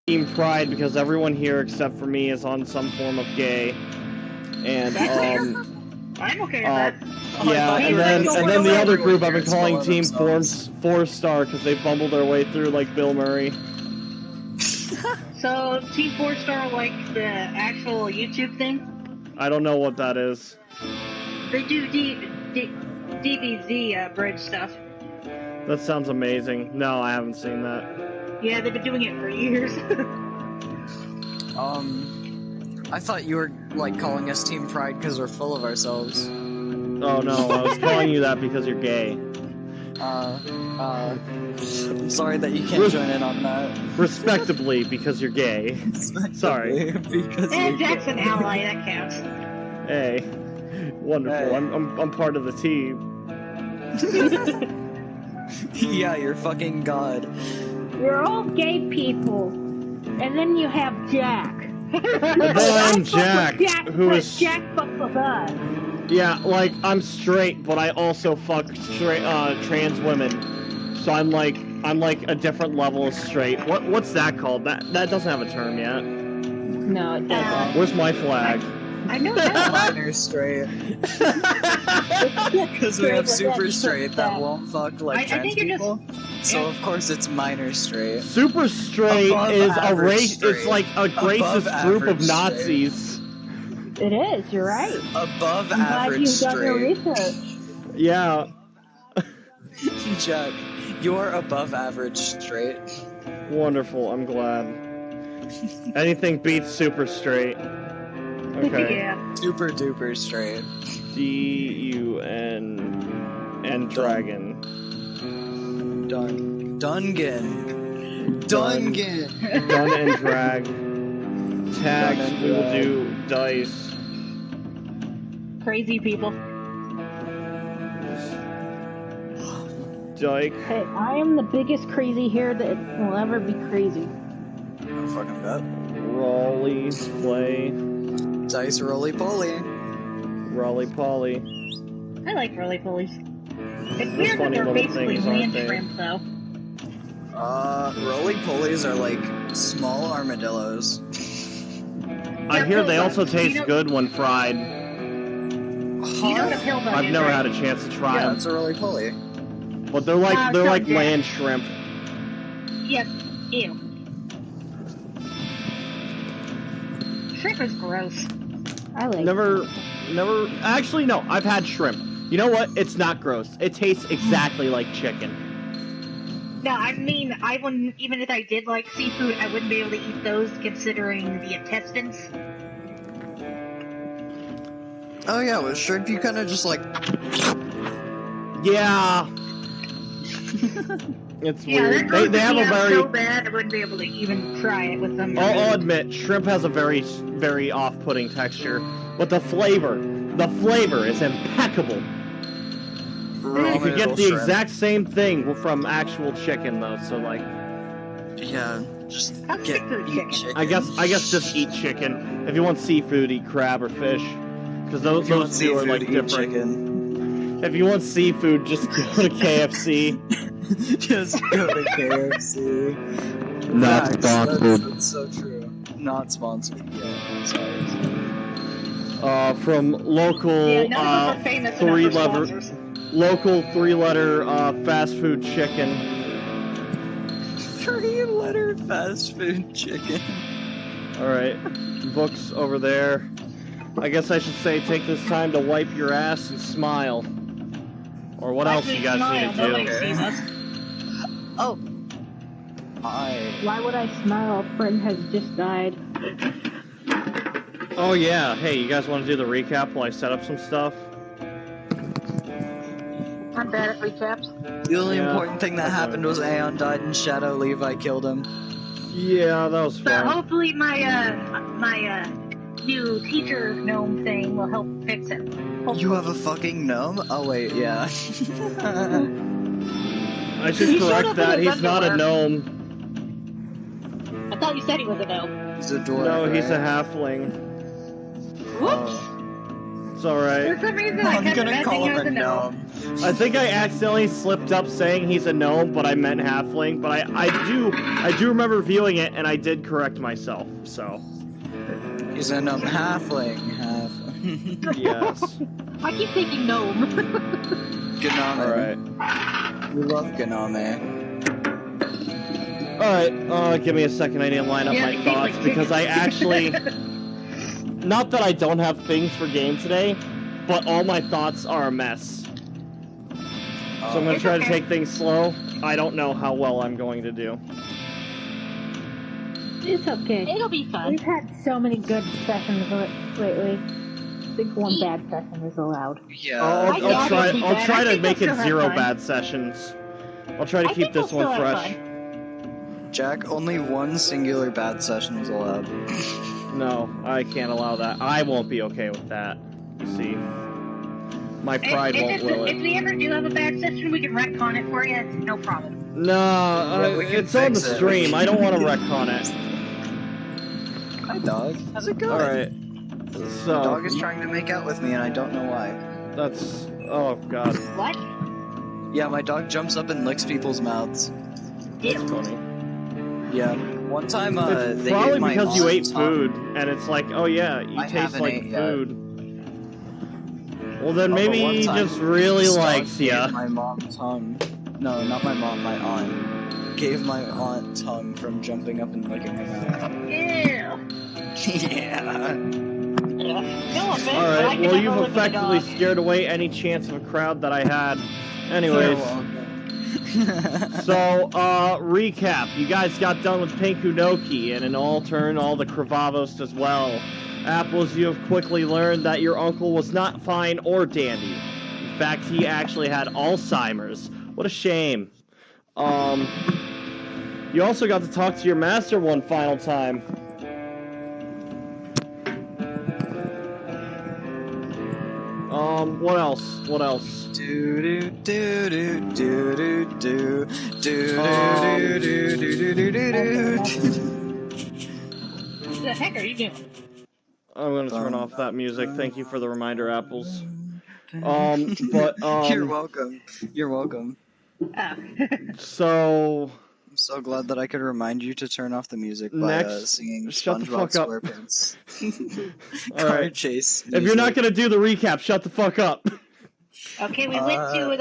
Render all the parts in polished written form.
Team Pride because everyone here except for me is on some form of gay. And, I'm okay with that. Yeah, and then the other group I've been calling Team 4-Star because they bumbled their way through like Bill Murray. So, Team 4-Star like the actual YouTube thing? I don't know what that is. They do DBZ bridge stuff. That sounds amazing. No, I haven't seen that. Yeah, they've been doing it for years. I thought you were, like, calling us Team Pride because we're full of ourselves. Oh no, I was calling you that because you're gay. I'm sorry that you can't join in on that. Respectably, because you're gay. Sorry. Because And Jack's an ally, that counts. Hey. Wonderful. Hey. I'm part of the team. Yeah, you're fucking God. You're all gay people. And then you have Jack. And then I'm Jack, who is... Jack fucks with us. Yeah, like, I'm straight, but I also fuck straight, trans women. So I'm like a different level of straight. What's that called? That doesn't have a term yet. No, it doesn't. Where's my flag? I know that. Minor straight. Because we have super straight that won't fuck like trans people. So of course it's minor straight. Super straight is a race. Straight. It's like a racist group of Nazis. It is, you're right. Above I'm glad average you've done your straight. research. Yeah. Jack, you're above average straight. Wonderful. I'm glad. Anything beats super straight. Okay. Yeah. Super duper straight. D-U-N and dragon. Dungan. Dun and drag. Tags, we will do dice. Crazy people. Dyke. Hey, I am the biggest crazy hair that will ever be crazy. I'm fucking bet. Raleigh, play. Dice roly poly. Raleigh Polly. I like roly-polies. It's weird that funny they're little basically things, aren't land they? shrimp, though. Roly polies are like small armadillos. I hear they also You taste know- good when fried. You know what a pill bug I've is, never right? had a chance to try Yeah, them, it's a roly poly. but they're like No, like Jack. land shrimp. Yes. Ew. Shrimp is gross. I like Never. Actually, no. I've had shrimp. You know what? It's not gross. It tastes exactly like chicken. No, I mean, I wouldn't, even if I did like seafood, I wouldn't be able to eat those considering the intestines. Oh yeah, with shrimp you kind of just like. Yeah. It's Yeah, weird. that goes They have a very. so bad, I wouldn't be able to even try it with them. I'll admit, shrimp has a very off-putting texture, but the flavor is impeccable. You could get the exact same thing from actual chicken, though. So like, Yeah, just I'll stick to the eat chicken. I guess just eat chicken. If you want seafood, eat crab or fish, because those two are like different. Chicken. If you want seafood, just go to KFC. Just go to KFC. Not Facts, sponsored. That's so true. Not sponsored. Yeah, sorry. From local Yeah, none of us are famous enough for sponsors. local three-letter fast food chicken. 3-letter fast food chicken. All right, books over there. I guess I should say take this time to wipe your ass and smile. Or what else you guys need to Nobody do? sees us. Oh. Why would I smile? A friend has just died. Oh yeah, hey, you guys want to do the recap while I set up some stuff? I'm bad at recaps. The only Yeah, important thing that that's happened was Aeon died and Shadow Levi killed him. Yeah, that was But fun. hopefully my new teacher gnome thing will help fix it. Hopefully. You have a fucking gnome? Oh wait, yeah. I should He showed correct up that, in his he's not a underwear. gnome. I thought you said he was a gnome. He's a dwarf. No, he's a right? halfling. Whoops. It's alright. For some reason, I I'm kept gonna imagining call he him was a a gnome. gnome. I think I accidentally slipped up saying he's a gnome, but I meant halfling. But I do remember viewing it, and I did correct myself. So he's a gnome halfling. Yes. I keep thinking gnome. Gnome. All right. We love gnome. Alright, give me a second, I need to line up my thoughts, because I actually... Not that I don't have things for game today, but all my thoughts are a mess. So I'm gonna try to take things slow. I don't know how well I'm going to do. It's okay. It'll be fun. We've had so many good sessions lately. I think one bad session is allowed. Yeah. I'll try to make it 0 bad sessions. I'll try to keep this one fresh. Jack, only one singular bad session is allowed. No, I can't allow that. I won't be okay with that. You see, my pride won't will it. If we ever do have a bad session, we can retcon it for you. No problem. No, it's on the stream. I don't want to retcon it. Hi, dog. How's it going? All right. So the dog is trying to make out with me, and I don't know why. That's oh god. What? Yeah, my dog jumps up and licks people's mouths. That's funny. Yeah. One time, it's they probably gave my because you ate tongue. food, and it's like, oh yeah, you taste like food. Well, then maybe he just really likes ya. My mom's tongue. No, not my mom. My aunt gave my aunt tongue from jumping up and licking her mouth. Ew. Yeah. No offense. Alright, well, you've effectively scared away any chance of a crowd that I had. Anyways. So, recap. You guys got done with Pinkunoki, and in all turn, all the Kravavos as well. Apples, you have quickly learned that your uncle was not fine or dandy. In fact, he actually had Alzheimer's. What a shame. You also got to talk to your master one final time. What else? What else? Do do do do do do do do do do do do. What the heck are you doing? I'm gonna turn off that music. Thank you for the reminder, Apples. You're welcome. You're welcome. So I'm so glad that I could remind you to turn off the music by singing SpongeBob SquarePants. Card chase. If you're not gonna do the recap, shut the fuck up. Okay, we went to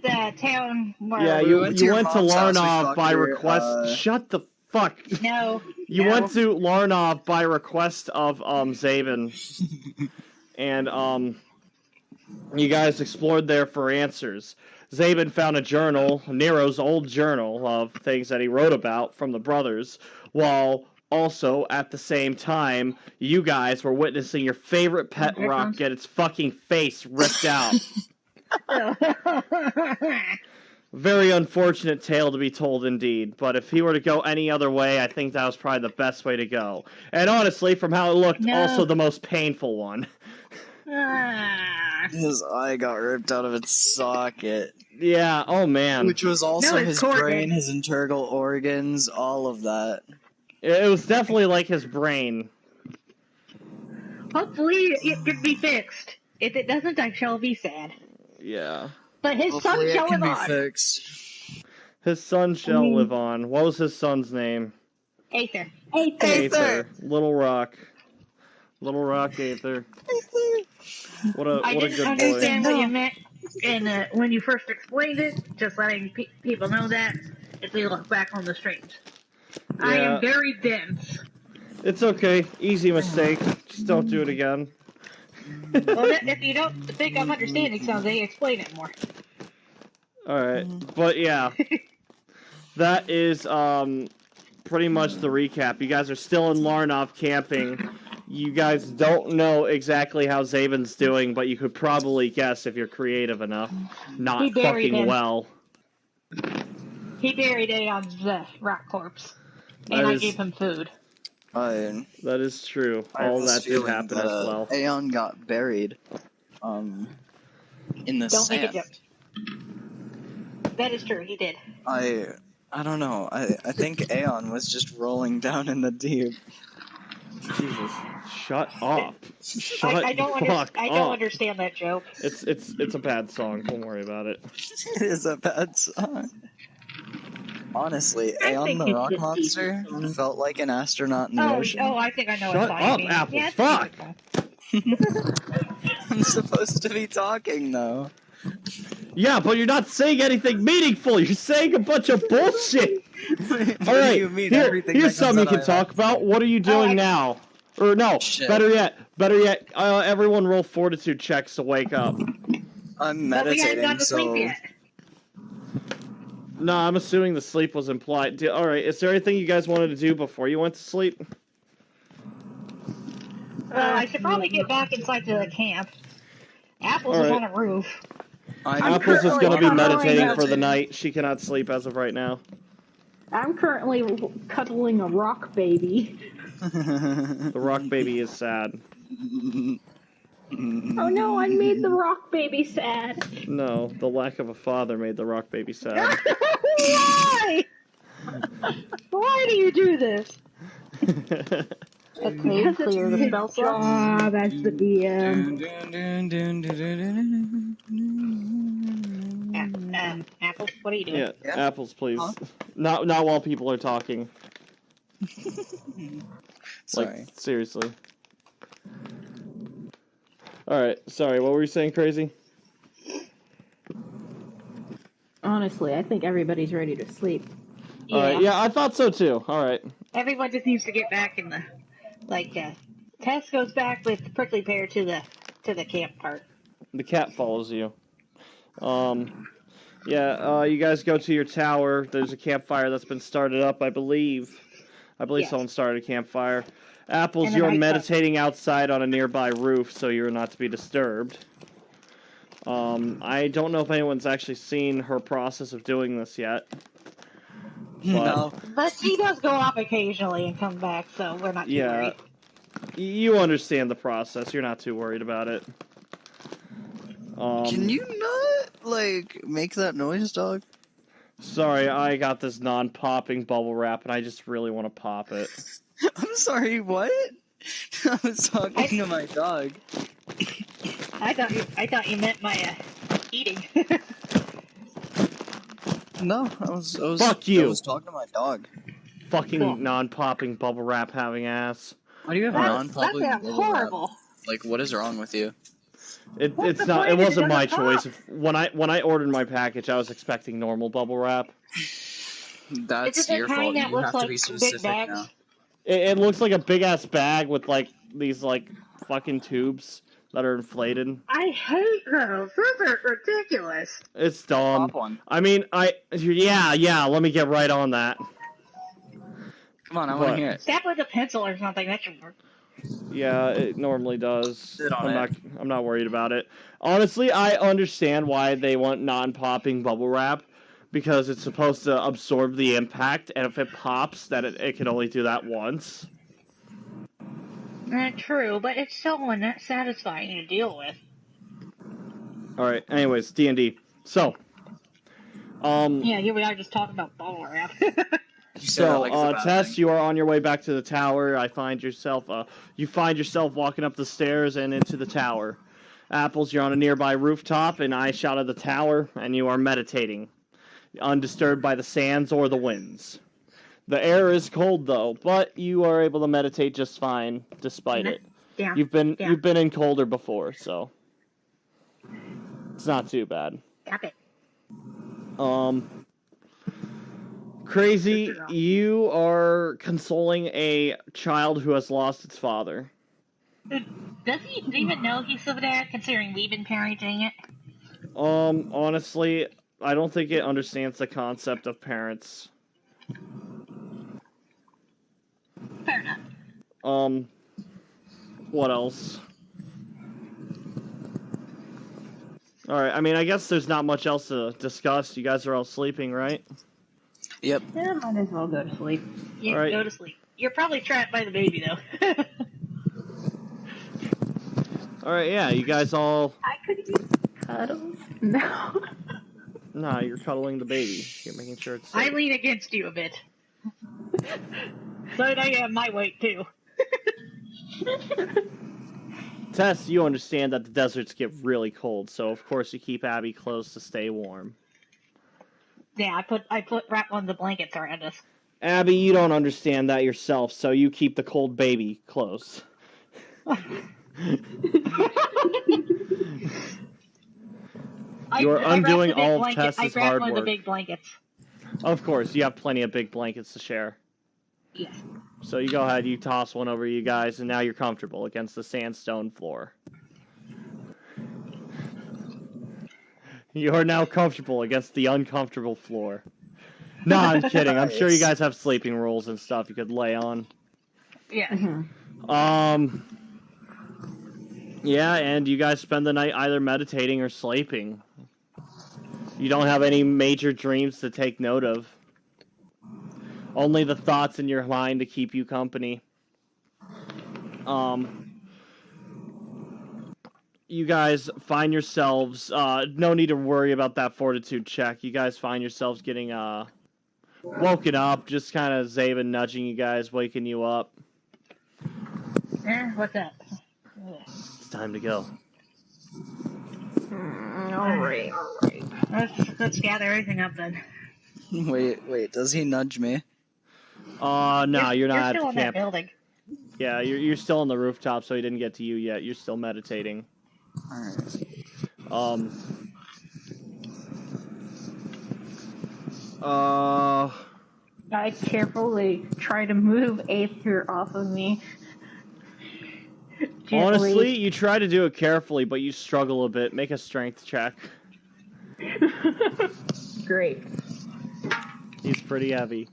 the town where... Yeah, you went to Larnov by request... Shut the fuck... No. You went to Larnov by request of, Zaven. And, you guys explored there for answers. Zaben found a journal, Nero's old journal, of things that he wrote about from the brothers, while also, at the same time, you guys were witnessing your favorite pet rock get its fucking face ripped out. Very unfortunate tale to be told indeed, but if he were to go any other way, I think that was probably the best way to go. And honestly, from how it looked, also the most painful one. His eye got ripped out of its socket. Yeah, oh man. Which was also his brain, his internal organs, all of that. It was definitely like his brain. Hopefully it can be fixed. If it doesn't, I shall be sad. Yeah. But his son shall live on. Fixed. His son shall live on. What was his son's name? Aether. Aether. Little Rock. Little Rock Aether. What a good boy. I didn't understand what you meant and when you first explained it, just letting people know that if they look back on the streams. Yeah. I am very dense. It's okay. Easy mistake. Just don't do it again. Well, if you don't think I'm understanding something, explain it more. Alright. But yeah. That is pretty much the recap. You guys are still in Larnov camping. You guys don't know exactly how Zaven's doing, but you could probably guess if you're creative enough. Not fucking well. He buried Aeon's rock corpse. And I gave him food. That is true. All that did happen as well. Aeon got buried in the sand. Don't make a joke. That is true, he did. I don't know. I think Aeon was just rolling down in the deep. Jesus, shut up. I don't understand that joke. It's a bad song. Don't worry about it. It is a bad song. Honestly, Aeon the Rock Monster felt like an astronaut in the ocean. Oh, I think I know what song Shut up, you mean. Apples. Yeah, fuck! I'm supposed to be talking, though. Yeah, but you're not saying anything meaningful. You're saying a bunch of bullshit. What do you mean? Here's something you can talk about. What are you doing now? Or no, Shit. better yet, everyone roll fortitude checks to wake up. I'm meditating, so... No, I'm assuming the sleep was implied. Alright, is there anything you guys wanted to do before you went to sleep? I should probably get back inside to the camp. Apples is on a roof. Apples is going to be meditating for the night. She cannot sleep as of right now. I'm currently cuddling a rock baby. The rock baby is sad. Oh no, I made the rock baby sad. No, the lack of a father made the rock baby sad. Why? Why do you do this? Okay, clear the spell slot. Ah, that's the DM. Apples, what are you doing? Yeah, apples, please. Huh? Not while people are talking. Sorry. Like, seriously. Alright, sorry, what were you saying, Crazy? Honestly, I think everybody's ready to sleep. Yeah. Alright, yeah, I thought so too. Alright. Everyone just needs to get back in the... Tess goes back with the prickly pear to the camp part. The cat follows you. You guys go to your tower. There's a campfire that's been started up, I believe. Yes. Someone started a campfire. Apples, you're meditating outside on a nearby roof, so you're not to be disturbed. I don't know if anyone's actually seen her process of doing this yet. No. But she does go off occasionally and come back, so we're not too worried. You understand the process. You're not too worried about it. Can you not, make that noise, dog? Sorry, I got this non-popping bubble wrap, and I just really want to pop it. I'm sorry, what? I was talking to my dog. I thought you meant my, eating. No, I was Fuck you! I was talking to my dog. Fucking non-popping bubble wrap having ass. Why do you have non-popping bubble horrible. wrap? What is wrong with you? It wasn't my choice. When I ordered my package, I was expecting normal bubble wrap. That's your fault. You have to be specific now. It looks like a big ass bag with these fucking tubes that are inflated. I hate those. Those are ridiculous. It's dumb. Pop one. I mean, yeah. Let me get right on that. Come on, I want to hear it. Stab with a pencil or something. That should work. Yeah, it normally does. I'm not worried about it. Honestly, I understand why they want non-popping bubble wrap, because it's supposed to absorb the impact, and if it pops, that it can only do that once. True, but it's so unsatisfying to deal with. Alright, anyways, D&D. So, yeah, here we are just talking about bubble wrap. Tess, you are on your way back to the tower. You find yourself walking up the stairs and into the tower. Apples, you're on a nearby rooftop, and I shout at the tower, and you are meditating, undisturbed by the sands or the winds. The air is cold, though, but you are able to meditate just fine, despite it. Yeah. You've been in colder before, so it's not too bad. Stop it. Crazy, you are consoling a child who has lost its father. Does he even know he's the dad, considering we've been parenting it? Honestly, I don't think it understands the concept of parents. Fair enough. What else? Alright, I mean, I guess there's not much else to discuss. You guys are all sleeping, right? Yep. Yeah, might as well go to sleep. Yeah, right. Go to sleep. You're probably trapped by the baby, though. Alright, yeah, you guys all... I could use cuddles. No. Nah, you're cuddling the baby. You're making sure it's safe. I lean against you a bit. So now you have my weight, too. Tess, you understand that the deserts get really cold, so of course you keep Abby close to stay warm. Yeah, I put wrap one of the blankets around us. Abby, you don't understand that yourself, so you keep the cold baby close. You're undoing all of Tess's hard work. I wrapped one of the big blankets. Of course, you have plenty of big blankets to share. Yes. So you go ahead, you toss one over you guys, and now you're comfortable against the sandstone floor. You are now comfortable against the uncomfortable floor. No, I'm kidding. I'm sure you guys have sleeping rules and stuff you could lay on. Yeah. Mm-hmm. Yeah, and you guys spend the night either meditating or sleeping. You don't have any major dreams to take note of. Only the thoughts in your mind to keep you company. You guys find yourselves, no need to worry about that fortitude check. You guys find yourselves getting, woken up, just kind of Zaven nudging you guys, waking you up. What's that? It's time to go. Alright. Let's gather everything up then. Wait, does he nudge me? No, you're not still at the in camp. That building. Yeah, you're still on the rooftop, so he didn't get to you yet. You're still meditating. Alright. I carefully try to move Aether off of me. Gently. Honestly, you try to do it carefully, but you struggle a bit. Make a strength check. Great. He's pretty heavy.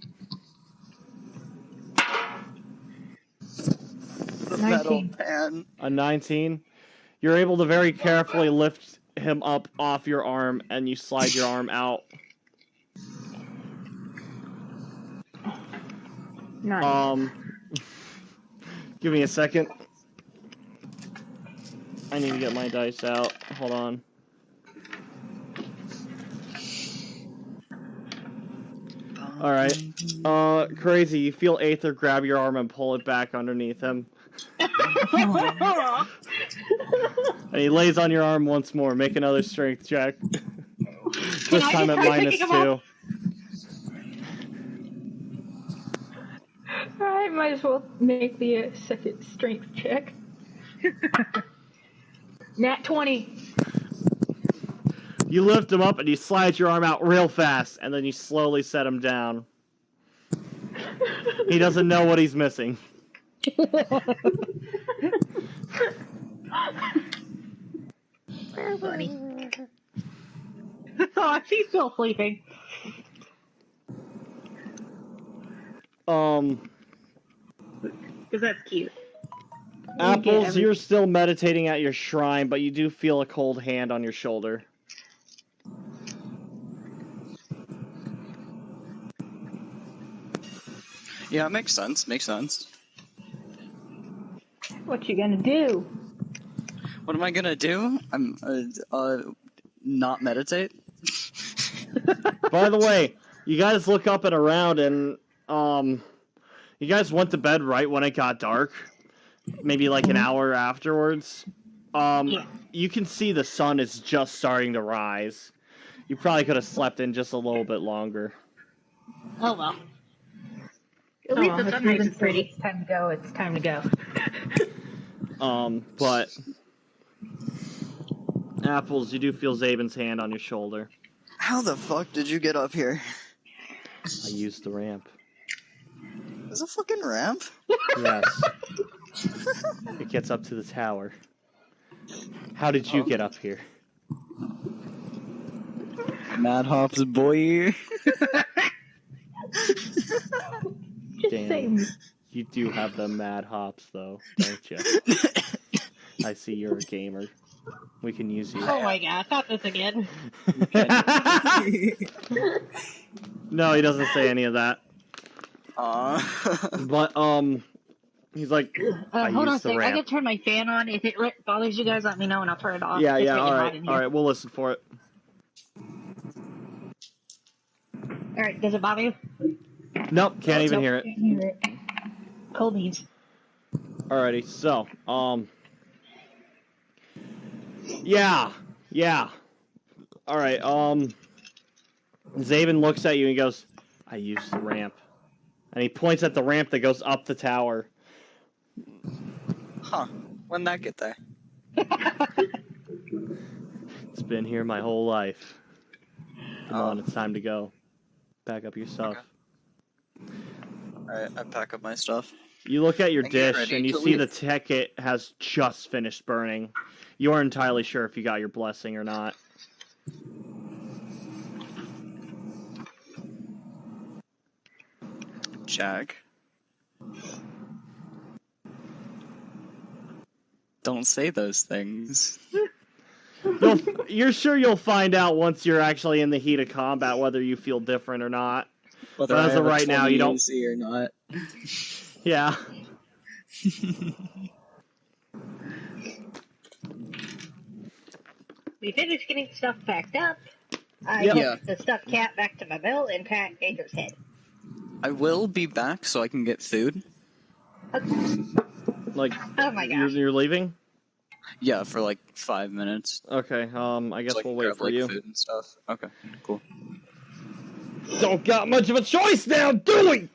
19. A 19? You're able to very carefully lift him up off your arm, and you slide your arm out. Nice. Give me a second. I need to get my dice out. Hold on. Alright. Crazy. You feel Aether grab your arm and pull it back underneath him. And he lays on your arm once more. Make another strength check. This time at -2. I might as well make the second strength check. Nat 20. You lift him up and you slide your arm out real fast, and then you slowly set him down. He doesn't know what he's missing. Funny. Oh, she's still sleeping. Because that's cute. Apples, you're still meditating at your shrine, but you do feel a cold hand on your shoulder. Yeah, it makes sense. Makes sense. What you gonna do? What am I gonna do? I'm not meditate. By the way, you guys look up and around, and you guys went to bed right when it got dark, maybe like an hour afterwards. You can see the sun is just starting to rise. You probably could have slept in just a little bit longer. Oh well. At least the sunrise is pretty. It's time to go. It's time to go. But Apples, you do feel Zaven's hand on your shoulder. How the fuck did you get up here? I used the ramp. There's a fucking ramp? Yes. It gets up to the tower. How did you get up here? Mad Hops boy. Damn. You do have the mad hops, though, don't you? I see you're a gamer. We can use you. Oh my god, not this again. No, he doesn't say any of that. But, he's like, hold on a second. I can turn my fan on. If it bothers you guys, let me know and I'll turn it off. Yeah, alright, we'll listen for it. Alright, does it bother you? Nope, can't even hear it. Can't hear it. Cold beans. Alrighty, so, yeah. Alright, Zaven looks at you and he goes, I used the ramp. And he points at the ramp that goes up the tower. Huh. When'd that get there? It's been here my whole life. Come on, it's time to go. Pack up your stuff. Okay. Alright, I pack up my stuff. You look at your dish and you see the ticket has just finished burning. You aren't entirely sure if you got your blessing or not. Jack. Don't say those things. You're sure you'll find out once you're actually in the heat of combat whether you feel different or not. Whether but as of right now, you don't see or not. Yeah. We finished getting stuff packed up. I took the stuffed cat back to my mill and pat Anger's head. I will be back so I can get food. Okay. Like, oh my gosh. You're leaving? Yeah, for like 5 minutes. Okay, I guess so we'll wait for you. Food and stuff. Okay, cool. Don't got much of a choice now, do we?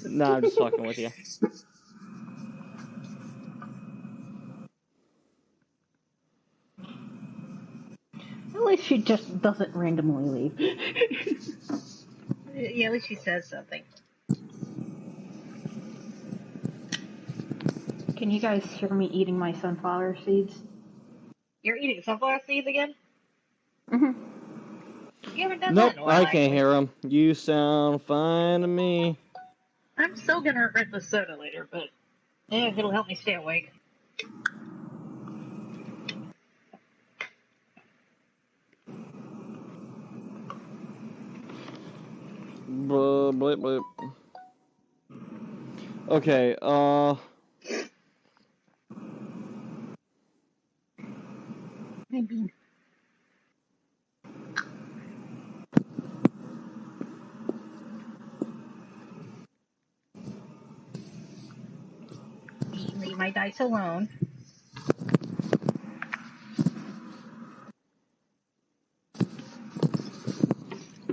Nah, I'm just fucking with you. At least she just doesn't randomly leave. Yeah, at least she says something. Can you guys hear me eating my sunflower seeds? You're eating sunflower seeds again? Mm-hmm. You haven't done that in a while, I can't hear them. You sound fine to me. I'm still gonna regret the soda later, but yeah, it'll help me stay awake. Blip, blip. Okay, Maybe. Leave my dice alone.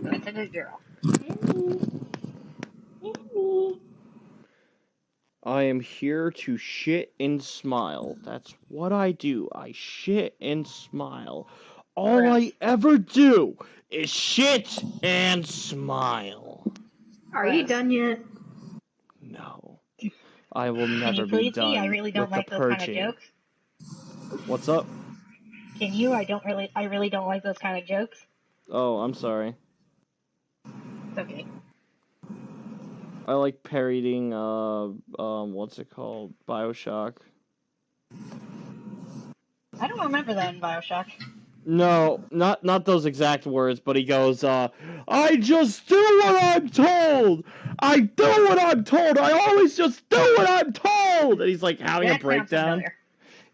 That's a good girl. I am here to shit and smile. That's what I do. I shit and smile. All I ever do is shit and smile. Are you done yet? No. I will never Can you be done I really don't with like the those purging. kind of jokes. What's up? Can you? I really don't like those kind of jokes. Oh, I'm sorry. It's okay. I like parodying, what's it called? BioShock. I don't remember that in BioShock. No, not those exact words, but he goes, I just do what I'm told! I do what I'm told! I always just do what I'm told! And he's like having a breakdown.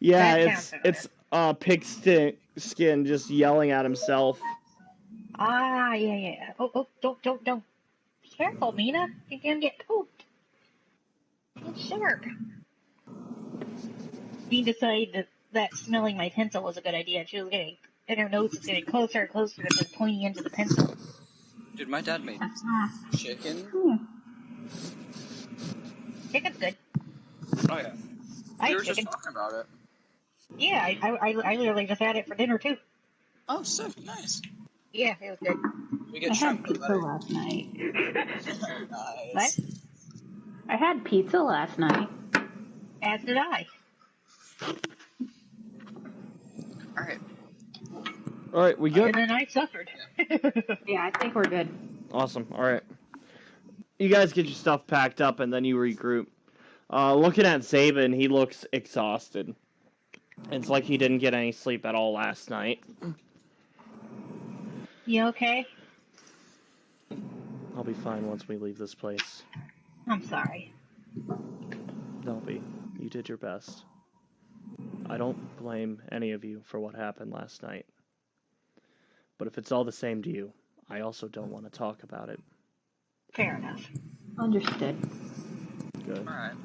Yeah, it's Pig Skin just yelling at himself. Ah, yeah. Oh, don't. Be careful, Mina. You're gonna get poked. It's sharp. Bean decided that smelling my pencil was a good idea. She was and her nose was getting closer and closer to the pointy end of the pencil. Dude, my dad made chicken. Chicken's good. Oh yeah. We were just talking about it. Yeah, I literally just had it for dinner too. Oh, sick, nice. Yeah, it was good. I had pizza last night. Nice. What? I had pizza last night. As did I. Alright, we good? And then I suffered. Yeah, I think we're good. Awesome, alright. You guys get your stuff packed up and then you regroup. Looking at Zaven, he looks exhausted. It's like he didn't get any sleep at all last night. You okay? I'll be fine once we leave this place. I'm sorry. Don't be. You did your best. I don't blame any of you for what happened last night. But if it's all the same to you, I also don't want to talk about it. Fair enough. Understood. Good. Alright.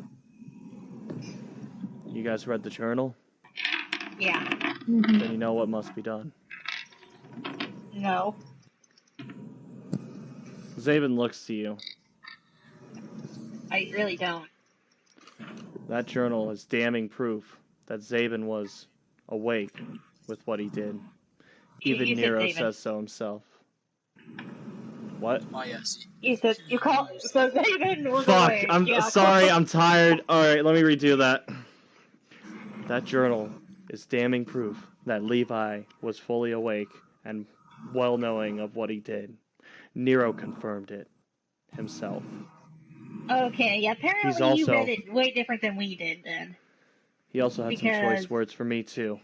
You guys read the journal? Yeah. Then you know what must be done. No. Zaven looks to you. I really don't. That journal is damning proof that Zaven was awake with what he did. Even Nero says so himself. What? Oh, yes. You said you called. So Zaven was Fuck! awake. I'm sorry. I'm tired. All right, let me redo that. That journal is damning proof that Levi was fully awake and well knowing of what he did. Nero confirmed it himself. Okay, yeah, apparently you read it way different than we did then. He also had some choice words for me too.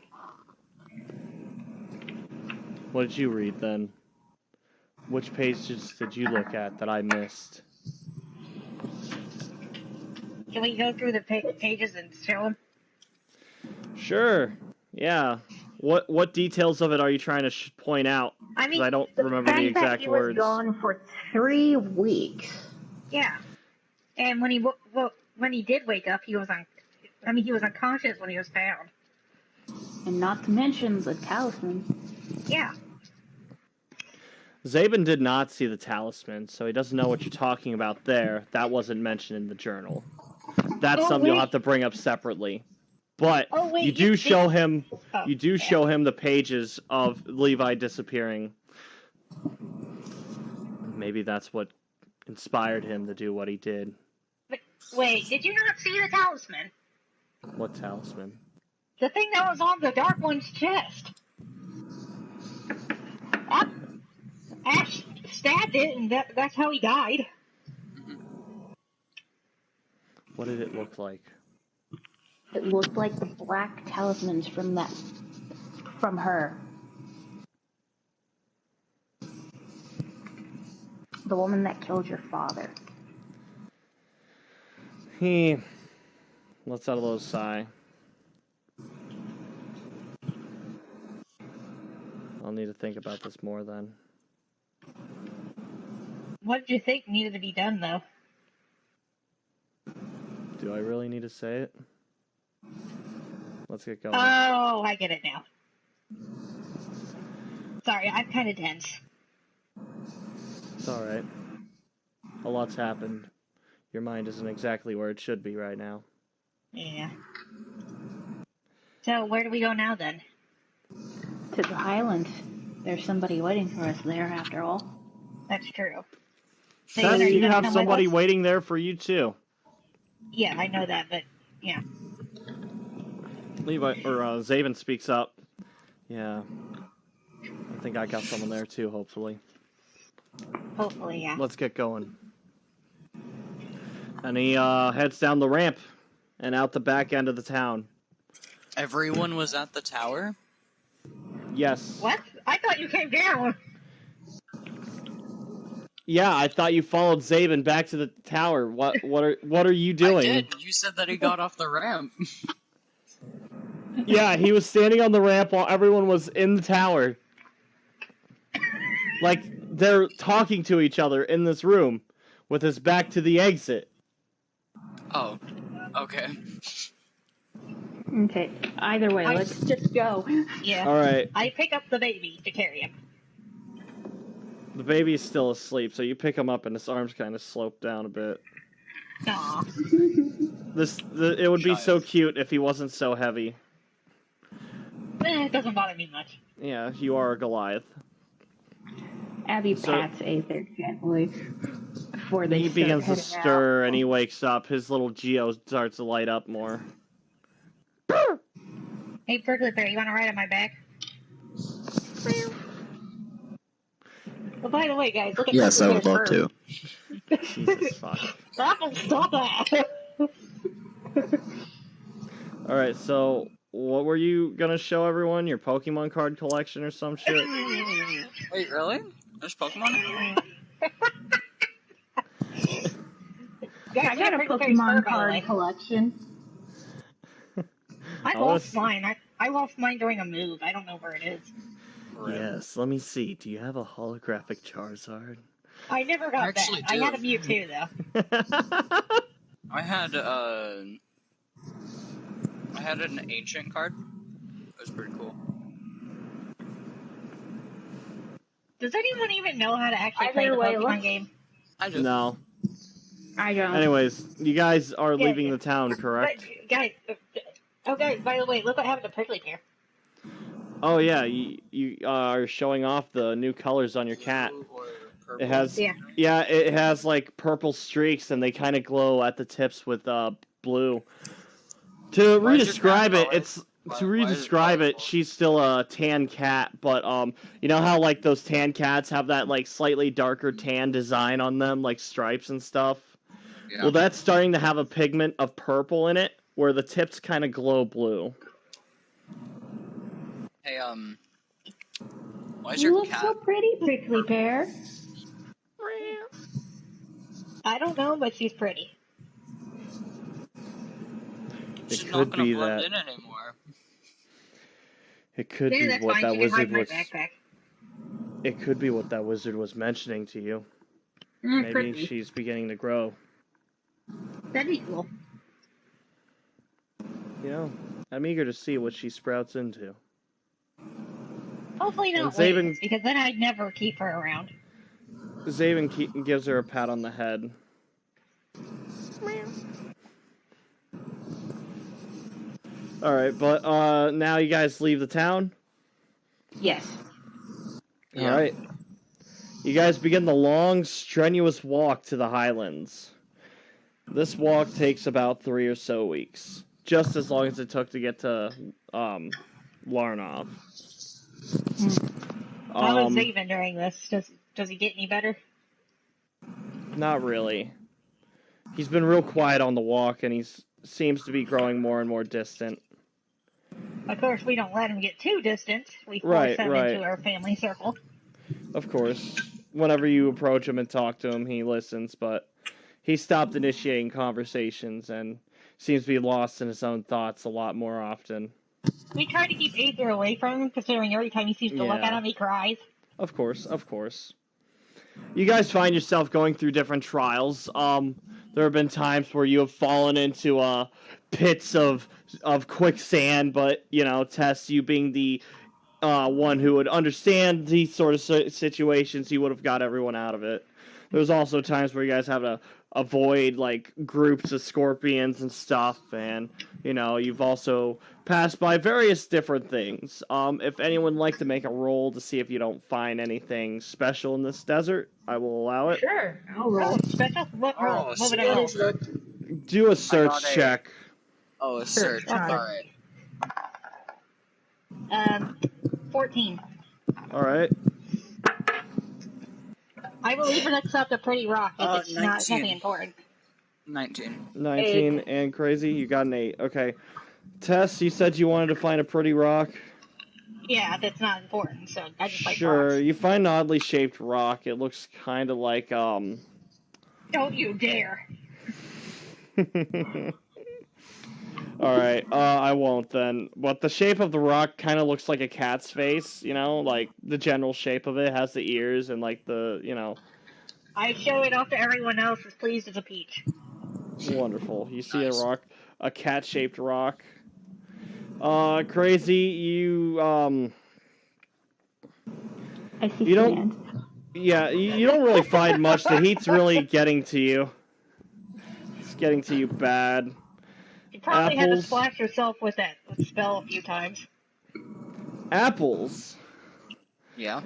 What did you read then? Which pages did you look at that I missed? Can we go through the pages and show them? Sure. Yeah. What details of it are you trying to point out? I mean, I don't remember the exact words. He was gone for 3 weeks. Yeah. And when he did wake up, he was unconscious when he was found. And not to mention the talisman. Yeah. Zaben did not see the talisman, so he doesn't know what you're talking about there. That wasn't mentioned in the journal. That's something you'll have to bring up separately. But you do show him the pages of Levi disappearing. Maybe that's what inspired him to do what he did. But wait, did you not see the talisman? What talisman? The thing that was on the Dark One's chest. Ash stabbed it, and that's how he died. What did it look like? It looked like the black talismans from her. The woman that killed your father. He lets out a little sigh. I'll need to think about this more then. What did you think needed to be done, though? Do I really need to say it? Let's get going. Oh, I get it now. Sorry, I'm kind of dense. It's alright. A lot's happened. Your mind isn't exactly where it should be right now. Yeah. So, where do we go now, then? To the highlands. There's somebody waiting for us there, after all. That's true. Tess, you have somebody waiting there for you, too. Yeah, I know that, but, yeah. Zaven speaks up. Yeah. I think I got someone there, too, hopefully. Hopefully, yeah. Let's get going. And he heads down the ramp and out the back end of the town. Everyone was at the tower? Yes. What? I thought you came down. Yeah, I thought you followed Zaven back to the tower. What are you doing? I did. You said that he got off the ramp. Yeah, he was standing on the ramp while everyone was in the tower. Like, they're talking to each other in this room with his back to the exit. Oh, okay. Okay, either way, let's just go. Yeah. Alright. I pick up the baby to carry him. The baby's still asleep, so you pick him up and his arms kind of slope down a bit. Aww. It would be so cute if he wasn't so heavy. It doesn't bother me much. Yeah, you are a Goliath. Abby pats Aether gently before they He begins to stir and he wakes up. His little Geo starts to light up more. Hey, Prickly Pear, you want to ride on my back? Well, by the way, guys, look at Yes, I would love to. Jesus fuck. Stop that! Alright, so what were you gonna show everyone? Your Pokemon card collection or some shit? Wait, really? There's Pokemon in here? Yeah, I got a Pokemon card collection. I lost mine. I lost mine during a move. I don't know where it is. Yes, let me see. Do you have a holographic Charizard? I never got that. I had a Mewtwo, though. I had, I had an ancient card. It was pretty cool. Does anyone even know how to actually play the Pokemon game? I do. No. I don't. Anyways, you guys are leaving the town, correct? But, guys, by the way, look what happened to Prickly Pear. Oh yeah, you are showing off the new colors on your cat. It has it has like purple streaks, and they kind of glow at the tips with blue. To redescribe it, she's still a tan cat, but you know how like those tan cats have that like slightly darker tan design on them, like stripes and stuff. Yeah. Well, that's starting to have a pigment of purple in it, where the tips kind of glow blue. Hey, why is your cat so pretty, Prickly Pear? I don't know, but she's pretty. She's not gonna blend in anymore. It could be what that wizard was. It could be what that wizard was mentioning to you. Maybe she's beginning to grow. That'd be cool. You know, I'm eager to see what she sprouts into. Hopefully not Zaven, because then I'd never keep her around. Zaven gives her a pat on the head. Alright, but now you guys leave the town? Yes. Alright. You guys begin the long, strenuous walk to the highlands. This walk takes about 3 or so weeks. Just as long as it took to get to Larnov. How is Zaven during this? Does he get any better? Not really. He's been real quiet on the walk, and he seems to be growing more and more distant. Of course, we don't let him get too distant. We force him into our family circle. Of course. Whenever you approach him and talk to him, he listens, but he stopped initiating conversations and seems to be lost in his own thoughts a lot more often. We try to keep Aether away from him, considering every time he seems to look at him, he cries. Of course. You guys find yourself going through different trials. There have been times where you have fallen into pits of quicksand, but, you know, Tess, you being the one who would understand these sort of situations, you would have got everyone out of it. There's also times where you guys have to avoid, like, groups of scorpions and stuff, and, you know, you've also passed by various different things. If anyone would like to make a roll to see if you don't find anything special in this desert, I will allow it. Sure, I'll roll. Special? What roll? What would I roll? Do a search check. Oh, a search. Alright. 14. Alright. I will even accept a pretty rock if it's 19. Not something important. 19. 19 and crazy, you got an 8. Okay. Tess, you said you wanted to find a pretty rock? Yeah, that's not important, so I just like Sure, rocks. You find an oddly shaped rock. It looks kind of like, Don't you dare. Alright, I won't then. But the shape of the rock kind of looks like a cat's face, you know? Like, the general shape of it has the ears and, like, the, you know... I show it off to everyone else as pleased as a peach. Wonderful. You see a cat-shaped rock. Crazy, you, I see you don't... Yeah, you don't really find much. The heat's really getting to you. It's getting to you bad. You probably had to splash yourself with that spell a few times. Apples? Yeah.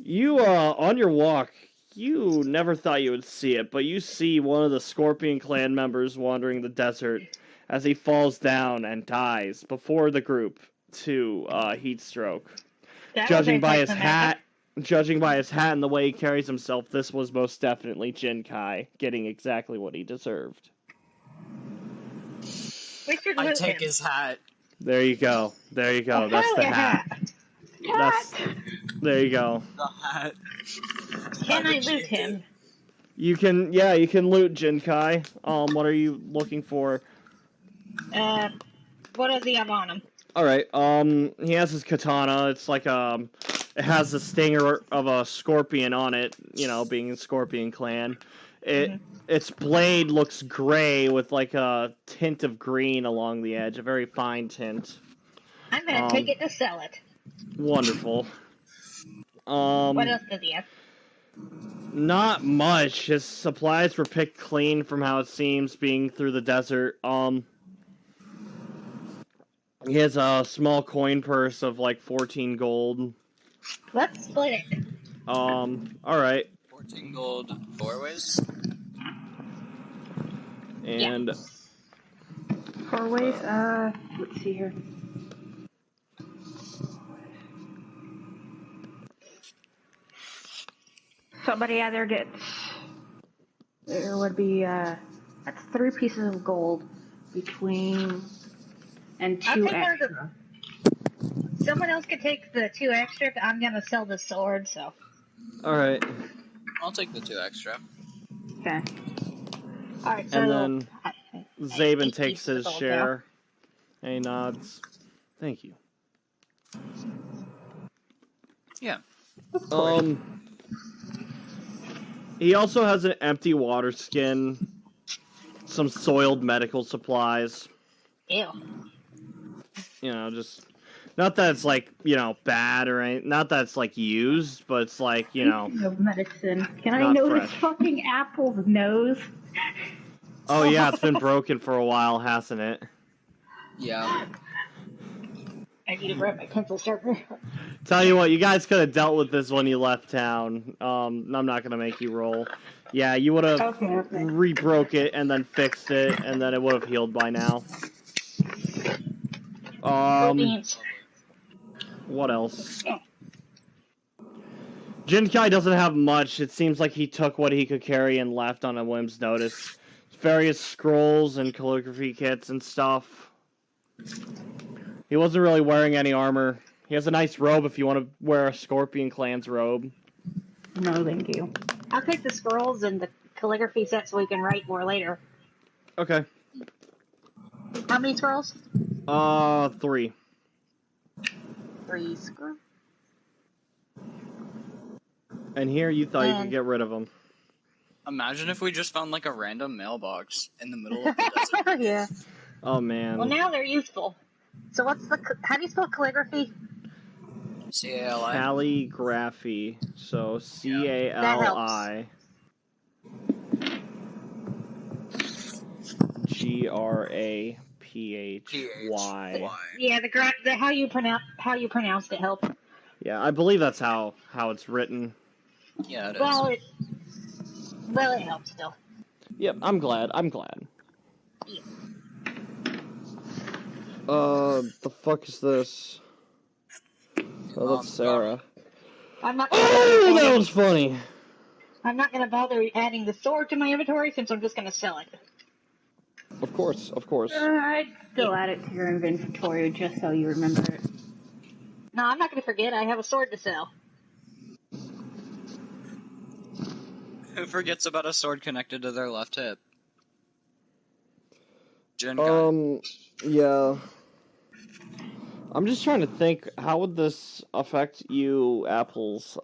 You, on your walk, you never thought you would see it, but you see one of the Scorpion clan members wandering the desert as he falls down and dies before the group to heat stroke. Judging by his hat and the way he carries himself, this was most definitely Jinkai getting exactly what he deserved. I take his hat. There you go. Oh, that's the hat. There you go. The hat. Can I loot him? You can loot Jinkai. What are you looking for? What does he have on him? Alright, he has his katana. It's like, it has the stinger of a scorpion on it, you know, being a Scorpion clan. Its blade looks gray with like a tint of green along the edge, a very fine tint. I'm gonna take it to sell it. Wonderful. What else does he have? Not much. His supplies were picked clean from how it seems, being through the desert. He has a small coin purse of like 14 gold. Let's split it. Alright. 14 gold, 4 ways? And... 4 ways? Let's see here. Somebody either gets... There would be, that's 3 pieces of gold between... and 2 extra. Someone else could take the 2 extra, but I'm gonna sell the sword, so... Alright. I'll take the 2 extra. Okay. Alright, so... And then Zabin takes his share. And he nods. Thank you. Yeah. He also has an empty water skin, some soiled medical supplies. Ew. You know, just... Not that it's, like, you know, bad or anything. Not that it's, like, used, but it's, like, you know... medicine. Can I notice fucking Apple's nose? Oh, yeah, it's been broken for a while, hasn't it? Yeah. I need to grab my pencil sharpener. Tell you what, you guys could have dealt with this when you left town. I'm not going to make you roll. Yeah, you would have re-broke it and then fixed it, and then it would have healed by now. What else? Jinkai doesn't have much. It seems like he took what he could carry and left on a whim's notice. Various scrolls and calligraphy kits and stuff. He wasn't really wearing any armor. He has a nice robe if you want to wear a Scorpion Clan's robe. No, thank you. I'll take the scrolls and the calligraphy set so we can write more later. Okay. How many scrolls? 3. 3 scrolls. And here you thought you could get rid of them. Imagine if we just found like a random mailbox in the middle of the desert. Yeah. Oh man. Well, now they're useful. So what's the... How do you spell calligraphy? C-A-L-I. Calligraphy. So C-A-L-I. G-R-A-P-H-Y. Yeah, the how you pronounced it helped. Yeah, I believe that's how it's written. Yeah, it is. Well, it helps still. Yep, I'm glad. Yeah. The fuck is this? Oh, that's Sarah. I'm not. Oh, that was funny. I'm not gonna bother adding the sword to my inventory since I'm just gonna sell it. Of course. I'd still add it to your inventory just so you remember it. No, I'm not gonna forget. I have a sword to sell. Who forgets about a sword connected to their left hip? Yeah. I'm just trying to think, how would this affect you, Apples?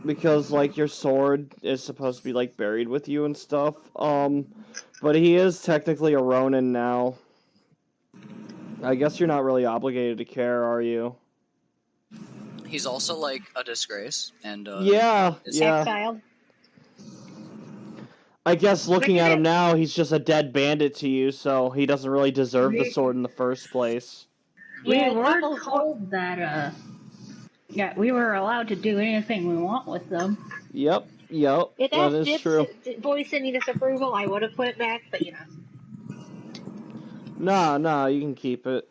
Because, like, your sword is supposed to be, like, buried with you and stuff. But he is technically a Ronin now. I guess you're not really obligated to care, are you? He's also, like, a disgrace, and, Yeah. Exiled. I guess looking at him now, he's just a dead bandit to you, so he doesn't really deserve the sword in the first place. We were told that, we were allowed to do anything we want with them. Yep, that is true. Voice any disapproval, I would have put it back, but you know. Nah, you can keep it.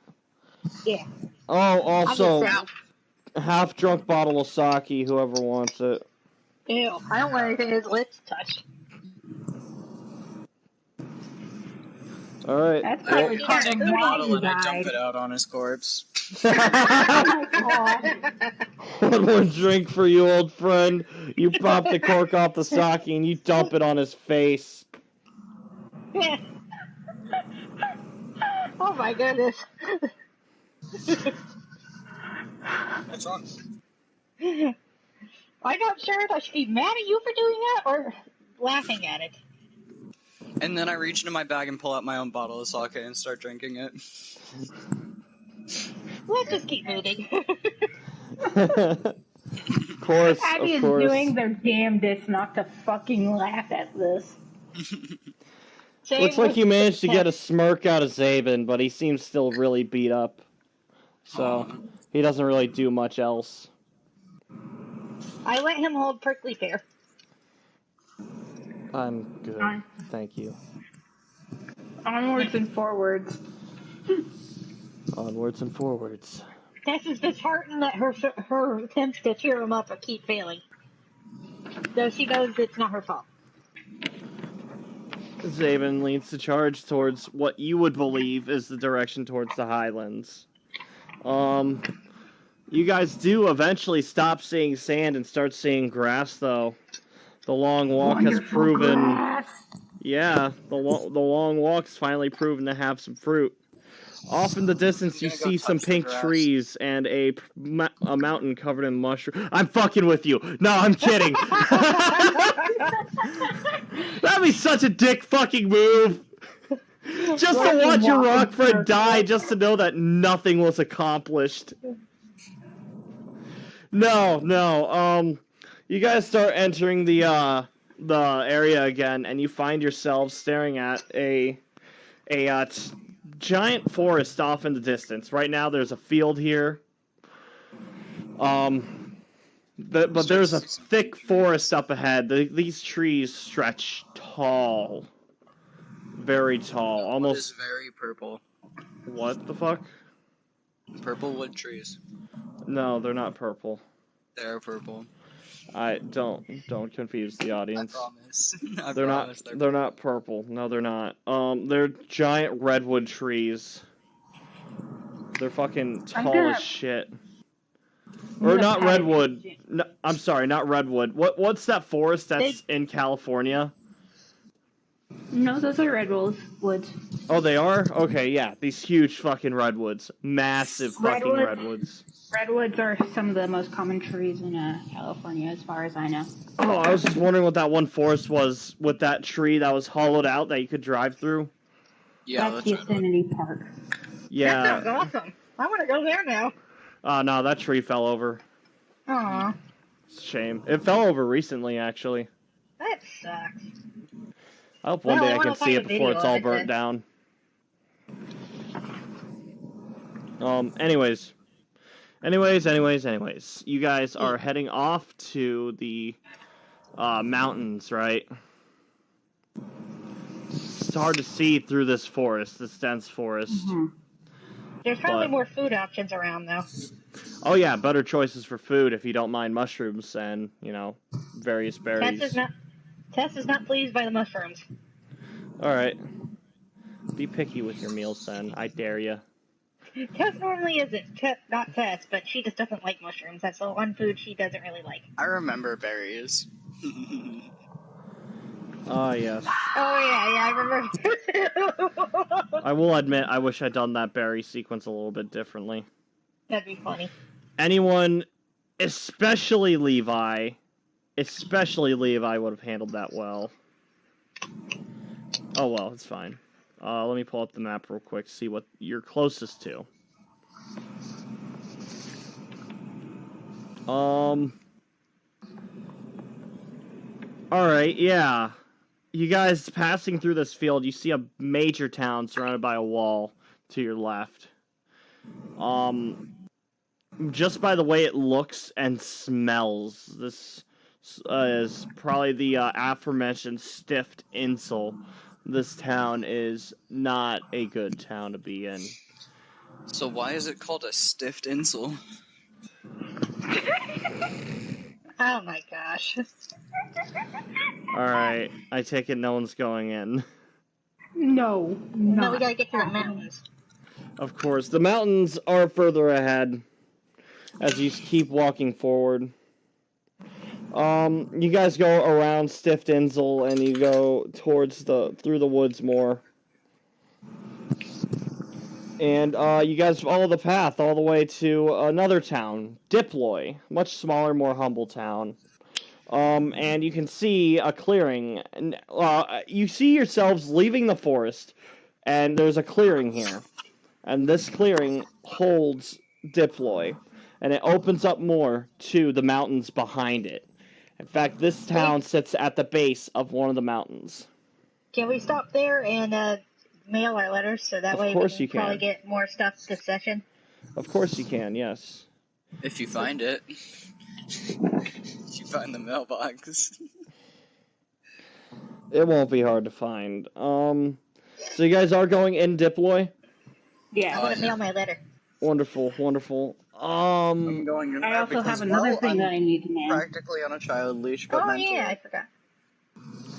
Yeah. Oh, also, half-drunk bottle of sake, whoever wants it. Ew, I don't want anything his lips touch. Alright. That's probably I take the bottle and I dump it out on his corpse. Oh my god. One more drink for you, old friend. You pop the cork off the sake and you dump it on his face. Oh my goodness. What's wrong? I'm not sure if I should be mad at you for doing that, or laughing at it. And then I reach into my bag and pull out my own bottle of sake and start drinking it. Let's just keep moving. Of course, Abby is doing their damnedest not to fucking laugh at this. Looks like you managed to get a smirk out of Zabin, but he seems still really beat up. So, he doesn't really do much else. I let him hold Prickly Pear. I'm good. Thank you. Onwards and forwards. Onwards and forwards. Tess is disheartened that her attempts to cheer him up keep failing. Though she knows it's not her fault. Zabin leads the charge towards what you would believe is the direction towards the highlands. You guys do eventually stop seeing sand and start seeing grass, though. The long walk has proven... Grass. Yeah, the long walk's finally proven to have some fruit. Off in the distance, you see some pink trees and a mountain covered in mushrooms. I'm fucking with you. No, I'm kidding. That'd be such a dick fucking move. Just to watch your rock friend die, just to know that nothing was accomplished. No. You guys start entering the area again, and you find yourselves staring at a giant forest off in the distance. Right now, there's a field here. But there's a thick forest up ahead. These trees stretch tall. Very tall. Almost. It is very purple. What the fuck? Purple wood trees. No, they're not purple. They're purple. I don't confuse the audience. I promise. They're not purple. No, they're not. They're giant redwood trees. They're fucking tall as shit. Or not redwood. No, I'm sorry, not redwood. What's that forest that's in California? No, those are redwoods. Oh, they are? Okay, yeah. These huge fucking redwoods. Massive fucking redwoods. Redwoods are some of the most common trees in California, as far as I know. Oh, I was just wondering what that one forest was with that tree that was hollowed out that you could drive through. Yeah, that's Yosemite Park. Yeah. That sounds awesome. I want to go there now. No, that tree fell over. Aw. It's a shame. It fell over recently, actually. That sucks. I hope one day I can see it before it's all burnt down. Anyways. You guys are heading off to the mountains, right? It's hard to see through this forest, this dense forest. Mm-hmm. There's probably more food options around, though. Oh yeah, better choices for food if you don't mind mushrooms and, various berries. Tess is not pleased by the mushrooms. Alright. Be picky with your meals, then. I dare ya. Tess normally isn't. Not Tess, but she just doesn't like mushrooms. That's the one food she doesn't really like. I remember berries. Oh, yes. Oh, yeah, I remember. I will admit, I wish I'd done that berry sequence a little bit differently. That'd be funny. Anyone, especially Levi, would have handled that well. Oh, well, it's fine. Let me pull up the map real quick, see what you're closest to. Alright, yeah. You guys passing through this field, you see a major town surrounded by a wall to your left. Just by the way it looks and smells, this is probably the aforementioned Stift Insel. This town is not a good town to be in. So why is it called a Stift Insel? Oh my gosh. Alright, I take it no one's going in. No, we gotta get to the mountains. Of course, the mountains are further ahead as you keep walking forward. You guys go around Stift Insel and you go through the woods more. And you guys follow the path all the way to another town, Diploy. Much smaller, more humble town. And you can see a clearing. You see yourselves leaving the forest, and there's a clearing here. And this clearing holds Diploy, and it opens up more to the mountains behind it. In fact, this town sits at the base of one of the mountains. Can we stop there and mail our letters so that way we can probably get more stuff this session? Of course you can, yes. If you find it. If you find the mailbox. It won't be hard to find. So you guys are going in Diploy? Yeah, I'm going to mail my letter. Wonderful, wonderful. I'm going in I also have another thing that I need to mail. Practically on a child leash, but mentally. Yeah, I forgot.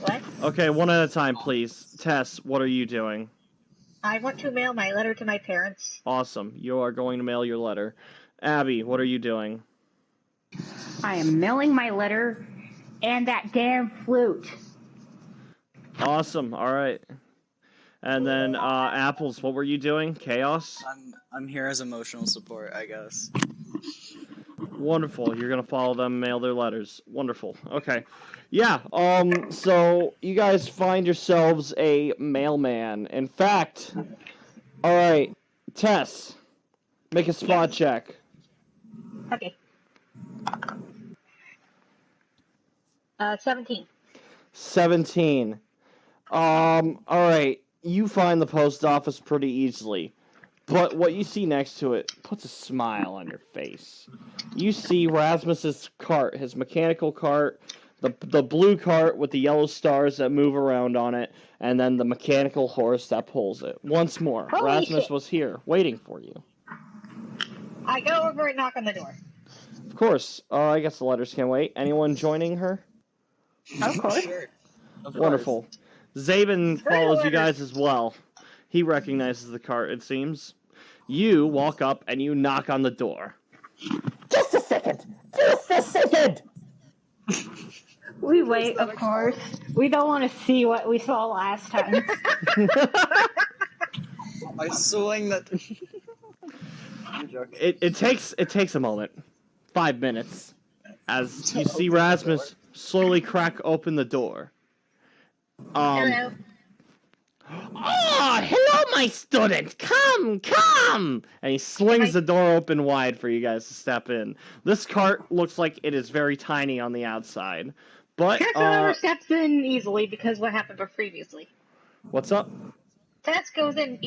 What? Okay, one at a time, please. Tess, what are you doing? I want to mail my letter to my parents. Awesome. You are going to mail your letter. Abby, what are you doing? I am mailing my letter and that damn flute. Awesome. All right. And then Apples, what were you doing? Chaos? I'm here as emotional support, I guess. Wonderful. You're gonna follow them, mail their letters. Wonderful. Okay. Yeah. So you guys find yourselves a mailman. In fact, all right, Tess, make a spot check. Okay. 17. 17. All right. You find the post office pretty easily. But what you see next to it puts a smile on your face. You see Rasmus's cart, his mechanical cart, the blue cart with the yellow stars that move around on it, and then the mechanical horse that pulls it. Once more, Holy Rasmus shit. was here, waiting for you. I go over and knock on the door. Of course. I guess the letters can wait. Anyone joining her? Of course. Sure. Wonderful. Zabin follows you guys as well. He recognizes the cart, it seems. You walk up and you knock on the door. Just a second! Just a second! We wait, of course. We don't want to see what we saw last time. I swing that. It takes a moment. 5 minutes. As you see Rasmus slowly crack open the door. Hello. Oh, hello, my student! Come! And he slings the door open wide for you guys to step in. This cart looks like it is very tiny on the outside. But, Tess never steps in easily because what happened previously. What's up? Tess goes in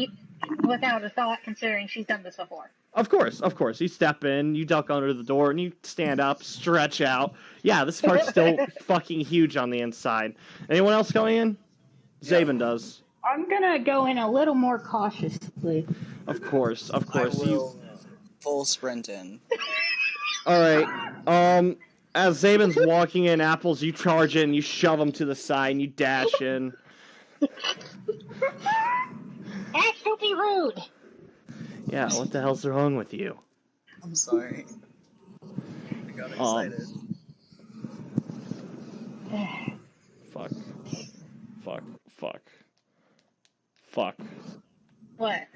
without a thought considering she's done this before. Of course. You step in, you duck under the door, and you stand up, stretch out. Yeah, this cart's still fucking huge on the inside. Anyone else going in? Yeah. Zabin does. I'm gonna go in a little more cautiously. Of course. I will full sprint in. All right. As Zabin's walking in, Apples, you charge in, you shove him to the side, and you dash in. Ash, don't be rude. Yeah, what the hell's wrong with you? I'm sorry. I got excited. Fuck. What?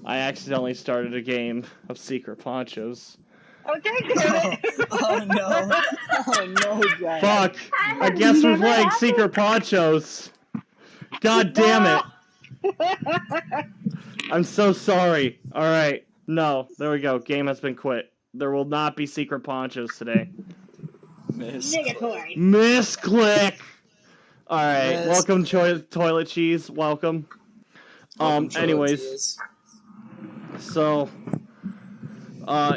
I accidentally started a game of Secret Ponchos. Oh, dang it! Oh no. Oh no, Jack. Fuck! I guess we're playing Secret Ponchos. God damn it! I'm so sorry. Alright. No, there we go. Game has been quit. There will not be Secret Ponchos today. Negatory. Misclick! Alright, welcome Toilet Cheese. Welcome. Anyways. So,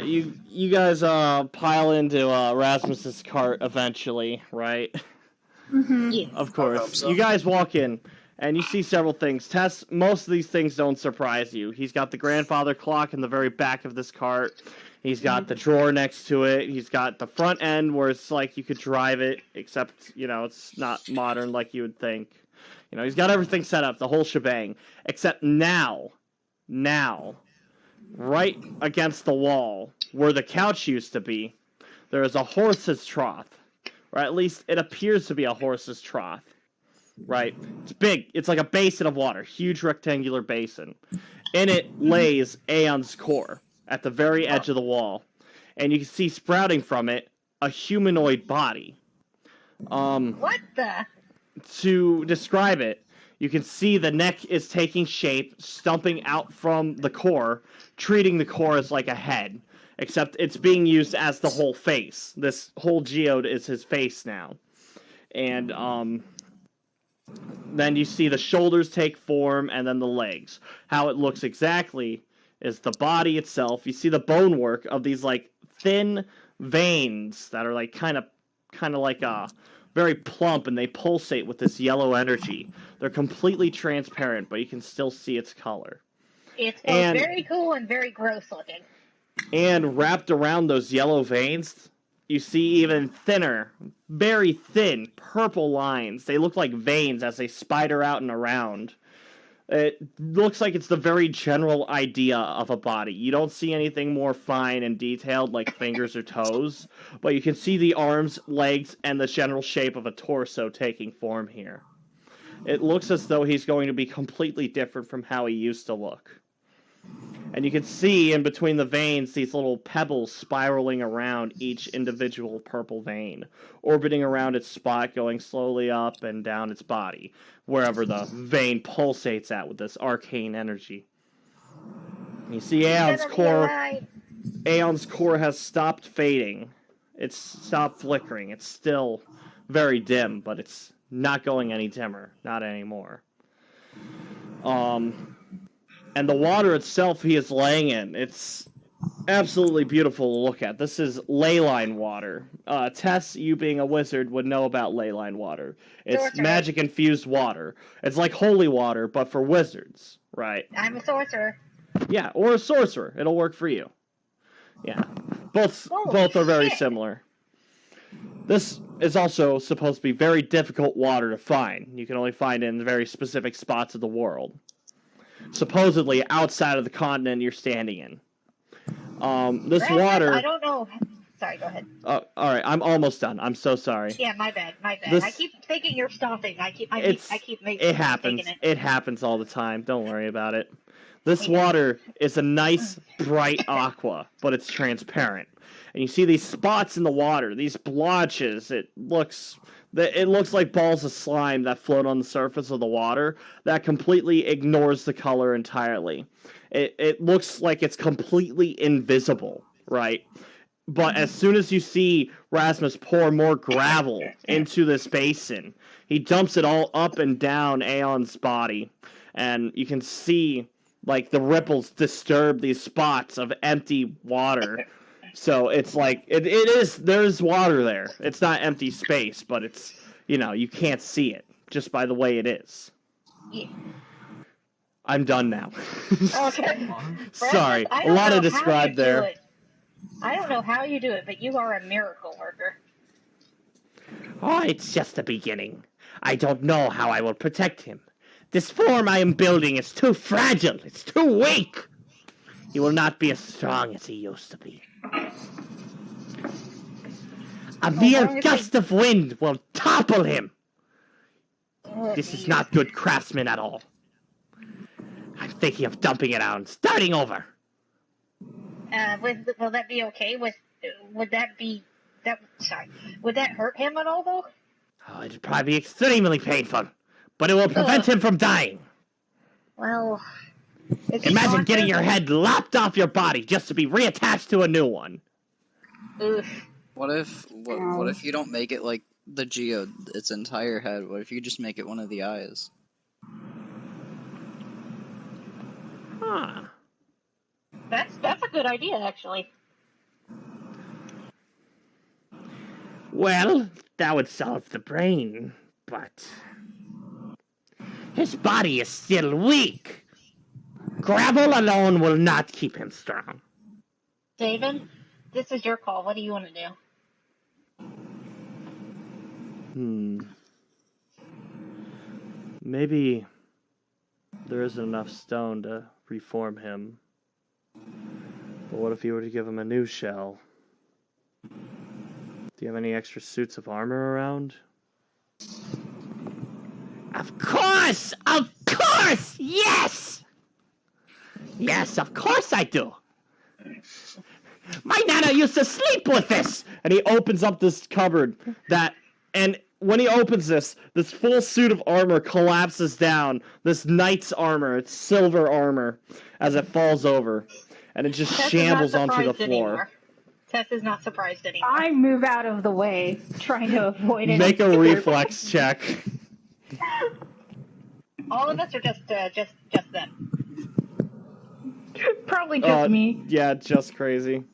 you guys pile into Rasmus's cart eventually, right? Mm-hmm. Yeah. Of course. I hope so. You guys walk in, and you see several things. Tess, most of these things don't surprise you. He's got the grandfather clock in the very back of this cart. He's got the drawer next to it. He's got the front end where it's like you could drive it, except, it's not modern like you would think. He's got everything set up, the whole shebang. Except now, right against the wall, where the couch used to be, there is a horse's trough. Or at least it appears to be a horse's trough. Right? It's big. It's like a basin of water. Huge rectangular basin. In it lays Aeon's core at the very edge of the wall. And you can see sprouting from it a humanoid body. What the? To describe it, you can see the neck is taking shape, stumping out from the core, treating the core as like a head, except it's being used as the whole face. This whole geode is his face now. And then you see the shoulders take form, and then the legs. How it looks exactly is the body itself. You see the bonework of these like thin veins that are like kind of like very plump, and they pulsate with this yellow energy. They're completely transparent, but you can still see its color. It's both very cool and very gross looking. And wrapped around those yellow veins, you see even thinner, very thin, purple lines. They look like veins as they spider out and around. It looks like it's the very general idea of a body. You don't see anything more fine and detailed like fingers or toes, but you can see the arms, legs, and the general shape of a torso taking form here. It looks as though he's going to be completely different from how he used to look. And you can see in between the veins these little pebbles spiraling around each individual purple vein, orbiting around its spot, going slowly up and down its body, wherever the vein pulsates at with this arcane energy. You see Aeon's core has stopped fading. It's stopped flickering. It's still very dim, but it's not going any dimmer. Not anymore. And the water itself he is laying in, it's absolutely beautiful to look at. This is ley line water. Tess, you being a wizard, would know about ley line water. It's magic-infused water. It's like holy water, but for wizards, right? I'm a sorcerer. Yeah, or a sorcerer. It'll work for you. Yeah. Both are very similar. This is also supposed to be very difficult water to find. You can only find it in very specific spots of the world. Supposedly outside of the continent you're standing in. This water... I don't know. Sorry, go ahead. All right, I'm almost done. I'm so sorry. Yeah, my bad. I keep thinking you're stopping. I keep making it happens. It happens all the time. Don't worry about it. This water is a nice, bright aqua, but it's transparent. And you see these spots in the water, these blotches. It looks like balls of slime that float on the surface of the water that completely ignores the color entirely. It looks like it's completely invisible, right? But as soon as you see Rasmus pour more gravel into this basin, he dumps it all up and down Aeon's body, and you can see like the ripples disturb these spots of empty water. So it's like there's water there. It's not empty space, but it's, you can't see it just by the way it is. Yeah. I'm done now. Okay. Sorry, a lot to describe there. I don't know how you do it, but you are a miracle worker. Oh, it's just the beginning. I don't know how I will protect him. This form I am building is too fragile. It's too weak. He will not be as strong as he used to be. A mere gust of wind will topple him. This is not good craftsman at all. I'm thinking of dumping it out and starting over. Will that be okay? Would that hurt him at all, though? Oh, it'd probably be extremely painful, but it will prevent him from dying. Well, imagine getting your head lopped off your body just to be reattached to a new one. Oof. What if you don't make it like the geode, its entire head? What if you just make it one of the eyes? Huh. That's a good idea, actually. Well, that would solve the brain, but his body is still weak. Gravel alone will not keep him strong. David, this is your call. What do you want to do? Maybe there isn't enough stone to reform him. But what if you were to give him a new shell? Do you have any extra suits of armor around? Of course! Of course! Yes! Yes, of course I do! My nana used to sleep with this! And he opens up this cupboard and when he opens this full suit of armor collapses down. This knight's armor, it's silver armor, as it falls over, and it just shambles onto the floor. Anymore. Tess is not surprised anymore. I move out of the way, trying to avoid it. Make a reflex check. All of us, or just them? Probably just me. Yeah, just crazy.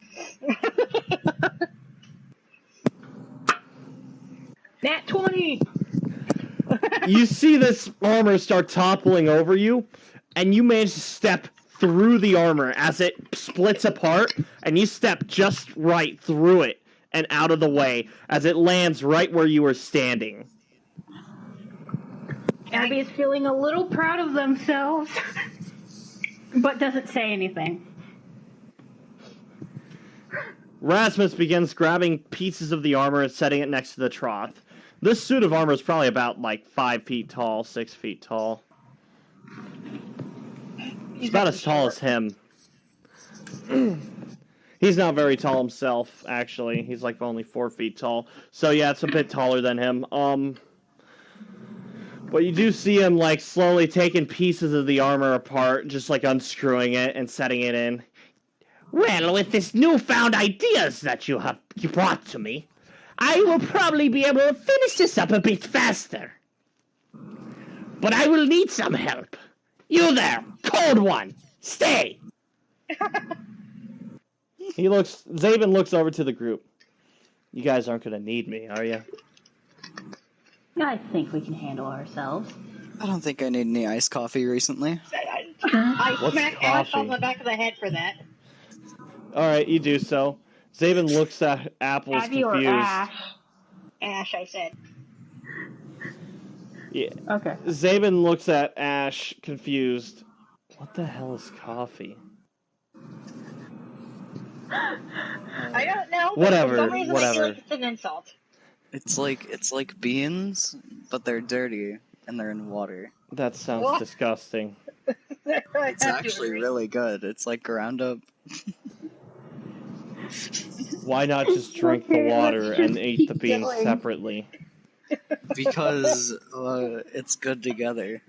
Nat 20! You see this armor start toppling over you, and you manage to step through the armor as it splits apart, and you step just right through it and out of the way as it lands right where you were standing. Abby is feeling a little proud of themselves, but doesn't say anything. Rasmus begins grabbing pieces of the armor and setting it next to the trough. This suit of armor is probably about, 5 feet tall, 6 feet tall. It's about as tall as him. He's not very tall himself, actually. He's, only 4 feet tall. So, yeah, it's a bit taller than him. But you do see him, slowly taking pieces of the armor apart, just, unscrewing it and setting it in. Well, with this newfound ideas that you brought to me, I will probably be able to finish this up a bit faster. But I will need some help. You there, cold one, stay! Zaven looks over to the group. You guys aren't going to need me, are you? I think we can handle ourselves. I don't think I need any iced coffee recently. I smacked myself on the back of the head for that. Alright, you do so. Zaven looks at Apple's Abby confused. Or Ash? Ash, I said. Yeah. Okay. Zaven looks at Ash, confused. What the hell is coffee? I don't know. Whatever, For some reason I feel whatever. like it's an insult. It's like beans, but they're dirty and they're in water. That sounds disgusting. It's actually really good. It's ground up. Why not just drink the water and eat the beans separately? Because it's good together.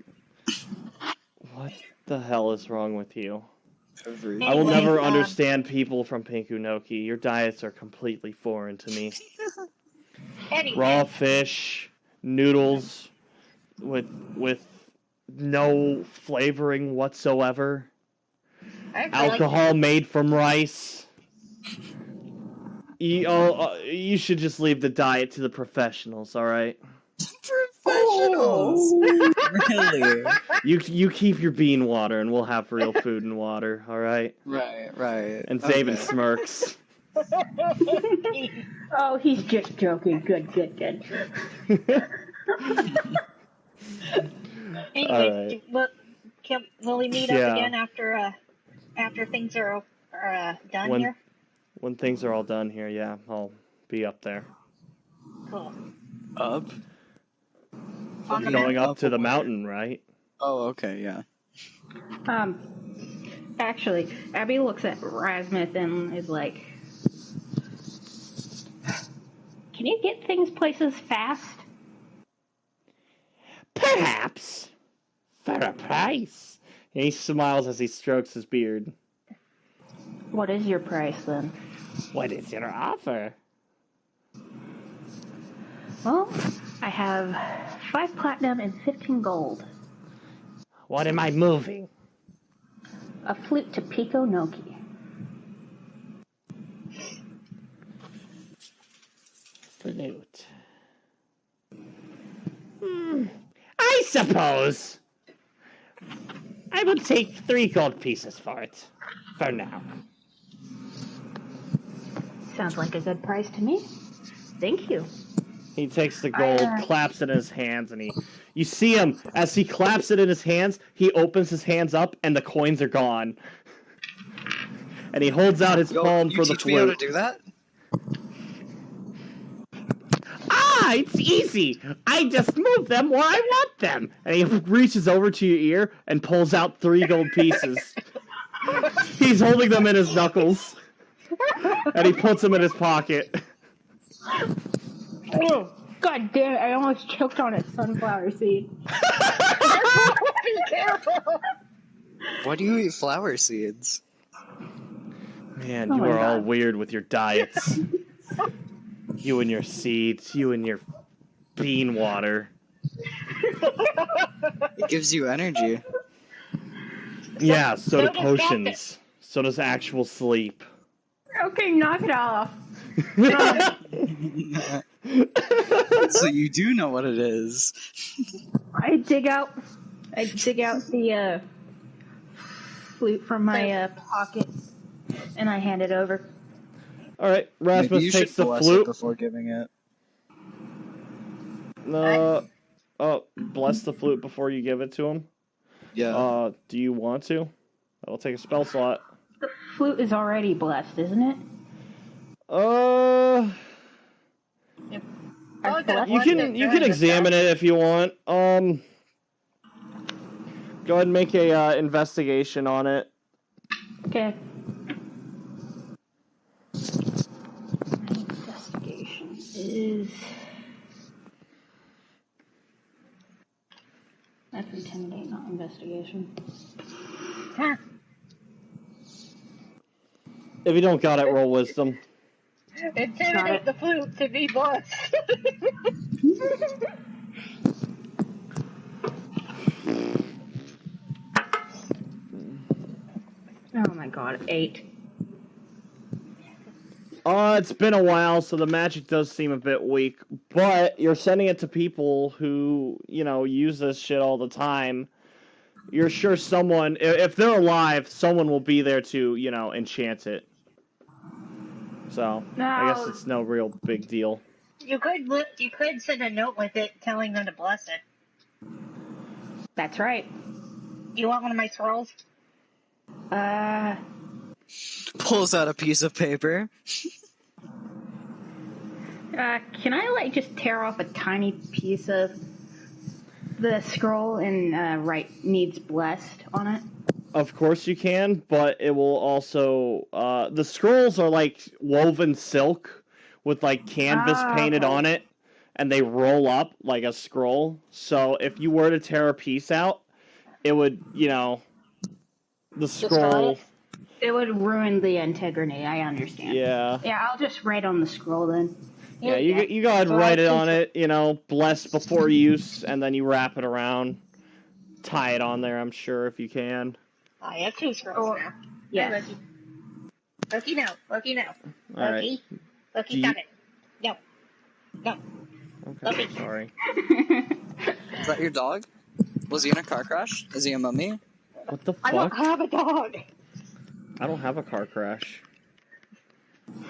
What the hell is wrong with you? Anyway, I will never understand people from Pinkunoki. Your diets are completely foreign to me. Anyway. Raw fish, noodles with no flavoring whatsoever. Alcohol made from rice. You should just leave the diet to the professionals, alright? Professionals? Really? You keep your bean water and we'll have real food and water, alright? Right. And Zaven smirks. Oh, he's just joking. Good. Anyway, will we meet up again after things are done here? When things are all done here, yeah, I'll be up there. Cool. Up? Going up to the mountain, right? Oh, okay, yeah. Actually, Abby looks at Rasmus and is like, can you get things places fast? Perhaps. For a price. And he smiles as he strokes his beard. What is your price, then? What is your offer? Well, I have 5 platinum and 15 gold. What am I moving? A flute to Pico Noki. Flute. I suppose. I will take 3 gold pieces for it. For now. Sounds like a good price to me. Thank you. He takes the gold, claps it in his hands, and you see him, as he claps it in his hands, he opens his hands up, and the coins are gone. And he holds out his palm for the flute. You teach me how to do that? It's easy. I just move them where I want them. And he reaches over to your ear and pulls out 3 gold pieces. He's holding them in his knuckles. And he puts them in his pocket. God damn it, I almost choked on a sunflower seed. Be careful! Why do you eat flower seeds? Man, you are all weird with your diets. You and your seeds, you and your bean water. It gives you energy. Yeah, so do potions. So does actual sleep. Okay, knock it off. So you do know what it is. I dig out the flute from my pocket, and I hand it over. All right, Rasmus takes the flute before giving it. Bless the flute before you give it to him. Yeah. Do you want to? I'll take a spell slot. The flute is already blessed, isn't it? You can examine it if you want. Go ahead and make a investigation on it. Okay. Investigation is... That's intimidate, not investigation. Huh. If you don't got it, roll wisdom. Intimidate the flute to be blessed. Oh my god, 8. It's been a while, so the magic does seem a bit weak, but you're sending it to people who, use this shit all the time. You're sure someone, if they're alive, someone will be there to, enchant it. So, I guess it's no real big deal. You could send a note with it telling them to bless it. That's right. You want one of my scrolls? Pulls out a piece of paper. Can I, just tear off a tiny piece of the scroll and write needs blessed on it? Of course you can, but it will also... the scrolls are like woven silk with like canvas painted on it, and they roll up like a scroll. So if you were to tear a piece out, it would, the scroll... It would ruin the integrity, I understand. Yeah. Yeah, I'll just write on the scroll then. Yeah, you go ahead and write it on it, bless before use, and then you wrap it around. Tie it on there, I'm sure, if you can. I have 2 scrolls now. Yeah. Loki, no. Loki, right. Stop it. No. Okay, Loki. sorry. Is that your dog? Was he in a car crash? Is he a mummy? What the fuck? I don't have a dog. I don't have a car crash.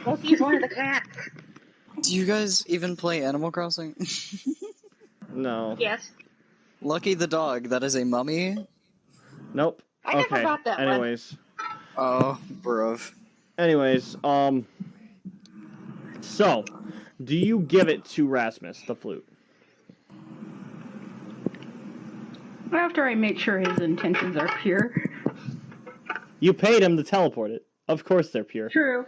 Loki's one of the cats. Do you guys even play Animal Crossing? No. Yes. Lucky the dog, that is a mummy? Nope. I never got that Anyways. Oh, bruv. Anyways, so, do you give it to Rasmus, the flute? After I make sure his intentions are pure. You paid him to teleport it. Of course they're pure. True.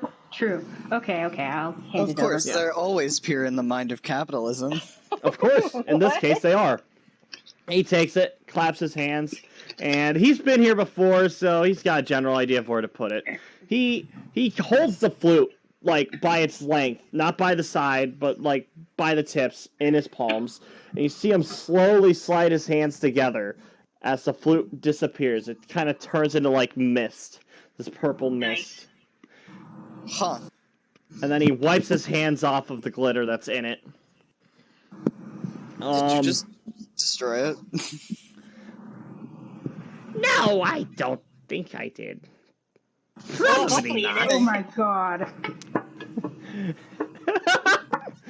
Okay, I'll hand it over. Of course, they're always pure in the mind of capitalism. Of course, in this case they are. He takes it, claps his hands, and he's been here before, so he's got a general idea of where to put it. He holds the flute, like, by its length, not by the side, but, like, by the tips, in his palms, and you see him slowly slide his hands together as the flute disappears. It kind of turns into, like, mist, this purple mist. Huh. And then he wipes his hands off of the glitter that's in it. Did you just destroy it? No, I don't think I did. Probably not. Oh my god.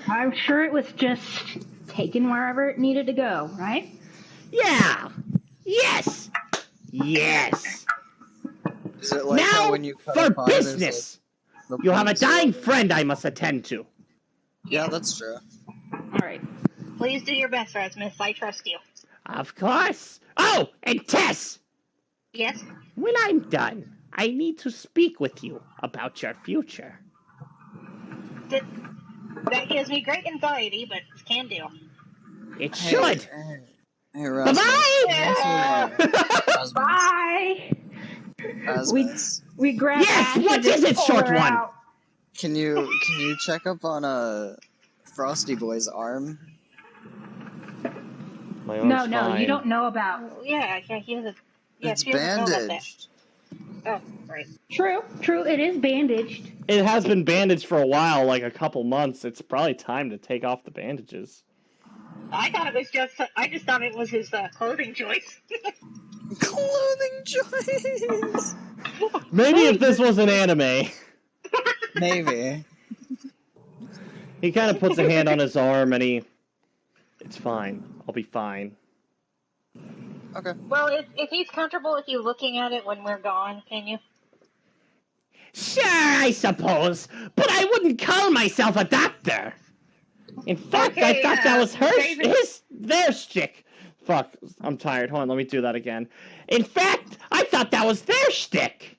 I'm sure it was just taken wherever it needed to go, right? Yeah. Yes. Is it like now, how when you for business. Like you have a dying friend I must attend to. Yeah, that's true. Alright. Please do your best, Rasmus. I trust you. Of course. Oh, and Tess! Yes? When I'm done, I need to speak with you about your future. That gives me great anxiety, but can do. It should. Hey, Bye-bye! Bye! Rasmus. We grab Yes, what is it, short one? out. Can you check up on Frosty Boy's arm? My arm's No, fine. you don't know about. Yeah, he doesn't. Yeah, It's she doesn't know about bandaged. that. Oh, right. True, it is bandaged. It has been bandaged for a while, like a couple months. It's probably time to take off the bandages. I just thought it was his clothing choice. Clothing choice! Maybe if this was an anime. Maybe. He kind of puts a hand on his arm and it's fine. I'll be fine. Okay. Well, if he's comfortable with you looking at it when we're gone, can you? Sure, I suppose, but I wouldn't call myself a doctor. In fact, I thought that was their shtick. Fuck, I'm tired. Hold on, let me do that again. In fact, I thought that was their shtick.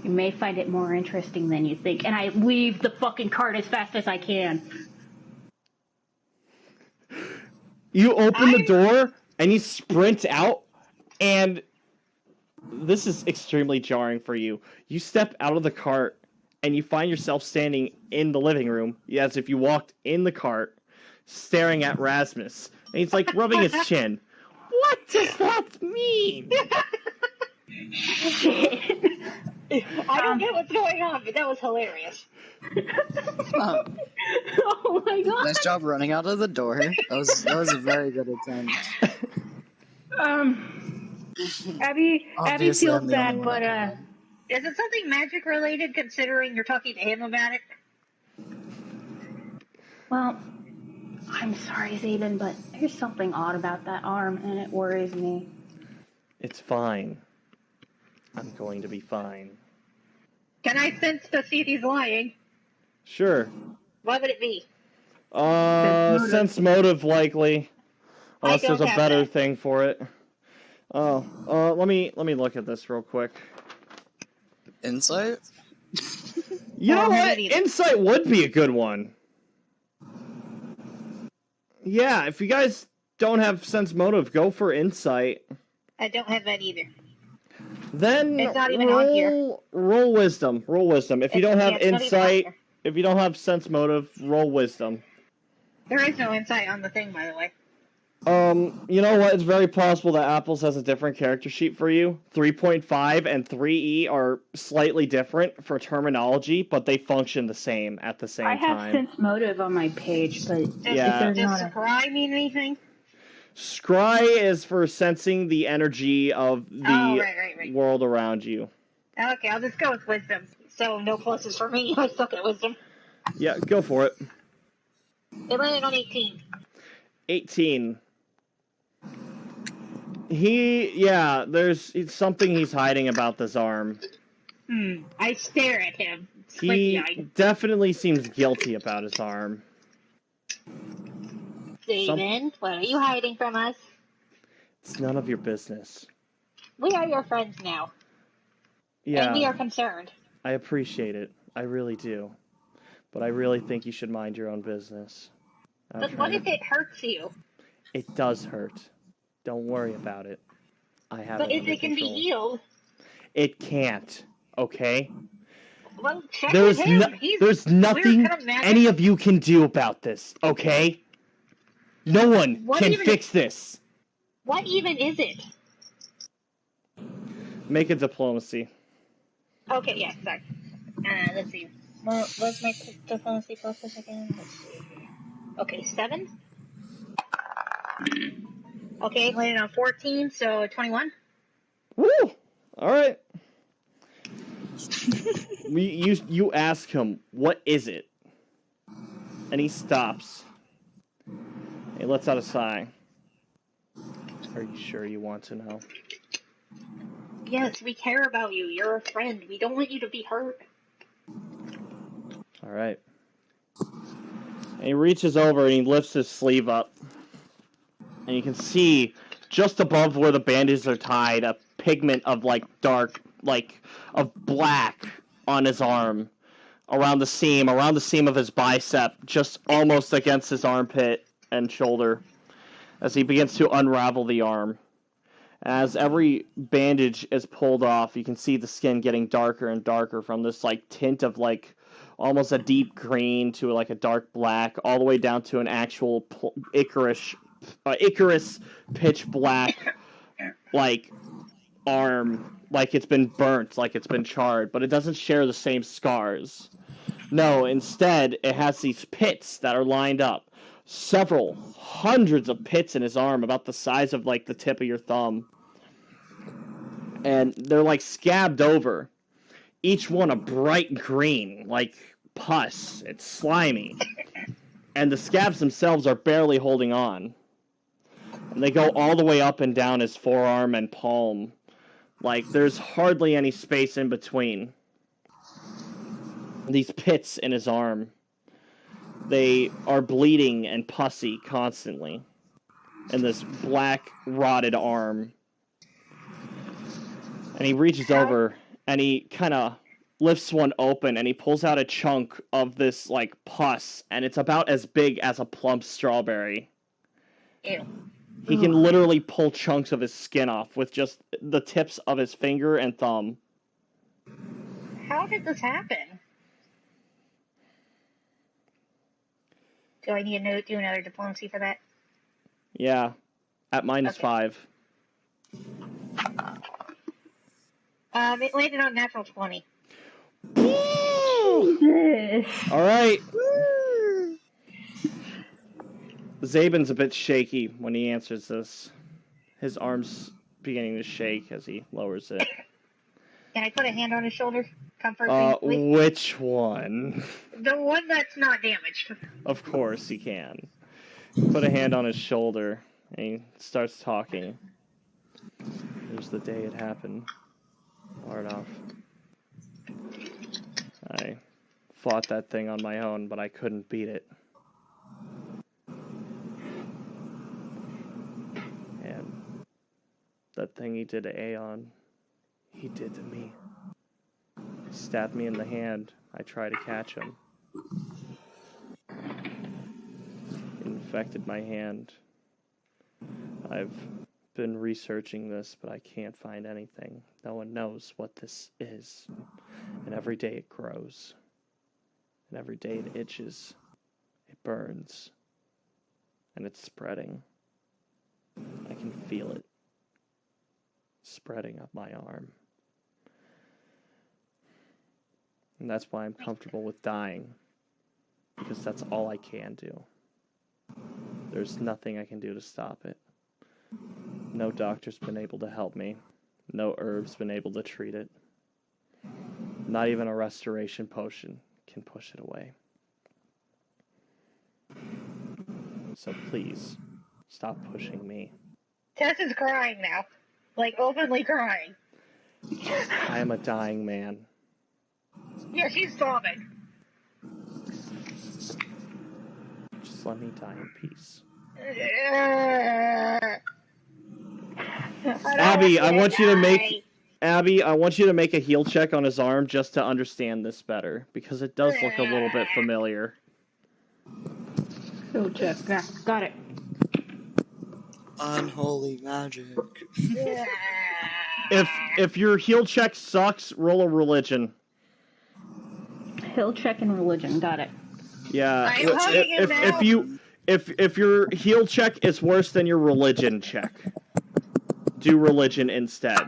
You may find it more interesting than you think, and I leave the fucking cart as fast as I can. You open the door, and you sprint out, and this is extremely jarring for you. You step out of the cart, and you find yourself standing in the living room, as if you walked in the cart, staring at Rasmus. And he's like rubbing his chin. What does that mean? Shit. I don't get what's going on, but that was hilarious. Oh my god. Nice job running out of the door. That was a very good attempt. Abby feels bad, but is it something magic related? Considering you're talking to him about it. Well, I'm sorry, Zayden, but there's something odd about that arm, and it worries me. It's fine. I'm going to be fine. Can I sense to see if he's lying? Sure. What would it be? Sense motive likely. Unless there's a better that. thing for it. Let me look at this real quick. Insight? You know what? Insight would be a good one. Yeah, if you guys don't have sense motive, go for insight. I don't have that either. Then it's not even on here. Roll wisdom. Roll wisdom. If you don't have insight, if you don't have sense motive, roll wisdom. There is no insight on the thing, by the way. You know what? It's very possible that Apples has a different character sheet for you. 3.5 and 3E are slightly different for terminology, but they function the same at the same time. I have sense motive on my page, but yeah. Does scry mean anything? Scry is for sensing the energy of the world around you. Okay, I'll just go with wisdom. So no pluses for me. I suck at wisdom. Yeah, go for it. It landed on 18. 18. There's something he's hiding about this arm. I stare at him. He definitely seems guilty about his arm. Steven, what are you hiding from us? It's none of your business. We are your friends now. Yeah. And we are concerned. I appreciate it. I really do. But I really think you should mind your own business. But what if it hurts you? It does hurt. Don't worry about it. I have it under But if it can be healed. It can't. Okay? Well, check with him. There's nothing any of you can do about this, okay? No one can fix this. What even is it? Make a diplomacy. Okay, yeah, sorry. Let's see. Well, let's make diplomacy process again. Let's see. Okay, 7. Okay, landed on 14, so 21. Woo! Alright. You ask him, what is it? And he stops. He lets out a sigh. Are you sure you want to know? Yes, we care about you. You're a friend. We don't want you to be hurt. Alright. And he reaches over and he lifts his sleeve up. And you can see, just above where the bandages are tied, a pigment of, dark, of black on his arm. around the seam of his bicep, just almost against his armpit and shoulder, as he begins to unravel the arm. As every bandage is pulled off, you can see the skin getting darker and darker from this like tint of like almost a deep green to like a dark black, all the way down to an actual Icarus pitch black like arm, like it's been burnt, like it's been charred, but it doesn't share the same scars. No, instead, it has these pits that are lined up. Several hundreds of pits in his arm, about the size of like the tip of your thumb. And they're like scabbed over. Each one a bright green, like pus. It's slimy. And the scabs themselves are barely holding on. And they go all the way up and down his forearm and palm. Like, there's hardly any space in between. These pits in his arm, they are bleeding and pussy constantly. And this black, rotted arm. And he reaches over, and he kind of lifts one open, and he pulls out a chunk of this, like, pus, and it's about as big as a plump strawberry. Ew. He can literally pull chunks of his skin off with just the tips of his finger and thumb. How did this happen? Do I need to do another diplomacy for that? Yeah, at -5. It landed on natural 20. All right. Zabin's a bit shaky when he answers this. His arm's beginning to shake as he lowers it. Can I put a hand on his shoulder? Comfort me, which one? The one that's not damaged. Of course he can. Put a hand on his shoulder, and he starts talking. Here's the day it happened. Arnoff. I fought that thing on my own, but I couldn't beat it. And that thing he did to Aeon, he did to me. He stabbed me in the hand. I tried to catch him. It infected my hand. I've been researching this, but I can't find anything. No one knows what this is. And every day it grows. And every day it itches. It burns. And it's spreading. I can feel it spreading up my arm. And that's why I'm comfortable with dying. Because that's all I can do. There's nothing I can do to stop it. No doctor's been able to help me. No herb's been able to treat it. Not even a restoration potion can push it away. So please, stop pushing me. Tess is crying now. Like, openly crying. I am a dying man. Yeah, she's sobbing. Just let me die in peace. Abby, I want you to make a heal check on his arm just to understand this better, because it does look a little bit familiar. Heal check. Yeah, got it. Unholy magic. If your heal check sucks, roll a religion. Heal check and religion. Got it. Yeah. If your heal check is worse than your religion check, do religion instead.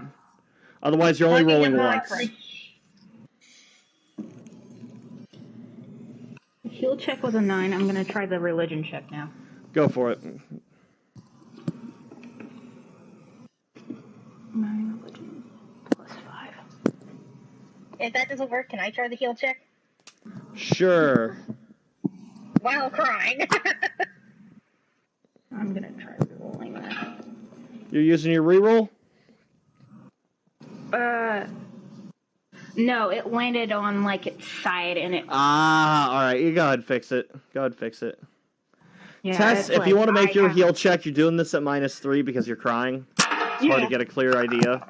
Otherwise, you're only rolling once. Heal check was a 9. I'm gonna try the religion check now. Go for it. 9 religion plus 5. If that doesn't work, can I try the heal check? Sure. While crying. I'm gonna try rolling that. You're using your reroll? No, it landed on like its side and it. Alright, you go ahead and fix it. Yeah, Tess, if you want to make your heal check, you're doing this at -3 because you're crying. It's hard to get a clear idea.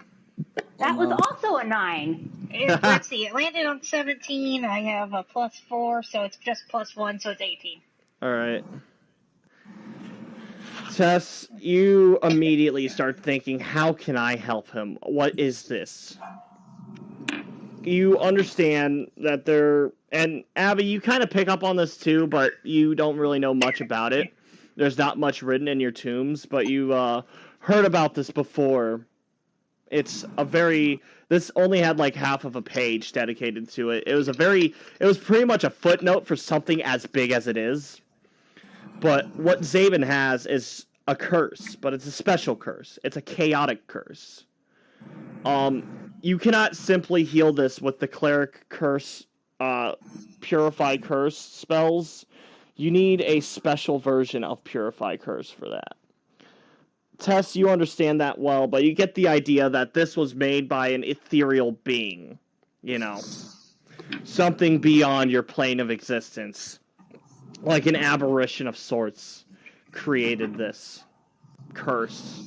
That was also a 9. Let's see. It landed on 17. I have a +4, so it's just +1, so it's 18. All right. Tess, you immediately start thinking, how can I help him? What is this? You understand that and Abby, you kind of pick up on this too, but you don't really know much about it. There's not much written in your tombs, but you heard about this before. This only had like half of a page dedicated to it. It was pretty much a footnote for something as big as it is. But what Zabin has is a curse, but it's a special curse. It's a chaotic curse. You cannot simply heal this with the cleric curse, purify curse spells. You need a special version of purify curse for that. Tess, you understand that well, but you get the idea that this was made by an ethereal being. You know, something beyond your plane of existence. Like an aberration of sorts created this curse.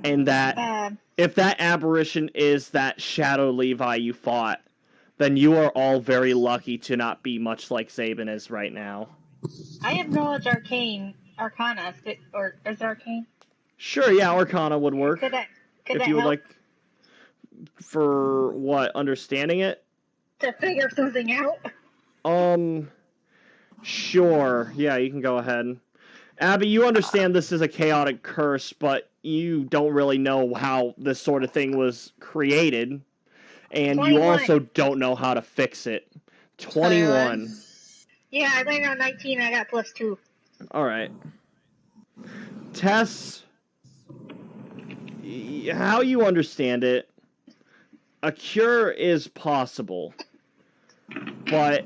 And that if that aberration is that Shadow Levi you fought, then you are all very lucky to not be much like Zabin is right now. I have knowledge arcana, or is it arcane? Sure, yeah, arcana would work. Could that you would help? like, for what, understanding it? To figure something out? Sure, yeah, you can go ahead. Abby, you understand this is a chaotic curse, but you don't really know how this sort of thing was created, and 21. You also don't know how to fix it. 21. Yeah, I landed on 19, I got +2. Alright. Tess, how you understand it, a cure is possible, but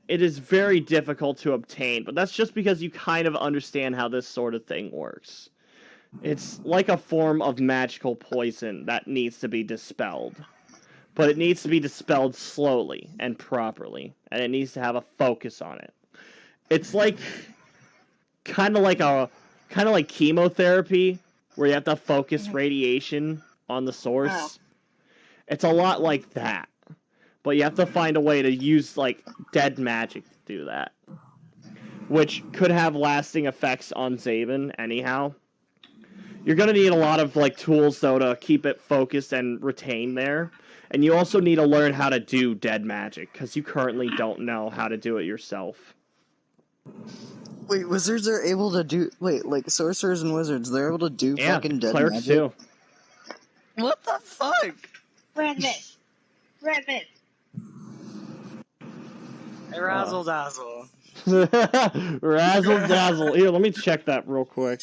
it is very difficult to obtain, but that's just because you kind of understand how this sort of thing works. It's like a form of magical poison that needs to be dispelled. But it needs to be dispelled slowly and properly, and it needs to have a focus on it. It's like kind of like chemotherapy, where you have to focus radiation on the source. Oh. It's a lot like that. But you have to find a way to use, like, dead magic to do that. Which could have lasting effects on Zabin, anyhow. You're going to need a lot of, like, tools, though, to keep it focused and retained there. And you also need to learn how to do dead magic, because you currently don't know how to do it yourself. Wait, wizards are able to do... Wait, like, sorcerers and wizards, they're able to do fucking dead clerics magic? Too. What the fuck? Rabbit! Razzle dazzle. Razzle dazzle. Here, let me check that real quick.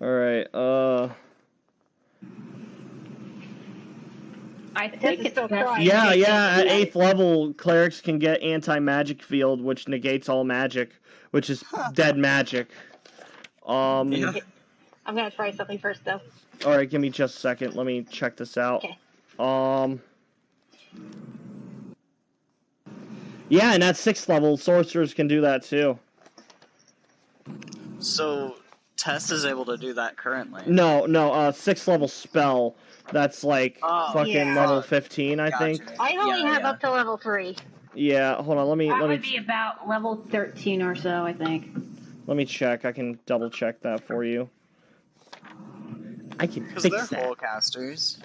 Alright, I think it's still Yeah, at 8th level, clerics can get anti-magic field, which negates all magic, which is dead magic. Yeah. I'm gonna try something first, though. Alright, give me just a second. Let me check this out. Okay. Yeah, and at 6th level, sorcerers can do that, too. So, Tess is able to do that currently? No, 6th level spell. That's like level 15, I think. I only have up to level 3. Yeah, hold on, let me... That would be about level 13 or so, I think. Let me check. I can double check that for you. I can fix that. Because they're full casters.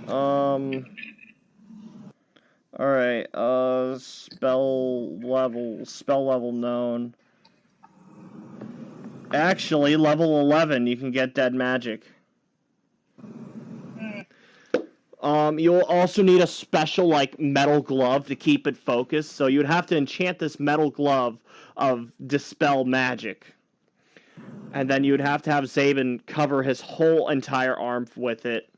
Alright, spell level known. Actually, level 11, you can get dead magic. You'll also need a special, like, metal glove to keep it focused, so you'd have to enchant this metal glove of Dispel Magic. And then you'd have to have Zabin cover his whole entire arm with it.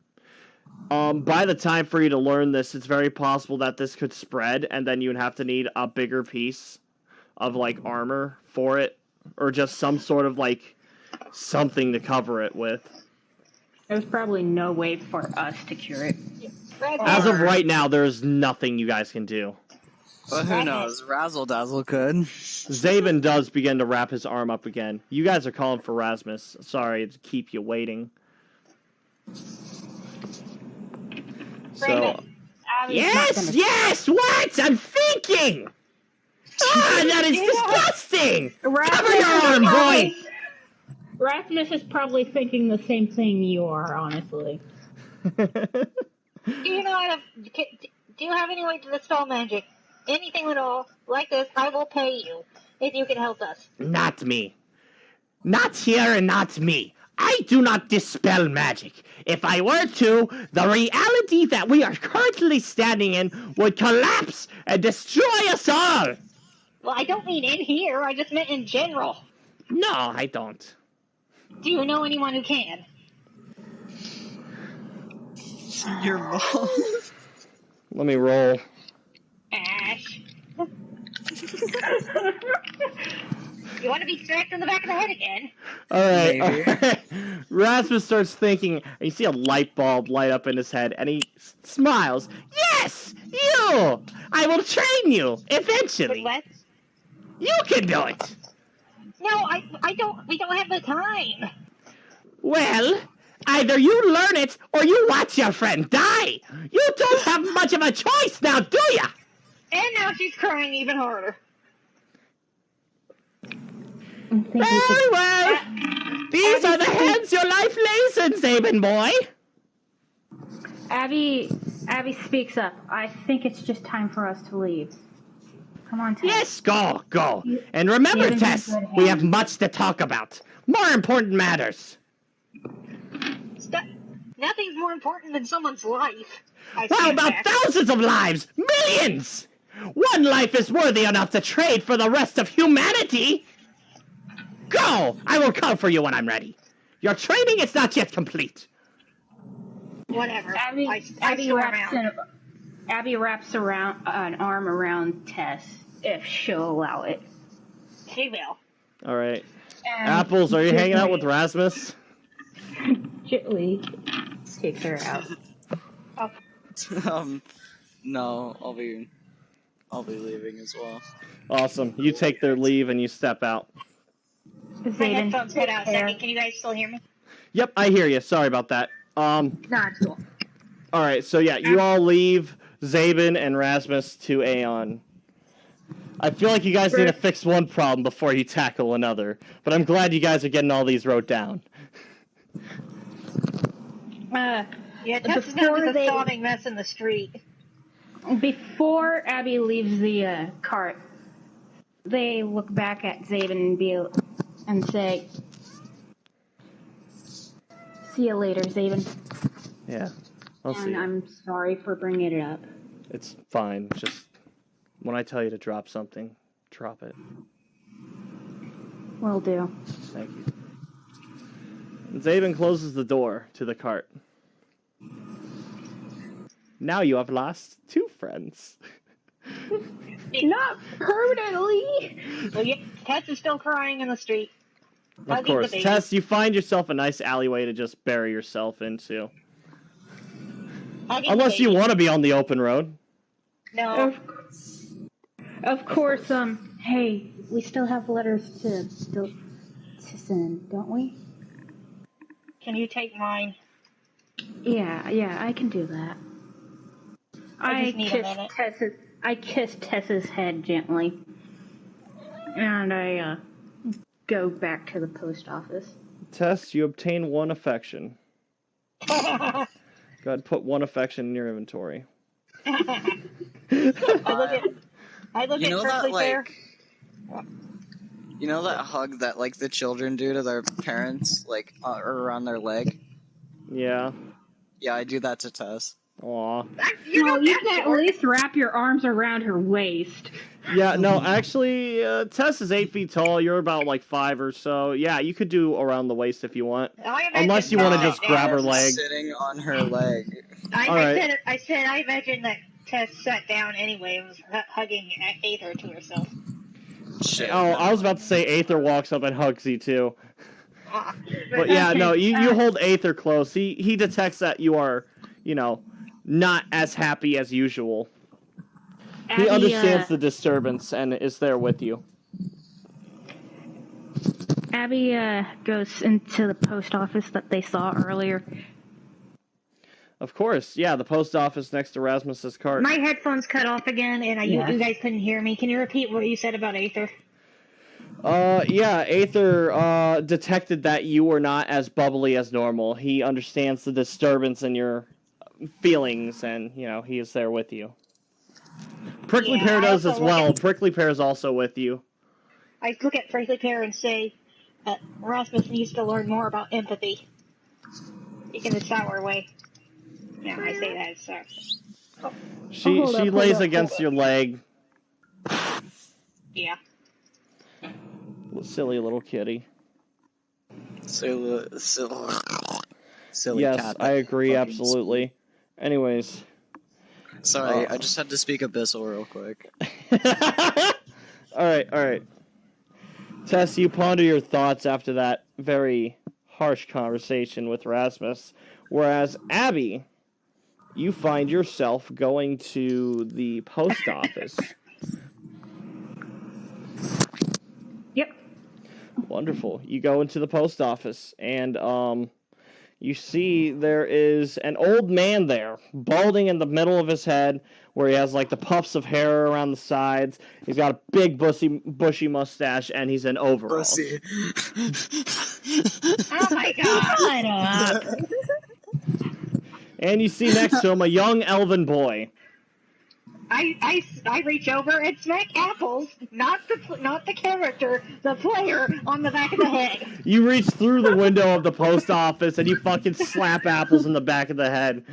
By the time for you to learn this, it's very possible that this could spread, and then you'd have to need a bigger piece of, like, armor for it, or just some sort of, like, something to cover it with. There's probably no way for us to cure it. As of right now, there's nothing you guys can do. Well, who knows? Razzle Dazzle could. Zabin does begin to wrap his arm up again. You guys are calling for Rasmus. Sorry to keep you waiting. So, yes, what? I'm thinking! Ah, that is disgusting! Cover your arm, boy! Rasmus is probably thinking the same thing you are, honestly. Do you have any way to dispel magic? Anything at all like this, I will pay you if you can help us. Not me. Not here and not me. I do not dispel magic. If I were to, the reality that we are currently standing in would collapse and destroy us all. Well, I don't mean in here. I just meant in general. No, I don't. Do you know anyone who can? Your mom. Let me roll. Ash. You want to be smacked in the back of the head again? All right. Rasmus starts thinking, and you see a light bulb light up in his head, and he smiles. Yes, you! I will train you, eventually. What? You can do it. No, we don't have the time. Well, either you learn it, or you watch your friend die. You don't have much of a choice now, do ya? And now she's crying even harder. Very well. These are the hands your life lays in, Zabin boy. Abby speaks up. I think it's just time for us to leave. Come on, Tess. Yes, go. And remember, Tess, we have much to talk about. More important matters. Nothing's more important than someone's life. How about thousands of lives? Millions! One life is worthy enough to trade for the rest of humanity. Go! I will call for you when I'm ready. Your training is not yet complete. Whatever. Abby wraps around an arm around Tess if she'll allow it. She will. All right. Apples, are you hanging out with Rasmus? Gently take her out. No, I'll be leaving as well. Awesome. You take their leave and you step out. My headphones cut out a second. Can you guys still hear me? Yep, I hear you. Sorry about that. No, it's cool. All right, so yeah, you all leave Zabin and Rasmus to Aeon. I feel like you guys need to fix one problem before you tackle another, but I'm glad you guys are getting all these wrote down. Yeah, Tess is now just a sobbing mess in the street. Before Abby leaves the cart, they look back at Zabin and say, "See you later, Zabin." Yeah, I'll see you. I'm sorry for bringing it up. It's fine. Just when I tell you to drop something, drop it. Will do. Thank you. And Zabin closes the door to the cart. Now you have lost 2 friends. Not permanently. Well, yeah, Tess is still crying in the street. Of course. Tess, you find yourself a nice alleyway to just bury yourself into. Unless you want to be on the open road. No. Of course, hey, we still have letters to send, don't we? Can you take mine? Yeah, I can do that. I kiss Tess's head gently, and I go back to the post office. Tess, you obtain 1 affection. Go ahead, put 1 affection in your inventory. I look at Perfectly Fair. You know that hug that the children do to their parents, around their leg? Yeah. Yeah, I do that to Tess. Aw. You can at least wrap your arms around her waist. Yeah, no, actually, Tess is 8 feet tall. You're about 5 or so. Yeah, you could do around the waist if you want. Unless you want to just grab her leg. Sitting on her leg. I said I imagine that Tess sat down anyway and was hugging Aether to herself. Shit. Oh, I was about to say Aether walks up and hugs you too. But yeah, no, you hold Aether close. He detects that you are, not as happy as usual. He understands the disturbance and is there with you. Abby goes into the post office that they saw earlier. Of course, yeah, the post office next to Rasmus's cart. My headphones cut off again, and you guys couldn't hear me. Can you repeat what you said about Aether? Yeah, Aether detected that you were not as bubbly as normal. He understands the disturbance in your feelings, and, he is there with you. Prickly Pear does as well. Prickly Pear is also with you. I look at Prickly Pear and say, Rasmus needs to learn more about empathy. In a sour way. Yeah, I say that it's sour. She lays against your leg. Yeah. Silly little kitty. Silly yes, cat. I agree, absolutely. Anyways. Sorry, I just had to speak Abyssal real quick. Alright. Tess, you ponder your thoughts after that very harsh conversation with Rasmus. Whereas, Abby, you find yourself going to the post office. Yep. Wonderful. You go into the post office, and you see there is an old man there, balding in the middle of his head, where he has, like, the puffs of hair around the sides. He's got a big, bushy mustache, and he's in overalls. Oh, my God! And you see next to him a young elven boy. I reach over and smack Apples, not the character, the player, on the back of the head. You reach through the window of the post office and you fucking slap Apples in the back of the head.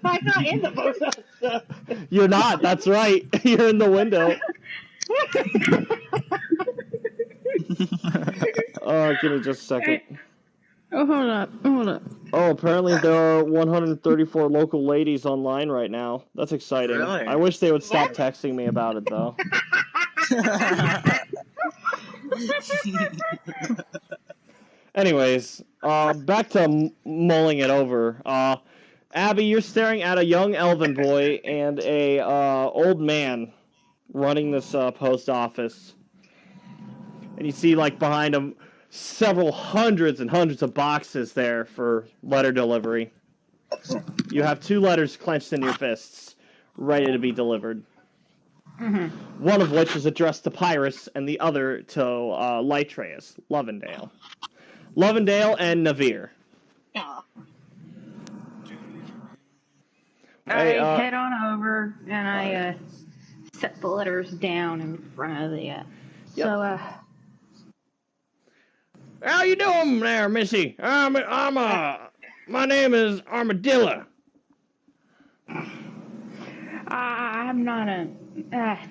I'm not in the post office. You're not, that's right. You're in the window. Oh, give me just a second. Oh, hold up. Oh, apparently there are 134 local ladies online right now. That's exciting. Really? I wish they would stop texting me about it, though. Anyways, back to mulling it over. Abby, you're staring at a young elven boy and a old man running this post office. And you see, like, behind him, several hundreds and hundreds of boxes there for letter delivery. You have 2 letters clenched in your fists, ready to be delivered. Mm-hmm. One of which is addressed to Pyrrhus, and the other to Lytreus, Lovendale. Lovendale and Navir. Oh. I head on over, and I set the letters down in front of the... Yep. So, How you doing there, Missy? My name is Armadillo. I'm not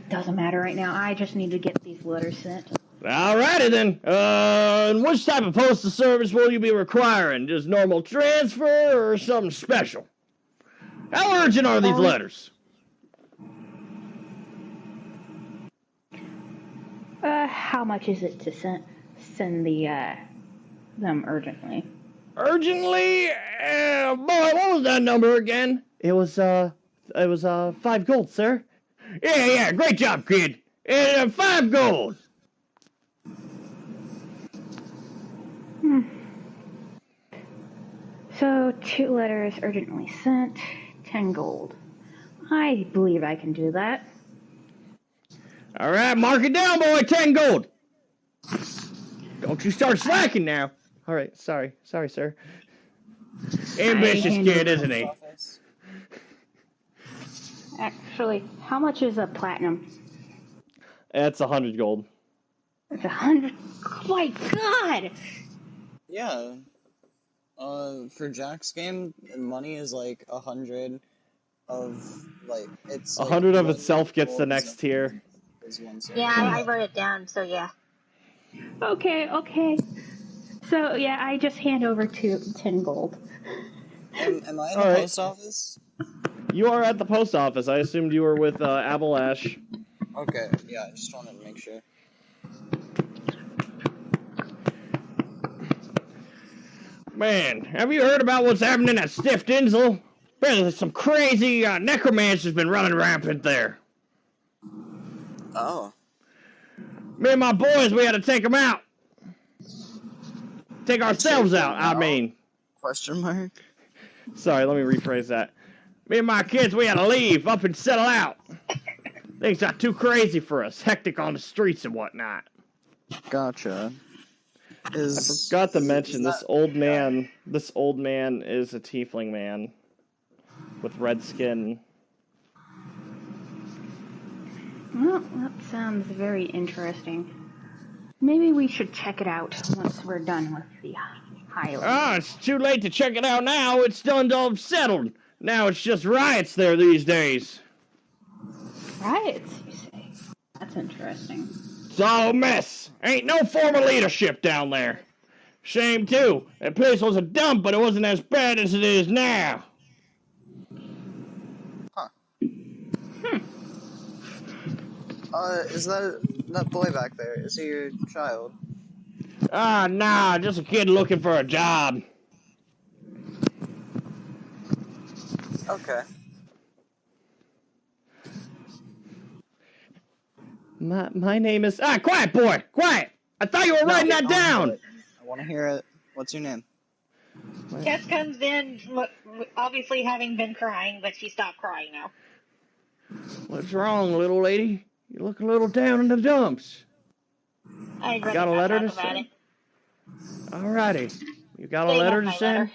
doesn't matter right now. I just need to get these letters sent. Alrighty then. And which type of postal service will you be requiring? Just normal transfer or something special? How urgent are these letters? How much is it to send them urgently? Urgently? Boy, what was that number again? It was 5 gold, sir. Yeah, great job, kid. 5 gold. So, 2 letters urgently sent, 10 gold. I believe I can do that. All right, mark it down, boy. 10 gold. Don't you start slacking now. All right, sorry, sir. Ambitious kid, isn't he? Actually, how much is a platinum? It's 100 gold. It's 100. Oh my god! Yeah. For Jack's game, money is like 100 of like it's. 100 of itself gets the next tier. Yeah, I wrote it down. So yeah. Okay. So yeah, I just hand over 10 gold. Am I in the post office? You are at the post office. I assumed you were with Abelash. Okay, yeah, I just wanted to make sure. Man, have you heard about what's happening at Stiff Dinsel? There's some crazy necromancer's been running rampant there. Oh. Me and my boys, we had to take them out. Take ourselves out, I mean. Question mark? Sorry, let me rephrase that. Me and my kids, we had to leave, up and settle out. Things got too crazy for us, hectic on the streets and whatnot. Gotcha. I forgot to mention, this old man is a tiefling man with red skin. Well, that sounds very interesting. Maybe we should check it out once we're done with the highlands. It's too late to check it out now. It's done all settled. Now it's just riots there these days. Riots, you say? That's interesting. It's all a mess. Ain't no formal leadership down there. Shame, too. That place was a dump, but it wasn't as bad as it is now. Huh. Is that boy back there? Is he your child? Nah, just a kid looking for a job. Okay. My name is... quiet, boy! Quiet! I thought you were writing that down! I want to hear it. What's your name? Tess comes in, obviously having been crying, but she stopped crying now. What's wrong, little lady? You look a little down in the dumps. Got a letter to send? Alrighty. You got a letter to send? Letter.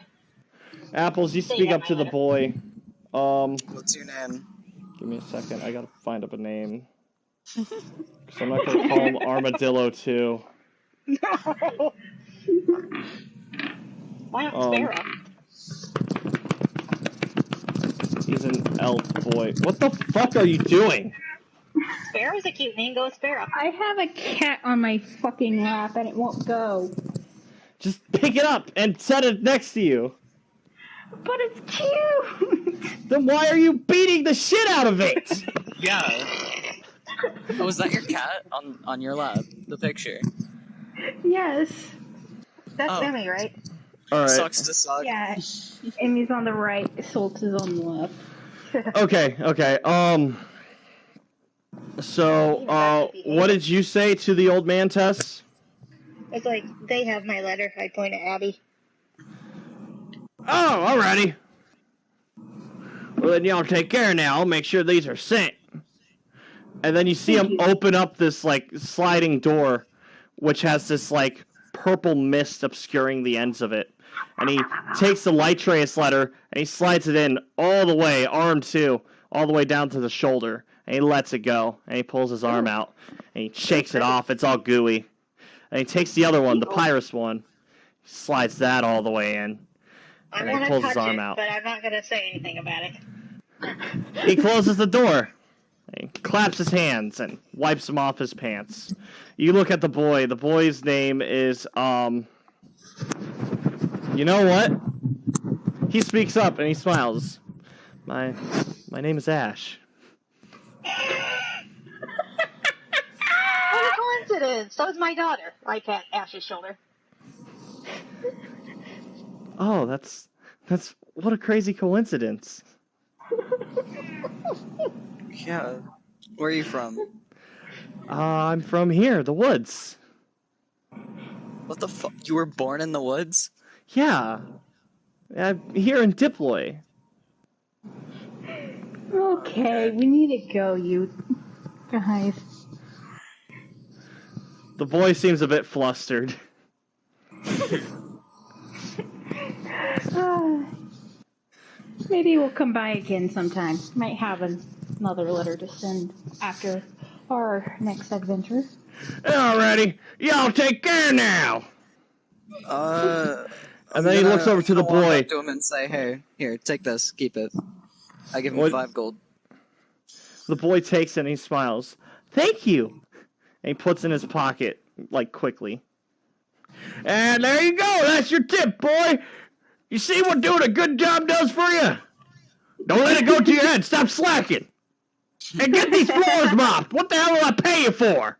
Apples, you speak up to the boy. What's your name? Give me a second. I gotta find up a name. Because I'm not gonna call him Armadillo, too. No! Why not Sparrow? He's an elf boy. What the fuck are you doing? Sparrow's a cute name. Go Sparrow. I have a cat on my fucking lap and it won't go. Just pick it up and set it next to you. But it's cute! Then why are you beating the shit out of it? Yeah. Oh, is that your cat on your lap? The picture? Yes. That's Emmy, right? Alright. Sucks to suck. Yeah. Amy's on the right, Soltz is on the left. Okay. So, what did you say to the old man, Tess? It's like, they have my letter. I point at Abby. Oh, alrighty. Well, then y'all take care now. I'll make sure these are sent. And then you see him open up this, like, sliding door, which has this, like, purple mist obscuring the ends of it. And he takes the Lytraeus letter, and he slides it in all the way, arm too, all the way down to the shoulder. And he lets it go, and he pulls his arm out, and he shakes it off. It's all gooey. And he takes the other one, the Pyrus one, slides that all the way in, and he pulls his arm out. But I'm not going to say anything about it. He closes the door, and claps his hands, and wipes them off his pants. You look at the boy. The boy's name is, you know what? He speaks up, and he smiles. My name is Ash. What a coincidence! So is my daughter. I pat Ash's shoulder. Oh, that's what a crazy coincidence. Yeah. Where are you from? I'm from here, the woods. What the fuck? You were born in the woods? Yeah. I'm here in Diploy. Okay, we need to go, you guys. The boy seems a bit flustered. Maybe we'll come by again sometime. Might have another letter to send after our next adventure. Alrighty, y'all take care now. And then he looks over to the boy. Walk up to him and say, "Hey, here, take this, keep it." I give him 5 gold. The boy takes it and he smiles. Thank you. And he puts it in his pocket, like, quickly. And there you go. That's your tip, boy. You see what doing a good job does for you? Don't let it go to your head. Stop slacking. And get these floors mopped. What the hell will I pay you for?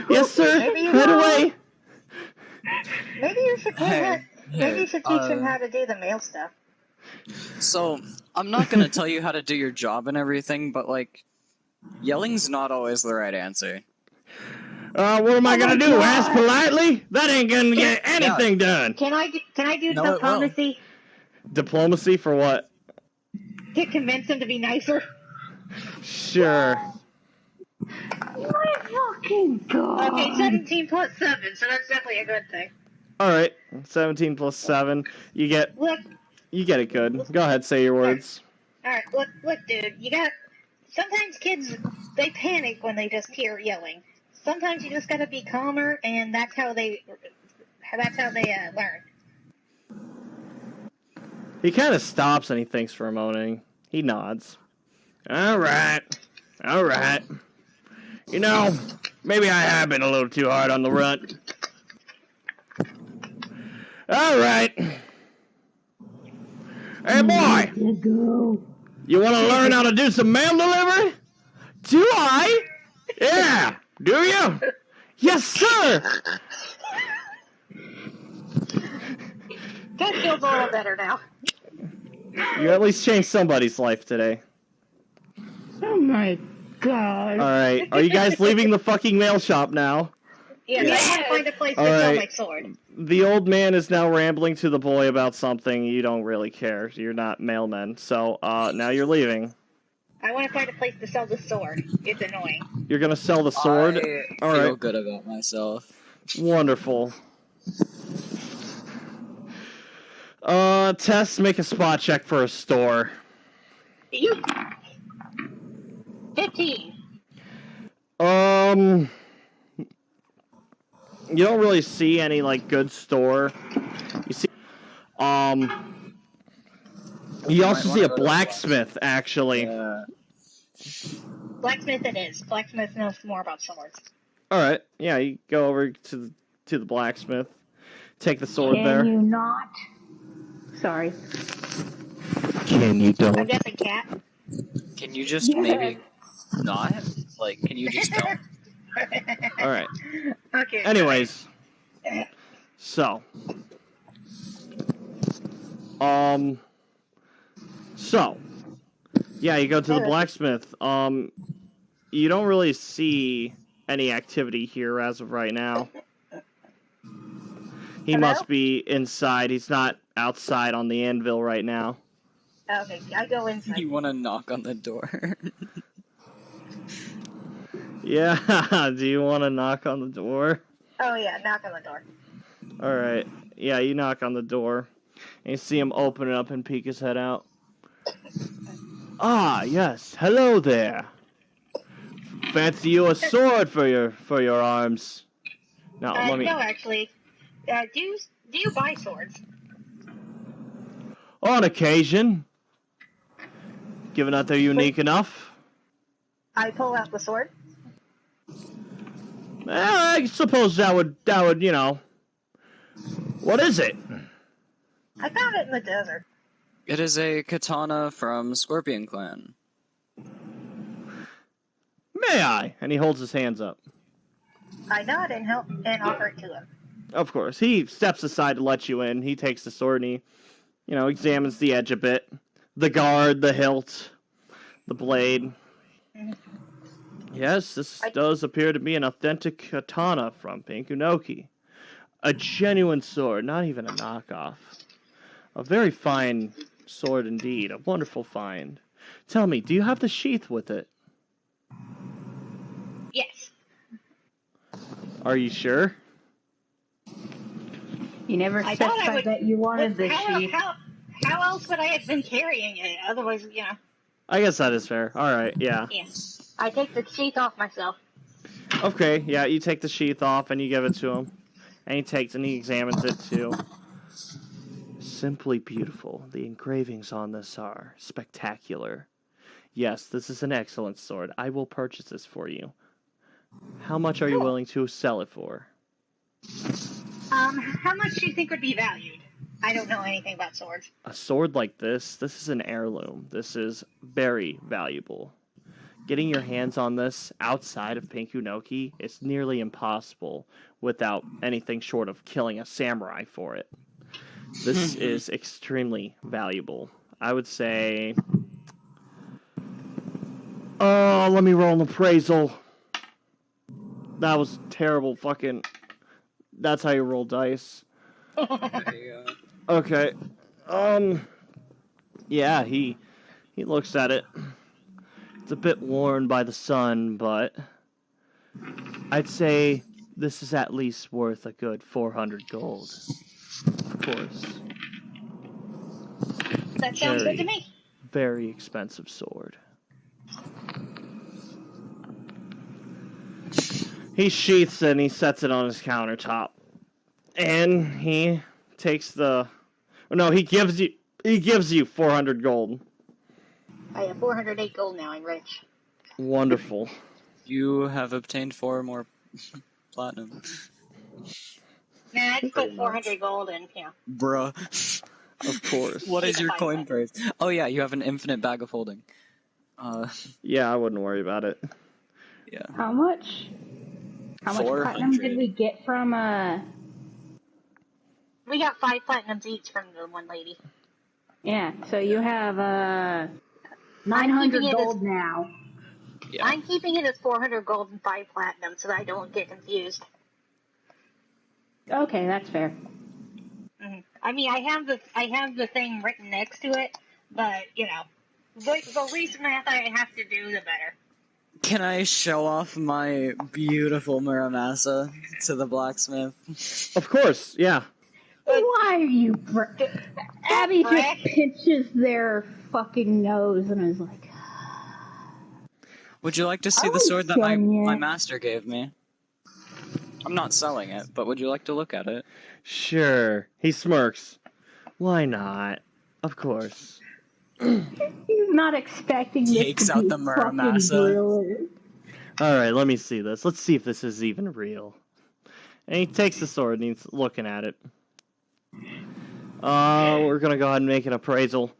Yes, sir. Right away. Maybe you should should teach him how to do the male stuff. So, I'm not gonna tell you how to do your job and everything, but, like, yelling's not always the right answer. What am I gonna do? Ask politely? That ain't gonna get anything done. Can I do diplomacy? Diplomacy for what? To convince him to be nicer. Sure. My fucking god. Okay, 17 plus 7, so that's definitely a good thing. Alright, 17 plus 7. You get it good. Go ahead, say your words. Alright, look, dude, sometimes kids, they panic when they just hear yelling. Sometimes you just gotta be calmer, and that's how they learn. He kind of stops and he thinks for a moment. He nods. Alright. You know, maybe I have been a little too hard on the runt. Alright. Hey, boy! You want to learn how to do some mail delivery? Do I? Yeah! Do you? Yes, sir! That feels a little better now. You at least changed somebody's life today. Oh my god. Alright, are you guys leaving the fucking mail shop now? Yeah, I want to find a place to sell my sword. The old man is now rambling to the boy about something. You don't really care. You're not mailmen. So, now you're leaving. I want to find a place to sell the sword. It's annoying. You're gonna sell the sword? I feel good about myself. Wonderful. Tess, make a spot check for a store. 15. You don't really see any, like, good store. You see, you also see a blacksmith, actually. Yeah. Blacksmith it is. Blacksmith knows more about swords. Alright, yeah, you go over to the blacksmith, take the sword there. Can you not? Sorry. Can you don't? I'm guessing cat. Can you just maybe not? Like, can you just don't? Alright. Okay. Anyways. So, yeah, you go to the blacksmith. You don't really see any activity here as of right now. He must be inside. He's not outside on the anvil right now. Okay, I go inside. You want to knock on the door? Yeah, do you want to knock on the door? Oh yeah, knock on the door. Alright, yeah, you knock on the door, and you see him open it up and peek his head out. Ah, yes, hello there. Fancy you a sword for your arms. Now, let me... No, actually. Do you buy swords? On occasion. Given that they're unique enough. I pull out the sword. I suppose that would, you know. What is it? I found it in the desert. It is a katana from Scorpion Clan. May I? And he holds his hands up. I nod and help and offer it to him. Of course. He steps aside to let you in. He takes the sword and he, you know, examines the edge a bit. The guard, the hilt, the blade. Yes, this does appear to be an authentic katana from Pinkunoki. A genuine sword, not even a knockoff. A very fine sword indeed. A wonderful find. Tell me, do you have the sheath with it? Yes. Are you sure? You never specified that you wanted the sheath. How else would I have been carrying it? Otherwise, you know. I guess that is fair. Alright, yeah. Yeah. I take the sheath off myself. Okay, yeah, you take the sheath off and you give it to him. And he takes and he examines it too. Simply beautiful. The engravings on this are spectacular. Yes, this is an excellent sword. I will purchase this for you. How much are you willing to sell it for? How much do you think would be valued? I don't know anything about swords. A sword like this is an heirloom. This is very valuable. Getting your hands on this outside of Pinkunoki is nearly impossible without anything short of killing a samurai for it. This is extremely valuable. I would say... Oh, let me roll an appraisal. That was terrible fucking... That's how you roll dice. Okay. Yeah, he looks at it. It's a bit worn by the sun, but I'd say this is at least worth a good 400 gold. Of course. That sounds good to me. Very expensive sword. He sheaths it and he sets it on his countertop. And he takes the... No, he gives you 400 gold. I have 408 gold now. I'm rich. Wonderful. You have obtained 4 more platinum. Nah, I just put 400 gold in, yeah. Bruh. Of course. What is your coin purse? Oh yeah, you have an infinite bag of holding. Yeah, I wouldn't worry about it. Yeah. How much platinum did we get from, We got 5 platinums each from the one lady. Yeah, so you have, 900 gold now. Yeah. I'm keeping it as 400 gold and 5 platinum so that I don't get confused. Okay, that's fair. Mm-hmm. I mean, I have the thing written next to it, but, you know, the least math I have to do, the better. Can I show off my beautiful Muramasa to the blacksmith? Of course, yeah. Why are you... Abby just pinches their fucking nose and is like... Would you like to see the sword that my master gave me? I'm not selling it, but would you like to look at it? Sure. He smirks. Why not? Of course. He's not expecting this Takes to out be the Muramasa. Alright, let me see this. Let's see if this is even real. And he takes the sword and he's looking at it. We're gonna go ahead and make an appraisal.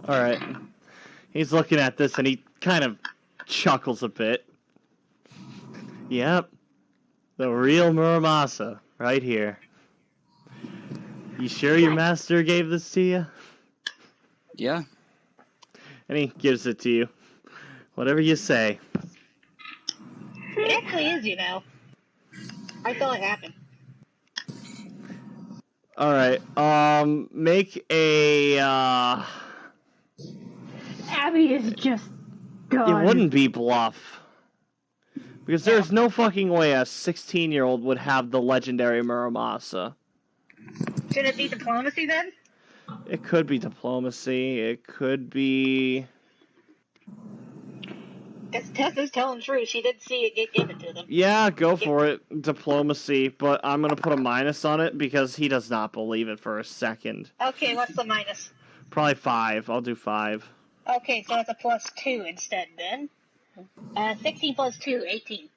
Alright. He's looking at this and he kind of chuckles a bit. Yep. The real Muramasa, right here. You sure your master gave this to you? Yeah. And he gives it to you. Whatever you say. It actually is, you know. I saw it happen. Alright, make a, Abby is just done. It wouldn't be bluff. Because there's no fucking way a 16-year-old would have the legendary Muramasa. Should it be diplomacy then? It could be diplomacy. It could be... Because Tess is telling the truth. She did see it get given to them. Yeah, go for it. Diplomacy. But I'm going to put a minus on it because he does not believe it for a second. Okay, what's the minus? Probably 5. I'll do 5. Okay, so it's a +2 instead then. 16 plus 2, 18.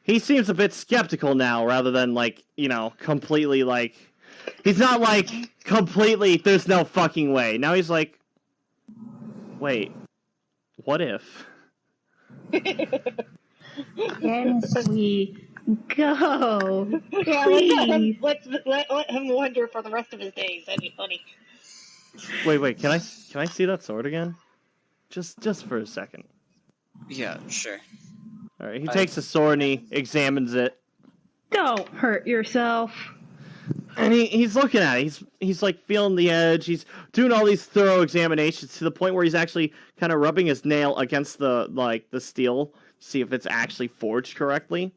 He seems a bit skeptical now rather than, like, you know, completely, like... He's not, like, completely, there's no fucking way. Now he's like, wait, what if? Can we go? Yeah, Please. let him wonder for the rest of his days. That'd be funny. Wait, can I see that sword again? Just for a second. Yeah, sure. Alright, he takes the sword and he examines it. Don't hurt yourself. And he's looking at it. He's like feeling the edge. He's doing all these thorough examinations to the point where he's actually kind of rubbing his nail against the steel to see if it's actually forged correctly.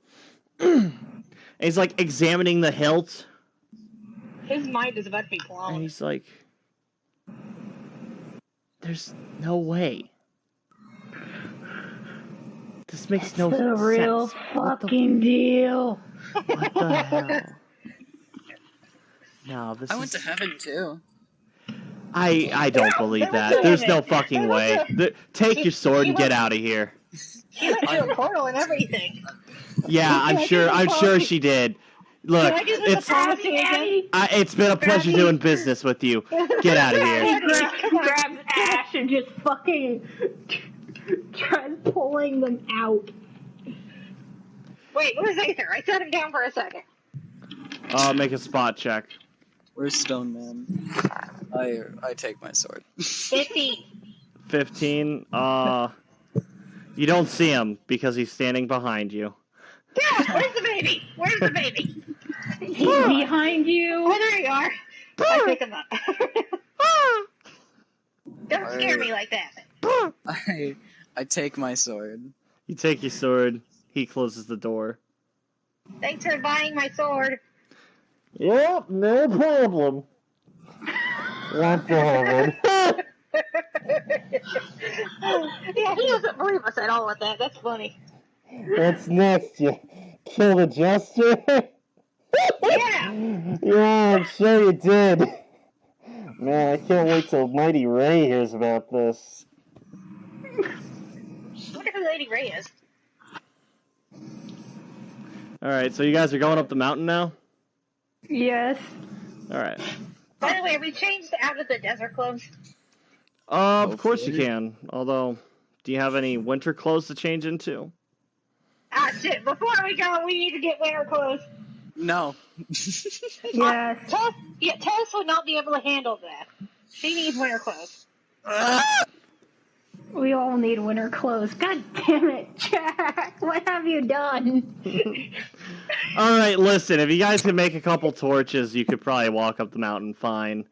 And he's like examining the hilt. His mind is about to be blown. And he's like, there's no way. This makes no sense. It's a real fucking deal. What the hell? No, this I went to heaven too. I don't believe that. There's no fucking way. Take your sword and get out of here. She went through a portal and everything. Yeah, I'm sure she did. Look, it's been a pleasure doing business with you. Get out of here. Grabs Ash and just fucking tries pulling them out. Wait, where's Aether? I set him down for a second. Make a spot check. Where's Stone Man? I take my sword. 15. 15. You don't see him because he's standing behind you. Dad, where's the baby? Where's the baby? He's behind you. Oh, there you are. I pick him up. Don't scare me like that. I take my sword. You take your sword. He closes the door. Thanks for buying my sword. Yep, no problem. No problem. Yeah, he doesn't believe us at all with that. That's funny. What's next? You kill the jester? Yeah. Yeah, I'm sure you did. Man, I can't wait till Mighty Ray hears about this. I wonder who Lady Ray is. Alright, so you guys are going up the mountain now? Yes. Alright. By the way, have we changed out of the desert clothes? Of course you can. Although, do you have any winter clothes to change into? Ah, shit. Before we go, we need to get winter clothes. No. Yes. Tess would not be able to handle that. She needs winter clothes. We all need winter clothes. God damn it, Jack. What have you done? Alright, listen. If you guys can make a couple torches, you could probably walk up the mountain fine.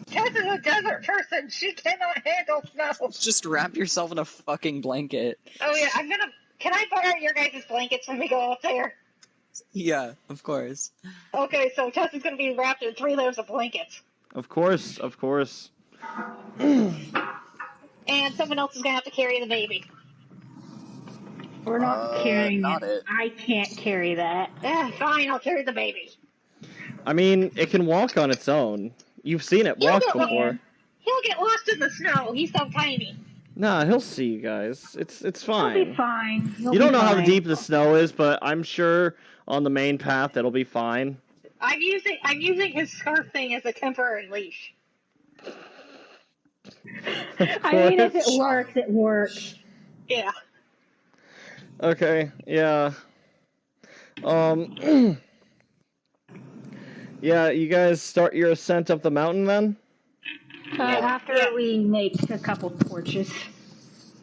Tess is a desert person. She cannot handle snow. Just wrap yourself in a fucking blanket. Oh, yeah. Can I borrow your guys' blankets when we go up there? Yeah, of course. Okay, so Tess is going to be wrapped in 3 layers of blankets. Of course, of course. And someone else is going to have to carry the baby. We're not carrying not it. I can't carry that. Fine, I'll carry the baby. I mean, it can walk on its own. You've seen it walk before. He'll get lost in the snow. He's so tiny. Nah, he'll see you guys. It's fine. He'll be fine. You don't know how deep the snow is, but I'm sure on the main path it'll be fine. I'm using his scarf thing as a temporary leash. I mean, if it works, it works. Yeah. Okay, yeah. Yeah, you guys start your ascent up the mountain then? After we make a couple torches.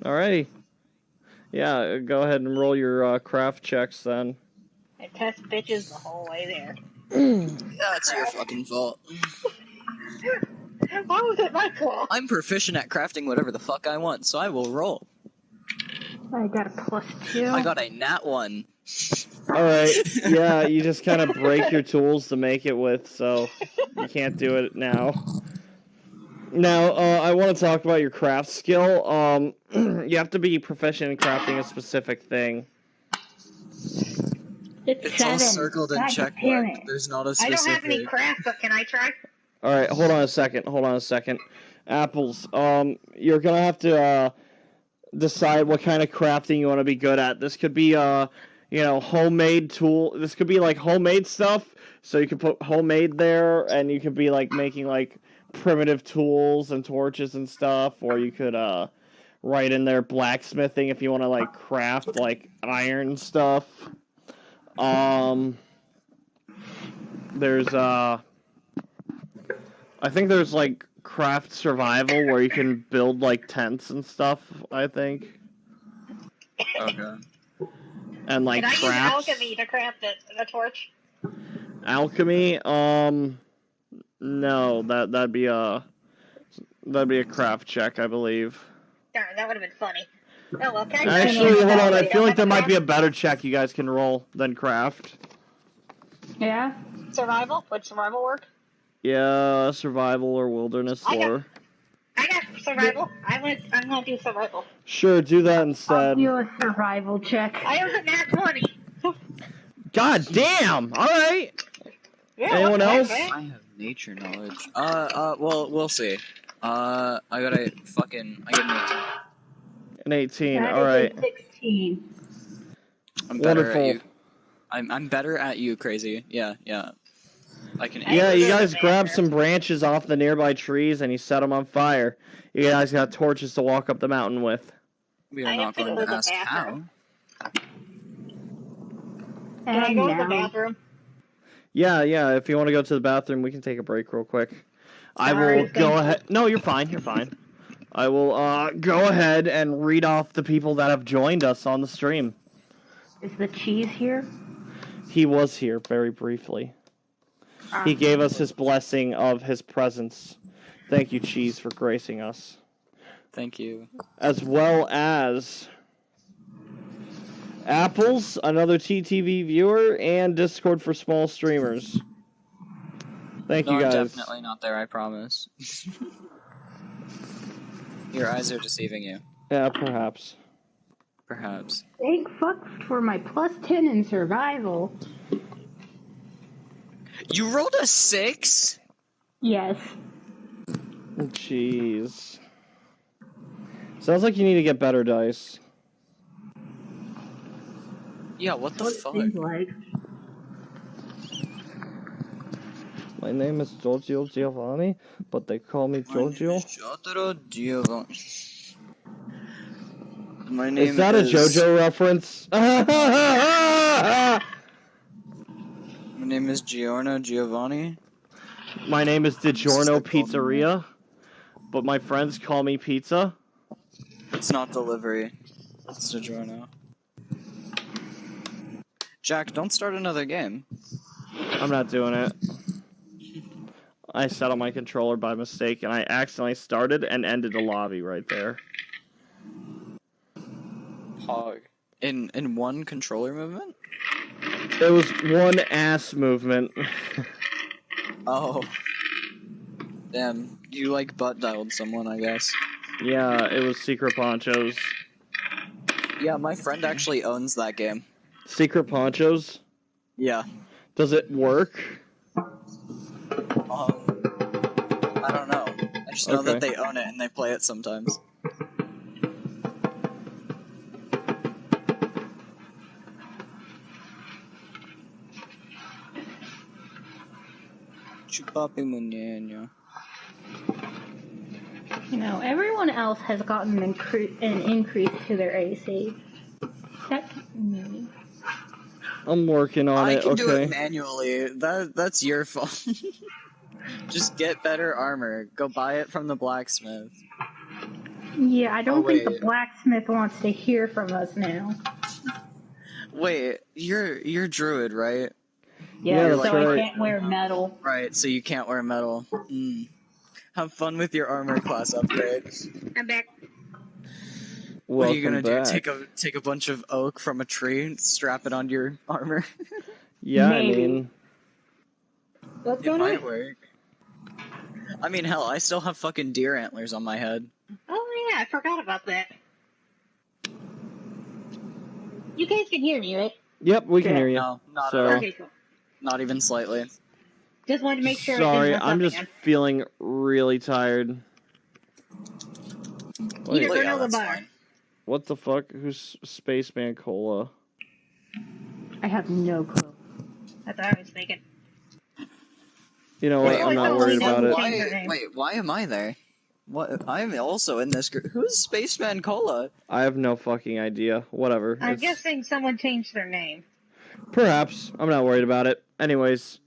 Alrighty. Yeah, go ahead and roll your craft checks then. And Tess bitches the whole way there. That's your fucking fault. Why was it my fault? I'm proficient at crafting whatever the fuck I want, so I will roll. I got a +2. I got a nat 1. Alright, yeah, you just kind of break your tools to make it with, so you can't do it now. Now, I want to talk about your craft skill. You have to be proficient in crafting a specific thing. It's 7. all circled and checked. There's not a specific... I don't have any craft, but can I try? Alright, hold on a second. Apples, you're gonna have to, decide what kind of crafting you want to be good at. This could be, homemade tool. This could be, like, homemade stuff, so you can put homemade there, and you could be, like, making, like, primitive tools and torches and stuff, or you could, write in there blacksmithing if you want to, like, craft, like, iron stuff. There's, I think there's, like, craft survival where you can build, like, tents and stuff, I think. Okay. And, like, crafts. Can I use alchemy to craft the torch? Alchemy? No, that'd be a craft check, I believe. Darn, that would have been funny. Oh, well, actually, hold on, I feel like there might be a better check you guys can roll than craft. Yeah? Survival? Would survival work? Yeah, survival or wilderness lore. I got survival. I'm gonna do survival. Sure, do that instead. I'll do a survival check. I was at nat 20. God damn! Alright! Yeah, anyone else? I have nature knowledge. Well, we'll see. I got an 18. An 18, That alright. is a 16. I'm better Wonderful. at you. I'm better at you, Crazy. Yeah. I can. Yeah, you guys grab some branches off the nearby trees and you set them on fire. You guys got torches to walk up the mountain with. We are not going to ask how. Can I go to the bathroom? Yeah, if you want to go to the bathroom, we can take a break real quick. Sorry, I will go ahead. No, you're fine. I will go ahead and read off the people that have joined us on the stream. Is the cheese here? He was here very briefly. He gave us his blessing of his presence. Thank you, Cheese, for gracing us. Thank you. As well as Apples, another TTV viewer, and Discord for small streamers. Thank you, guys. I'm definitely not there, I promise. Your eyes are deceiving you. Yeah, perhaps. Perhaps. Thank fuck for my +10 in survival. You rolled a 6? Yes. Jeez. Sounds like you need to get better dice. Yeah, what the fuck? Seems like. My name is Giorgio Giovanni, but they call me Giorgio. My name is... Is that a JoJo reference? My name is Giorno Giovanni. My name is DiGiorno Pizzeria, but my friends call me Pizza. It's not delivery. It's DiGiorno. Jack, don't start another game. I'm not doing it. I set on my controller by mistake, and I accidentally started and ended the lobby right there. Hog. In one controller movement? It was one ass movement. Oh. Damn. You, like, butt-dialed someone, I guess. Yeah, it was Secret Ponchos. Yeah, my friend actually owns that game. Secret Ponchos? Yeah. Does it work? I don't know. I just know that they own it and they play it sometimes. Chupapi muñeño. You know, everyone else has gotten an increase to their AC. Except me. I'm working on it, I can do it manually. That's your fault. Just get better armor. Go buy it from the blacksmith. Yeah, I don't think the blacksmith wants to hear from us now. Wait, you're druid, right? Yeah, so I can't wear metal. Right, so you can't wear metal. Have fun with your armor class upgrade. I'm back. What are you gonna do? Take a bunch of oak from a tree and strap it onto your armor? Yeah, Maybe. I mean... What's It going might on? work. I mean, hell, I still have fucking deer antlers on my head. Oh yeah, I forgot about that. You guys can hear me, right? Yep, we can hear you. No, not so... at all. Okay, cool. Not even slightly. Just wanted to make sure. Sorry, I'm just feeling really tired. Eat a granola bar. What the fuck? Who's Spaceman Cola? I have no clue. That's what I was thinking. You know what? I'm not worried about it. Wait, why am I there? What? I'm also in this group. Who's Spaceman Cola? I have no fucking idea. Whatever. I'm guessing someone changed their name. Perhaps. I'm not worried about it. Anyways.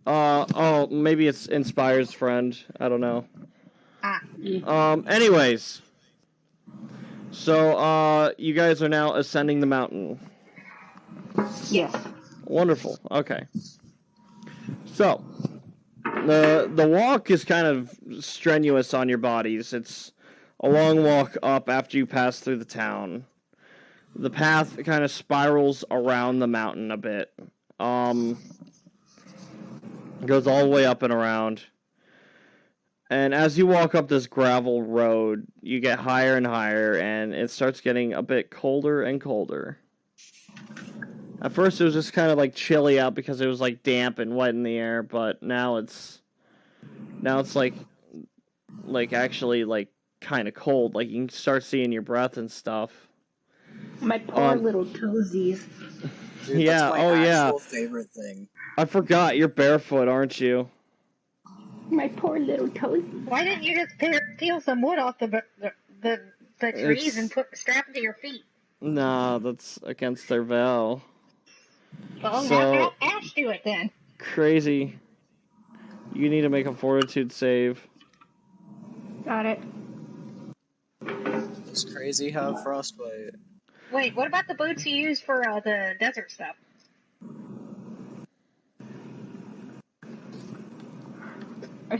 Oh, maybe it's Inspire's friend. I don't know. Anyways. So, you guys are now ascending the mountain. Yes. Wonderful. Okay. So, the walk is kind of strenuous on your bodies. It's a long walk up after you pass through the town. The path kind of spirals around the mountain a bit. Goes all the way up and around. And as you walk up this gravel road, you get higher and higher, and it starts getting a bit colder and colder. At first, it was just kind of like chilly out because it was like damp and wet in the air, but now it's like actually like kind of cold. Like you can start seeing your breath and stuff. My poor little toesies. Dude, yeah. That's my actual favorite thing. I forgot you're barefoot, aren't you? My poor little toesies. Why didn't you just peel some wood off the trees and strap it to your feet? Nah, that's against their vow. Well, have Ash do it then. Crazy. You need to make a fortitude save. Got it. It's crazy how frostbite. Wait, what about the boots you use for the desert stuff?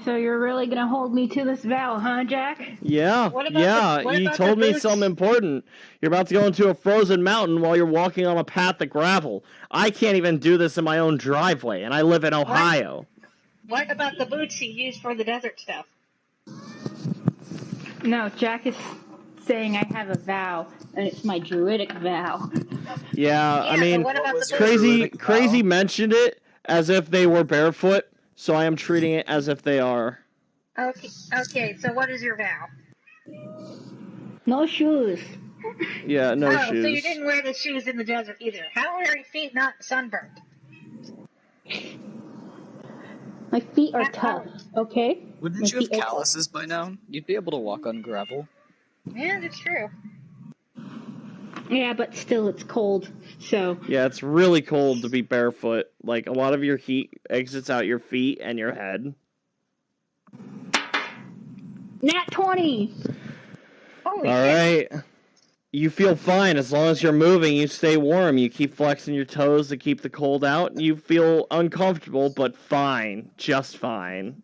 So you're really gonna hold me to this vow, huh, Jack? Yeah, you told me something important. You're about to go into a frozen mountain while you're walking on a path of gravel. I can't even do this in my own driveway, and I live in Ohio. What about the boots you use for the desert stuff? No, Jack is saying I have a vow, and it's my druidic vow. Yeah, I mean, Crazy mentioned it as if they were barefoot, so I am treating it as if they are. Okay, so what is your vow? No shoes. Yeah, no shoes. So you didn't wear the shoes in the desert either. How are your feet not sunburned? My feet are tough, okay? Wouldn't you have calluses by now? You'd be able to walk on gravel. Yeah, that's true. Yeah, but still it's cold, so... Yeah, it's really cold to be barefoot. Like, a lot of your heat exits out your feet and your head. Nat 20! Holy All shit. right. You feel fine. As long as you're moving, you stay warm. You keep flexing your toes to keep the cold out. You feel uncomfortable, but fine. Just fine.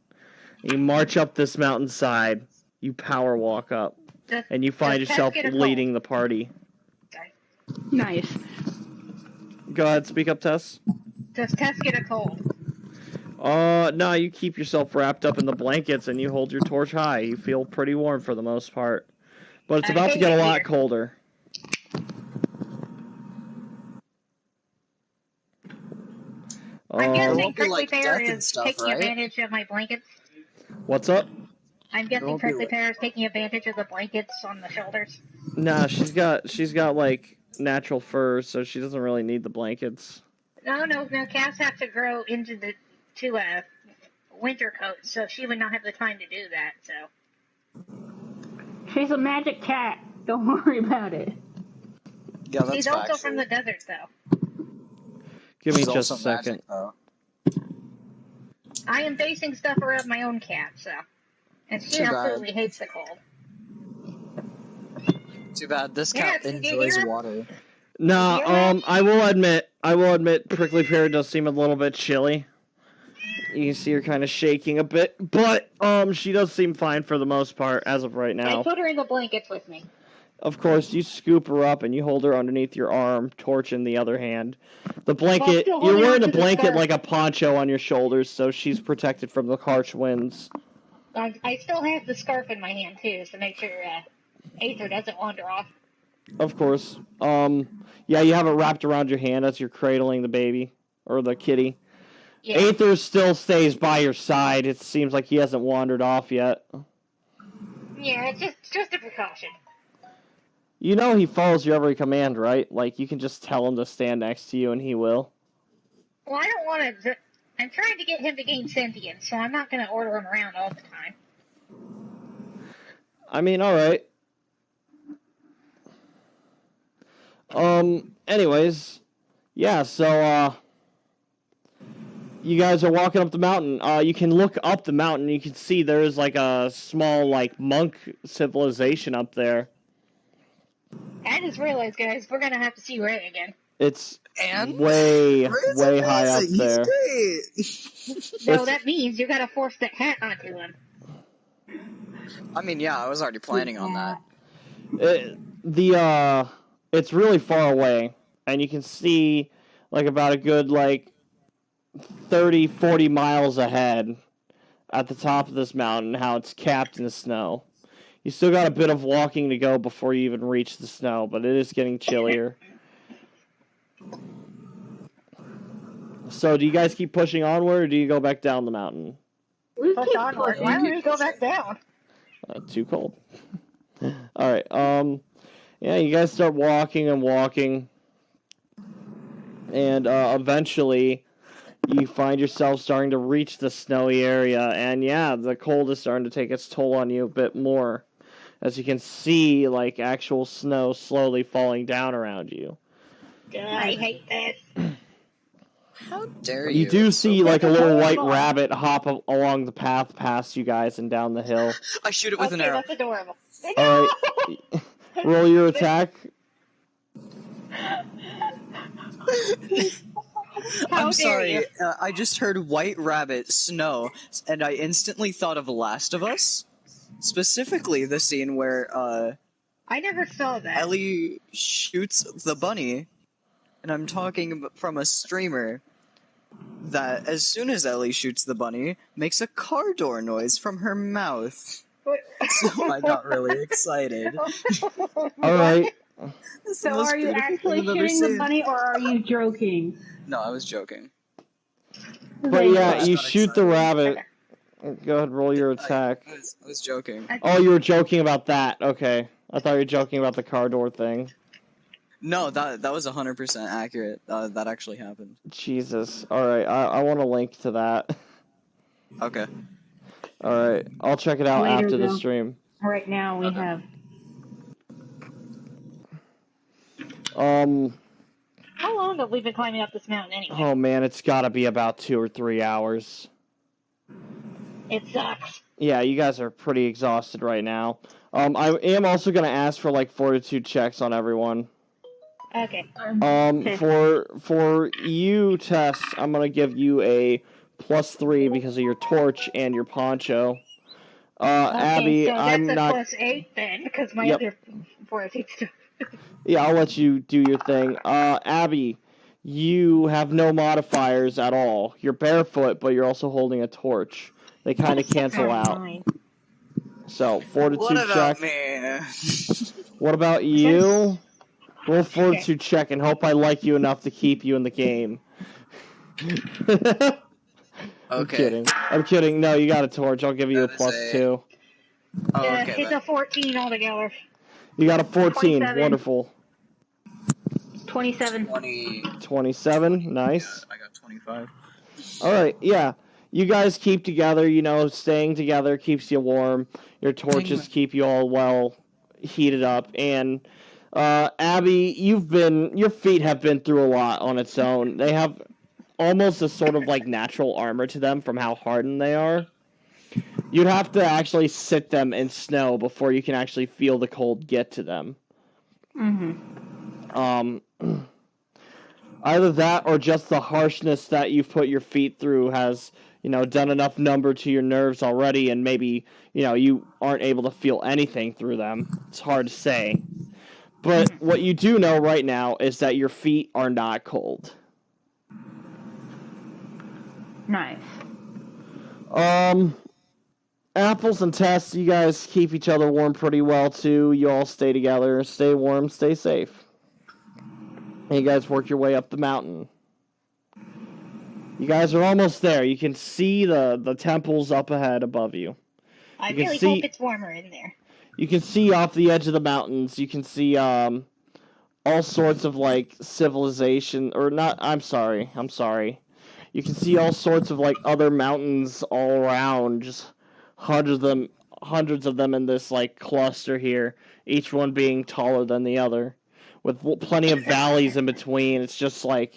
You march up this mountainside. You power walk up. And you find yourself leading the party. Nice. Go ahead, speak up, Tess. Does Tess get a cold? No, you keep yourself wrapped up in the blankets and you hold your torch high. You feel pretty warm for the most part. But it's about to get a lot colder. I'm guessing Prickly Pear is taking advantage of my blankets. What's up? I'm guessing Prickly Pear is taking advantage of the blankets on the shoulders. Nah, she's got like natural fur, so she doesn't really need the blankets. No, cats have to grow into a winter coat, so she would not have the time to do that, so. She's a magic cat. Don't worry about it. Yeah, that's She's also from the desert, though. Give me just a second. I am basing stuff around my own cat, so. And she absolutely hates the cold. Too bad. This cat enjoys water. Nah, I will admit, Prickly Pear does seem a little bit chilly. You can see her kind of shaking a bit, but she does seem fine for the most part as of right now. I put her in the blankets with me. Of course, you scoop her up and you hold her underneath your arm, torch in the other hand. The blanket, you're wearing the blanket like a poncho on your shoulders, so she's protected from the harsh winds. I still have the scarf in my hand, too, to make sure Aether doesn't wander off. Of course. Yeah, you have it wrapped around your hand as you're cradling the baby, or the kitty. Yeah. Aether still stays by your side. It seems like he hasn't wandered off yet. Yeah, it's just a precaution. You know he follows your every command, right? Like, you can just tell him to stand next to you and he will. Well, I don't want to... I'm trying to get him to gain sentience, so I'm not going to order him around all the time. I mean, alright. Anyways. Yeah, so, you guys are walking up the mountain. You can look up the mountain. You can see there's, like, a small, like, monk civilization up there. I just realized, guys, we're going to have to see Ray again. It's way high up there. No, that means you got to force that hat onto him. I mean, yeah, I was already planning on that. It's really far away, and you can see, like, about a good, like, 30, 40 miles ahead at the top of this mountain, how it's capped in the snow. You still got a bit of walking to go before you even reach the snow, but it is getting chillier. So, do you guys keep pushing onward, or do you go back down the mountain? We keep onward. Why would we go back down? Too cold. Alright, yeah, you guys start walking and walking, and eventually you find yourself starting to reach the snowy area, and yeah, the cold is starting to take its toll on you a bit more. as you can see, like, actual snow slowly falling down around you. I hate this. How dare you? You do see, like, a little white rabbit hop along the path past you guys and down the hill. I shoot it with an arrow. That's adorable. Alright. Roll your attack. I'm sorry, I just heard White Rabbit, snow, and I instantly thought of Last of Us. Specifically the scene where, I never saw that. Ellie shoots the bunny, and I'm talking from a streamer that as soon as Ellie shoots the bunny, makes a car door noise from her mouth. So I got really excited. Alright. So are you actually shooting the bunny, or are you joking? No, I was joking. But yeah, you shoot the rabbit. Go ahead, roll your attack. I was joking. Oh, you were joking about that. Okay. I thought you were joking about the car door thing. No, that was 100% accurate. That actually happened. Jesus. Alright, I want a link to that. Okay. Alright, I'll check it out after the stream. Right now we have... How long have we been climbing up this mountain anyway? Oh man, it's gotta be about 2 or 3 hours. It sucks. Yeah, you guys are pretty exhausted right now. I am also gonna ask for, like, fortitude checks on everyone. Okay. For you, Tess, I'm gonna give you a +3 because of your torch and your poncho. Okay, Abby, so that's I'm not... +8 then, because my other fortitude stuff. Yeah, I'll let you do your thing. Abby, you have no modifiers at all. You're barefoot, but you're also holding a torch. They kind of cancel out. So, fortitude check. What about me? What about you? Roll fortitude check and hope I like you enough to keep you in the game. Okay. I'm kidding. No, you got a torch. I'll give you a +2. Oh, okay. It's a 14 altogether. You got a 14. 27. Wonderful. 27. 27. Nice. I got 25. Alright, yeah. You guys keep together, you know, staying together keeps you warm. Your torches keep you all well heated up. And, Abby, your feet have been through a lot on its own. They have almost a sort of, like, natural armor to them from how hardened they are. You'd have to actually sit them in snow before you can actually feel the cold get to them. Either that or just the harshness that you've put your feet through has, you know, done enough number to your nerves already, and maybe, you know, you aren't able to feel anything through them. It's hard to say. But what you do know right now is that your feet are not cold. Nice. Apples and Tess, you guys keep each other warm pretty well, too. You all stay together, stay warm, stay safe. And you guys work your way up the mountain. You guys are almost there. You can see the temples up ahead above you. I really hope it's warmer in there. You can see off the edge of the mountains. You can see all sorts of, like, civilization. Or not, I'm sorry. You can see all sorts of, like, other mountains all around. Just hundreds of them in this, like, cluster here. Each one being taller than the other. With plenty of valleys in between. It's just, like,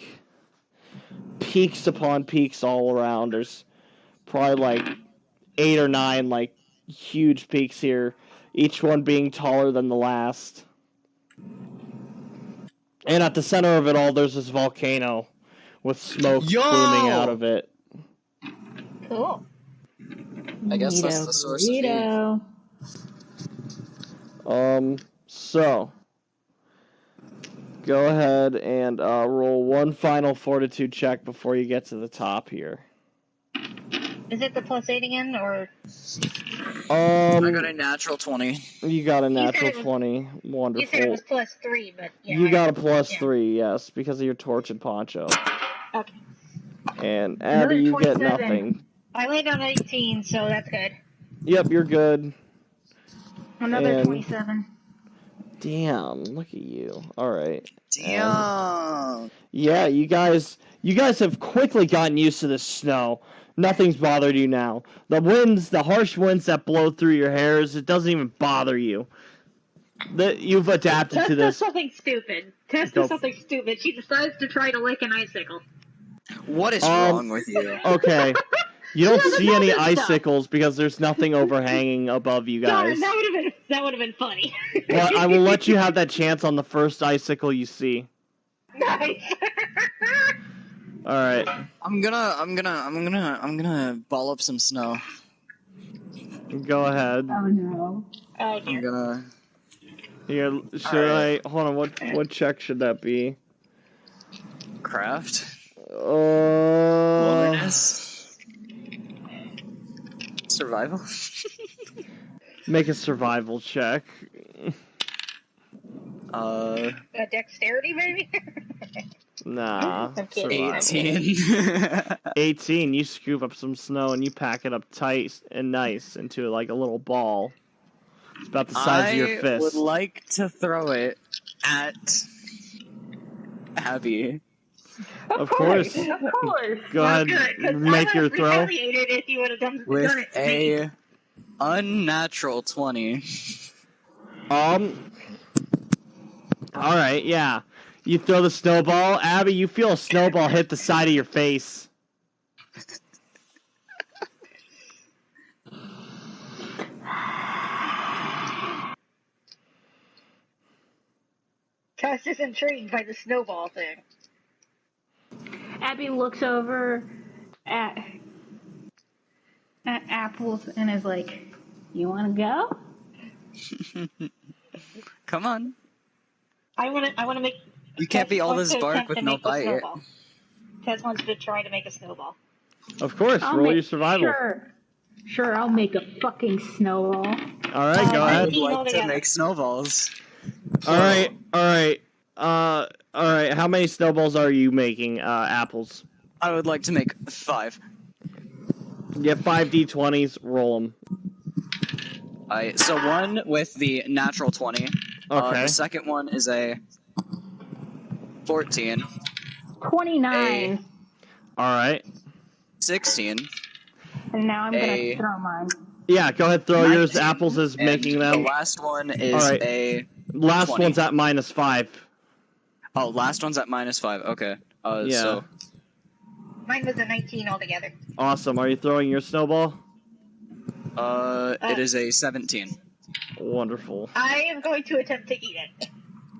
peaks upon peaks all around. There's probably, like, 8 or 9, like, huge peaks here. Each one being taller than the last. And at the center of it all, there's this volcano with smoke pluming out of it. Cool. I guess that's the source of heat. So go ahead and roll one final fortitude check before you get to the top here. Is it the +8 again, or? I got a natural 20. You got a natural 20. Wonderful. You said it was +3, but yeah. You got a +3, yes, because of your torch and poncho. Okay. And Abby, you get nothing. I laid on 18, so that's good. Yep, you're good. Another 27. Damn, look at you. Alright. Damn. Yeah, you guys have quickly gotten used to the snow. Nothing's bothered you now. The harsh winds that blow through your hairs, it doesn't even bother you. You've adapted Tess to does this. something stupid. Tess does something stupid. She decides to try to lick an icicle. What is wrong with you? Okay. You don't doesn't see know any this stuff. icicles because there's nothing overhanging above you guys. That would have been funny. But I will let you have that chance on the first icicle you see. Nice. All right. I'm gonna ball up some snow. Go ahead. Oh no. Oh I'm dear. gonna. Here, should I hold on? What check should that be? Craft. Wilderness. Survival. Make a survival check. A dexterity, maybe? Nah. I'm kidding. Survival. 18. 18. You scoop up some snow and you pack it up tight and nice into like a little ball. It's about the size of your I fist. would like to throw it at Abby. Of course. Of course. Go ahead. Good, 'cause Make your throw. I would have retaliated if you would have done With it to me. a unnatural 20. Alright, yeah. You throw the snowball. Abby, you feel a snowball hit the side of your face. Tess is intrigued by the snowball thing. Abby looks over at Apples and is like, "You want to go?" Come on. I want to make. You can't be Tess all wants this to bark attempt with to no make a bite. snowball. Tess wants to try to make a snowball. Of course, roll your survival. Sure, I'll make a fucking snowball. Alright, go I ahead. would like to make snowballs. Alright. Alright, how many snowballs are you making, Apples? I would like to make 5. You have 5 d20s, roll them. Alright, so one with the natural 20. Okay. The second one is a 14. 29. Alright. 16. And now I'm gonna throw mine. Yeah, go ahead, throw 19, yours. Apples is making The them. last one is Alright. a... Last 20. one's at -5. Oh, last one's at -5. Okay. Yeah. So Mine was a 19 altogether. Awesome. Are you throwing your snowball? it is a 17. Wonderful. I am going to attempt to eat it.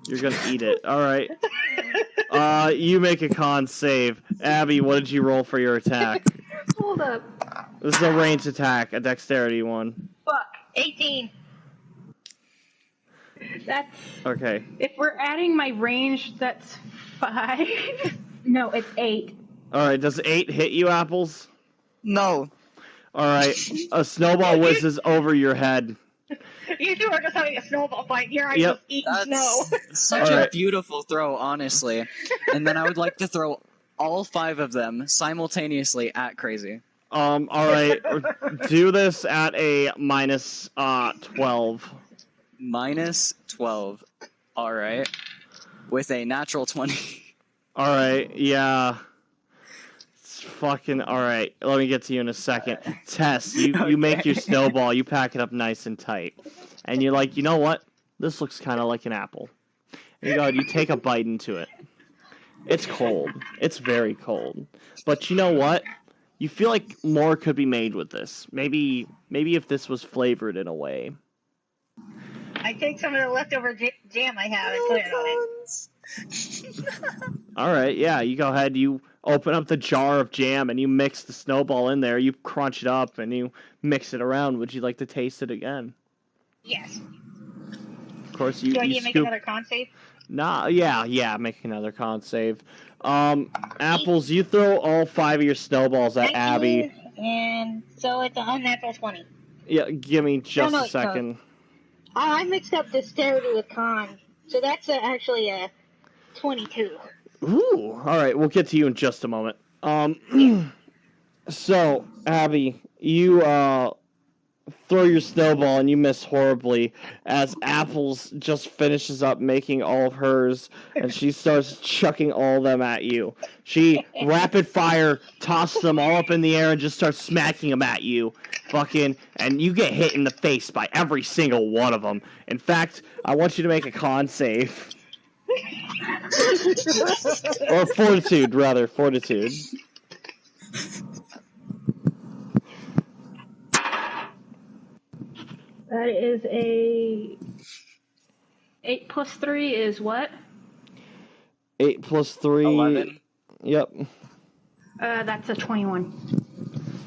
You're gonna eat it. Alright. You make a con save. Abby, what did you roll for your attack? Hold up. This is a ranged attack, a dexterity one. Fuck. 18. That's... Okay. If we're adding my range, that's 5. No, it's 8. Alright, does 8 hit you, Apples? No. Alright, a snowball whizzes over your head. You two are just having a snowball fight. Here I Yep. just eat That's snow. such Alright. a beautiful throw, honestly. And then I would like to throw all 5 of them simultaneously at Crazy. Alright. Do this at a -12. -12. Alright. With a natural 20. Alright, yeah. It's fucking alright. Let me get to you in a second. Tess, you make your snowball, you pack it up nice and tight. And you're like, you know what? This looks kind of like an apple. And you take a bite into it. It's cold. It's very cold. But you know what? You feel like more could be made with this. Maybe if this was flavored in a way. I take some of the leftover jam I have and put it on it. Alright, yeah, you go ahead, you open up the jar of jam and you mix the snowball in there, you crunch it up and you mix it around. Would you like to taste it again? Yes. Of course, you Do I need you to make scoop... another con save? Nah, yeah, make another con save. Apples, you throw all 5 of your snowballs at 19, Abby. And so it's an unnatural 20. Yeah, give me just a second. I mixed up dexterity with con, so that's actually a 22. Ooh, alright, we'll get to you in just a moment. So, Abby, you throw your snowball and you miss horribly as Apples just finishes up making all of hers and she starts chucking all of them at you. She rapid fire tosses them all up in the air and just starts smacking them at you. Fucking, and you get hit in the face by every single one of them. In fact, I want you to make a con save. Or fortitude, rather. Fortitude. That is a 8 plus 3 is what? 8 plus 3. 11. Yep. That's a 21.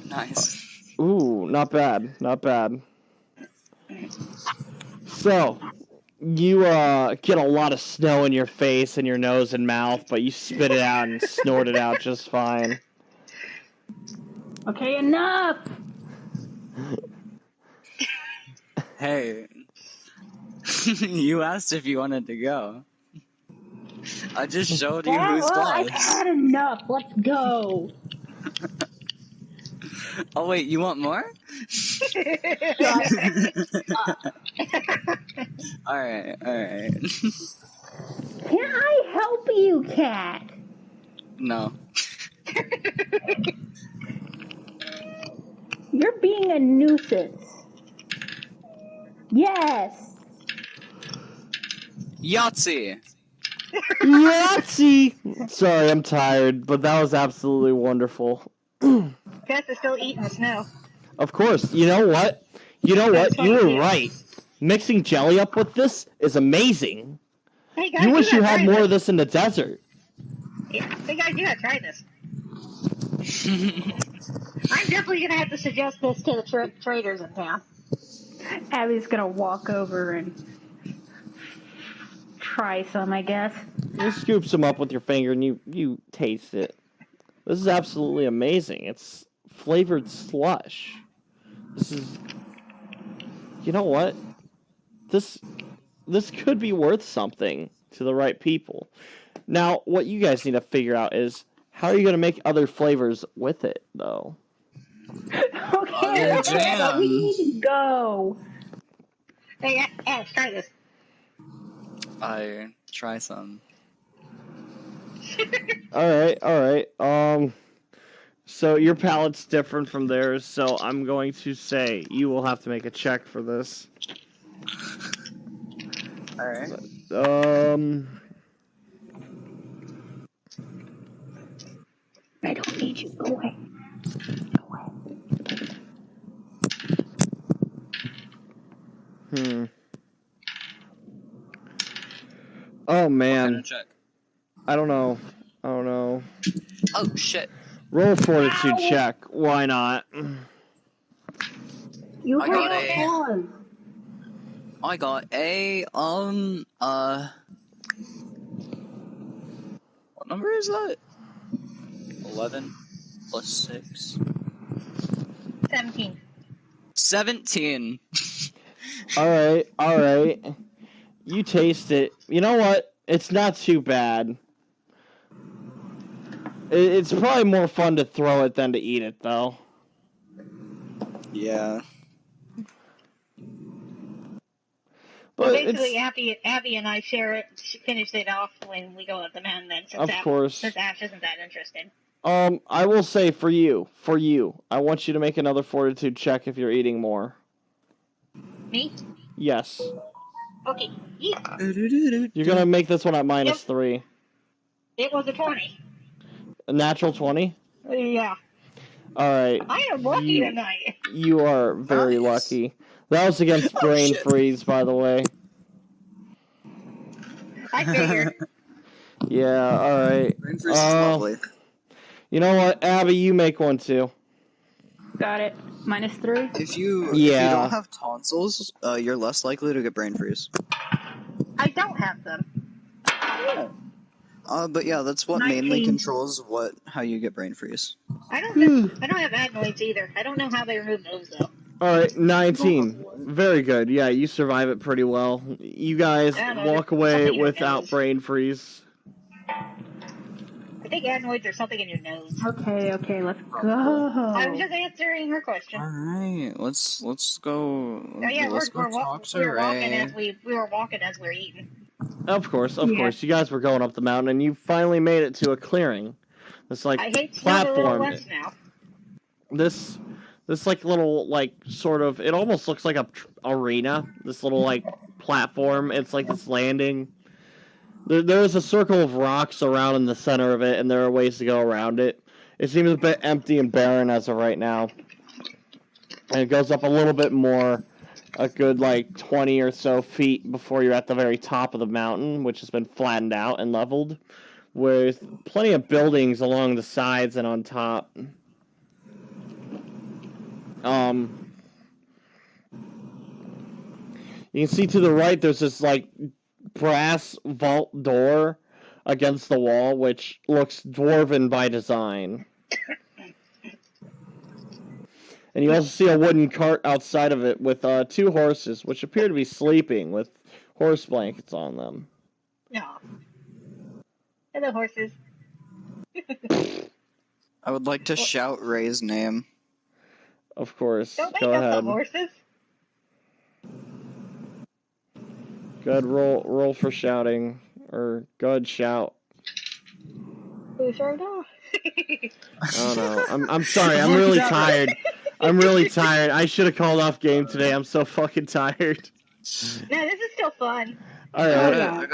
Nice. Ooh, not bad. Not bad. So, you get a lot of snow in your face and your nose and mouth, but you spit it out and snort it out just fine. Okay, enough! Hey, you asked if you wanted to go. I just showed you who's I've boss. had enough. Let's go. Oh wait, you want more? Alright. Can I help you, cat? No. You're being a nuisance. Yes. Yahtzee! Yahtzee! Sorry, I'm tired, but that was absolutely wonderful. Tess is still eating the snow. Of course. You know what? You were right. Mixing jelly up with this is amazing. Hey guys, You wish you had more this. of this in the desert. Yeah, hey guys, you gotta try this. I'm definitely gonna have to suggest this to the traders in town. Abby's gonna walk over and try some, I guess. You scoop some up with your finger and you taste it. This is absolutely amazing. It's flavored slush. This is... You know what? This could be worth something to the right people. Now, what you guys need to figure out is, how are you going to make other flavors with it, though? Okay, jam. we need to go. Hey, Ash, try this. I try some. Alright. So your palate's different from theirs, so I'm going to say you will have to make a check for this. Alright. I don't need you. Go away. Oh, man. What kind of check? I don't know. Oh, shit. Roll a fortitude check. Why not? You I got have a- one. I got a, what number is that? 11 plus 6. 17. 17. Alright. You taste it. You know what? It's not too bad. It's probably more fun to throw it than to eat it, though. Yeah. But So basically, Abby and I finish it off when we go at the men. Then, Of course. since Ash isn't that interested. I will say for you, I want you to make another fortitude check if you're eating more. Me? Yes. Okay. Eat. You're gonna make this one at -3. It was a 20. A natural 20? Yeah. Alright. I am lucky tonight. You are very Nice. lucky. That was against brain shit. freeze, by the way. I figured. Yeah, alright. Brain freeze is lovely. You know what, Abby, you make one too. Got it. -3. If you don't have tonsils, you're less likely to get brain freeze. I don't have them. But yeah, that's what 19. mainly controls how you get brain freeze. I don't have adenoids either. I don't know how they remove those though. Alright, 19. Very good. Yeah, you survive it pretty well. You guys walk away without brain freeze. I think adenoids are something in your nose. Okay, let's go. I was just answering her question. All right, let's go. Oh yeah, let's go talk to Ray. we were walking as we were eating. Of course. You guys were going up the mountain, and you finally made it to a clearing. This like I hate platform. West now. This like little like sort of. It almost looks like a arena. This little like platform. It's like this landing. There's a circle of rocks around in the center of it, and there are ways to go around it. It seems a bit empty and barren as of right now. And it goes up a little bit more, a good like 20 or so feet before you're at the very top of the mountain, which has been flattened out and leveled, with plenty of buildings along the sides and on top. You can see to the right there's this like brass vault door against the wall, which looks dwarven by design. And you also see a wooden cart outside of it with 2 horses, which appear to be sleeping with horse blankets on them. No. Hello, horses. I would like to shout Ray's name. Of course. Don't make Go us ahead. the horses. Good roll for shouting, or good shout. Who started off? Oh no, I'm sorry. I'm really tired. I'm really tired. I should have called off game today. I'm so fucking tired. No, this is still fun. All right.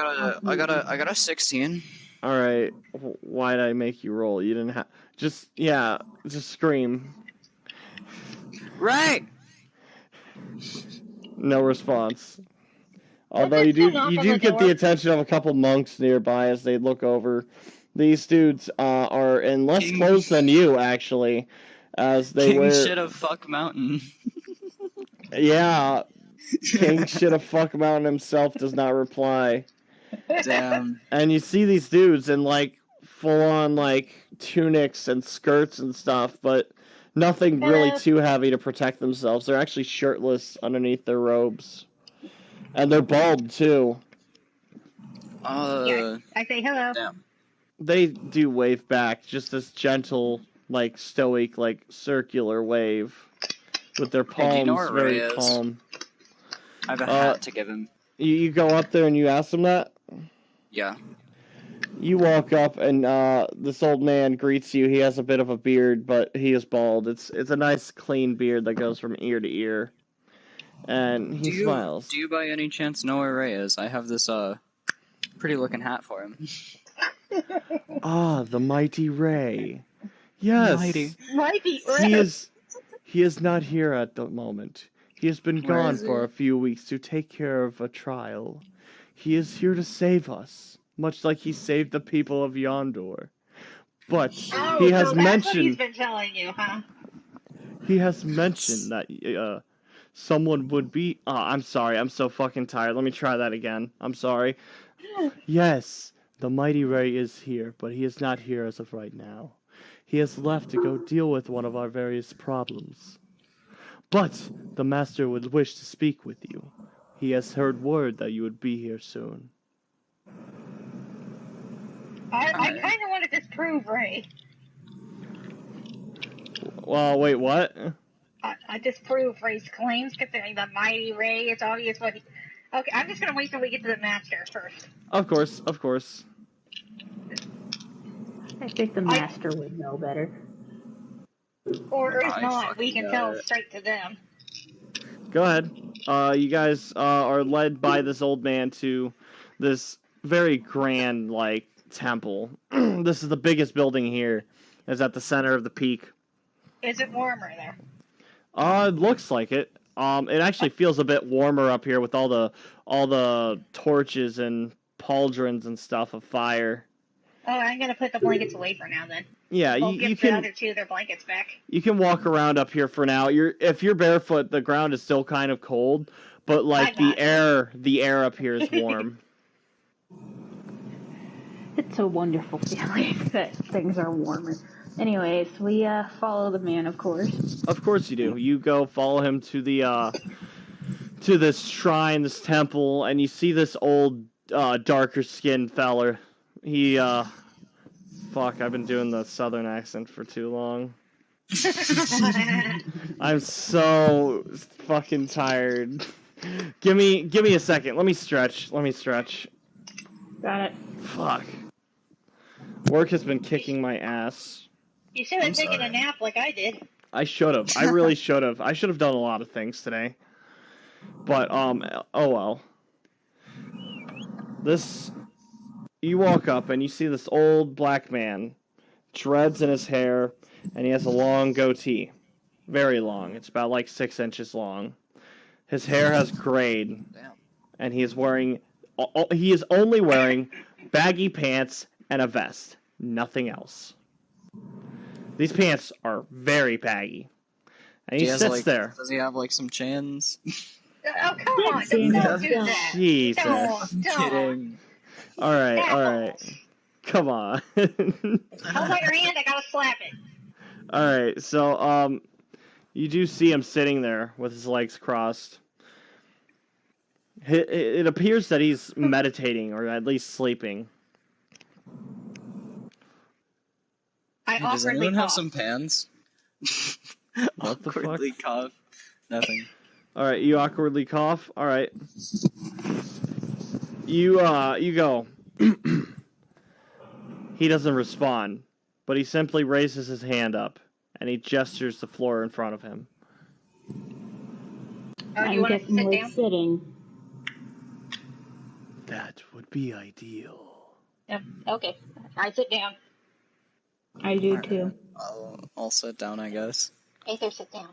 I got a 16. All right. Why did I make you roll? You didn't have. Just scream. Right. No response. Although you do get the attention of a couple monks nearby as they look over. These dudes are in less clothes than you, actually, as they King wear. Shit of Fuck Mountain. Yeah, King Shit of Fuck Mountain himself does not reply. Damn. And you see these dudes in like full on like tunics and skirts and stuff, but nothing really too heavy to protect themselves. They're actually shirtless underneath their robes, and they're bald too. Yeah, I say hello. Damn. They do wave back, just this gentle, like stoic, like circular wave, with their palms very calm. I have a hat to give him. You go up there and you ask him that? Yeah. You walk up and this old man greets you. He has a bit of a beard, but he is bald. It's a nice clean beard that goes from ear to ear. And he smiles. Do you by any chance know where Ray is? I have this pretty looking hat for him. Ah, the mighty Ray. Yes. Mighty Ray. He is not here at the moment. He has been gone for a few weeks to take care of a trial. He is here to save us, much like he saved the people of Yondor. But he has mentioned. That's what he's been telling you, huh? He has mentioned that someone would be. Oh, I'm sorry. I'm so fucking tired. Let me try that again. I'm sorry. Yes, the mighty Ray is here, but he is not here as of right now. He has left to go deal with one of our various problems. But the master would wish to speak with you. He has heard word that you would be here soon. I kind of want to disprove Ray. Well, wait, what? I disprove Ray's claims, considering the mighty Ray. It's obvious what he... Okay, I'm just going to wait till we get to the master first. Of course. I think the master would know better. Or if not, we can tell straight to them. Go ahead. You guys are led by this old man to this very grand, like, temple. This is the biggest building here. It's at the center of the peak. Is it warmer there? It looks like it. It actually feels a bit warmer up here with all the torches and pauldrons and stuff of fire. Oh, I'm gonna put the blankets away for now then. Yeah, we'll you give can. The other two their blankets back. You can walk around up here for now. If you're barefoot, the ground is still kind of cold, but like the air up here is warm. It's a wonderful feeling that things are warmer. Anyways, we follow the man, of course. Of course you do. You go follow him to the to this shrine, this temple, and you see this old darker skinned fella. He Fuck, I've been doing the southern accent for too long. I'm so fucking tired. Give me a second. Let me stretch. Got it. Fuck. Work has been kicking my ass. You should have taken a nap like I did. I should have. I really should have. I should have done a lot of things today. But, oh well. You walk up and you see this old black man, dreads in his hair, and he has a long goatee. Very long. It's about like 6 inches long. His hair has grayed, and he is only wearing baggy pants and a vest. Nothing else. These pants are very baggy. And he sits there. Does he have like some chins? Oh, come on. Don't do that. Jesus. Don't. Kidding. Alright. Come on. Hold out your hand, I gotta slap it. Alright, so, you do see him sitting there with his legs crossed. It appears that he's meditating, or at least sleeping. Does anyone have some pans? What the Awkwardly fuck? cough. Nothing. Alright, you awkwardly cough. Alright. You go. He doesn't respond, but he simply raises his hand up, and he gestures the floor in front of him. You want to sit down? Sitting. That would be ideal. Okay, I sit down. I do too. I'll sit down, I guess. Aether, sit down.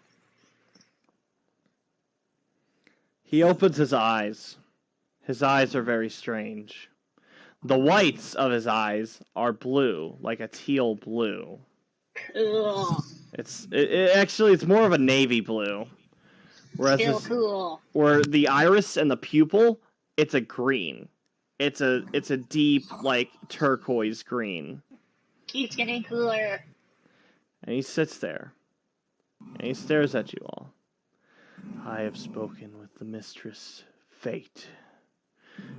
He opens his eyes. His eyes are very strange. The whites of his eyes are blue, like a teal blue. Cool. It's more of a navy blue. Whereas Still cool. where the iris and the pupil, it's a green. It's a deep, like, turquoise green. Keeps getting cooler. And he sits there. And he stares at you all. I have spoken with the mistress, Fate.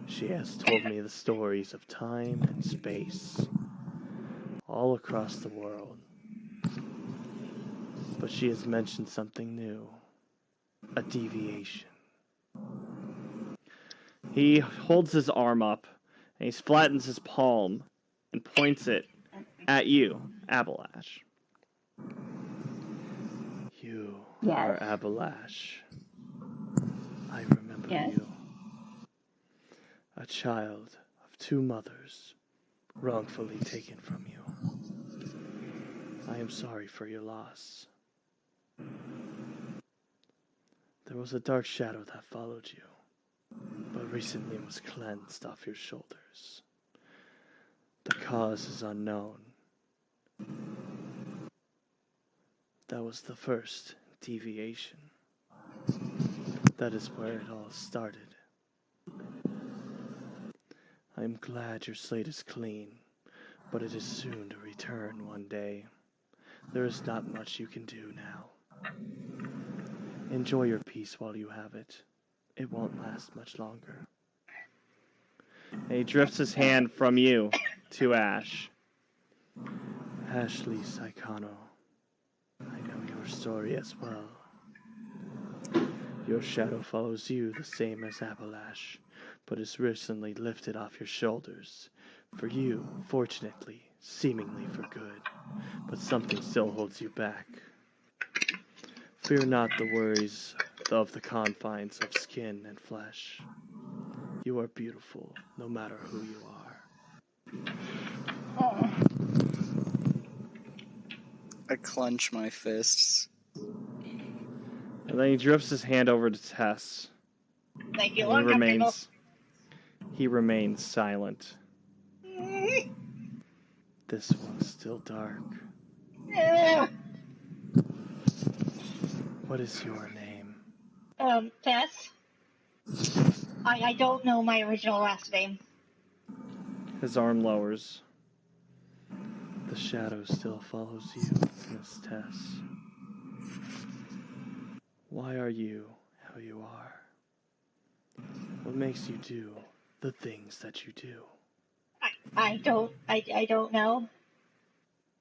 She has told me the stories of time and space, all across the world. But she has mentioned something new. A deviation. He holds his arm up, and he flattens his palm and points it at you, Abalash. You are Abalash. I remember you. A child of 2 mothers, wrongfully taken from you. I am sorry for your loss. There was a dark shadow that followed you, but recently was cleansed off your shoulders. The cause is unknown. That was the first deviation. That is where it all started. I am glad your slate is clean, but it is soon to return one day. There is not much you can do now. Enjoy your peace while you have it. It won't last much longer. And he drifts his hand from you to Ash. Ashley Saikano, I know your story as well. Your shadow follows you the same as Abalash, but is recently lifted off your shoulders. For you, fortunately, seemingly for good, but something still holds you back. Fear not the worries of the confines of skin and flesh. You are beautiful, no matter who you are. I clench my fists. And then he drifts his hand over to Tess. Thank you. He remains silent. This one's still dark. What is your name? Tess. I don't know my original last name. His arm lowers. The shadow still follows you, Miss Tess. Why are you how you are? What makes you do the things that you do? I don't know.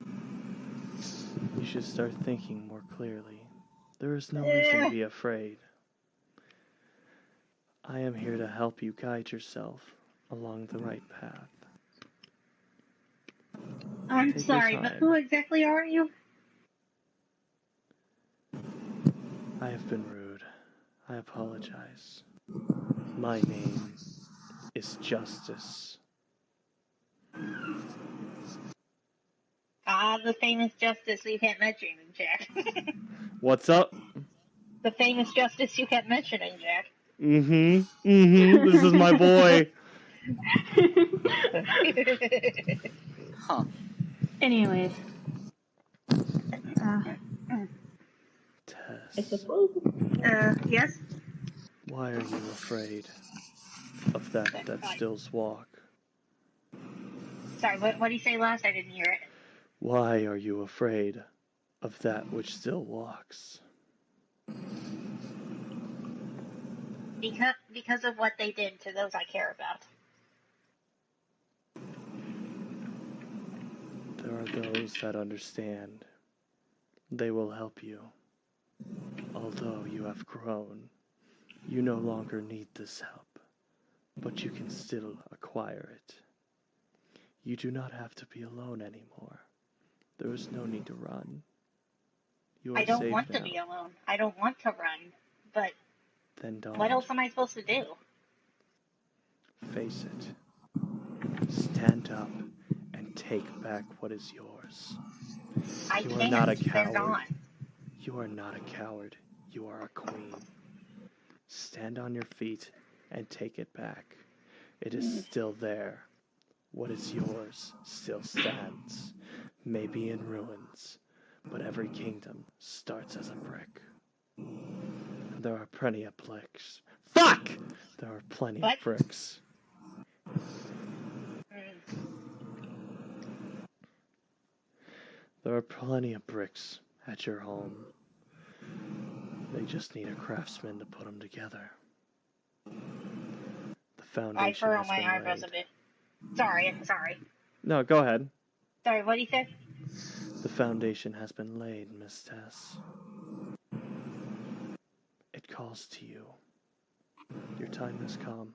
You should start thinking more clearly. There is no reason to be afraid. I am here to help you guide yourself along the right path. I'm Take sorry, your but time. who exactly are you? I have been rude. I apologize. My name is Justice. The famous justice you kept mentioning, Jack. What's up? The famous justice you kept mentioning, Jack. This is my boy. Huh. Anyways. Tess, Yes? why are you afraid of that stills walk? Sorry, what did you say last? I didn't hear it. Why are you afraid of that which still walks? Because of what they did to those I care about. There are those that understand. They will help you. Although you have grown, you no longer need this help, but you can still acquire it. You do not have to be alone anymore. There is no need to run. You are I don't safe want now. to be alone. I don't want to run. But Then don't. what else am I supposed to do? Face it. Stand up and take back what is yours. I You are can't. not a They're coward. gone. You are not a coward. You are a queen. Stand on your feet and take it back. It is still there. What is yours still stands. Maybe in ruins, but every kingdom starts as a brick. There are plenty of bricks. Fuck! There are plenty of bricks. There are plenty of bricks at your home. They just need a craftsman to put them together. The foundation I furrow has my been eyebrows laid. a bit. Sorry. No, go ahead. Sorry, what did you say? The foundation has been laid, Miss Tess. It calls to you. Your time has come.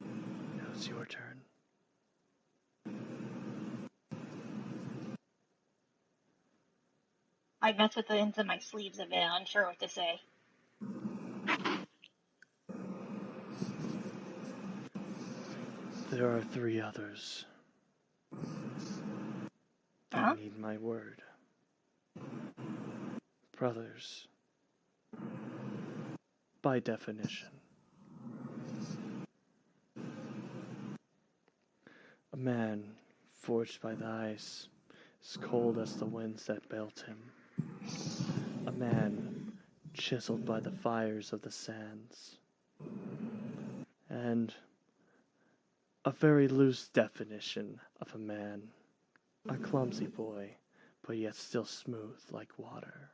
Now it's your turn. I mess with the ends of my sleeves a bit, unsure what to say. There are 3 others. They need my word. Brothers. By definition. A man forged by the ice, as cold as the winds that built him. A man chiseled by the fires of the sands. And a very loose definition of a man. A clumsy boy, but yet still smooth like water.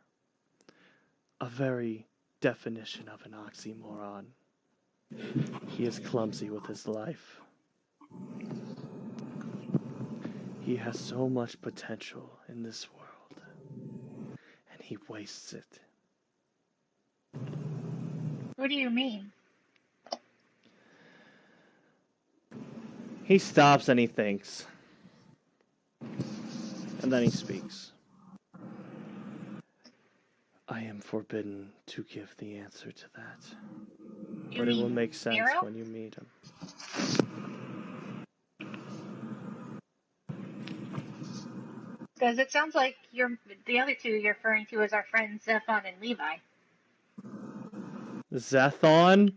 A very definition of an oxymoron. He is clumsy with his life. He has so much potential in this world, and he wastes it. What do you mean? He stops and he thinks. And then he speaks. I am forbidden to give the answer to that. But it will make sense Nero? when you meet him. Because it sounds like the other two you're referring to as our friends Zephon and Levi. Zethon?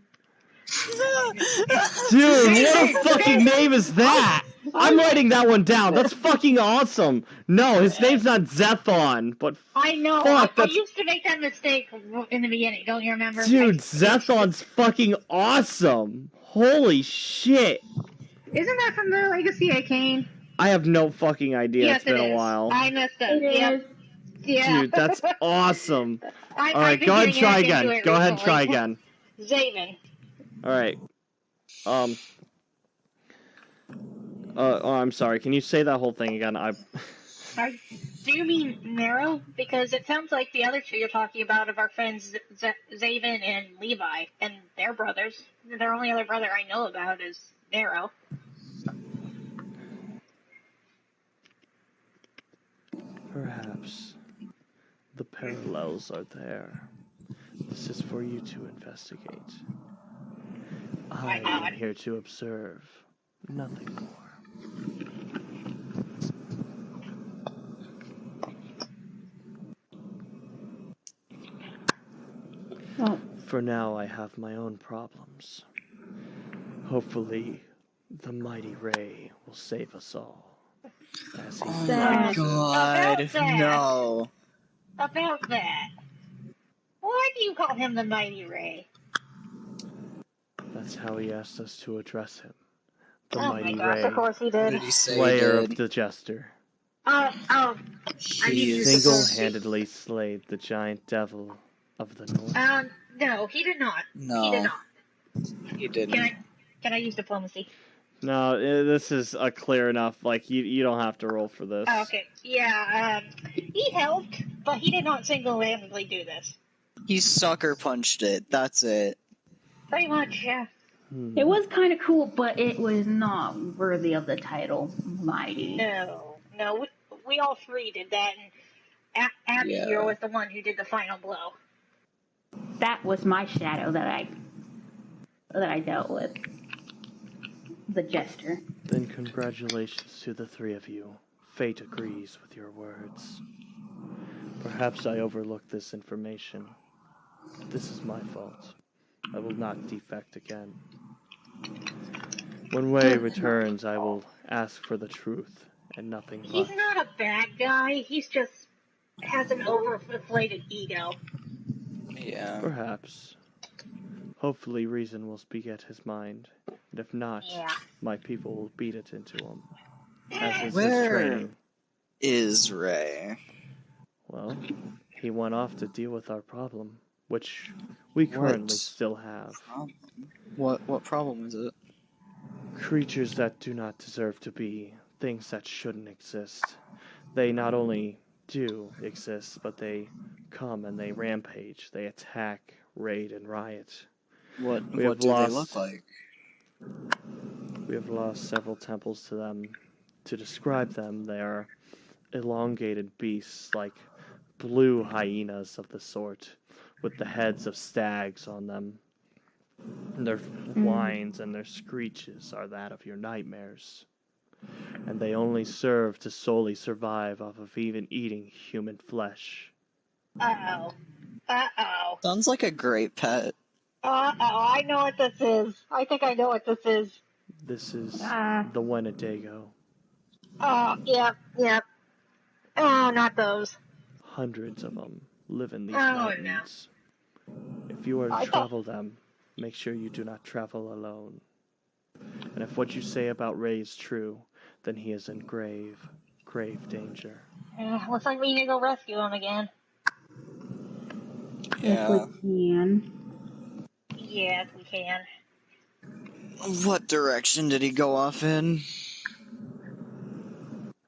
Dude, what a fucking name is that? I'm writing that one down. That's fucking awesome. No, his name's not Zethon, but I know. fuck, I that's... used to make that mistake in the beginning. Don't you remember? Dude, Zethon's fucking awesome. Holy shit. Isn't that from the Legacy of Kain? I have no fucking idea. Yes, It's been a while. I messed up. It is. Yeah. Dude, that's awesome. I've Alright, been go ahead and getting try into again. it Go ahead and recently. try again. Zaven. Alright. Oh, I'm sorry. Can you say that whole thing again? Do you mean Nero? Because it sounds like the other two you're talking about of our friends Zaven and Levi, and their brothers. Their only other brother I know about is Nero. Perhaps the parallels are there. This is for you to investigate. I am here to observe, nothing more. Well, For now, I have my own problems. Hopefully, the mighty Ray will save us all. As he Oh That- my god, About that. no. About that. Why do you call him the Mighty Ray? That's how he asked us to address him. The Oh mighty my gosh, Ray, of course he What did. did he say slayer he of did? the jester. I need He you is to Single-handedly slayed the giant devil of the north. No, he did not. No. He did not. He didn't. Can I use diplomacy? No, this is clear enough. Like, you don't have to roll for this. Oh, okay. Yeah, he helped, but he did not single-handedly do this. He sucker punched it, that's it. Pretty much, yeah. It was kind of cool, but it was not worthy of the title Mighty. No, we all three did that, and Abby Yeah. here was the one who did the final blow. That was my shadow that I dealt with. The jester. Then congratulations to the three of you. Fate agrees with your words. Perhaps I overlooked this information. This is my fault. I will not defect again. When Wei returns, I will ask for the truth and nothing but. He's not a bad guy. He's just has an overinflated ego. Yeah. Perhaps. Hopefully reason will speak at his mind, and if not, Yeah. my people will beat it into him. As is his Where training. is Ray? Well, he went off to deal with our problem, which we currently still have. What problem is it? Creatures that do not deserve to be, things that shouldn't exist. They not only do exist, but they come and they rampage, they attack, raid, and riot. What We do have they lost- look like? We have lost several temples to them. To describe them, they are elongated beasts like blue hyenas of the sort, with the heads of stags on them. And their whines and their screeches are that of your nightmares. And they only serve to solely survive off of even eating human flesh. Uh-oh. Uh-oh. Sounds like a great pet. Uh-oh, I know what this is. I think I know what this is. This is Ah. the Wendigo. Oh, yep. Oh, not those. Hundreds of them live in these Oh, no. mountains. If you are to I thought- travel them, make sure you do not travel alone. And if what you say about Ray is true, then he is in grave, grave danger. Looks like we need to go rescue him again. Yeah. If we can. Yes, we can. What direction did he go off in?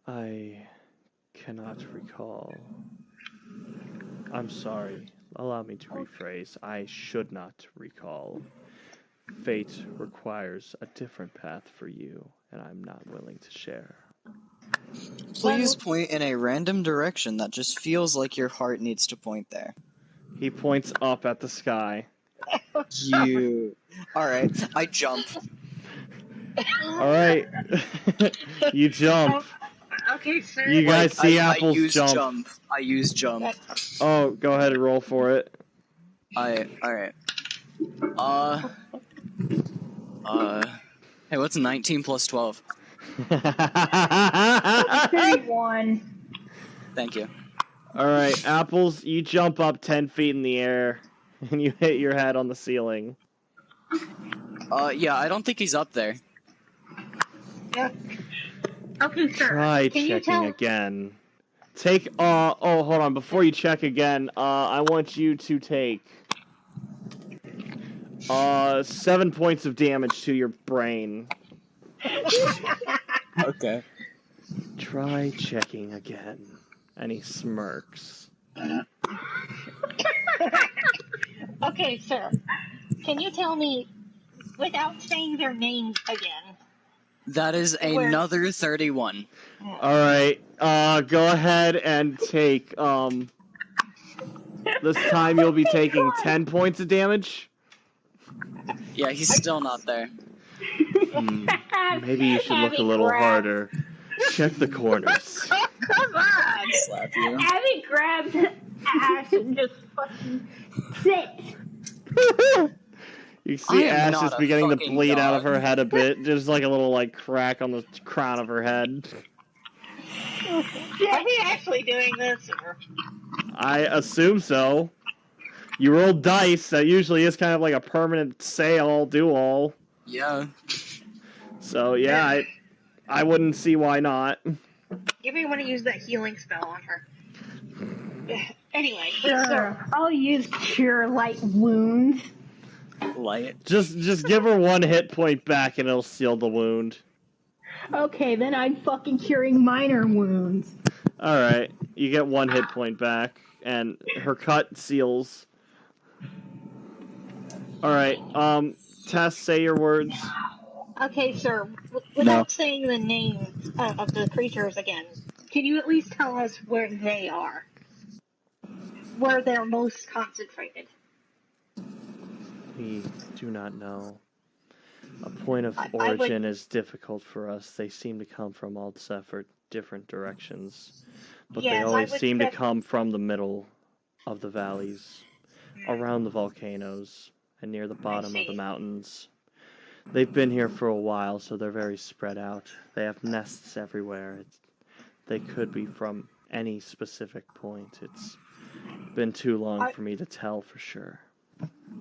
I cannot recall. I'm sorry. Allow me to rephrase. I should not recall. Fate requires a different path for you, and I'm not willing to share. Please point in a random direction that just feels like your heart needs to point there. He points up at the sky. You. Alright, I jump. Alright. You jump. Okay, sir. You guys see I Apples use jump. I use jump. Oh, go ahead and roll for it. Alright. Hey, what's 19 plus 12? 31. Thank you. Alright, Apples, you jump up 10 feet in the air, and you hit your head on the ceiling. Yeah, I don't think he's up there. Yeah. Okay, sir. Try Can you checking tell? again. Take, hold on, before you check again, I want you to take, 7 points of damage to your brain. Okay. Try checking again. And he smirks. Okay, sir. Can you tell me, without saying their names again? That is another 31. Alright, go ahead and take, this time you'll be taking 10 points of damage. Yeah, he's still not there. Maybe you should look a little harder. Check the corners. Oh, come on! Slap you. Abby grabs Ash and just fucking sits. You see I am Ash not is a beginning to fucking bleed out of dog. her head a bit. There's like a little like crack on the crown of her head. Are we actually doing this? Or? I assume so. You roll dice. That usually is kind of like a permanent say-all, do-all. Yeah. So yeah, I wouldn't see why not. You may want to use that healing spell on her. Anyway, Sure. I'll use Cure Light Wounds. Light. Just give her 1 hit point back and it'll seal the wound. Okay, then I'm fucking curing minor wounds. Alright, you get 1 hit point back, and her cut seals. Alright, Tess, say your words. Okay, sir. Without saying the name of the creatures again, can you at least tell us where they are? Where they're most concentrated? We do not know. A point of origin is difficult for us. They seem to come from all different directions. But they always seem to come from the middle of the valleys, around the volcanoes, and near the bottom of the mountains. They've been here for a while, so they're very spread out. They have nests everywhere. They could be from any specific point. It's been too long for me to tell for sure.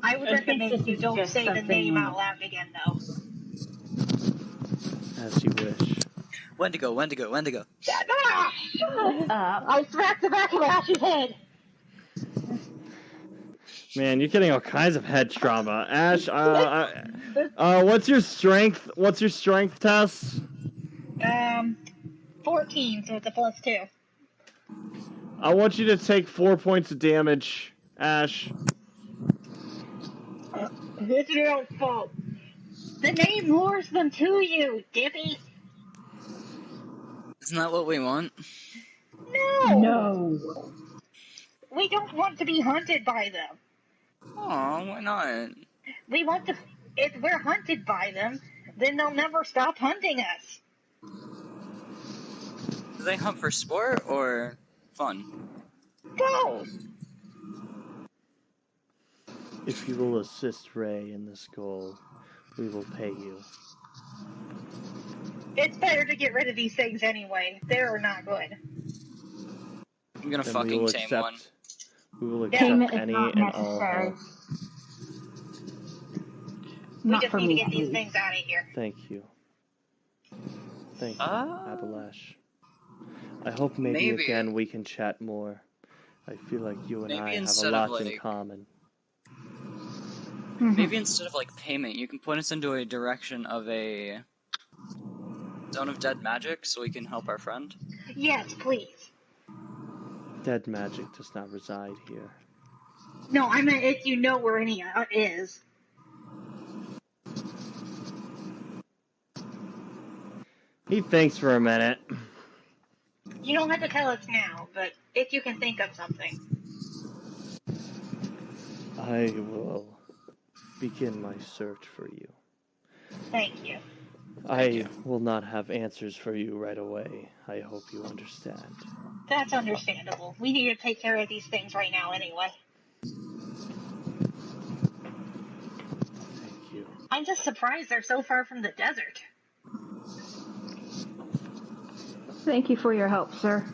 I would recommend you don't say the name out loud again, though. As you wish. Wendigo. I smacked the back of Ash's head. Man, you're getting all kinds of head trauma. Ash, what's your strength? What's your strength, Tess? 14, so it's a +2. I want you to take 4 points of damage, Ash. It's your own fault. The name lures them to you, Dippy. Isn't that what we want? No. We don't want to be hunted by them. Aw, why not? We want to. If we're hunted by them, then they'll never stop hunting us. Do they hunt for sport or fun? Go! If you will assist Ray in this goal, we will pay you. It's better to get rid of these things anyway. They're not good. I'm gonna fucking tame one. We will accept any and all help. We just need to get these things out of here. Thank you. Thank you, Abalash. I hope maybe again we can chat more. I feel like you and I have a lot in common. Maybe instead of like payment, you can point us into a direction of a zone of dead magic so we can help our friend. Yes, please. Dead magic does not reside here. No, I meant if you know where any is. He thinks for a minute. You don't have to tell us now, but if you can think of something. I will begin my search for you. Thank you. I will not have answers for you right away. I hope you understand. That's understandable. We need to take care of these things right now anyway. Thank you. I'm just surprised they're so far from the desert. Thank you for your help, sir.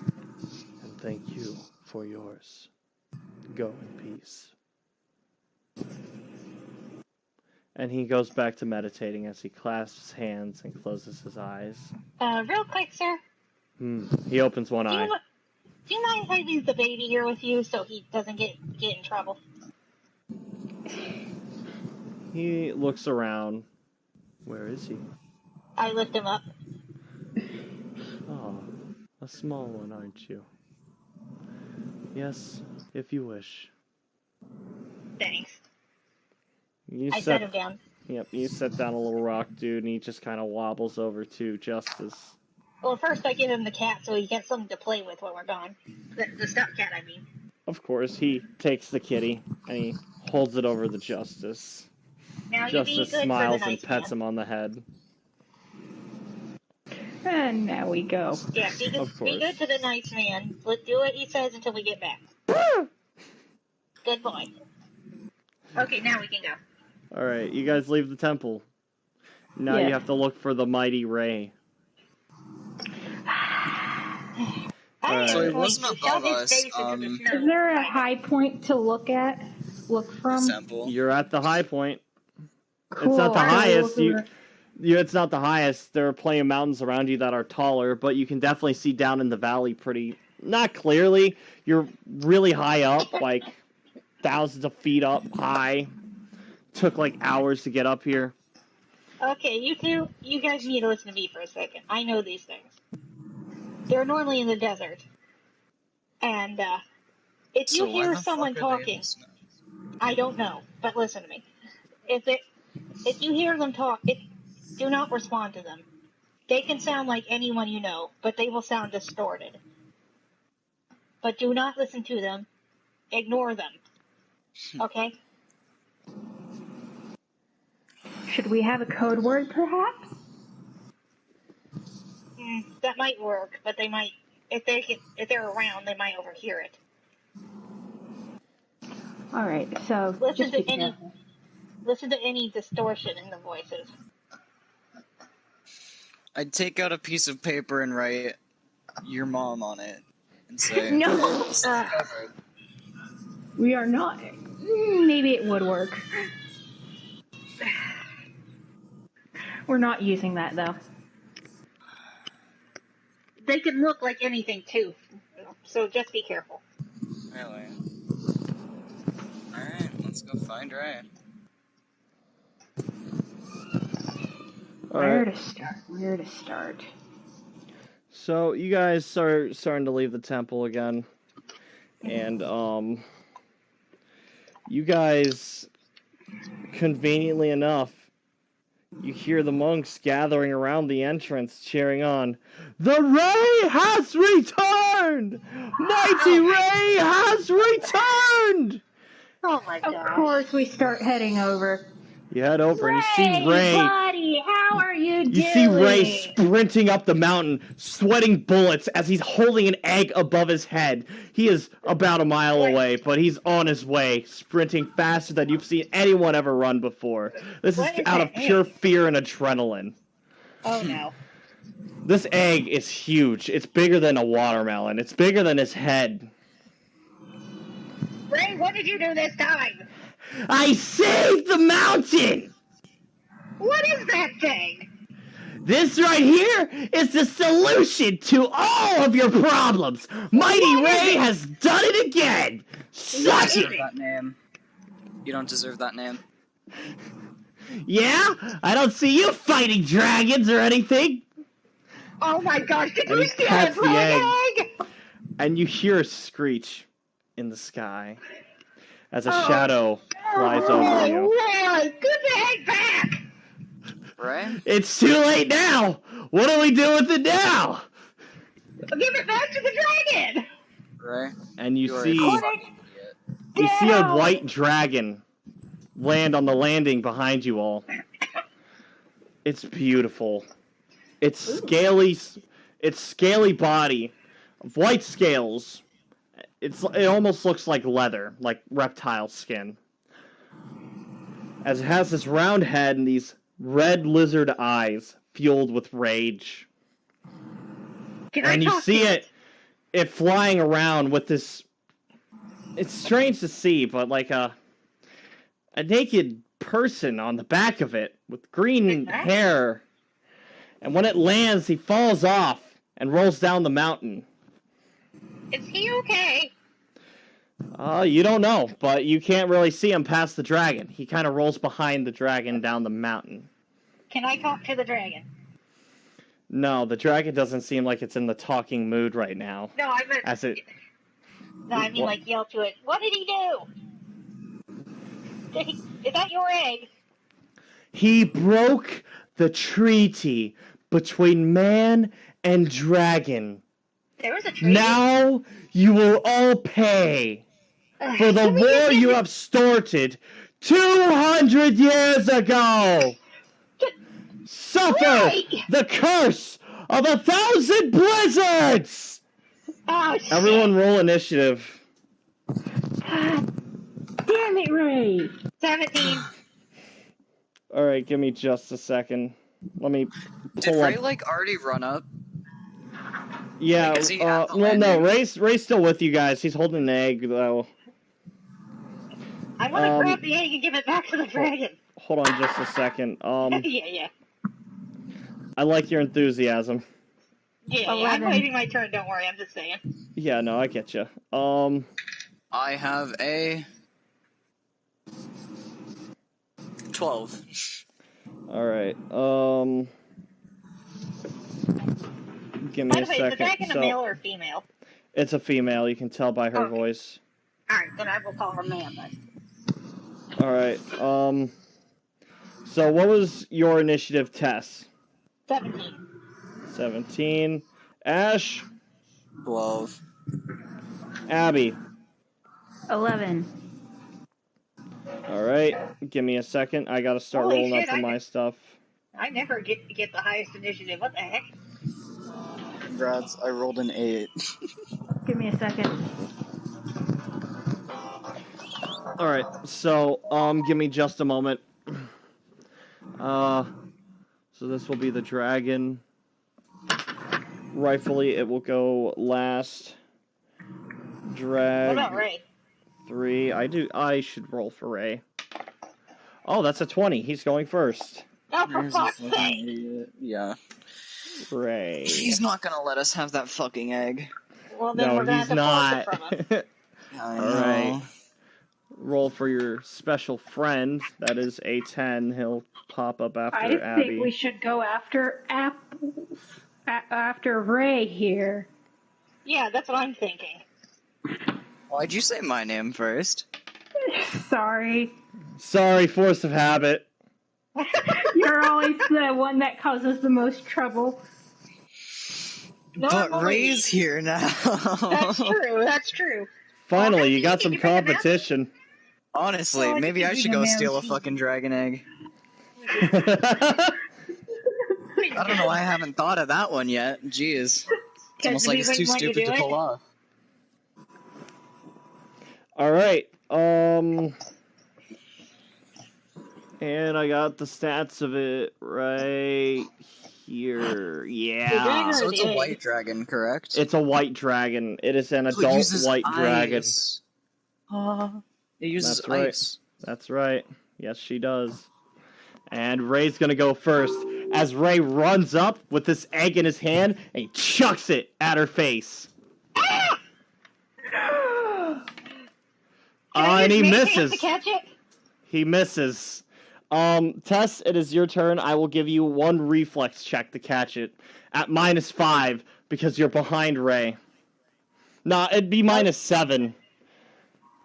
And thank you for yours. Go in peace. And he goes back to meditating as he clasps his hands and closes his eyes. Real quick, sir. He opens one eye. Do you mind if I leave the baby here with you so he doesn't get in trouble? He looks around. Where is he? I lift him up. Oh, A small one, aren't you? Yes, if you wish. Thanks. You I set him down. Yep, you set down a little rock dude, and he just kind of wobbles over to Justice. Well, first I give him the cat so he gets something to play with while we're gone. The stuffed cat, I mean. Of course, he takes the kitty, and he holds it over the Justice. Now Justice smiles and pets him on the head. And now we go. Yeah, be good to the nice man. Let's do what he says until we get back. Good boy. Okay, now we can go. Alright, you guys leave the temple. Now you have to look for the mighty Ray. Right. So it wasn't above us. Is there a high point to look from? Sample. You're at the high point. Cool. It's not the highest. It's not the highest. There are plenty of mountains around you that are taller, but you can definitely see down in the valley not clearly. You're really high up, like thousands of feet up high. Took like hours to get up here. Okay, you guys need to listen to me for a second. I know these things. They're normally in the desert. And if you hear someone talking, I don't know, but listen to me. If you hear them talk, do not respond to them. They can sound like anyone you know, but they will sound distorted. But do not listen to them. Ignore them. Okay? Should we have a code word, perhaps? That might work, but they might, if they're around, they might overhear it. All right, so listen to any distortion in the voices. I'd take out a piece of paper and write your mom on it and say, no, we are not. Maybe it would work. We're not using that though. They can look like anything too, so just be careful. Really? Alright, let's go find Ray. Where to start? So you guys are starting to leave the temple again, and you guys, conveniently enough, you hear the monks gathering around the entrance cheering on. The Ray has returned! Mighty Ray has returned! Oh my god. Of course we start heading over. You head over and you see Ray. Buddy, how are you doing? You see Ray sprinting up the mountain, sweating bullets as he's holding an egg above his head. He is about a mile away, but he's on his way, sprinting faster than you've seen anyone ever run before. This is out of pure fear and adrenaline. Oh no. This egg is huge. It's bigger than a watermelon. It's bigger than his head. Ray, what did you do this time? I saved the mountain! What is that thing? This right here is the solution to all of your problems. Mighty Ray has done it again. Suck it. That name. You don't deserve that name. Yeah? I don't see you fighting dragons or anything. Oh my gosh, did And you he steal pats a the egg? And you hear a screech in the sky as a shadow flies over you. Ray, give the egg back! Ray? It's too late now. What do we do with it now? Give it back to the dragon! Ray? And you You're see a white dragon land on the landing behind you all. It's beautiful. Its scaly body of white scales. It almost looks like leather, like reptile skin. As it has this round head and these red lizard eyes fueled with rage. And you see it flying around with this. It's strange to see, but like a naked person on the back of it with green hair. And when it lands, he falls off and rolls down the mountain. Is he okay? You don't know, but you can't really see him past the dragon. He kind of rolls behind the dragon down the mountain. Can I talk to the dragon? No, the dragon doesn't seem like it's in the talking mood right now. No, I meant. As it. No, I mean, like, yell to it. What did he do? Is that your egg? He broke the treaty between man and dragon. There was a treaty. Now you will all pay for the war you have started 200 years ago. Suffer the curse of 1,000 blizzards! Oh, shit. Everyone roll initiative. God damn it, Ray! 17. Alright, give me just a second. Let me Did pull Ray, up. like, already run up? Yeah, Like, is he at the well, no, landing? Ray's still with you guys. He's holding an egg, though. I want to grab the egg and give it back to the dragon. Hold on just a second. Yeah. I like your enthusiasm. Yeah, I'm waiting my turn, don't worry, I'm just saying. Yeah, no, I get you. I have a 12. Alright, give me By a the way, is the second. dragon a male or a female? It's a female, you can tell by her voice. Alright, then I will call her man then. Alright, so what was your initiative, Tess? 17. 17. Ash? 12. Abby? 11. Alright, give me a second. I gotta start Holy rolling shit, up for my stuff. I never get the highest initiative, what the heck? Congrats, I rolled an 8. Give me a second. Alright, so, give me just a moment. So this will be the dragon. Rightfully, it will go last. Drag. What about Ray? 3. I should roll for Ray. Oh, that's a 20. He's going first. Oh, for fuck's sake! Yeah. Ray. He's not gonna let us have that fucking egg. Well, then No, we're gonna he's have to force not. it from him. I All know. right. Roll for your special friend. That is a 10. He'll pop up after I Abby. think we should go after after Ray here. Yeah, that's what I'm thinking. Why'd you say my name first? Sorry. Sorry, force of habit. You're always the one that causes the most trouble. But Ray's here now. That's true. Finally, you got some competition. Honestly, maybe I should go steal a fucking dragon egg. I don't know why I haven't thought of that one yet. Jeez. It's almost like it's too stupid to pull off. Alright, and I got the stats of it right here. Yeah. So it's a white dragon, correct? It's a white dragon. It is an adult white dragon. It uses That's right. ice. That's right. Yes, she does. And Ray's gonna go first. As Ray runs up with this egg in his hand, and he chucks it at her face. And he misses. To catch it? He misses. Tess, it is your turn. I will give you one reflex check to catch it at -5 because you're behind Ray. Nah, it'd be -7.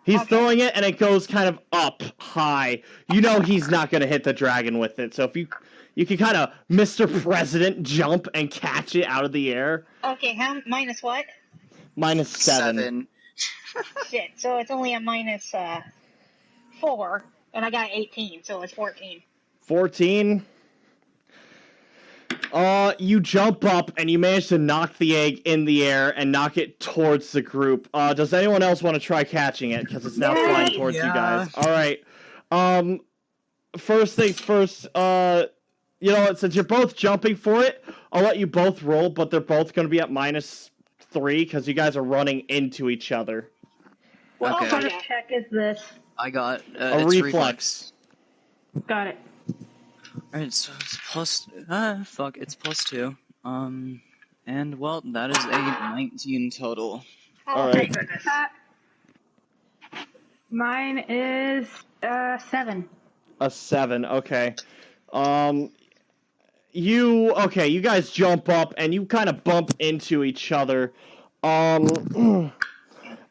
He's throwing it and it goes kind of up high. You know he's not going to hit the dragon with it. So if you can kind of Mr. President jump and catch it out of the air. Okay, how minus what? -7. Shit, so it's only a -4, and I got 18, so it's 14. 14. You jump up and you manage to knock the egg in the air and knock it towards the group. Does anyone else want to try catching it? Because it's now flying towards you guys. All right. First things first. You know what? Since you're both jumping for it, I'll let you both roll, but they're both going to be at -3 because you guys are running into each other. What sort of check is this? I got a reflex. Got it. Alright, so it's plus. Fuck, it's +2. And well, that is a 19 total. All right. Goodness. Mine is 7. A 7. Okay. Okay, you guys jump up and you kind of bump into each other.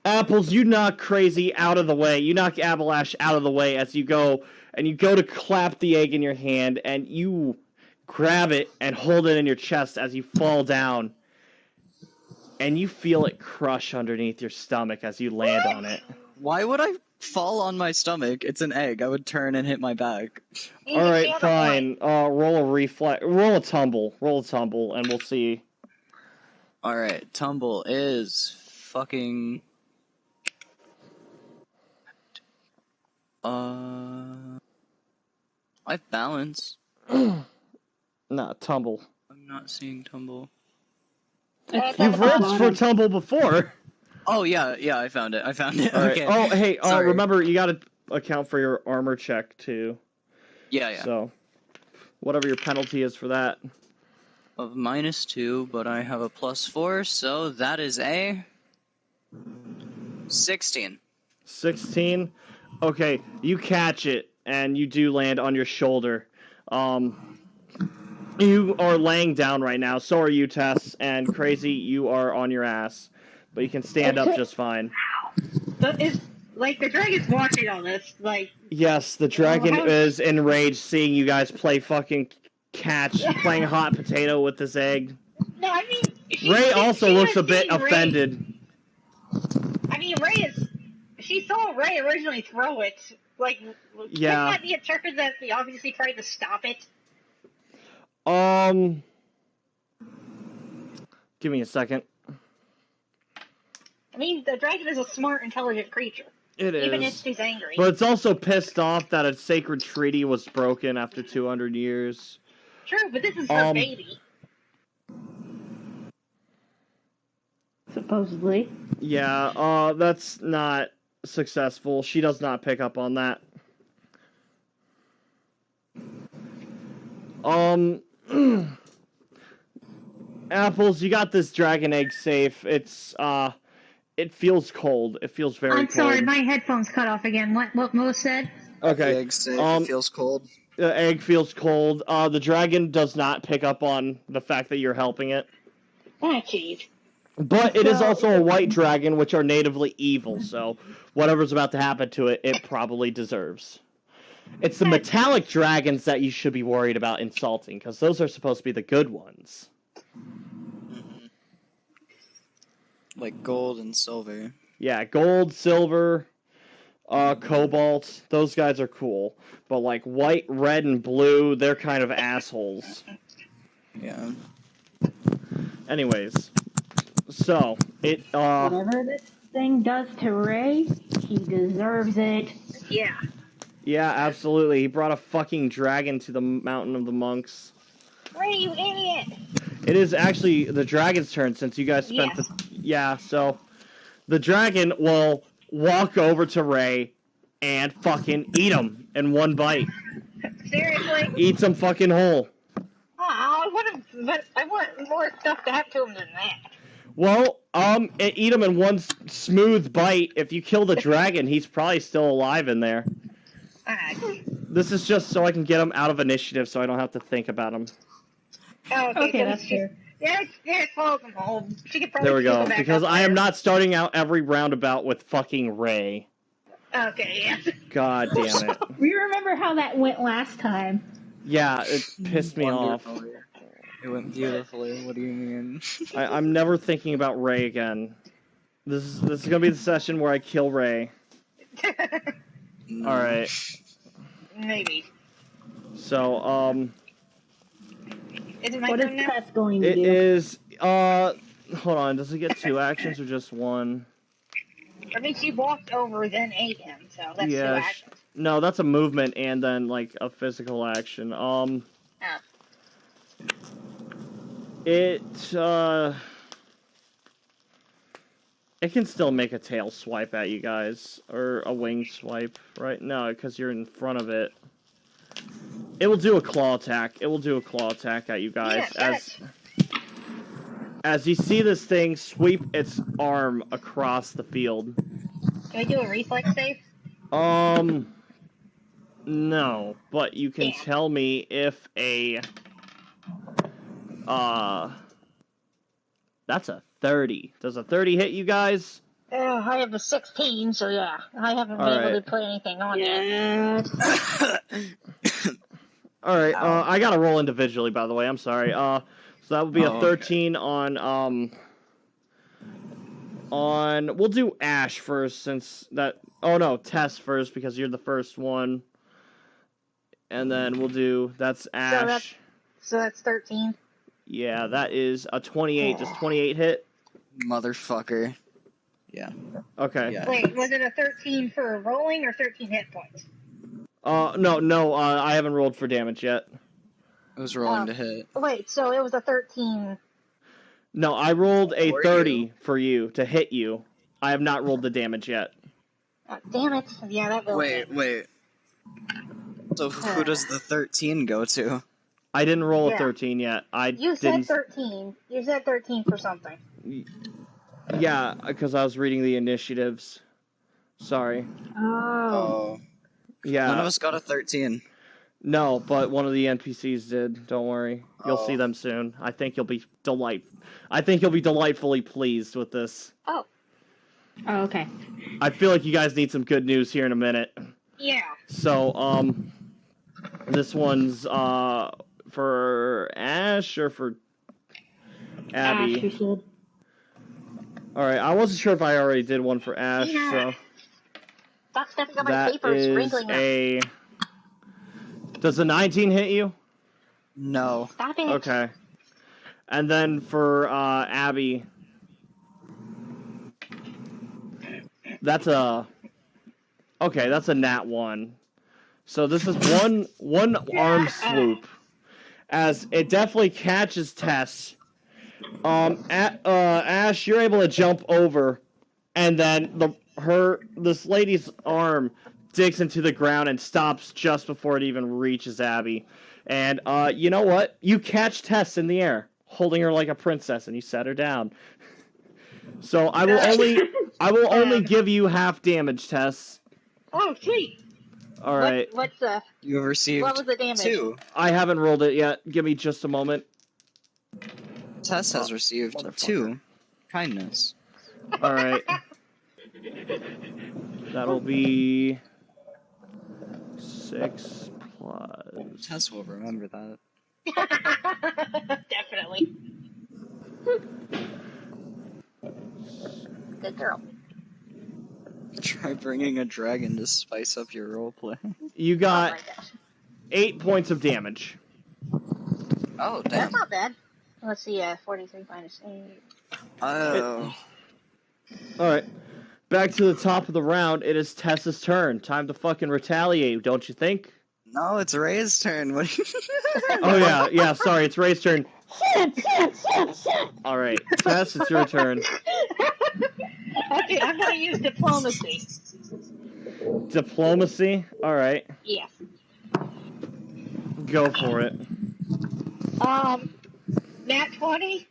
Apples, you knock Crazy out of the way. You knock Abalash out of the way as you go, and you go to clap the egg in your hand, and you grab it and hold it in your chest as you fall down. And you feel it crush underneath your stomach as you land on it. Why would I fall on my stomach? It's an egg. I would turn and hit my back. Alright, fine. Roll a tumble, and we'll see. Alright, tumble is fucking... I balance. Nah, tumble. I'm not seeing tumble. You've rolled for tumble before. Oh, yeah, I found it. Right. Okay. Oh, hey, Sorry. remember, you gotta account for your armor check, too. Yeah. So, whatever your penalty is for that. Of -2, but I have a +4, so that is a 16. 16? Okay, you catch it, and you do land on your shoulder. You are laying down right now, so are you, Tess, and Crazy, you are on your ass. But you can stand up just fine. But the dragon's watching all this, Yes, the dragon is enraged seeing you guys play fucking catch, playing hot potato with this egg. No, I mean... Ray also looks a bit offended. I mean, she saw Ray originally throw it. Yeah. Couldn't that be interpreted that they obviously tried to stop it? Give me a second. I mean, the dragon is a smart, intelligent creature. It is. Even if she's angry. But it's also pissed off that a sacred treaty was broken after 200 years. True, but this is her baby. Supposedly. Yeah, that's not successful. She does not pick up on that. Apples, you got this dragon egg safe. It feels cold. It feels very cold. I'm sorry, my headphones cut off again. What Mo said? Okay. The egg's safe. It feels cold. The egg feels cold. The dragon does not pick up on the fact that you're helping it. Oh, jeez. But it is also a white dragon, which are natively evil, so whatever's about to happen to it, it probably deserves. It's the metallic dragons that you should be worried about insulting, because those are supposed to be the good ones. Like gold and silver. Yeah, gold, silver, cobalt, those guys are cool. But like white, red, and blue, they're kind of assholes. Yeah. Anyways, so, whatever this thing does to Ray, he deserves it. Yeah. Yeah, absolutely. He brought a fucking dragon to the Mountain of the Monks. Ray, you idiot! It is actually the dragon's turn since you guys spent Yeah, so the dragon will walk over to Ray and fucking eat him in one bite. Seriously? Eats him fucking whole. I want more stuff to happen to him than that. Well, eat him in one smooth bite. If you kill the dragon, he's probably still alive in there. This is just so I can get him out of initiative so I don't have to think about him. Oh, okay, that's fair. Yeah, follow him home. She could probably there we go, back because I there. am not starting out every roundabout with fucking Ray. Okay, yeah. God damn it. We remember how that went last time. Yeah, it pissed me off. It went beautifully. What do you mean? I'm never thinking about Ray again. This is gonna be the session where I kill Ray. Alright. Maybe. So, Is it my What is turn now? Tess going to it do? is, hold on, does it get 2 actions or just 1? I mean, she walked over, then ate him, so that's 2 Yeah, actions. no, that's a movement and then, like, a physical action. It can still make a tail swipe at you guys, or a wing swipe, right? No, because you're in front of it. It will do a claw attack. It will do a claw attack at you guys as you see this thing sweep its arm across the field. Can I do a reflex save? No, but you can tell me if That's a 30. Does a 30 hit you guys? I have a 16, so yeah. I haven't been able to put anything on yet. Alright, I gotta roll individually, by the way. I'm sorry. So that would be a 13 on, we'll do Ash first, since that... Oh, no, Tess first, because you're the first one. And then we'll do... That's Ash. So that's 13. Yeah, that is a 28. Does 28 hit? Motherfucker. Yeah. Okay. Yeah. Wait, was it a 13 for rolling or 13 hit points? No, I haven't rolled for damage yet. It was rolling to hit. Wait, so it was a 13... No, I rolled a 30 for you to hit you. I have not rolled the damage yet. Damn it. Yeah, that will Wait. So who does the 13 go to? I didn't roll a 13 yet. You said 13. You said 13 for something. Yeah, because I was reading the initiatives. Sorry. Oh. Yeah. None of us got a 13. No, but one of the NPCs did. Don't worry. You'll see them soon. I think you'll be delightfully pleased with this. Oh, okay. I feel like you guys need some good news here in a minute. yeah. So, this one's for Ash or for Abby? Ash, you said. Alright, I wasn't sure if I already did one for Ash, so... Stop stepping on my papers, wrinkling them. Does a 19 hit you? No. Stop it. Okay. And then for Abby... That's a... Okay, that's a nat 1. So this is one arm swoop. As it definitely catches Tess. Ash, you're able to jump over, and then this lady's arm digs into the ground and stops just before it even reaches Abby. And you know what? You catch Tess in the air, holding her like a princess, and you set her down. So I will only give you half damage, Tess. Oh, sweet. All right. You have received what was the damage? 2. I haven't rolled it yet. Give me just a moment. Tess has received 2 kindness. All right. That'll be 6 plus. Tess will remember that. Definitely. Good girl. Try bringing a dragon to spice up your roleplay. You got 8 points of damage. Oh, damn. That's not bad. Let's see, 43 minus 8. Oh. Alright. Back to the top of the round. It is Tess's turn. Time to fucking retaliate, don't you think? No, it's Ray's turn. What? Oh, yeah, sorry, it's Ray's turn. Alright, Tess, it's your turn. Okay, I'm gonna use diplomacy. Diplomacy? Alright. Yeah. Go for it. Nat 20?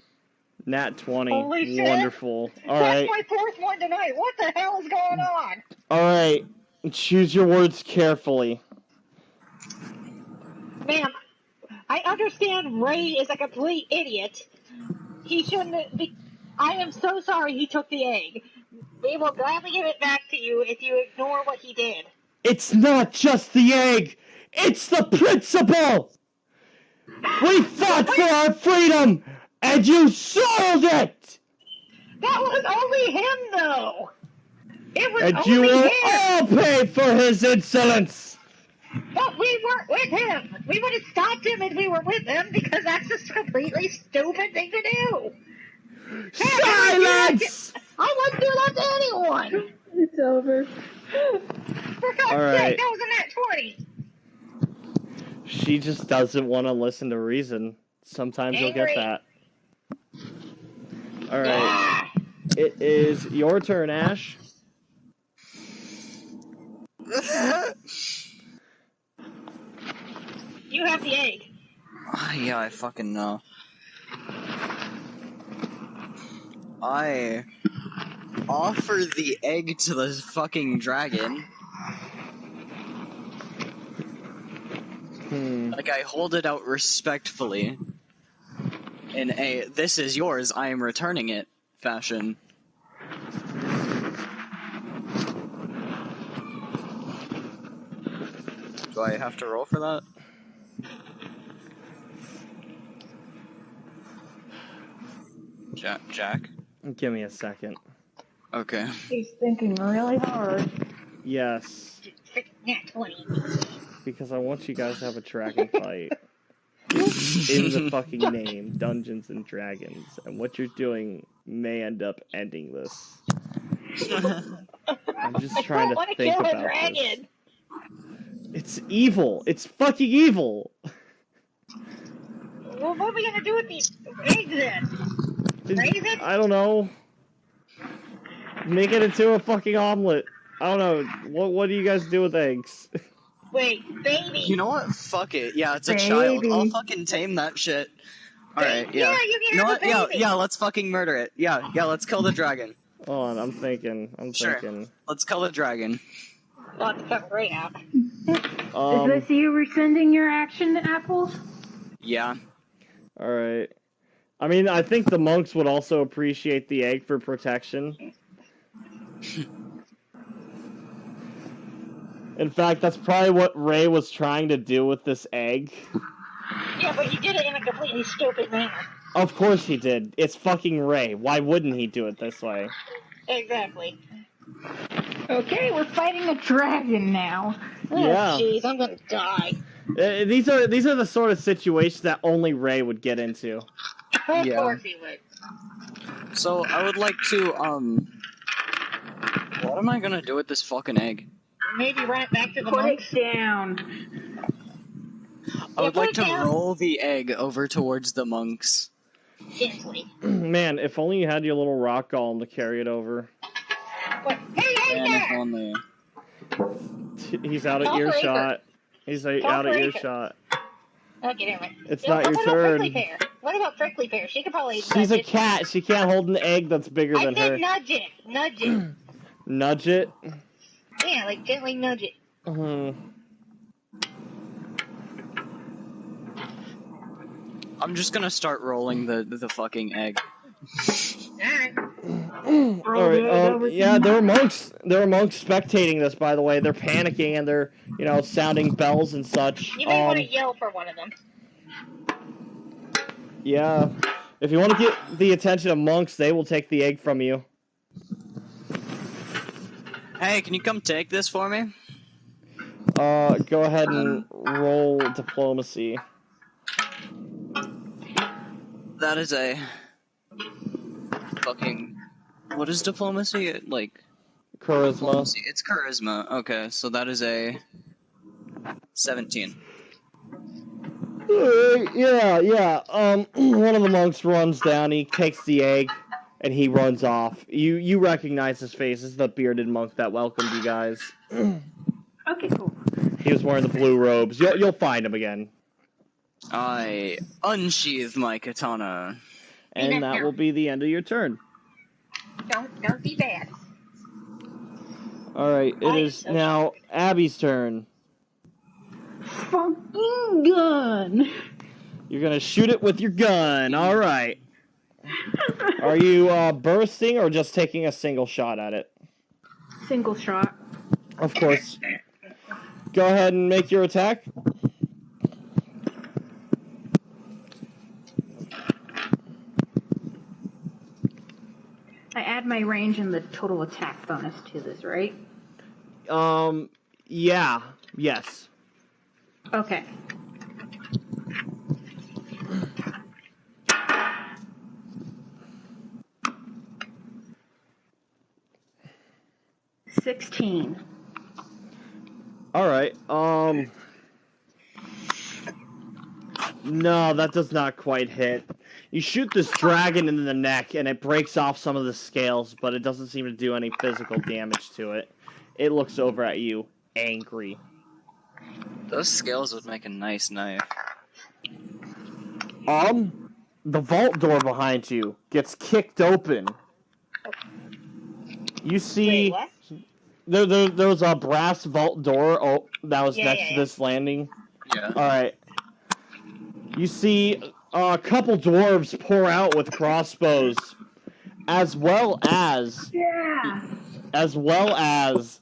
Nat 20. Holy shit. Wonderful. Alright. That's my 4th one tonight. What the hell is going on? Alright. Choose your words carefully. Ma'am, I understand Ray is a complete idiot. He shouldn't be... I am so sorry he took the egg. We will gladly give it back to you if you ignore what he did. It's not just the egg! It's the principle! We fought for our freedom, and you sold it! That was only him, though! It was and only you will him! all pay for his insolence! But we weren't with him! We would have stopped him if we were with him, because that's just a completely stupid thing to do! Silence! I wouldn't do that to anyone! It's over. For God's Alright. sake, that was a nat 20! She just doesn't want to listen to reason. Sometimes you'll get that. Alright. It is your turn, Ash. You have the egg. Yeah, I fucking know. I offer the egg to the fucking dragon. Like, I hold it out respectfully. in a "this is yours, I am returning it" fashion. Do I have to roll for that? Jack? Give me a second. Okay. He's thinking really hard. Yes. Nat 20. Because I want you guys to have a dragon fight. In the fucking name, Dungeons and Dragons. And what you're doing may end up ending this. I'm just trying to think about this. It's evil. It's fucking evil. Well, what are we gonna do with these eggs then? Raise it? I don't know. Make it into a fucking omelet. I don't know. What do you guys do with eggs? Wait, baby. You know what? Fuck it. Yeah, it's a Baby. child. I'll fucking tame that shit. Alright, yeah. Yeah, you can You know have what? a baby. Yeah, let's fucking murder it. Yeah, let's kill the dragon. Hold on, I'm thinking. Sure. Let's kill the dragon. We'll have to cut right out. Is this you rescinding your action, Apples? Yeah. Alright. I mean, I think the monks would also appreciate the egg for protection. In fact, that's probably what Ray was trying to do with this egg. Yeah, but he did it in a completely stupid manner. Of course he did. It's fucking Ray. Why wouldn't he do it this way? Exactly. Okay, we're fighting a dragon now. Yeah. Jeez, I'm gonna die. These are the sort of situations that only Ray would get into. Of Yeah. course he would. So, I would like to, what am I gonna do with this fucking egg? Maybe run it back to the Put monks. it down. I would put like it to down. roll the egg over towards the monks. Gently. Man, if only you had your little rock golem to carry it over. What? Hey, And if there! only... He's out of Call for earshot. He's out of for earshot. Okay, never mind. It's not your What about turn. Prickly Pear? What about Prickly Pear? She could probably She's nudge a it. cat. She can't hold an egg that's bigger I than said her. nudge it. Nudge it. Nudge it. Yeah, like gently nudge it. I'm just gonna start rolling the fucking egg. Alright. Alright, yeah, there were monks spectating this, by the way. They're panicking and they're, sounding bells and such. You may want to yell for one of them. Yeah. If you want to get the attention of monks, they will take the egg from you. Hey, can you come take this for me? Go ahead and roll diplomacy. That is a... fucking... What is diplomacy? Like... Charisma. Diplomacy. It's charisma. Okay, so that is a... 17. Yeah. One of the monks runs down, he takes the egg, and he runs off. You recognize his face. This is the bearded monk that welcomed you guys. Okay, cool. He was wearing the blue robes. You'll find him again. I unsheathe my katana. And that will be the end of your turn. Don't be bad. Alright, it is now Abby's turn. Fucking gun! You're gonna shoot it with your gun. Alright. Are you bursting or just taking a single shot at it? Single shot. Of course. Go ahead and make your attack. I add my range and the total attack bonus to this, right? Yeah. Yes. Okay. $16. Alright, no, that does not quite hit. You shoot this dragon in the neck, and it breaks off some of the scales, but it doesn't seem to do any physical damage to it. It looks over at you, angry. Those scales would make a nice knife. The vault door behind you gets kicked open. You see... Wait, what? There was a brass vault door that was next to this landing. Yeah. Alright. You see a couple dwarves pour out with crossbows, as well as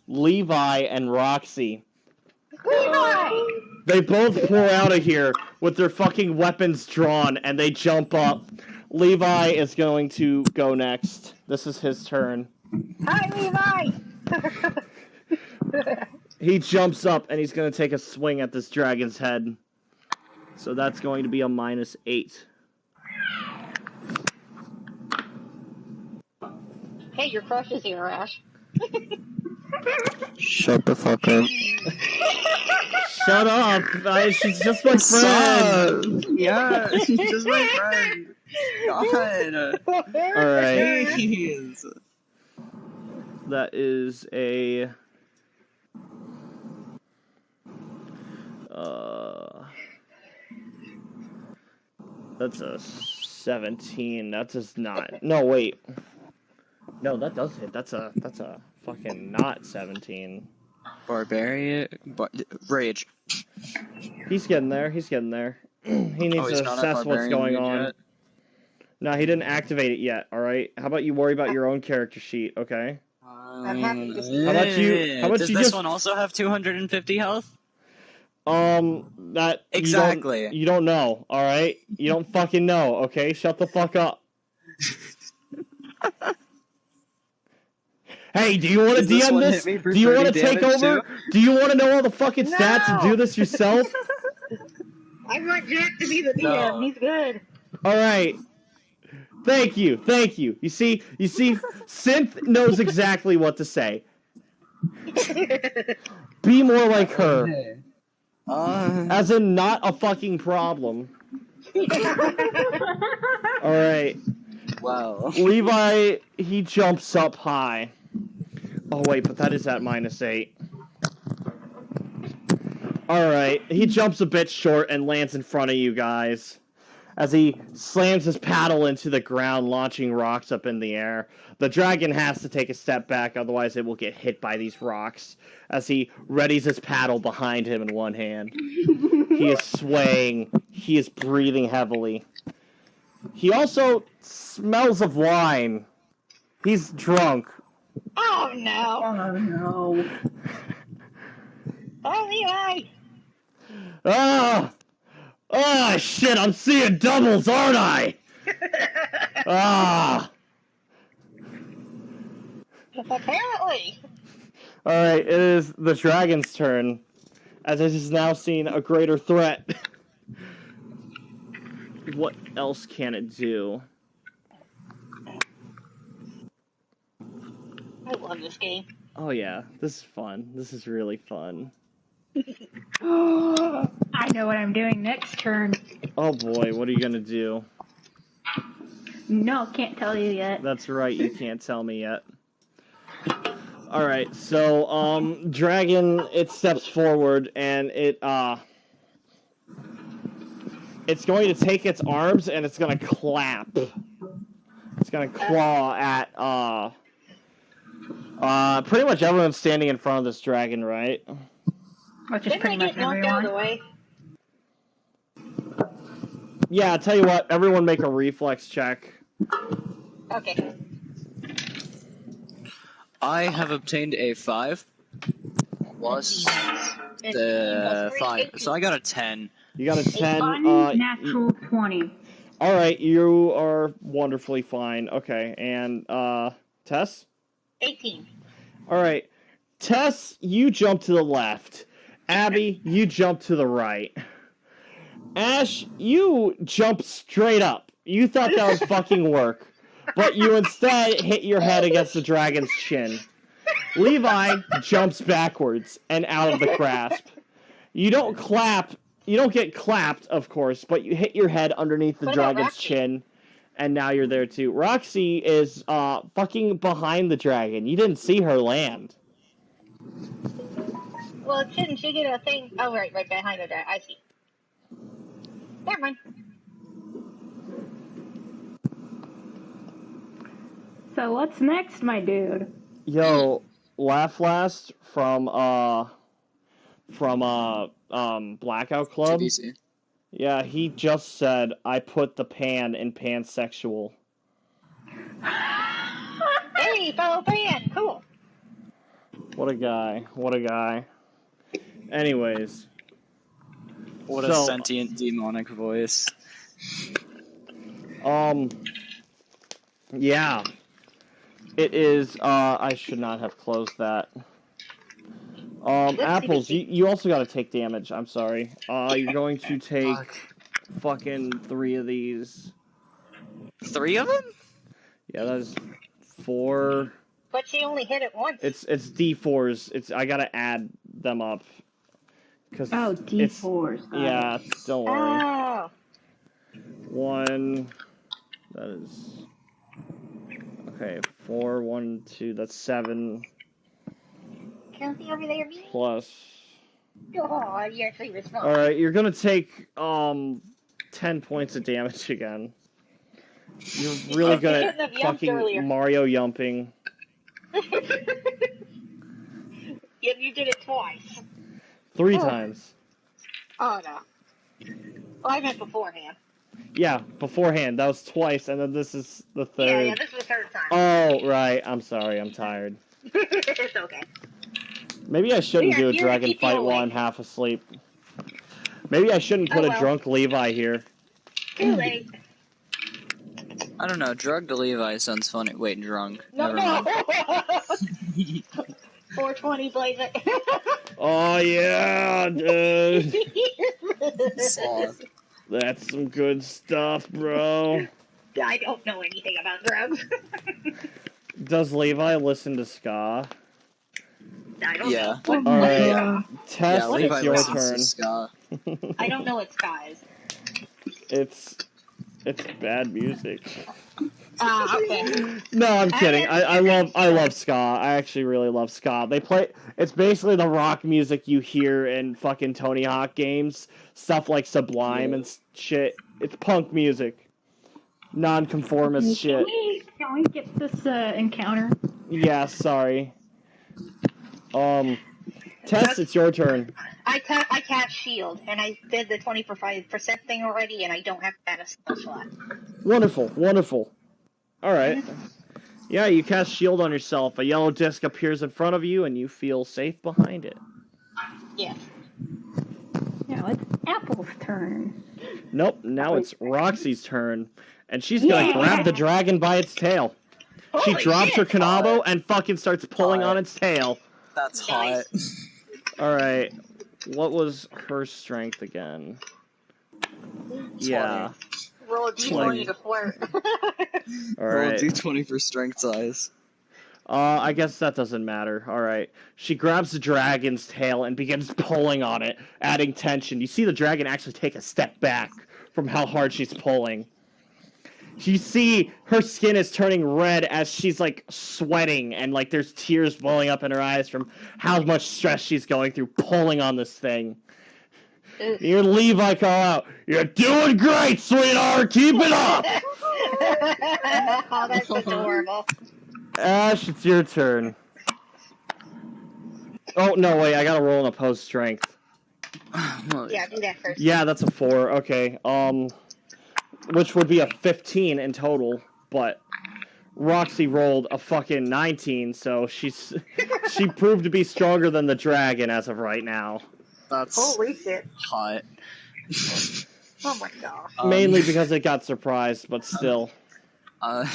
Levi and Roxy. Levi! They both pour out of here with their fucking weapons drawn, and they jump up. Levi is going to go next. This is his turn. Hi, Levi! He jumps up, and he's going to take a swing at this dragon's head. So that's going to be a -8. Hey, your crush is here, Ash. Shut the fuck up. Shut up! She's just my friend! Yeah, she's just my friend. God. Alright. Jeez. That is a... That's a 17. That does not... No, wait. No, that does hit. That's a fucking not 17. Barbarian... Rage. He's getting there. He's getting there. He needs to assess what's going on. Yet? No, he didn't activate it yet, alright? How about you worry about your own character sheet, okay? I'm happy to see How about you Does this one also have 250 health? That... Exactly. You don't know, alright? You don't fucking know, okay? Shut the fuck up. Hey, do you want to DM this? Do you want to take over? Too? Do you want to know all the fucking stats and do this yourself? I want Jack to be the DM. No. He's good. Alright. Thank you. You see, Synth knows exactly what to say. Be more like her. As in, not a fucking problem. Alright. Wow. Levi, he jumps up high. Oh, wait, but that is at -8. Alright, he jumps a bit short and lands in front of you guys. As he slams his paddle into the ground, launching rocks up in the air. The dragon has to take a step back, otherwise it will get hit by these rocks. As he readies his paddle behind him in one hand. He is swaying. He is breathing heavily. He also smells of wine. He's drunk. Oh, no. Oh no. Oh, Levi! Ah! Ah, shit, I'm seeing doubles, aren't I? Ah! Apparently. Alright, it is the dragon's turn, as it has now seen a greater threat. What else can it do? I love this game. Oh yeah, this is fun. This is really fun. I know what I'm doing next turn. Oh boy, what are you gonna do? No, can't tell you yet. That's right, you can't tell me yet. Alright, so, dragon, it steps forward, and it's going to take its arms, and it's gonna clap. It's gonna claw at, pretty much everyone's standing in front of this dragon, right? Which is Didn't pretty I much get knocked out of the everyone. way? Yeah, I'll tell you what, everyone make a reflex check. Okay. I have obtained a 5 plus 15 the 5, 18. so I got a 10. You got a 10. Unnatural 20. Alright, you are wonderfully fine. Okay, and, Tess? 18. Alright, Tess, you jump to the left. Abby, you jump to the right. Ash, you jump straight up. You thought that would fucking work. But you instead hit your head against the dragon's chin. Levi jumps backwards and out of the grasp. You don't get clapped, of course, but you hit your head underneath the dragon's chin, and now you're there too. Roxy is fucking behind the dragon. You didn't see her land. Well, shouldn't she get a thing? Oh, right behind her. I see. Never mind. So what's next, my dude? Yo, Laugh Last from Blackout Club. TBC. Yeah, he just said, I put the pan in pansexual. Hey, fellow pan, cool. What a guy. What a guy. Anyways. What a sentient demonic voice. Yeah. It is, I should not have closed that. Apples, you also gotta take damage, I'm sorry. You're going to take fucking 3 of these. 3 of them? Yeah, that is 4. But she only hit it once. It's D4s. I gotta add them up. Oh, D4s. Yeah, don't worry. Oh. 1. That is. Okay, 4, 1, 2. That's 7. Can you over there, me? Plus. Oh, you're actually responsible. Alright, you're gonna take 10 points of damage again. You're really good at fucking Mario yumping. Yeah, you did it twice. 3 times. Oh, no. Well, I meant beforehand. Yeah, beforehand. That was twice, and then this is the 3rd. Yeah, this is the 3rd time. Oh, right. I'm sorry. I'm tired. It's okay. Maybe I shouldn't do a dragon fight while I'm half asleep. Maybe I shouldn't put a drunk Levi here. Too late. I don't know. Drugged Levi sounds funny. Wait, drunk. No. 420 plays it. Oh, yeah, dude. Sloth. That's some good stuff, bro. I don't know anything about drugs. Does Levi listen to ska? I don't know. Alright, Tess, it's your turn. I don't know what ska is. It's bad music. Okay. No, I'm kidding. I love ska. I actually really love ska. It's basically the rock music you hear in fucking Tony Hawk games. Stuff like Sublime and shit. It's punk music. Non-conformist shit. Can we get this encounter? Yeah, sorry. Tess, it's your turn. I cast shield, and I did the 25% thing already, and I don't have to add a spell slot. Wonderful. Alright. Yeah, you cast shield on yourself. A yellow disc appears in front of you, and you feel safe behind it. Yeah. Now it's Apple's turn. Nope, now it's Roxy's turn. And she's gonna grab the dragon by its tail. She drops her Kanabo and fucking starts pulling on its tail. That's hot. Alright. What was her strength again? 20. Yeah. Roll a d20 to flirt. Alright. Roll a d20 for strength size. I guess that doesn't matter. Alright. She grabs the dragon's tail and begins pulling on it, adding tension. You see the dragon actually take a step back from how hard she's pulling. You see her skin is turning red as she's like sweating and like there's tears welling up in her eyes from how much stress she's going through pulling on this thing. Your Levi call out, "You're doing great, sweetheart! Keep it up!" Oh, that's adorable. Ash, it's your turn. Oh, no, wait, I gotta roll an opposed strength. Yeah, do that first. Yeah, that's a 4, okay. Which would be a 15 in total, but Roxy rolled a fucking 19, so she proved to be stronger than the dragon as of right now. That's holy shit. Hot. Oh my gosh. Mainly because it got surprised, but still. I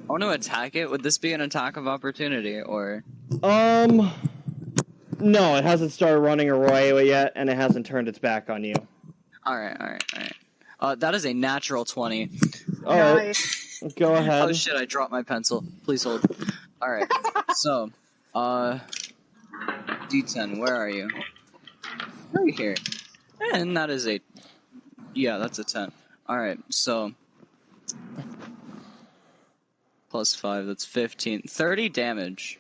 wanna attack it. Would this be an attack of opportunity, or? No, it hasn't started running away yet, and it hasn't turned its back on you. Alright. That is a natural 20. Alright, Nice. go ahead. Oh shit, I dropped my pencil. Please hold. Alright, so, D10, where are you? Right here. And that is that's a 10. Alright, so, plus 5, that's 15. 30 damage.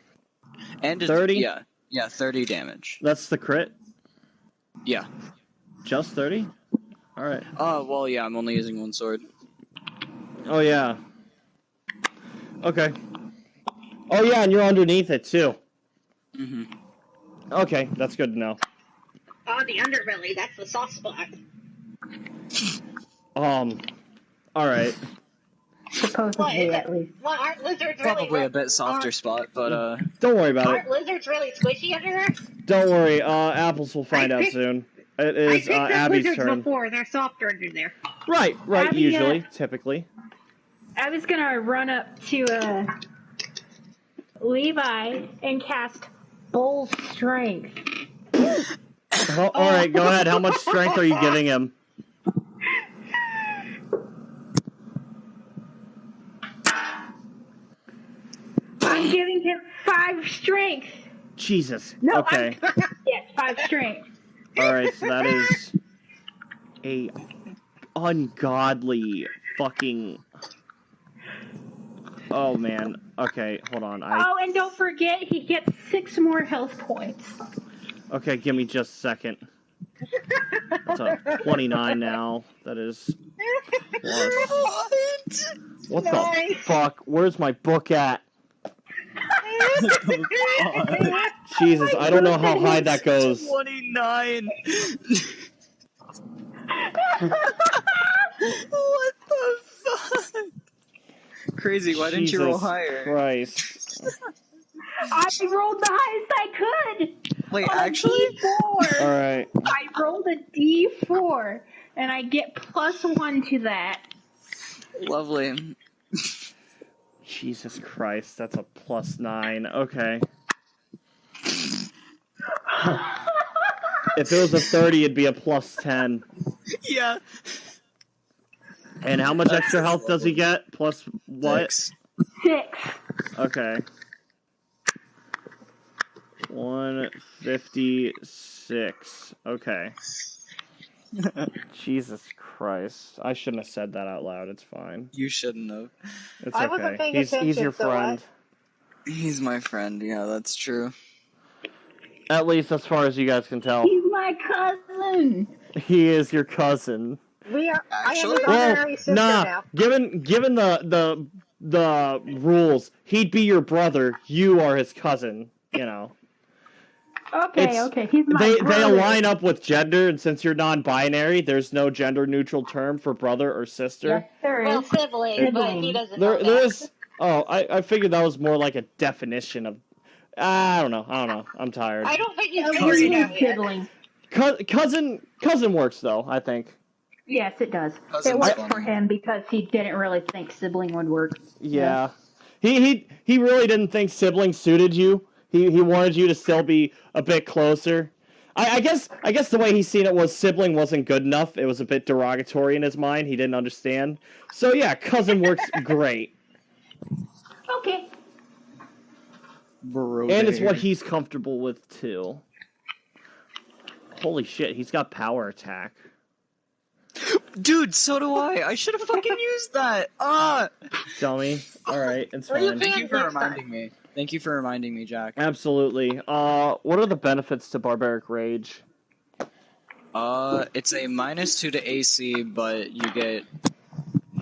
And 30? Yeah, 30 damage. That's the crit? Yeah. Just 30? Alright. Oh, well, yeah, I'm only using one sword. Oh, yeah. Okay. Oh, yeah, and you're underneath it, too. Mm-hmm. Okay, that's good to know. The underbelly, that's the soft spot. Alright. Supposedly, at least. Well, aren't lizards Probably really... a bit softer spot, but Don't worry about Aren't it. lizards really squishy under there? Don't worry, Apples will find out soon. It is Abby's turn. Before, they're softer under there. Right, Abby, usually, typically. I was gonna run up to Levi and cast Bull Strength. Alright, go ahead. How much strength are you giving him? I'm giving him 5 strength. Jesus. No, okay. Yes, 5 strength. Alright, so that is a ungodly fucking... Oh, man. Okay, hold on. Oh, and don't forget, he gets 6 more health points. Okay, give me just a second. That's a 29 now. That is plus... What the fuck? Where's my book at? Jesus, I don't know how high that goes. 29! What the fuck? Crazy, why didn't you roll higher? Christ. I rolled the highest I could! Wait, On actually? a D4. Alright. I rolled a D4, and I get +1 to that. Lovely. Jesus Christ, that's a +9. Okay. If it was a 30, it'd be a +10. Yeah. And how much extra health does he get? Plus what? 6. 6. Okay. 156. Okay. Jesus Christ. I shouldn't have said that out loud. It's fine. You shouldn't have. It's I wasn't okay. paying He's attention, your so friend. He's my friend, yeah, that's true. At least as far as you guys can tell. He's my cousin. He is your cousin. We are. Actually? I am his honorary sister now. Given the rules, he'd be your brother. You are his cousin. You know. Okay, he's my They brother. align up with gender, and since you're non-binary, there's no gender-neutral term for brother or sister. Yes, there is. Well, sibling, but he doesn't know There that. is. Oh, I figured that was more like a definition of. I don't know. I'm tired. I don't think he's Cousin figured it is out yet. sibling. Cousin works though. I think. Yes, it does. Cousin's It works funny. for him because he didn't really think sibling would work. Yeah. He really didn't think sibling suited you. He wanted you to still be a bit closer. I guess the way he's seen it was sibling wasn't good enough. It was a bit derogatory in his mind. He didn't understand. So yeah, cousin works great. Okay. Bro, And it's what he's comfortable with too. Holy shit, he's got power attack. Dude, so do I. I should have fucking used that. Dummy. Alright, it's Well, you fine. Thank you for Next time. reminding me. Thank you for reminding me, Jack. Absolutely. What are the benefits to Barbaric Rage? It's a -2 to AC, but you get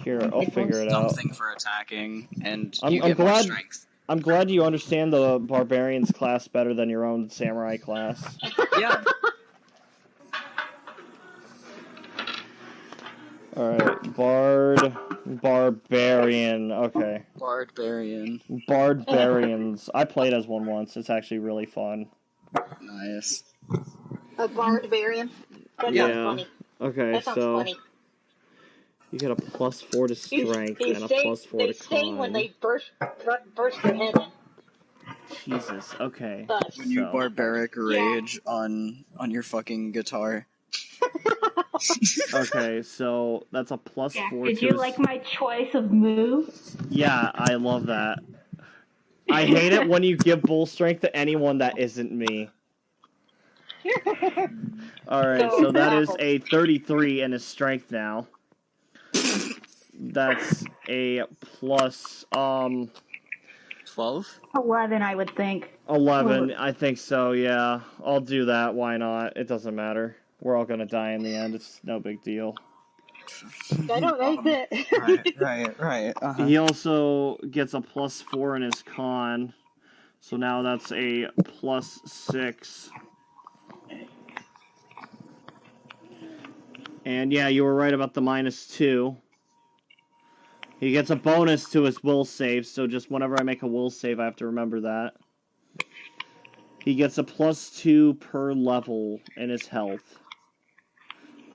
Here, I'll figure it out. something for attacking, and I'm you get more glad- strength. I'm glad you understand the Barbarian's class better than your own Samurai class. Yeah. Alright, Barbarian. Okay. Barbarian. Barbarians. I played as one once. It's actually really fun. Nice. A barbarian. That Yeah. sounds funny. Okay, That sounds so funny. you get a +4 to strength and a +4 they to sting when con. they burst their head in. Jesus. Okay. Us. When you So- barbaric rage on your fucking guitar. Okay, so that's a +4 Jack, to. did you like my choice of move? Yeah, I love that. I hate it when you give bull strength to anyone that isn't me. Alright, so that is a 33 in his strength now. That's a plus 12? 11, I would think. 11. I think so, yeah. I'll do that, why not? It doesn't matter. We're all gonna die in the end, it's no big deal. I don't like that. Right. He also gets a +4 in his con. So now that's a +6. And yeah, you were right about the -2. He gets a bonus to his will save, so just whenever I make a will save, I have to remember that. He gets a +2 per level in his health.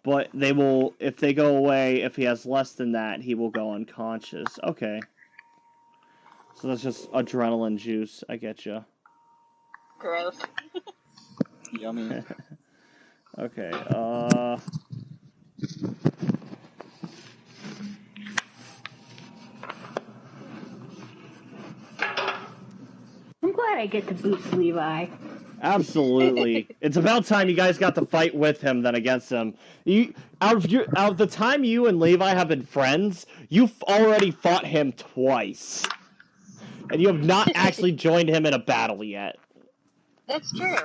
But they will, if they go away, if he has less than that, he will go unconscious. Okay. So that's just adrenaline juice. I get you. Gross. Yummy. Okay, I'm glad I get to boost Levi. absolutely. It's about time you guys got to fight with him than against him. Out of the time you and Levi have been friends, you've already fought him twice. And you have not actually joined him in a battle yet. That's true.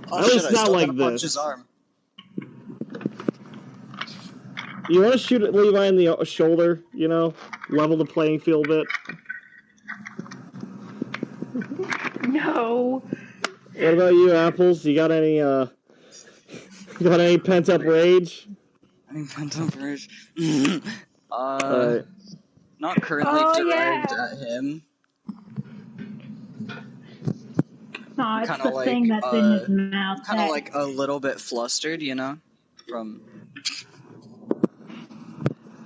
Oh At shit, least I not still like gotta punch this. his arm. You want to shoot at Levi in the shoulder, you know? Level the playing field a bit. No. What about you, Apples? You got any pent-up rage? Any pent-up rage? Alright. Not currently Oh, directed yeah. at him. No, it's Kinda the like, thing that's in his mouth. Kind of like a little bit flustered, you know? From...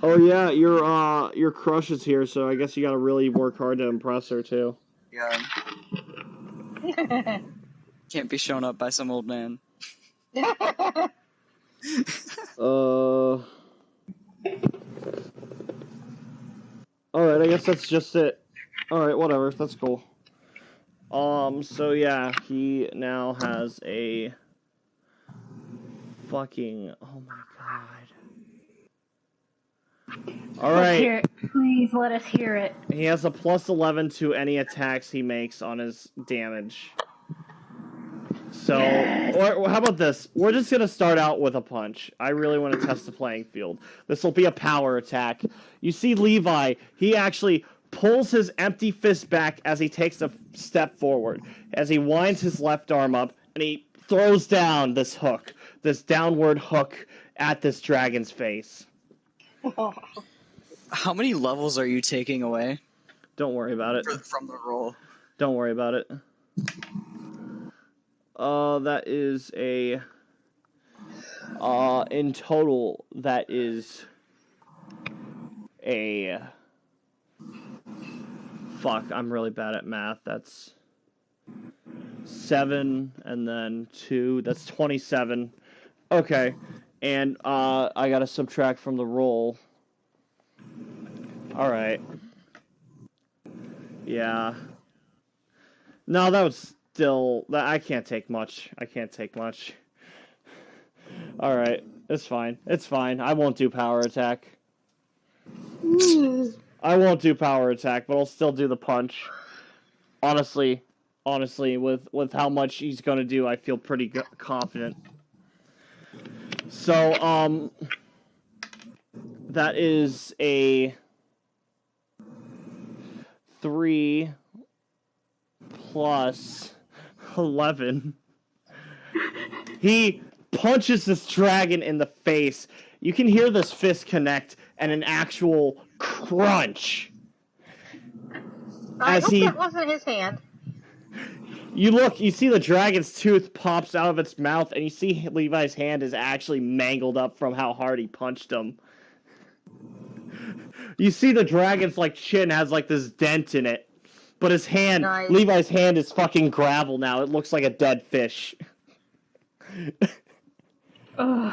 Oh yeah, your crush is here, so I guess you gotta really work hard to impress her too. Yeah. Can't be shown up by some old man. Alright, I guess that's just it. Alright, whatever, that's cool. So yeah, he now has a fucking, oh my god. Alright. Please let us hear it. He has a +11 to any attacks he makes on his damage. So, or how about this? We're just gonna start out with a punch. I really want to test the playing field. This will be a power attack. You see Levi, he actually pulls his empty fist back as he takes a step forward. As he winds his left arm up, and he throws down this hook, this downward hook at this dragon's face. How many levels are you taking away? Don't worry about it. From the roll. Don't worry about it. That is a... in total, that is a... Fuck, I'm really bad at math. That's 7, and then 2. That's 27. Okay. And, I gotta subtract from the roll. Alright. Yeah. No, that was still... I can't take much. I can't take much. Alright. It's fine. It's fine. I won't do power attack. I won't do power attack, but I'll still do the punch. Honestly, with how much he's gonna do, I feel pretty confident. So, that is a 3 plus 11. He punches this dragon in the face. You can hear this fist connect and an actual crunch. I hope that wasn't his hand. You see the dragon's tooth pops out of its mouth, and you see Levi's hand is actually mangled up from how hard he punched him. You see the dragon's chin has this dent in it, but his hand, nice. Levi's hand is fucking gravel now. It looks like a dead fish. Ugh.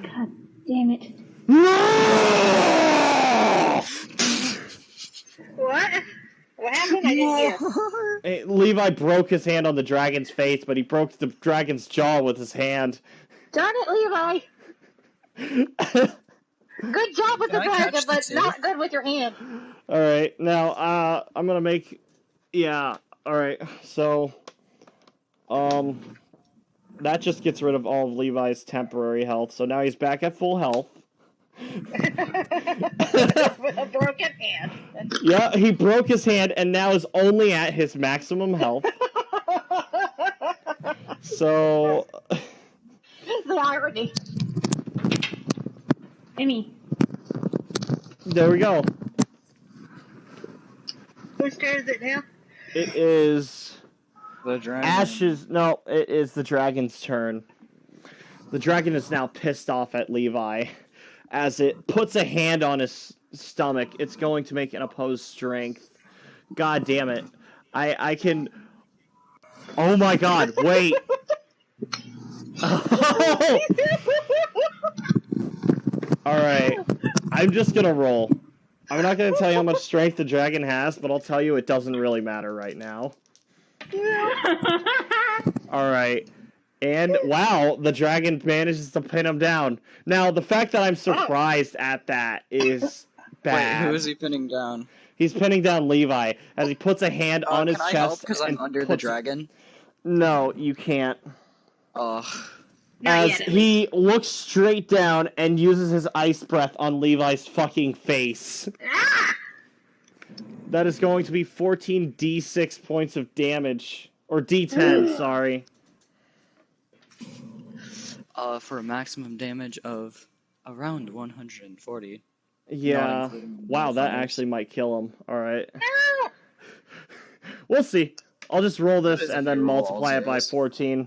God damn it. What? What happened? I didn't hear. Hey, Levi broke his hand on the dragon's face, but he broke the dragon's jaw with his hand. Darn it, Levi! Good job with the dragon, but not good with your hand. Alright, now, I'm gonna make... Yeah, alright, so... That just gets rid of all of Levi's temporary health, so now he's back at full health. With a broken hand. Yeah, he broke his hand and now is only at his maximum health. So... The irony. Amy. There we go. Whose turn is it now? It is... The dragon. Ash's... No, it is the dragon's turn. The dragon is now pissed off at Levi. As it puts a hand on his stomach, it's going to make an opposed strength. God damn it. I can... Oh my god, wait. Oh! Alright. I'm just gonna roll. I'm not gonna tell you how much strength the dragon has, but I'll tell you it doesn't really matter right now. Alright. And, wow, the dragon manages to pin him down. Now, the fact that I'm surprised at that is bad. Wait, who is he pinning down? He's pinning down Levi as he puts a hand on his chest. Can I help because I'm under the dragon? No, you can't. Ugh. As he looks straight down and uses his ice breath on Levi's fucking face. That is going to be 14 D6 points of damage. Or D10, sorry. For a maximum damage of around 140. Yeah. Wow, that actually might kill him. Alright. We'll see. I'll just roll this and then multiply it by 14.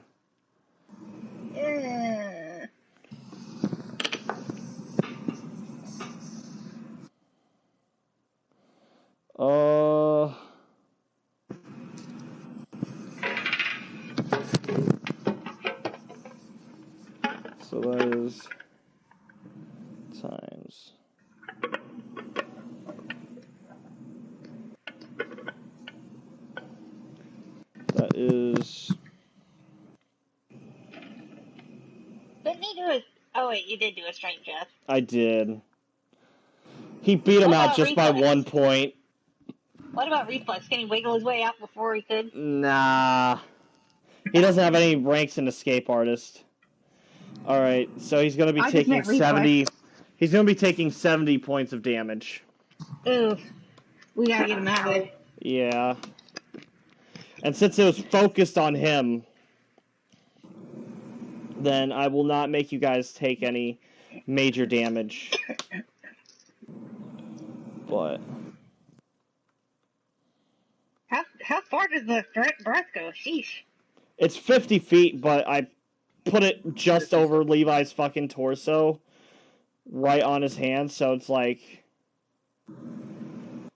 So that is times. That is. Didn't he do a... Oh wait, you did do a strength check. I did. He beat him out just by 1 point. What about reflex? Can he wiggle his way out before he could? Nah. He doesn't have any ranks in escape artist. Alright, so he's gonna be taking 70. He's gonna be taking 70 points of damage. Ooh. We gotta get him out of it. Yeah. And since it was focused on him, then I will not make you guys take any major damage. But... How far does the breath go? Sheesh. It's 50 feet, but I put it just over Levi's fucking torso. Right on his hand, so it's like...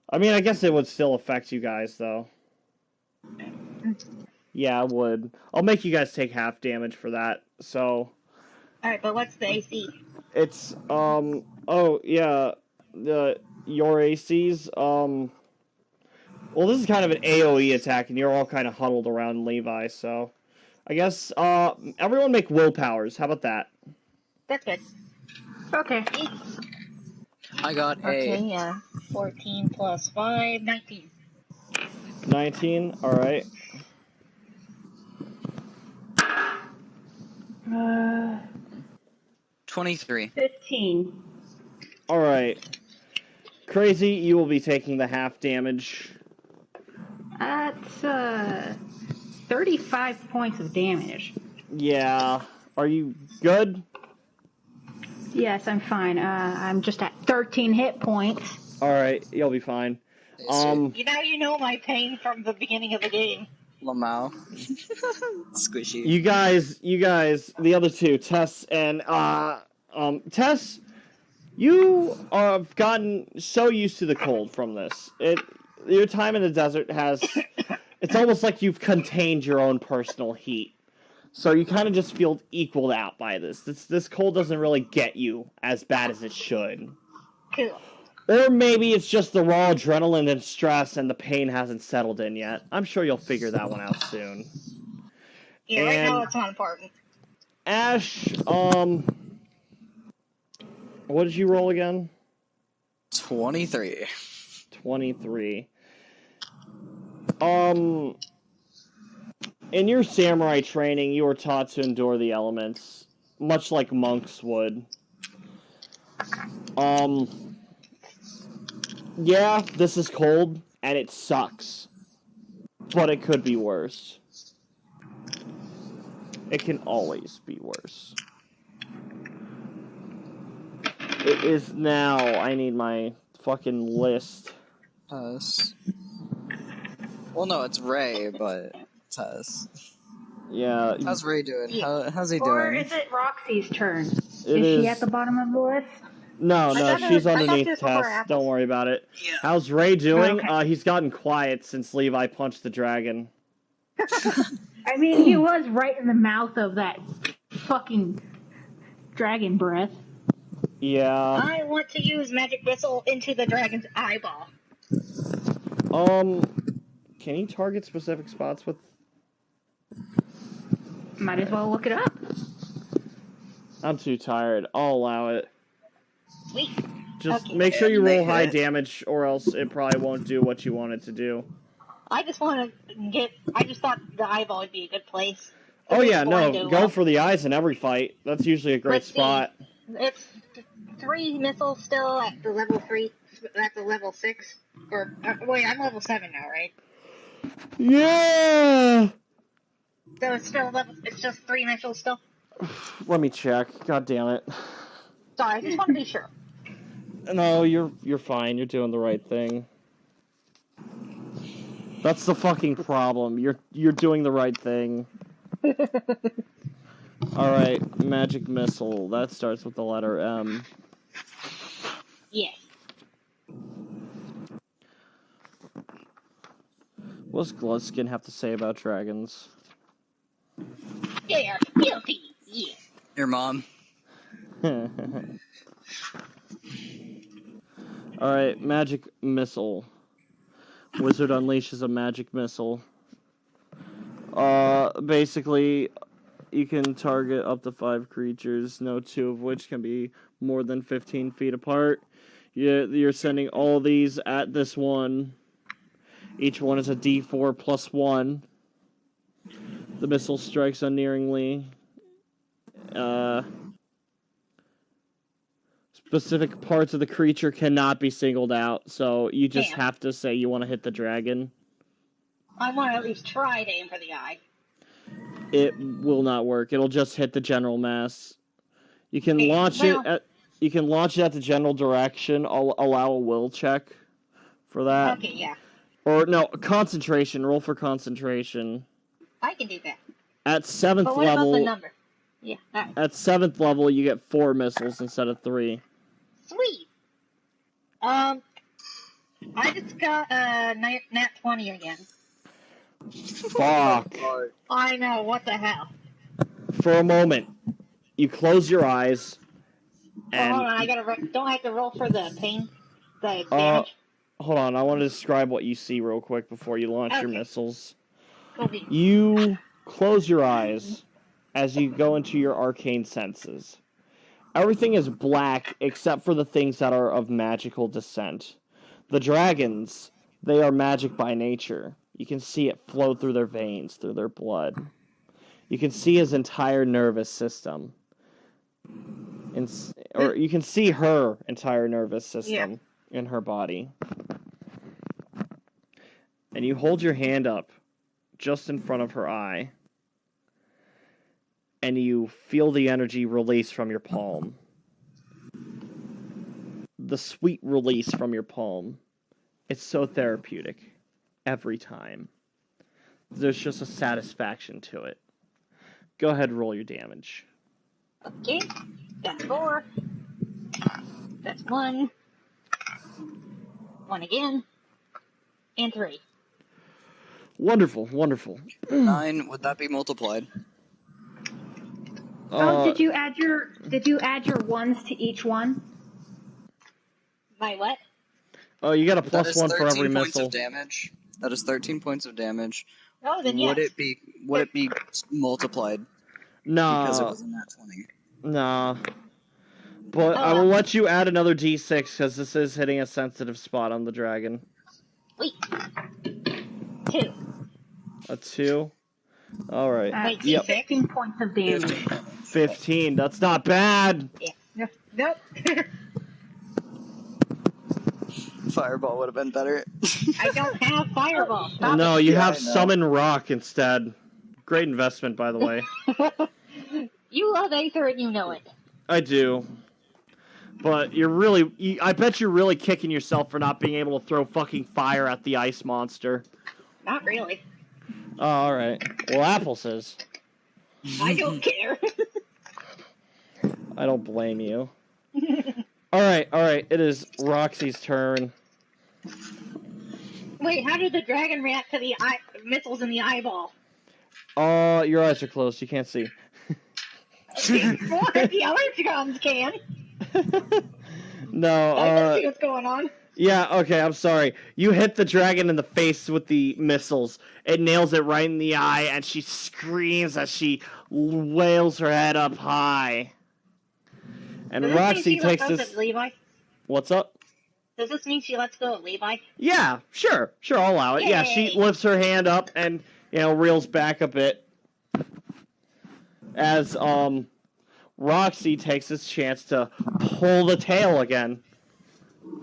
I mean, I guess it would still affect you guys, though. Yeah, it would. I'll make you guys take half damage for that, so... Alright, but what's the AC? It's, oh, yeah, your AC's, well, this is kind of an AoE attack, and you're all kind of huddled around Levi, so... I guess, everyone make willpowers. How about that? That's good. Okay. I got Okay, yeah. 14 plus 5, 19. 19, alright. 23. 15. Alright. Crazy, you will be taking the half damage. That's, 35 points of damage. Yeah. Are you good? Yes, I'm fine. I'm just at 13 hit points. Alright, you'll be fine. You know my pain from the beginning of the game. Lamau. Squishy. You guys, the other two, Tess and, Tess, you have gotten so used to the cold from this. Your time in the desert has, it's almost like you've contained your own personal heat. So you kind of just feel equaled out by this. This cold doesn't really get you as bad as it should. Cool. Or maybe it's just the raw adrenaline and stress and the pain hasn't settled in yet. I'm sure you'll figure that one out soon. Yeah, right now it's not important. Ash, what did you roll again? 23. 23. In your samurai training, you were taught to endure the elements, much like monks would. Yeah, this is cold, and it sucks. But it could be worse. It can always be worse. It is now. I need my fucking list. Tess. Well, no, it's Ray, but Tess. Yeah. How's Ray doing? How's he doing? Or is it Roxy's turn? Is she at the bottom of the list? No, she's underneath Tess. Don't worry about it. Yeah. How's Ray doing? Okay. He's gotten quiet since Levi punched the dragon. I mean, he was right in the mouth of that fucking dragon breath. Yeah. I want to use magic missile into the dragon's eyeball. Can you target specific spots with... Might as well look it up. I'm too tired. I'll allow it. Sweet. Just Okay. make sure you roll high damage, or else it probably won't do what you want it to do. I just want to get... I just thought the eyeball would be a good place. Oh yeah, no, go for the eyes in every fight. That's usually a great spot. It's 3 missiles still at the level 3, at the level 6. Or, wait, I'm level 7 now, right? Yeah! So it's still it's just 3 missiles still? Let me check. God damn it. Sorry, I just want to be sure. No, you're fine. You're doing the right thing. That's the fucking problem. You're doing the right thing. Alright, magic missile. That starts with the letter M. Yes. What's Gludskin have to say about dragons? They are guilty. Yeah. Your mom. Alright, magic missile. Wizard unleashes a magic missile. Basically, you can target up to 5 creatures, no 2 of which can be more than 15 feet apart. You're sending all these at this one. Each one is a D4 plus 1. The missile strikes unerringly. Specific parts of the creature cannot be singled out, so you just have to say you want to hit the dragon. I want to at least try to aim for the eye. It will not work. It'll just hit the general mass. You can launch it at the general direction. I'll allow a will check for that. Okay, yeah. Or no, concentration. Roll for concentration. I can do that. At 7th but what level. About the number? Yeah. Right. At 7th level, you get 4 missiles instead of 3. Sweet. I just got nat 20 again. Fuck. I know. What the hell? For a moment, you close your eyes. And hold on. Don't I have to roll for the pain, the damage? Hold on. I want to describe what you see real quick before you launch your missiles. Okay. You close your eyes as you go into your arcane senses. Everything is black except for the things that are of magical descent. The dragons, they are magic by nature. You can see it flow through their veins, through their blood. You can see his entire nervous system. Or you can see her entire nervous system in her body. And you hold your hand up just in front of her eye. And you feel the energy release from your palm. The sweet release from your palm. It's so therapeutic. Every time. There's just a satisfaction to it. Go ahead and roll your damage. Okay. That's 4. That's 1. 1 again. And 3. Wonderful, wonderful. 9, would that be multiplied? Did you add your ones to each one? My what? Oh, you got a plus 1 for every points missile. Of damage. That is 13 points of damage. Oh, then Would it be multiplied? No. Because it was a nat 20. Nah. But I will let you add another d6 because this is hitting a sensitive spot on the dragon. Wait. 2. A 2? Alright. Wait, yep. 15 points of damage. 15. That's not bad. Yeah. Nope. Fireball would have been better. I don't have Fireball. Stop No, it. you Yeah, have I know. Summon Rock instead. Great investment, by the way. You love Aether and you know it. I do. But I bet you're really kicking yourself for not being able to throw fucking fire at the ice monster. Not really. Oh, alright. Well, Apple says. I don't care. I don't blame you. Alright. It is Roxy's turn. Wait, how did the dragon react to the missiles in the eyeball? Your eyes are closed. You can't see. More the other guns can. No, I can see what's going on. Yeah, okay, I'm sorry. You hit the dragon in the face with the missiles. It nails it right in the eye, and she screams as she wails her head up high. And Roxy takes this... Levi? What's up? Does this mean she lets go of Levi? Yeah, sure, I'll allow it. Yay. Yeah, she lifts her hand up and, reels back a bit. As, Roxy takes this chance to pull the tail again.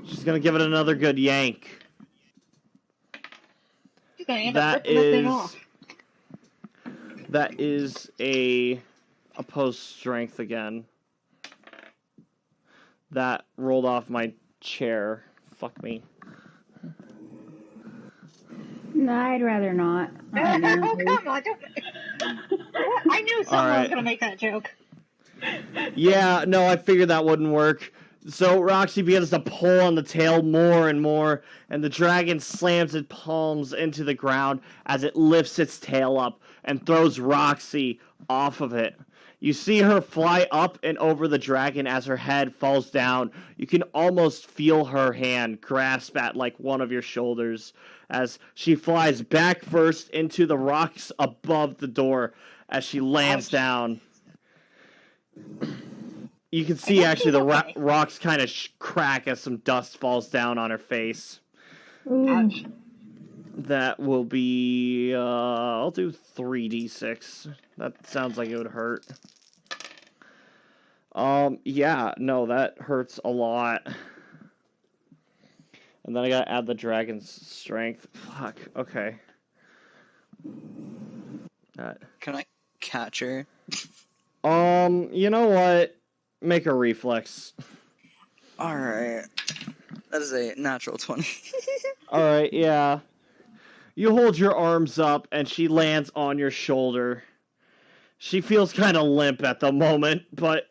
She's gonna give it another good yank. She's gonna end up ripping this thing off. That is a opposed strength again. That rolled off my chair. Fuck me. No, I'd rather not. Oh, come on. I knew someone was gonna make that joke. Yeah, no, I figured that wouldn't work. So Roxy begins to pull on the tail more and more, and the dragon slams its palms into the ground as it lifts its tail up and throws Roxy off of it. You see her fly up and over the dragon as her head falls down. You can almost feel her hand grasp at like one of your shoulders as she flies back first into the rocks above the door as she lands down. You can see actually the rocks kind of crack as some dust falls down on her face. Ouch. That will be, I'll do 3d6. That sounds like it would hurt. Yeah, no, that hurts a lot. And then I gotta add the dragon's strength. Fuck, okay. Can I catch her? You know what? Make a reflex. Alright. That is a natural 20. Alright, yeah. You hold your arms up, and she lands on your shoulder. She feels kind of limp at the moment, but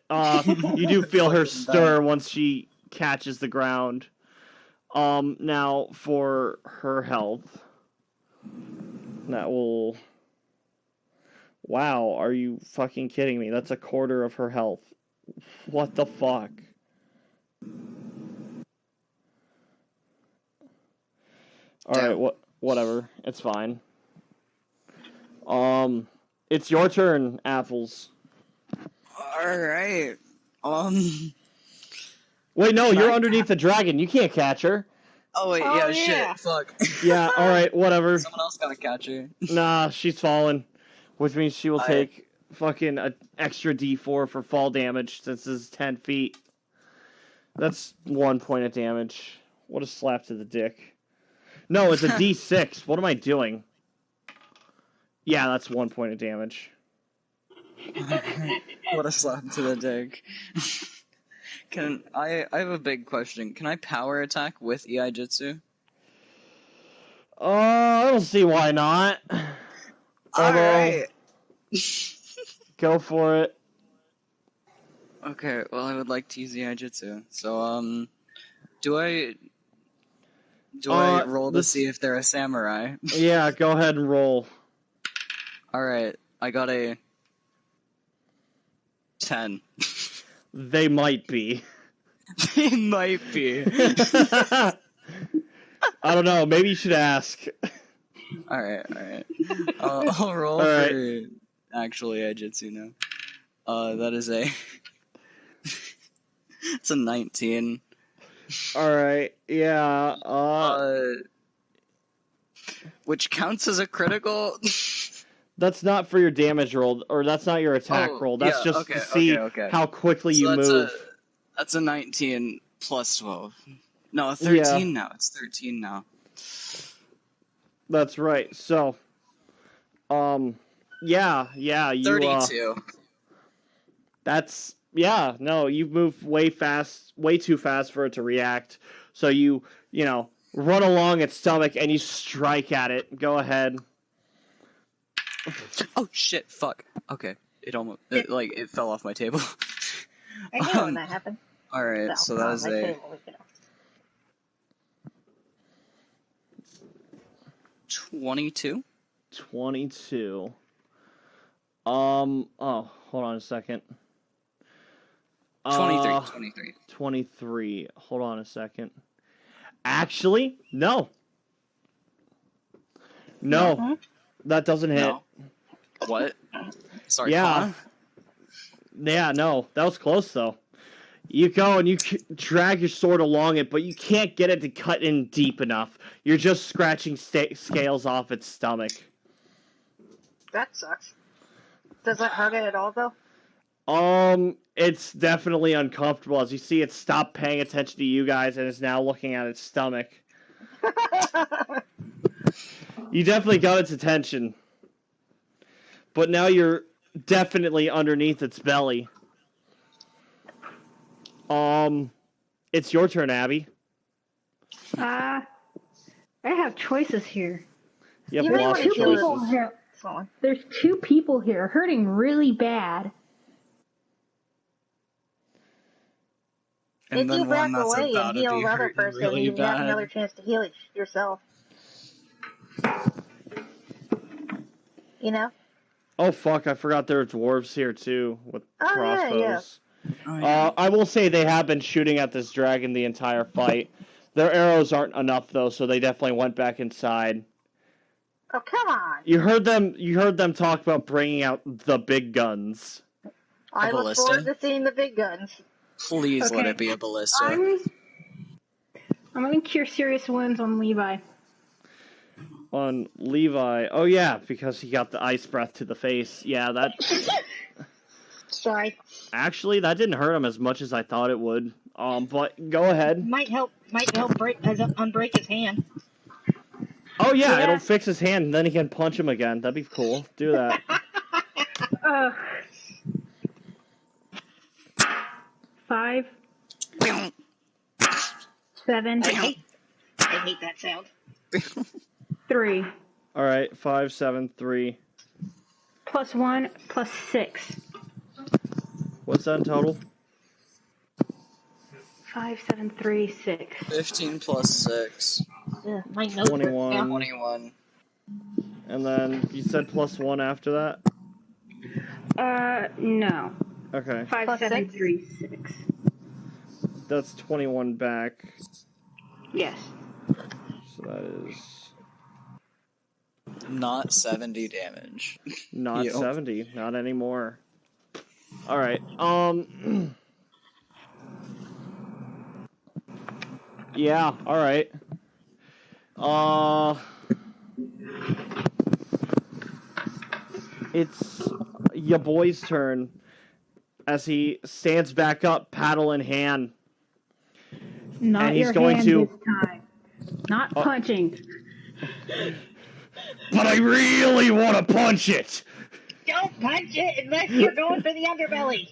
you do feel her stir once she catches the ground. Now, for her health. That will... Wow, are you fucking kidding me? That's a quarter of her health. What the fuck? Alright, whatever. It's fine. It's your turn, Apples. Alright. Wait, no, you're underneath the dragon. You can't catch her. Oh, wait, yeah, shit. Fuck. Yeah, alright, whatever. Someone else gotta catch her. Nah, she's fallen. Which means she will take fucking an extra d4 for fall damage since this is 10 feet. That's 1 point of damage. What a slap to the dick. No, it's a d6. What am I doing? Yeah, that's 1 point of damage. What a slap to the dick. I have a big question. Can I power attack with Iaijutsu? I don't see why not. Alright. Go for it. Okay, well, I would like to use Iaijutsu. So, do I roll to see if they're a samurai? Yeah, go ahead and roll. Alright, I got a 10. They might be. They might be. I don't know, maybe you should ask. Alright. I'll roll for actually Iaijutsu now. That is it's a 19. Alright, yeah, which counts as a critical? That's not for your damage roll, or that's not your attack roll. That's just to see how quickly you move. That's a 19 plus 12. No, 13 now. It's 13 now. That's right. So, yeah, you, 32. No, you've moved way too fast for it to react. So you run along its stomach and you strike at it. Go ahead. Oh shit! Fuck. Okay, it fell off my table. I knew when that happened. All right, so that is a 22. 22. Oh, hold on a second. 23. 23. Hold on a second. Actually, no. No. That doesn't hit. No. What? Sorry, yeah. huh? Yeah, no. That was close, though. You go and you drag your sword along it, but you can't get it to cut in deep enough. You're just scratching scales off its stomach. That sucks. Does that hurt it at all, though? It's definitely uncomfortable as you see it stop paying attention to you guys and is now looking at its stomach. You definitely got its attention. But now you're definitely underneath its belly. It's your turn, Abby. I have choices here. You have lots of choices. There's 2 people here hurting really bad. And if then you back one that's away about and to heal be another hurting person, really you bad. have another chance to heal yourself. You know? Oh fuck, I forgot there are dwarves here too with crossbows. Yeah. Oh, I will say they have been shooting at this dragon the entire fight. Their arrows aren't enough though, so they definitely went back inside. Oh, come on. You heard them talk about bringing out the big guns. I look forward to seeing the big guns. Please let it be a ballista. I'm gonna cure serious wounds on Levi. On Levi. Oh yeah, because he got the ice breath to the face. Yeah, that Sorry. actually that didn't hurt him as much as I thought it would. But go ahead. Might help unbreak his hand. Oh yeah, it'll fix his hand and then he can punch him again. That'd be cool. Do that. 5, 7. I hate that sound. 3. All right, 5, 7, 3. Plus 1, plus 6. What's that in total? 5, 7, 3, 6. 15 plus 6. My nose 21. 21. And then you said plus 1 after that? No. Okay. 5, Plus 7, 6? 3, 6. That's 21 back. Yes. So that is Not 70 damage. not 70. Not anymore. All right. Yeah. All right. It's your boy's turn as he stands back up, paddle in hand. Not and he's your going hand to this time. Not punching. But I really want to punch it. Don't punch it unless you're going for the underbelly.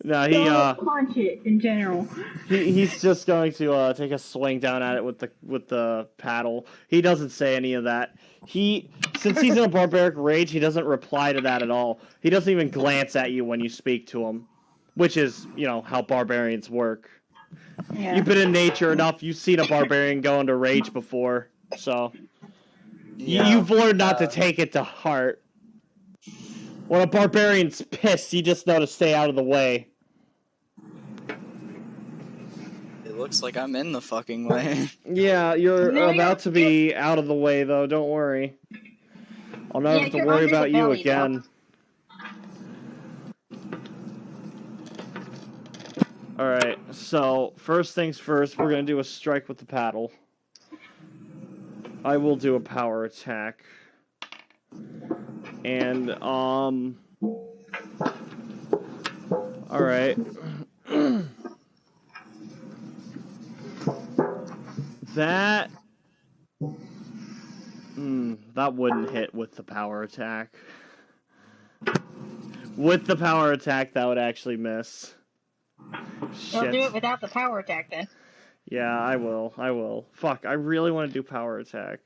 No, Don't punch it in general. He's just going to take a swing down at it with the paddle. He doesn't say any of that. Since he's in a barbaric rage, he doesn't reply to that at all. He doesn't even glance at you when you speak to him, which is how barbarians work. Yeah. You've been in nature enough. You've seen a barbarian go into rage before, so you've learned not to take it to heart. When a barbarian's pissed, you just know to stay out of the way. It looks like I'm in the fucking way. Yeah, you're about to be out of the way, though. Don't worry. I'll never have to worry about you again. Alright, so first things first, we're going to do a strike with the paddle. I will do a power attack. And, alright. That... that wouldn't hit with the power attack. With the power attack, that would actually miss. You'll Shit. do it without the power attack then. Yeah, I will. Fuck, I really want to do power attack.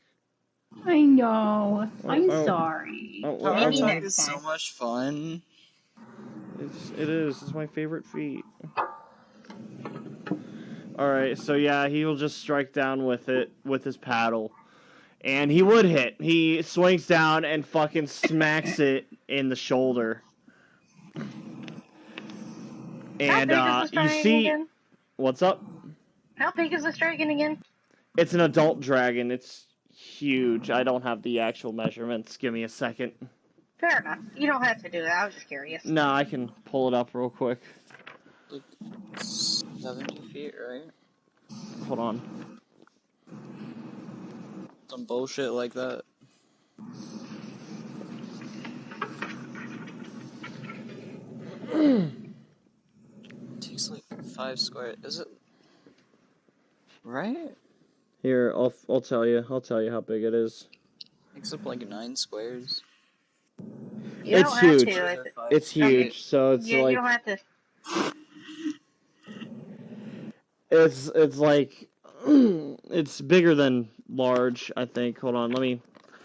I know. I'm sorry. Power attack is so much fun. It is. It's my favorite feat. Alright, so yeah, he will just strike down with it, with his paddle. And he would hit. He swings down and fucking smacks it in the shoulder. And, you see... Again? What's up? How big is this dragon again? It's an adult dragon. It's huge. I don't have the actual measurements. Give me a second. Fair enough. You don't have to do that. I was just curious. No, I can pull it up real quick. Like 70 feet, right? Hold on. Some bullshit like that. Takes like 5 square. Is it right? Here, I'll tell you. I'll tell you how big it is. Takes up like 9 squares. It's huge. It's huge. So it's yeah, like... you don't have to... It's like... it's bigger than large, I think. Hold on, let me...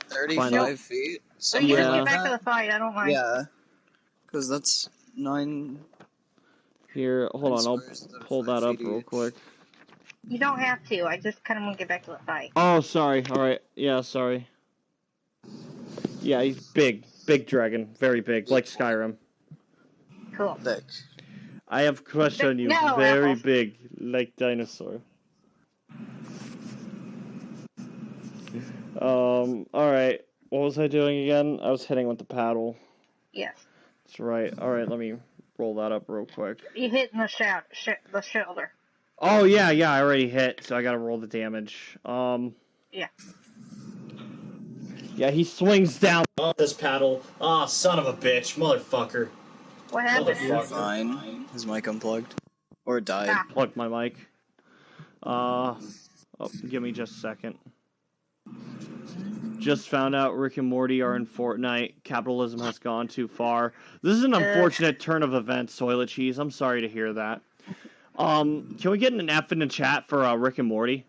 35 feet? So you just get back to the fight, I don't mind. Yeah. Because that's 9... Here, hold on, I'll pull that up real quick. You don't have to, I just kind of want to get back to the fight. Oh, sorry. Alright, yeah, sorry. Yeah, he's big. Big dragon. Very big, like Skyrim. Cool. Thick. I have a question on you. No, Very apples. big, like dinosaur. Alright. What was I doing again? I was hitting with the paddle. Yes. That's right. Alright, let me roll that up real quick. You hit in the shoulder. Oh, yeah, I already hit, so I gotta roll the damage. Yeah. Yeah, he swings down on this paddle. Ah, son of a bitch, motherfucker. What happened? You're fine. His mic unplugged. Or died. Ah. Plug my mic. Oh, give me just a second. Just found out Rick and Morty are in Fortnite. Capitalism has gone too far. This is an unfortunate turn of events, Soylent Cheese. I'm sorry to hear that. Can we get an F in the chat for Rick and Morty?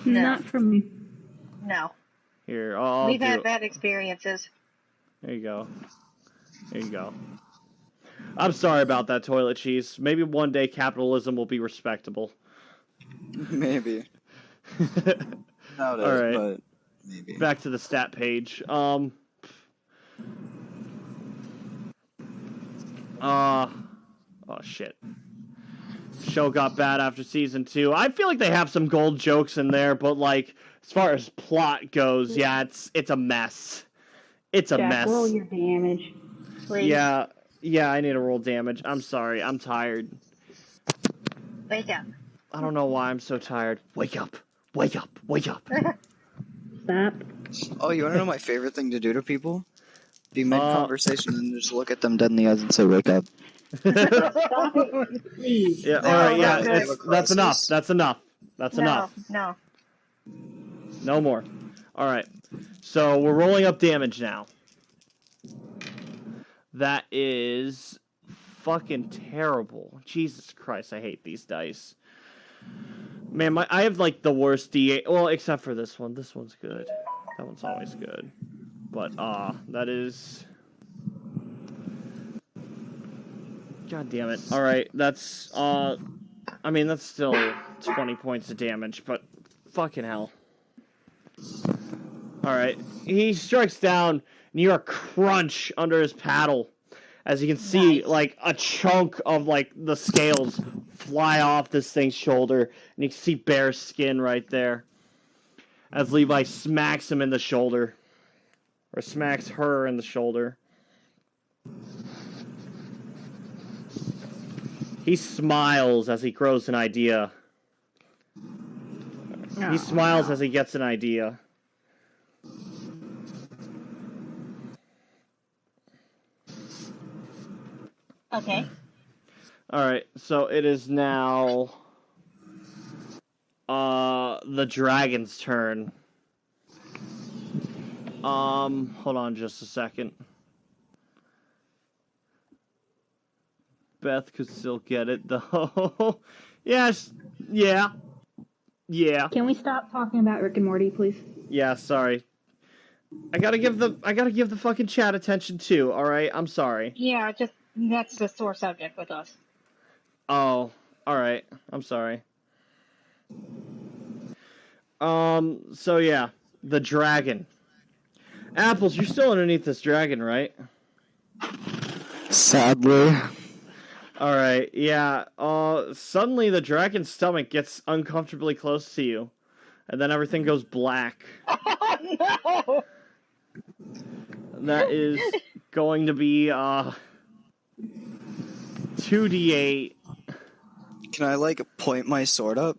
No. Not from me. No. Here, I'll We've do had it. bad experiences. There you go. There you go. I'm sorry about that, Toilet Cheese. Maybe one day capitalism will be respectable. Maybe. Doubt it, Alright. but maybe. Back to the stat page. Oh, shit. Show got bad after season 2. I feel like they have some gold jokes in there, but, like, as far as plot goes, yeah, it's a mess. It's a Jack, mess. roll your damage. Please. Yeah, I need to roll damage. I'm sorry, I'm tired. Wake up. I don't know why I'm so tired. Wake up. Wake up. Wake up. Stop. Oh, you want to know my favorite thing to do to people? Be mid-conversation and just look at them dead in the eyes and say, wake up. Stop it, please. Yeah, No, alright, no, yeah, they have a that's enough. crisis. That's enough. That's enough. No. No more. Alright. So, we're rolling up damage now. That is fucking terrible. Jesus Christ, I hate these dice. Man, I have, like, the worst D8. Well, except for this one. This one's good. That one's always good. But, that is... God damn it. Alright, that's, I mean, that's still 20 points of damage, but fucking hell. Alright, he strikes down, and you hear a crunch under his paddle. As you can see, like, a chunk of, like, the scales fly off this thing's shoulder, and you can see bare skin right there. As Levi smacks him in the shoulder. Or smacks her in the shoulder. He smiles as he grows an idea. He smiles as he gets an idea. Okay. Alright, so it is now the dragon's turn. Hold on just a second. Beth could still get it, though. Yes. Yeah. Yeah. Can we stop talking about Rick and Morty, please? Yeah, sorry. I gotta give the fucking chat attention, too, alright? I'm sorry. Yeah, that's the sore subject with us. Oh, alright. I'm sorry. So yeah. The dragon. Apples, you're still underneath this dragon, right? Sadly. Alright, yeah. Suddenly the dragon's stomach gets uncomfortably close to you. And then everything goes black. Oh, no! That is going to be, 2d8. Can I, like, point my sword up?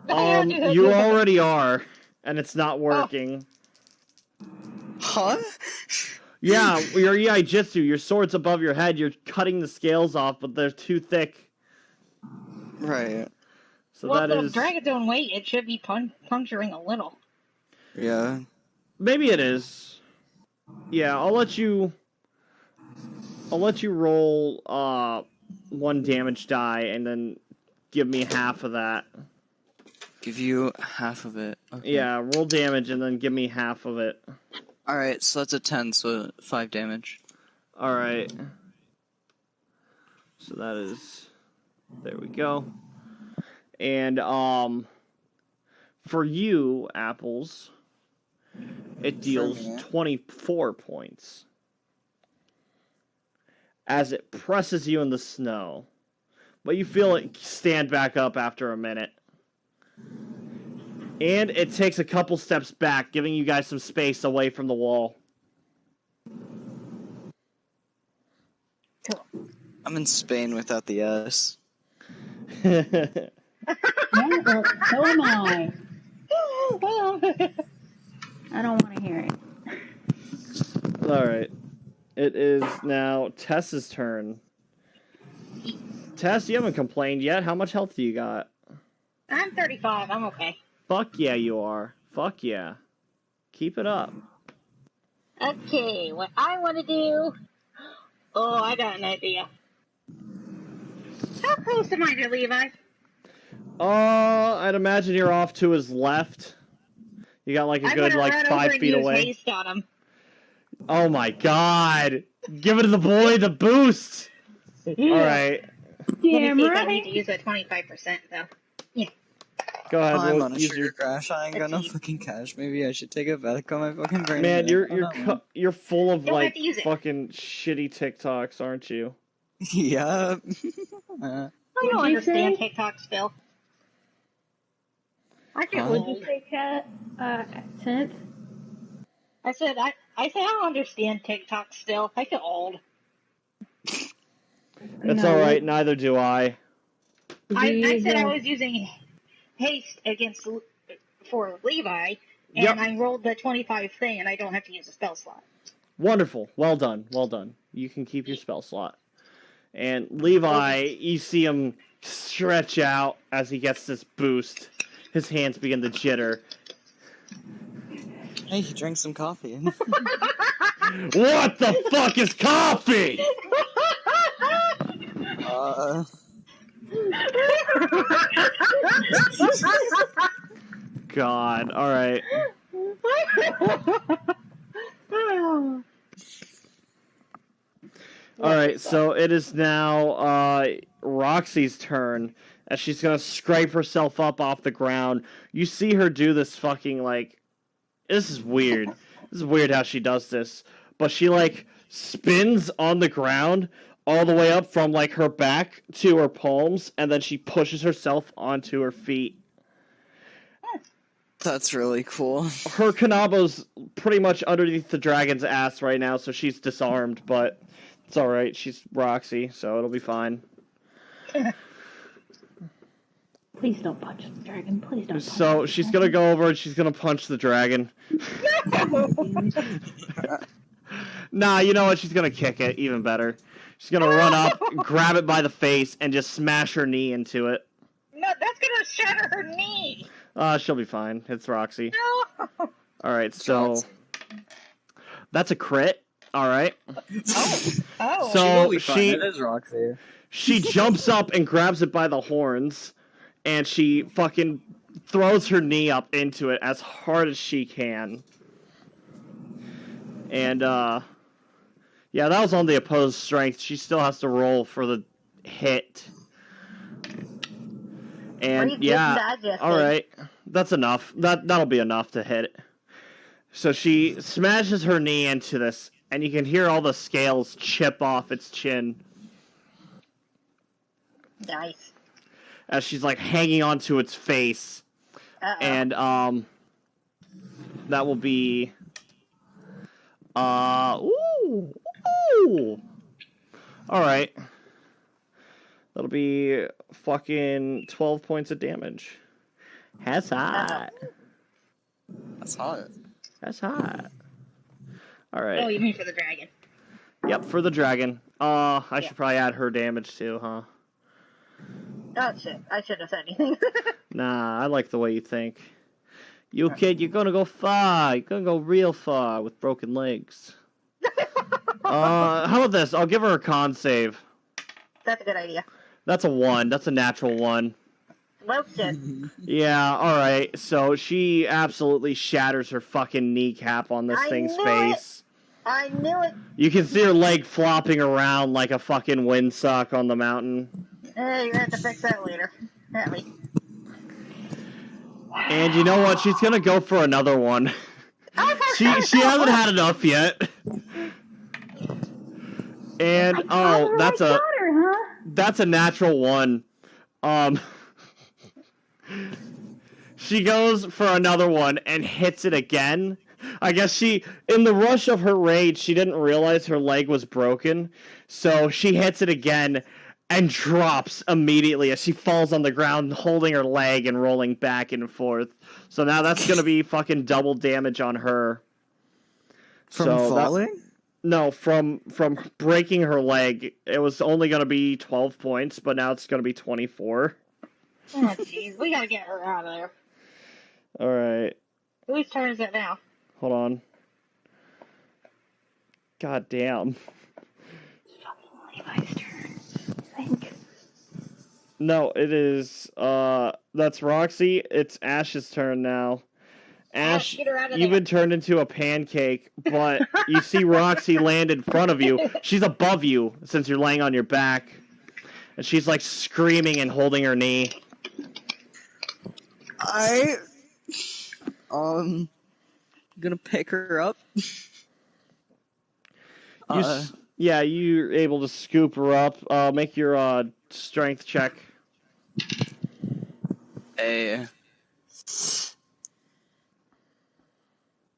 You already are. And it's not working. Huh? Yeah, your Iaijitsu, your sword's above your head, you're cutting the scales off, but they're too thick. Right. So well, that the is... dragon's own weight, it should be puncturing a little. Yeah. Maybe it is. Yeah, I'll let you roll, 1 damage die, and then give me half of that. Give you half of it. Okay. Yeah, roll damage, and then give me half of it. Alright, so that's a 10, so 5 damage. Alright. So that is... There we go. And, for you, Apples, it deals 24 points. As it presses you in the snow. But you feel it stand back up after a minute. And it takes a couple steps back, giving you guys some space away from the wall. Cool. I'm in Spain without the S. Yeah, well, so am I. I don't want to hear it. Alright. It is now Tess's turn. Tess, you haven't complained yet. How much health do you got? I'm 35, I'm okay. Fuck yeah, you are. Fuck yeah. Keep it up. Okay, what I want to do... Oh, I got an idea. How close am I to Levi? I'd imagine you're off to his left. You got like a good, like, 5 feet away. Haste on him. Oh my god! Give it to the boy the boost! Alright. Damn I right. need to use that 25%, though. Yeah. Go ahead. I'm on a use sugar crash. I ain't got no fucking cash. Maybe I should take it back on my fucking brain. Man, Oh, you're full of, Don't like, have to use it. fucking shitty TikToks, aren't you? Yeah. I don't What'd you understand say? TikTok still. I get Huh? Would you old. say cat accent? I said I don't understand TikTok still. I get old. It's No. alright, neither do I. I said I was using haste for Levi, and Yep. I rolled the 25 thing, and I don't have to use a spell slot. Wonderful. Well done. Well done. You can keep your spell slot. And Levi, you see him stretch out as he gets this boost. His hands begin to jitter. Hey, he drank some coffee. What the fuck is coffee? God. Alright. Alright, so it is now Roxy's turn as she's gonna scrape herself up off the ground. You see her do this fucking, like... This is weird. This is weird how she does this. But she, like, spins on the ground all the way up from, like, her back to her palms, and then she pushes herself onto her feet. That's really cool. Her Kanabo's pretty much underneath the dragon's ass right now, so she's disarmed, but it's alright. She's Roxy, so it'll be fine. Please don't punch the dragon. Please don't. So she's gonna go over and she's gonna punch the dragon. Nah, you know what? She's gonna kick it. Even better. She's gonna run up, grab it by the face, and just smash her knee into it. No! that's gonna shatter her knee. She'll be fine. It's Roxy. No. All right, so that's a crit. All right. Oh. So it is Roxy. She jumps up and grabs it by the horns, and she fucking throws her knee up into it as hard as she can. And, yeah, that was on the opposed strength. She still has to roll for the hit. And, yeah, alright. That's enough. That'll be enough to hit it. So she smashes her knee into this, and you can hear all the scales chip off its chin. Nice. As she's like hanging onto its face. And that will be ooh. Alright. That'll be fucking 12 points of damage. That's hot. That's hot. That's hot. Alright. Oh, you mean for the dragon? Yep, for the dragon. I should probably add her damage too, huh? Oh shit, I shouldn't have said anything. Nah, I like the way you think. You kid, you're gonna go far. You're gonna go real far with broken legs. How about this? I'll give her a con save. That's a good idea. That's a 1. That's a natural 1. Well, shit. Yeah, alright. So she absolutely shatters her fucking kneecap on this thing's face. I knew it. You can see her leg flopping around like a fucking windsock on the mountain. Hey, you're gonna have to fix that later. Apparently. And you know what? She's gonna go for another one. She hasn't had enough yet. And that's a natural 1. She goes for another one and hits it again. I guess in the rush of her rage, she didn't realize her leg was broken, so she hits it again and drops immediately as she falls on the ground, holding her leg and rolling back and forth. So now that's gonna be fucking double damage on her. From falling? No, from breaking her leg. It was only gonna be 12 points, but now it's gonna be 24. Oh, jeez. We gotta get her out of there. Alright. Whose turn is it now? Hold on. God damn. Levi's turn. I think. No, it is, that's Roxy. It's Ash's turn now. Ash, you've been turned into a pancake, but you see Roxy land in front of you. She's above you, since you're laying on your back. And she's, like, screaming and holding her knee. Gonna pick her up. Yeah, you're able to scoop her up. Make your, strength check. A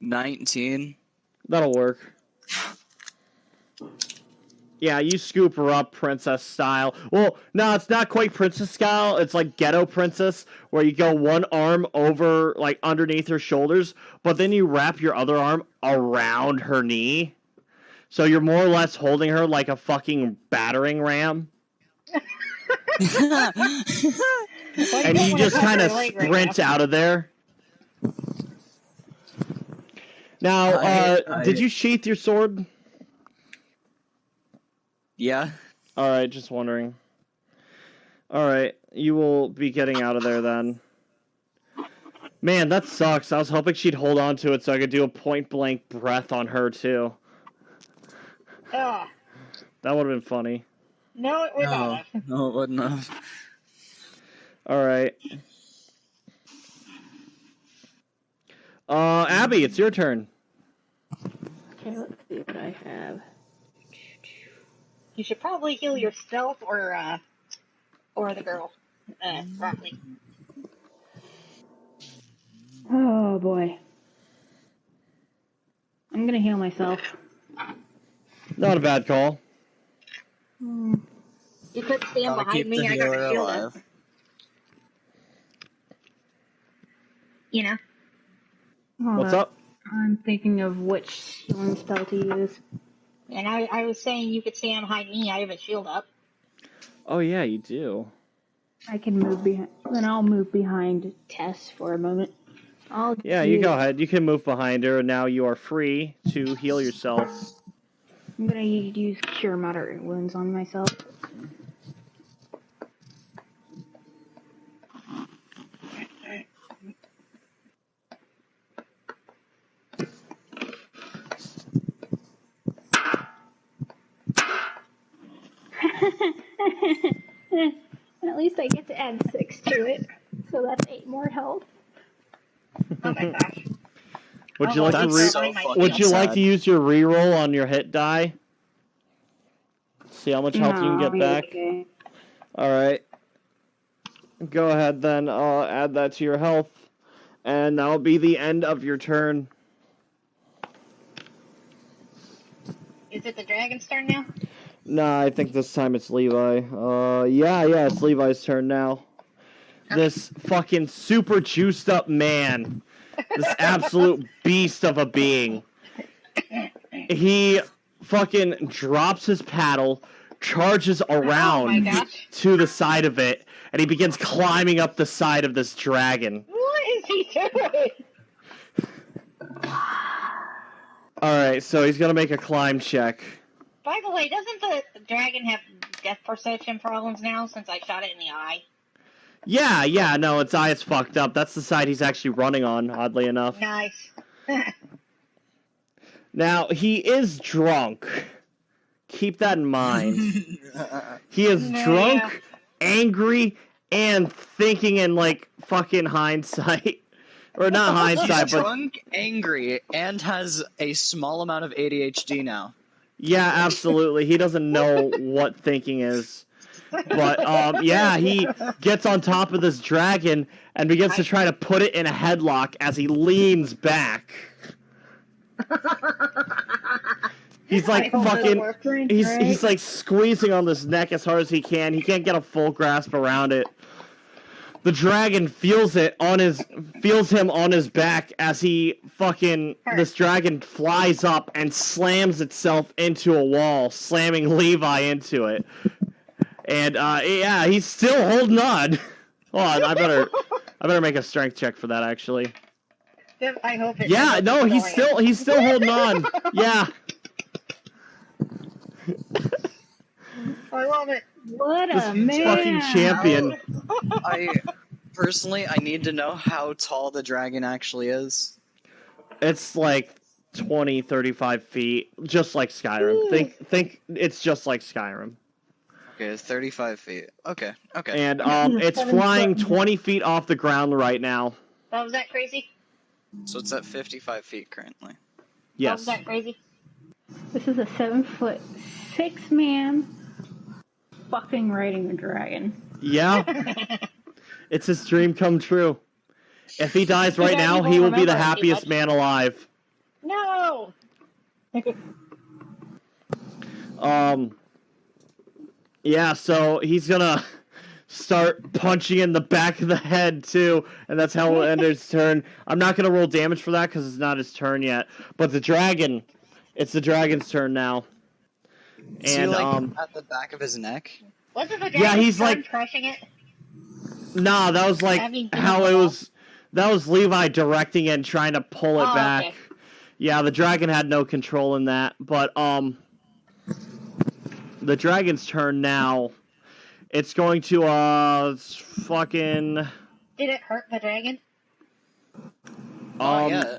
19. That'll work. Yeah, you scoop her up princess style. Well, no, it's not quite princess style. It's like ghetto princess, where you go one arm over, like, underneath her shoulders, but then you wrap your other arm around her knee. So you're more or less holding her like a fucking battering ram. And you just kind of sprint out of there. Now, did you sheath your sword? Yeah. Alright, just wondering. Alright, you will be getting out of there then. Man, that sucks. I was hoping she'd hold on to it so I could do a point-blank breath on her, too. Ugh. That would have been funny. No, it would not. No, it wouldn't have. Alright. Abby, it's your turn. Okay, let's see what I have. You should probably heal yourself or the girl, Roxy. Oh boy. I'm gonna heal myself. Not a bad call. You could stand behind me. I got my shield up. You know. What's up? I'm thinking of which healing spell to use. And I was saying you could stand behind me. I have a shield up. Oh, yeah, you do. I can move behind. Then I'll move behind Tess for a moment. You go ahead. You can move behind her, and now you are free to heal yourself. I'm gonna use Cure Moderate Wounds on myself. At least I get to add 6 to it, so that's 8 more health. Oh my gosh. Would you like to use your reroll on your hit die? See how much health you can get back. Okay. All right. Go ahead then. Add that to your health, and that'll be the end of your turn. Is it the dragon's turn now? Nah, I think this time it's Levi. Yeah, it's Levi's turn now. This fucking super juiced up man. This absolute beast of a being. He fucking drops his paddle, charges around to the side of it, and he begins climbing up the side of this dragon. What is he doing? Alright, so he's gonna make a climb check. By the way, doesn't the dragon have death perception problems now since I shot it in the eye? Yeah, no, its eye is fucked up. That's the side he's actually running on, oddly enough. Nice. Now, he is drunk. Keep that in mind. He is drunk, angry, and thinking in, like, fucking hindsight. Or not hindsight, He's drunk, angry, and has a small amount of ADHD now. Yeah, absolutely. He doesn't know what thinking is. But, he gets on top of this dragon and begins to try to put it in a headlock as he leans back. He's like fucking... He's like squeezing on this neck as hard as he can. He can't get a full grasp around it. The dragon feels him on his back as this dragon flies up and slams itself into a wall, slamming Levi into it. And, he's still holding on. Hold on, I better make a strength check for that, actually. I hope it. Yeah, no, he's still holding on. Yeah. I love it. What a man! Fucking champion. I need to know how tall the dragon actually is. It's like 20, 35 feet, just like Skyrim. Think it's just like Skyrim. Okay, 35 feet. Okay. And it's flying 20 feet off the ground right now. Oh, was that crazy? So it's at 55 feet currently. Yes. Oh, was that crazy? This is a 7'6" man fucking riding a dragon. Yeah. It's his dream come true. If he dies right now, he will be the happiest man alive. No! Yeah, so he's gonna start punching in the back of the head, too, and that's how we'll end his turn. I'm not gonna roll damage for that, because it's not his turn yet. But it's the dragon's turn now. Is he, at the back of his neck? Wasn't the dragon's turn crushing it? Nah, that was how it was. That was Levi directing it and trying to pull it back. Okay. Yeah, the dragon had no control in that, but the dragon's turn now. It's going to fucking. Did it hurt the dragon? Yeah.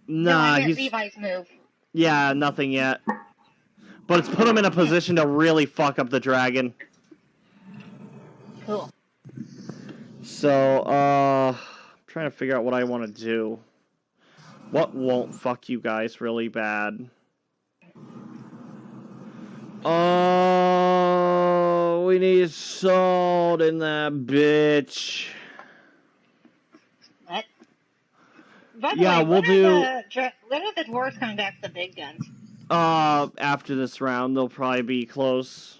Nah, he's Levi's move. Yeah, nothing yet. But it's put him in a position to really fuck up the dragon. Cool. So, I'm trying to figure out what I want to do. What won't fuck you guys really bad? Oh, we need salt in that bitch. What? By the way, we'll do... When are the dwarves coming back to the big guns? After this round, they'll probably be close.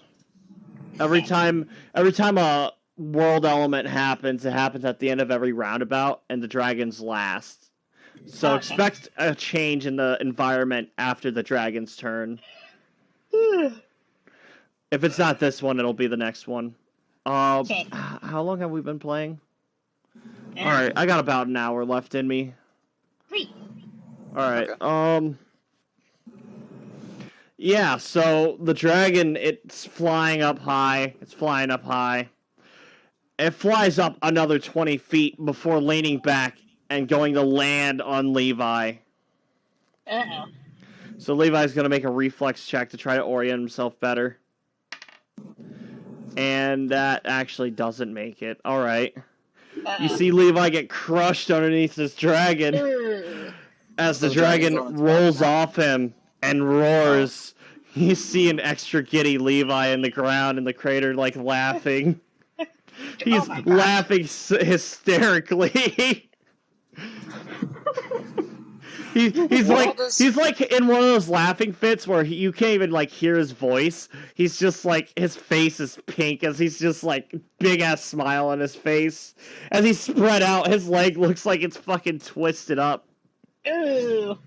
Every time a world element happens, it happens at the end of every roundabout, and the dragons last. So expect a change in the environment after the dragon's turn. If it's not this one, it'll be the next one. Okay. How long have we been playing? Yeah. Alright, I got about an hour left in me. Sweet. Alright, Okay. Yeah, so the dragon, it's flying up high. It's flying up high. It flies up another 20 feet before leaning back and going to land on Levi. Uh-oh. So Levi's going to make a reflex check to try to orient himself better. And that actually doesn't make it. Alright. You see Levi get crushed underneath this dragon. As the dragon rolls off him and roars, you see an extra giddy Levi in the ground in the crater, like, laughing. He's laughing hysterically. He's like in one of those laughing fits where you can't even like hear his voice. He's just like his face is pink as he's just like big ass smile on his face. As he's spread out, his leg looks like it's fucking twisted up. Ooh.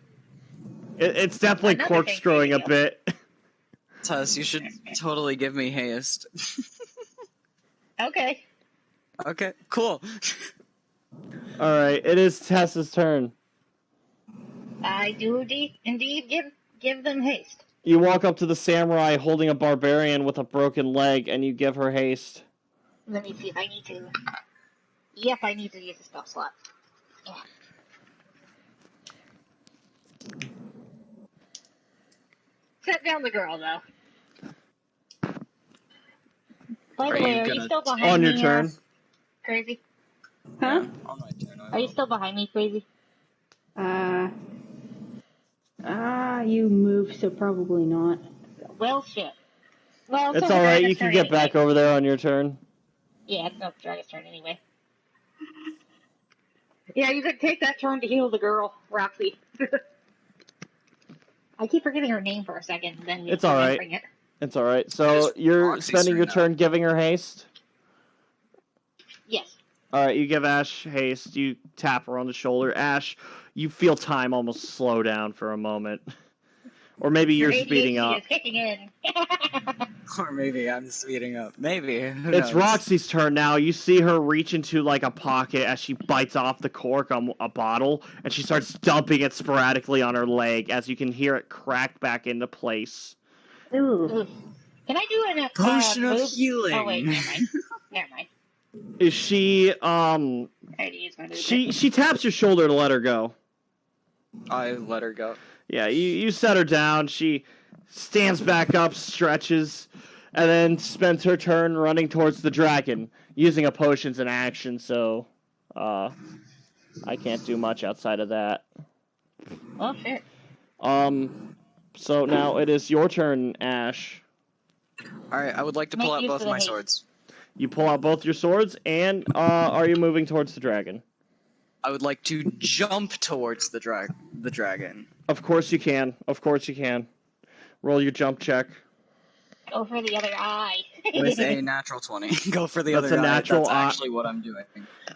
It's definitely corkscrewing a bit. Tess, you should totally give me haste. Okay. Okay, cool. Alright, it is Tess's turn. I do indeed give them haste. You walk up to the samurai holding a barbarian with a broken leg, and you give her haste. Let me see if I need to. Yep, I need to use the spell slot. Yeah. Set down the girl, though. By the way, are you still behind me? On your turn. Crazy? Huh? On my turn, Are you still behind me, Crazy? You moved, so probably not. Well, shit. Well, It's alright, you can get back over there on your turn. Yeah, it's not the dragon's turn anyway. Yeah, you could take that turn to heal the girl, Roxy. I keep forgetting her name for a second, then It's alright. It's alright. So you're Roxy's spending your turn turn giving her haste? Yes. Alright, you give Ash haste. You tap her on the shoulder. Ash, you feel time almost slow down for a moment. Or maybe you're speeding up. Is kicking in. Or maybe I'm speeding up. Maybe. Who It's knows? Roxy's turn now. You see her reach into like a pocket as she bites off the cork on a bottle, and she starts dumping it sporadically on her leg as you can hear it crack back into place. Ooh. Can I do an Potion of healing. Oh wait, never mind. Never mind. Is she I had to use my movement. she taps your shoulder to let her go. I let her go. Yeah, you set her down. She stands back up, stretches, and then spends her turn running towards the dragon, using a potion's an action, so I can't do much outside of that. Oh shit. So now it is your turn, Ash. Alright, I would like to pull out both of my swords. You pull out both your swords, and are you moving towards the dragon? I would like to jump towards the dragon. Of course you can. Of course you can. Roll your jump check. Go for the other eye. With a natural 20. Go for the That's other a natural That's eye. actually what I'm doing.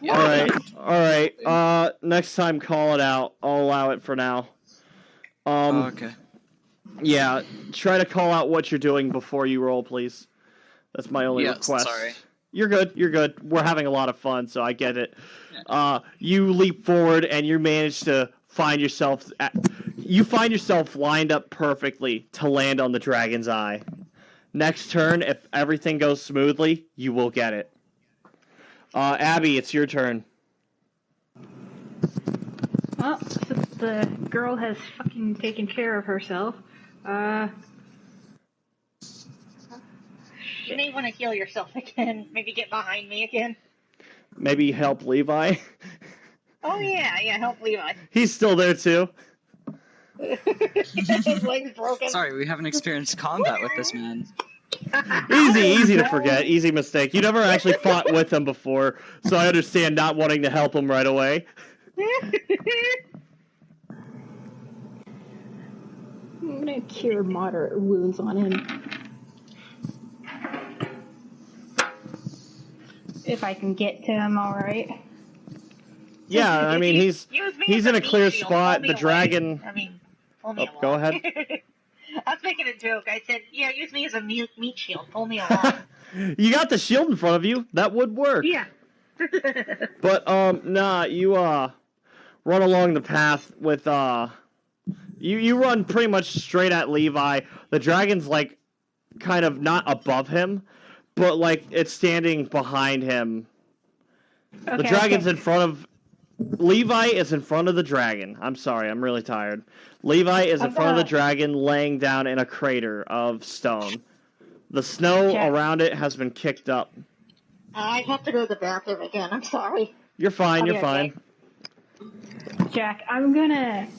Alright. Next time call it out. I'll allow it for now. Okay. Yeah, try to call out what you're doing before you roll, please. That's my only request. Sorry. You're good. We're having a lot of fun, so I get it. You leap forward and you manage to find yourself... You find yourself lined up perfectly to land on the dragon's eye. Next turn, if everything goes smoothly, you will get it. Abby, it's your turn. Well, since the girl has fucking taken care of herself, You may want to heal yourself again. Maybe get behind me again. Maybe help Levi. Oh yeah, help Levi. He's still there too. His leg's broken. Sorry, we haven't experienced combat with this man. Easy to forget. Easy mistake. You never actually fought with him before, so I understand not wanting to help him right away. I'm gonna cure moderate wounds on him. If I can get to him, alright. Yeah, I mean, he's in a clear spot. The dragon... pull me go along. ahead. I was making a joke. I said, yeah, use me as a meat shield. Pull me along. You got the shield in front of you. That would work. Yeah. But, nah, you, run along the path with, You run pretty much straight at Levi. The dragon's, like, kind of not above him, but, like, it's standing behind him. Okay, the dragon's in front of... Levi is in front of the dragon. I'm sorry, I'm really tired. Levi is in front of the dragon, laying down in a crater of stone. The snow around it has been kicked up. I have to go to the bathroom again. I'm sorry. You're fine, you're fine. Jack, I'm gonna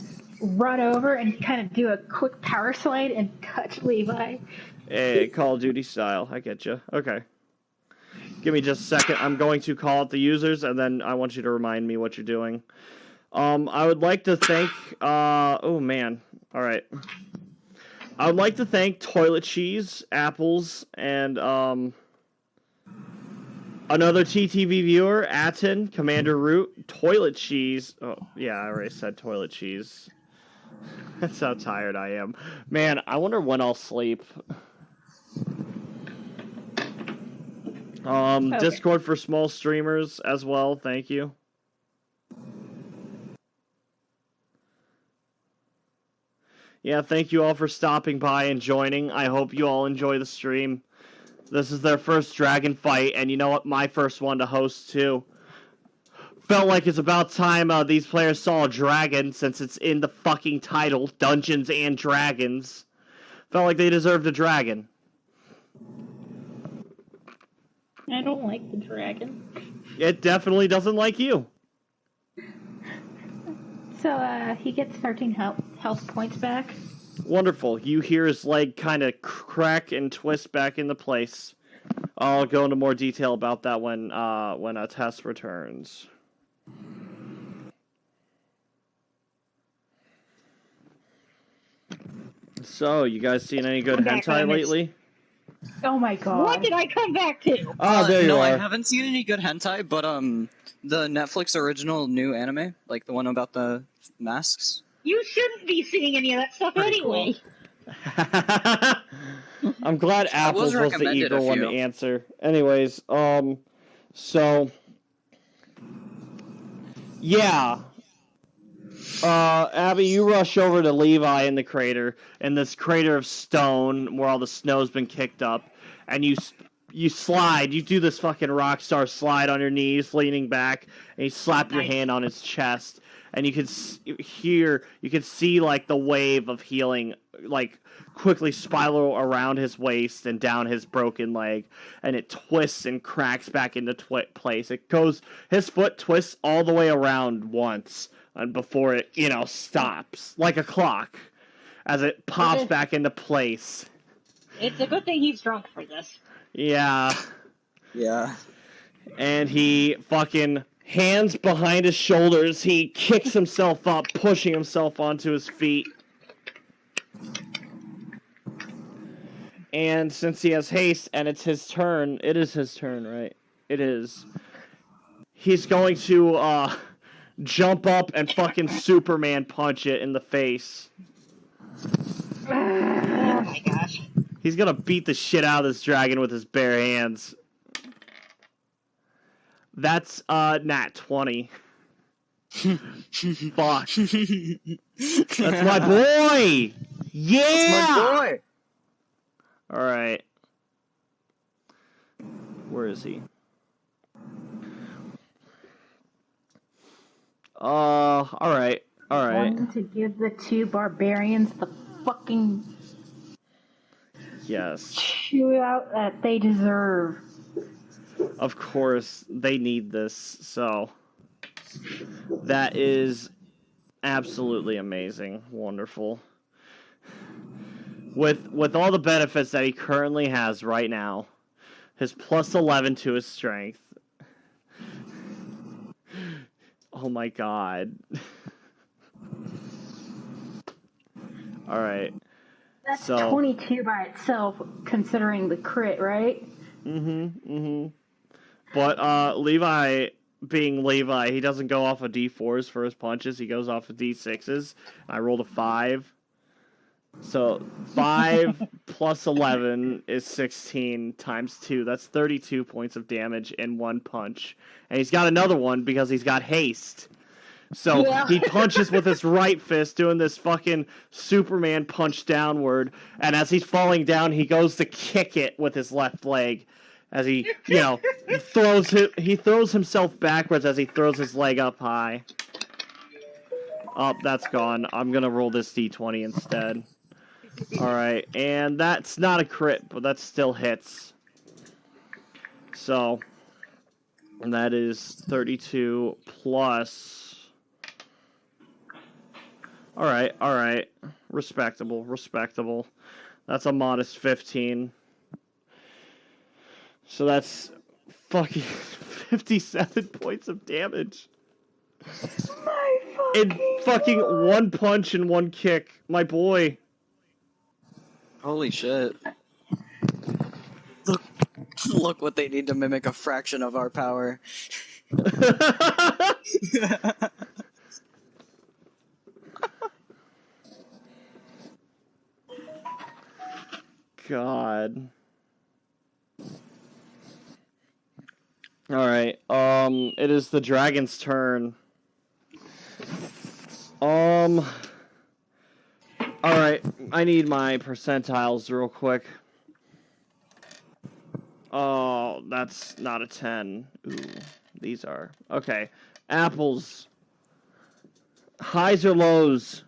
run over and kind of do a quick power slide and touch Levi. Hey, Call of Duty style. I get you. Okay. Give me just a second. I'm going to call out the users, and then I want you to remind me what you're doing. I would like to thank... oh, man. All right. I would like to thank Toilet Cheese, Apples, and another TTV viewer, Atten, Commander Root, Toilet Cheese. Oh, yeah, I already said Toilet Cheese. That's how tired I am. Man, I wonder when I'll sleep. Okay. Discord for small streamers as well, thank you. Yeah, thank you all for stopping by and joining. I hope you all enjoy the stream. This is their first dragon fight, and you know what? My first one to host, too. Felt like it's about time these players saw a dragon, since it's in the fucking title, Dungeons and Dragons. Felt like they deserved a dragon. I don't like the dragon. It definitely doesn't like you. So, he gets 13 health points back. Wonderful. You hear his leg kind of crack and twist back into place. I'll go into more detail about that when a test returns. So, you guys seen any good hentai lately? Oh my god. What did I come back to? Oh, there you are. No, I haven't seen any good hentai, but the Netflix original new anime, like the one about the masks. You shouldn't be seeing any of that stuff anyway. Cool. I'm glad Apples was the eager one to answer. Anyways, so yeah. Abby, you rush over to Levi in the crater, in this crater of stone where all the snow's been kicked up, and you slide. You do this fucking rock star slide on your knees, leaning back, and you slap your hand on his chest, and you can see like the wave of healing, like quickly spiral around his waist and down his broken leg, and it twists and cracks back into place. His foot twists all the way around once. And before it, stops like a clock as it pops back into place. It's a good thing he's drunk for this. Yeah. Yeah. And he fucking hands behind his shoulders. He kicks himself up, pushing himself onto his feet. And since he has haste and it's his turn, it is his turn, right? It is. He's going to, jump up and fucking Superman punch it in the face. Oh my gosh. He's gonna beat the shit out of this dragon with his bare hands. That's, nat 20. Fuck. That's my boy! Yeah! That's my boy! Alright. Where is he? Alright. Wanting to give the two barbarians the fucking Yes. shootout that they deserve. Of course, they need this, so that is absolutely amazing. Wonderful. With all the benefits that he currently has right now, his plus 11 to his strength. Oh my god. Alright. That's so 22 by itself, considering the crit, right? But, Levi, being Levi, he doesn't go off of D4s for his punches, he goes off of D6s. I rolled a 5. So 5 plus 11 is 16 times 2. That's 32 points of damage in one punch. And he's got another one because he's got haste. So he punches with his right fist, doing this fucking Superman punch downward. And as he's falling down, he goes to kick it with his left leg. As he, he throws himself backwards as he throws his leg up high. Oh, that's gone. I'm going to roll this d20 instead. Alright, and that's not a crit, but that still hits. So, and that is 32 plus... Alright. Respectable. That's a modest 15. So that's fucking 57 points of damage. In fucking one punch and one kick, my boy. Holy shit. Look what they need to mimic a fraction of our power. God. Alright, it is the dragon's turn. Alright, I need my percentiles real quick. Oh, that's not a 10. Ooh, these are. Okay, apples. Highs or lows?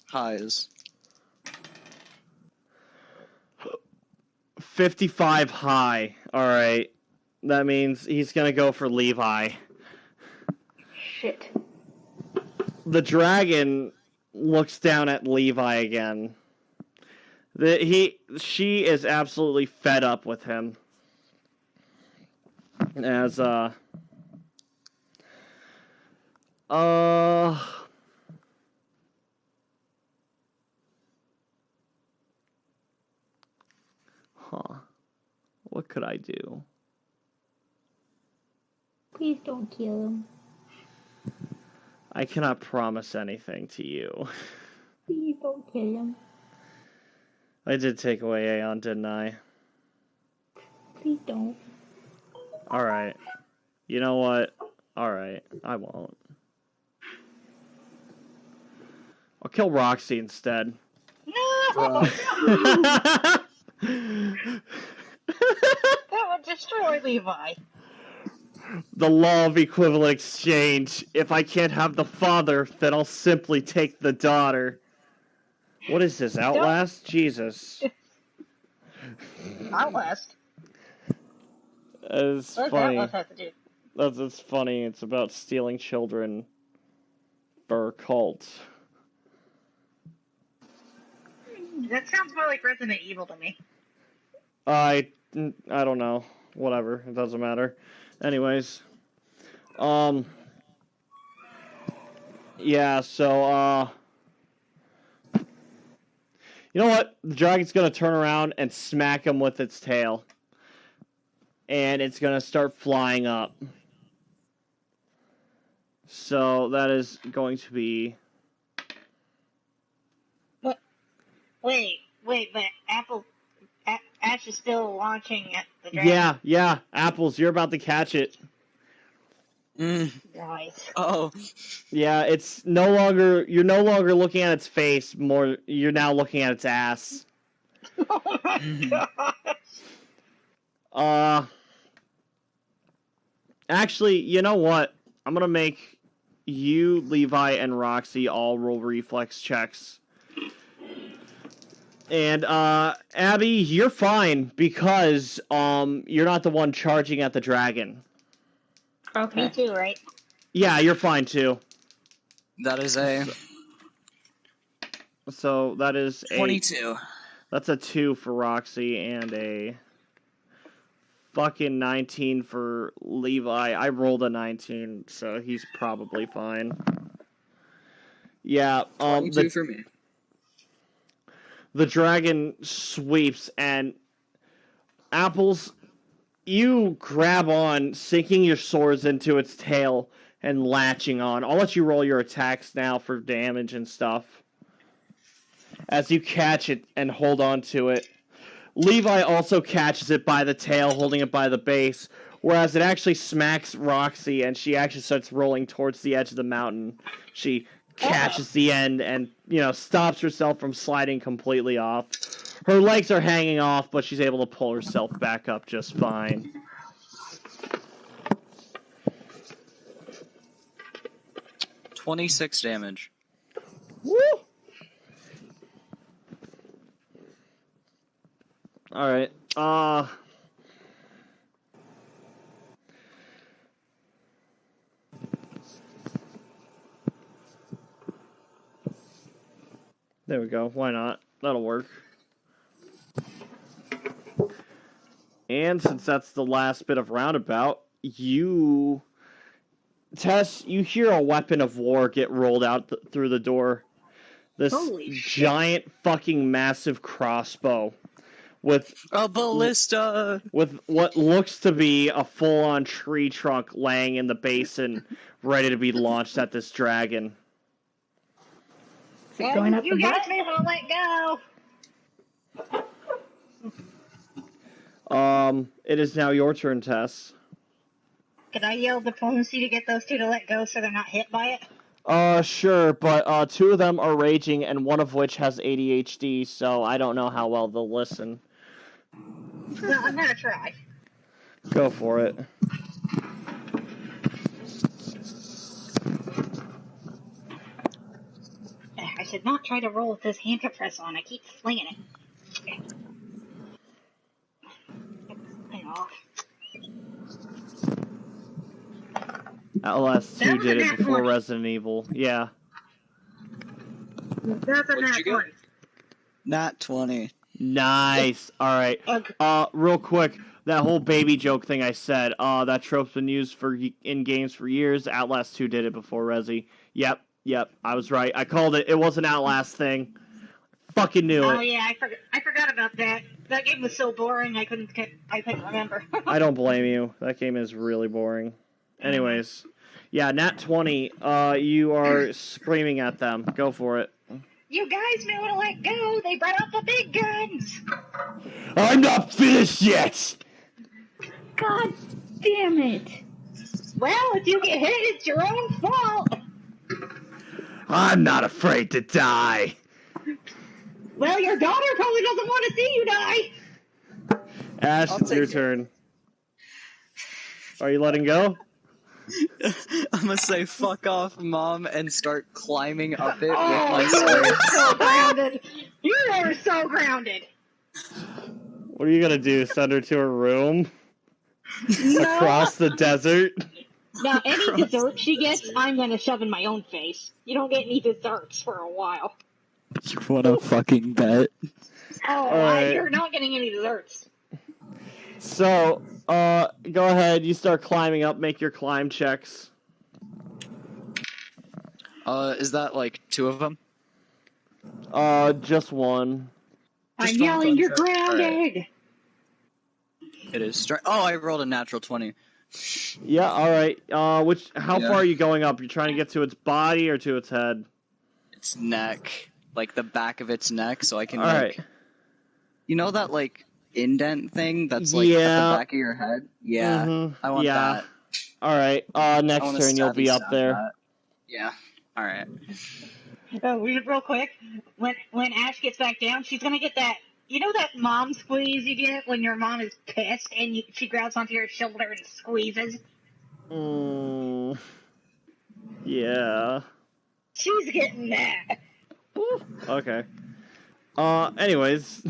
Highs. 55 high. Alright. That means he's gonna go for Levi. Shit. The dragon looks down at Levi again. She is absolutely fed up with him. As, what could I do? Please don't kill him. I cannot promise anything to you. Please don't kill him. I did take away Aeon, didn't I? Please don't. Alright. You know what? Alright, I won't. I'll kill Roxy instead. No! That would destroy Levi. The law of equivalent exchange. If I can't have the father, then I'll simply take the daughter. What is this, Outlast? Jesus. Outlast? It's What does funny. Outlast have to do? It's funny. It's about stealing children for a cult. That sounds more like Resident Evil to me. I don't know. Whatever. It doesn't matter. Anyways. Yeah, so, you know what? The dragon's gonna turn around and smack him with its tail. And it's gonna start flying up. So, that is going to be... What? Wait, but Ash is still launching at the dragon. Yeah, Apples, you're about to catch it. Nice. Oh. Yeah, it's no longer, you're no longer looking at its face, you're now looking at its ass. Oh my gosh. Actually, you know what? I'm gonna make you, Levi, and Roxy all roll reflex checks. And, Abby, you're fine, because, you're not the one charging at the dragon. Okay. Me too, right? Yeah, you're fine, too. That is a... So, that is 22. That's a 2 for Roxy, and a fucking 19 for Levi. I rolled a 19, so he's probably fine. Yeah, 22 for me. The dragon sweeps, and Apples, you grab on, sinking your swords into its tail, and latching on. I'll let you roll your attacks now for damage and stuff. As you catch it and hold on to it. Levi also catches it by the tail, holding it by the base, whereas it actually smacks Roxy, and she actually starts rolling towards the edge of the mountain. She catches the end and, stops herself from sliding completely off. Her legs are hanging off, but she's able to pull herself back up just fine. $26 damage. Woo! Alright, there we go. Why not? That'll work. And since that's the last bit of roundabout, Tess, you hear a weapon of war get rolled out through the door. This giant fucking massive crossbow with a ballista! With what looks to be a full-on tree trunk laying in the basin, ready to be launched at this dragon. Going up you guys may want to let go. It is now your turn, Tess. Can I yell diplomacy to get those two to let go so they're not hit by it? Sure, but two of them are raging, and one of which has ADHD, so I don't know how well they'll listen. Well, I'm gonna try. Go for it. I should not try to roll with this hand compress on. I keep flinging it. Okay. Hang off. Outlast 2 did it before 20. Resident Evil. Yeah. That's a nat 20. Nat 20. Nice. Alright. Okay. Real quick, that whole baby joke thing I said, that trope's been used in games for years. Outlast 2 did it before Resi. Yep, I was right. I called it. It was an Outlast thing. Fucking knew it. Oh yeah, I forgot about that. That game was so boring I couldn't remember. I don't blame you. That game is really boring. Anyways, yeah, nat 20. You are screaming at them. Go for it. You guys may want to let go. They brought out the big guns. I'm not finished yet. God damn it. Well, if you get hit, it's your own fault. I'm not afraid to die. Well, your daughter probably doesn't want to see you die. Ash, it's your turn. Are you letting go? I'm gonna say fuck off, Mom, and start climbing up it with You my are so grounded. You are so grounded. What are you gonna do? Send her to her room? No. Across the desert? Now, any dessert she gets, I'm gonna shove in my own face. You don't get any desserts for a while. You wanna fucking bet? Oh, right. You're not getting any desserts. So, go ahead. You start climbing up. Make your climb checks. Is that like 2 of them? Just one. I'm yelling, you're grounded! Right. It is Oh, I rolled a natural 20. Yeah, alright. How far are you going up? You're trying to get to its body or to its head? Its neck. Like, the back of its neck, so I can, Alright. You know that, like, indent thing that's, like, at the back of your head? Yeah. Mm-hmm. I want that. Alright, next turn you'll be up there. That. Yeah. Alright. Oh, real quick. When Ash gets back down, she's gonna get that. You know that mom squeeze you get when your mom is pissed and she grabs onto your shoulder and squeezes? Yeah. She's getting that. Okay. Anyways.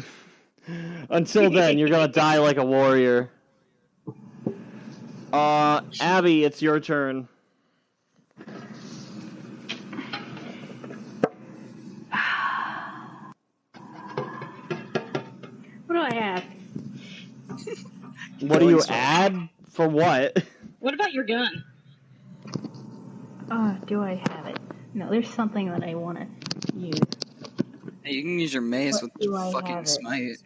Until then, you're gonna die like a warrior. Abby, it's your turn. What do I have? What do you add? For what? What about your gun? Do I have it? No, there's something that I want to use. Hey, you can use your mace with fucking smite.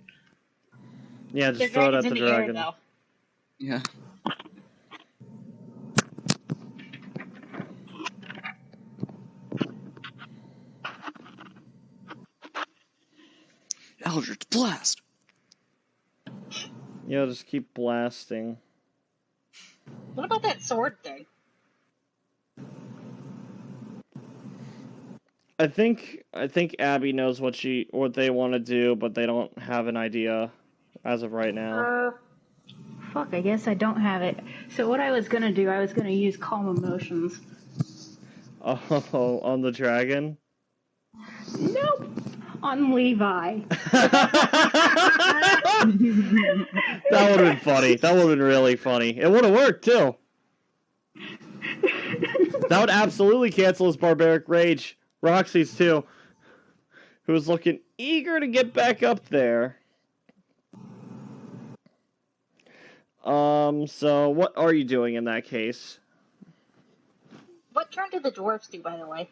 Yeah, just throw it at the dragon. Yeah. Eldritch Blast! Yeah, just keep blasting. What about that sword thing? I think Abby knows what they want to do, but they don't have an idea as of right now. Fuck, I guess I don't have it. So what I was gonna do, I was gonna use Calm Emotions. Oh, on the dragon? Nope! On Levi. That would have been funny. That would have been really funny. It would have worked, too. That would absolutely cancel his barbaric rage. Roxy's, too. Who was looking eager to get back up there. So what are you doing in that case? What turn did the dwarves do, by the way?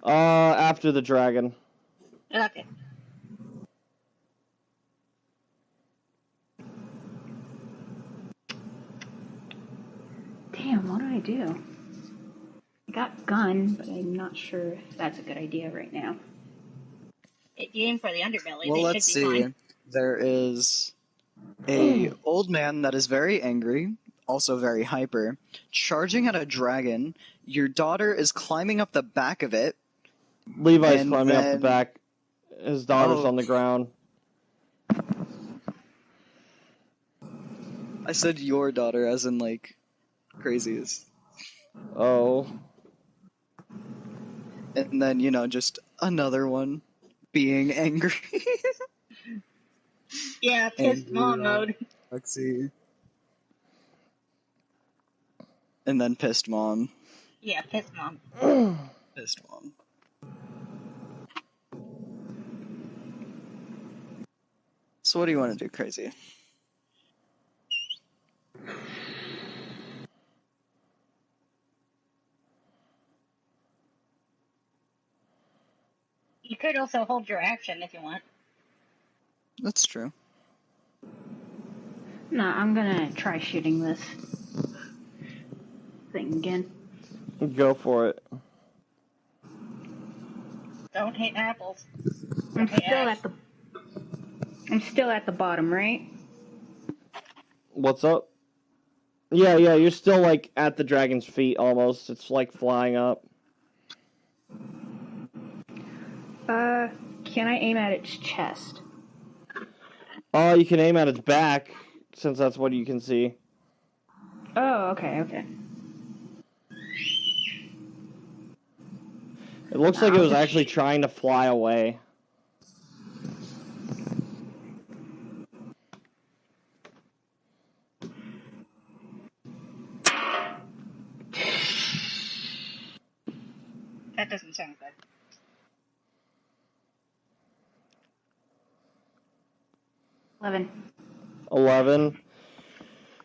After the dragon. Okay. Damn, what do I do? I got gun, but I'm not sure if that's a good idea right now. If you aim for the underbelly, Well, they let's should be see. fine. There is a old man that is very angry, also very hyper, charging at a dragon. Your daughter is climbing up the back of it. Levi's climbing up the back. His daughter's on the ground. I said your daughter, as in, like, craziest. Oh. And then, you know, just another one being angry. Yeah, pissed mom mode. Roxy. And then pissed mom. Yeah, pissed mom. Pissed mom. So what do you want to do, Crazy? You could also hold your action if you want. That's true. No, I'm gonna try shooting this thing again. Go for it. Don't hit apples. I'm still at the bottom, right? What's up? Yeah, you're still, like, at the dragon's feet, almost. It's, like, flying up. Can I aim at its chest? You can aim at its back, since that's what you can see. Oh, okay. It looks like it was actually trying to fly away. That doesn't sound good. 11.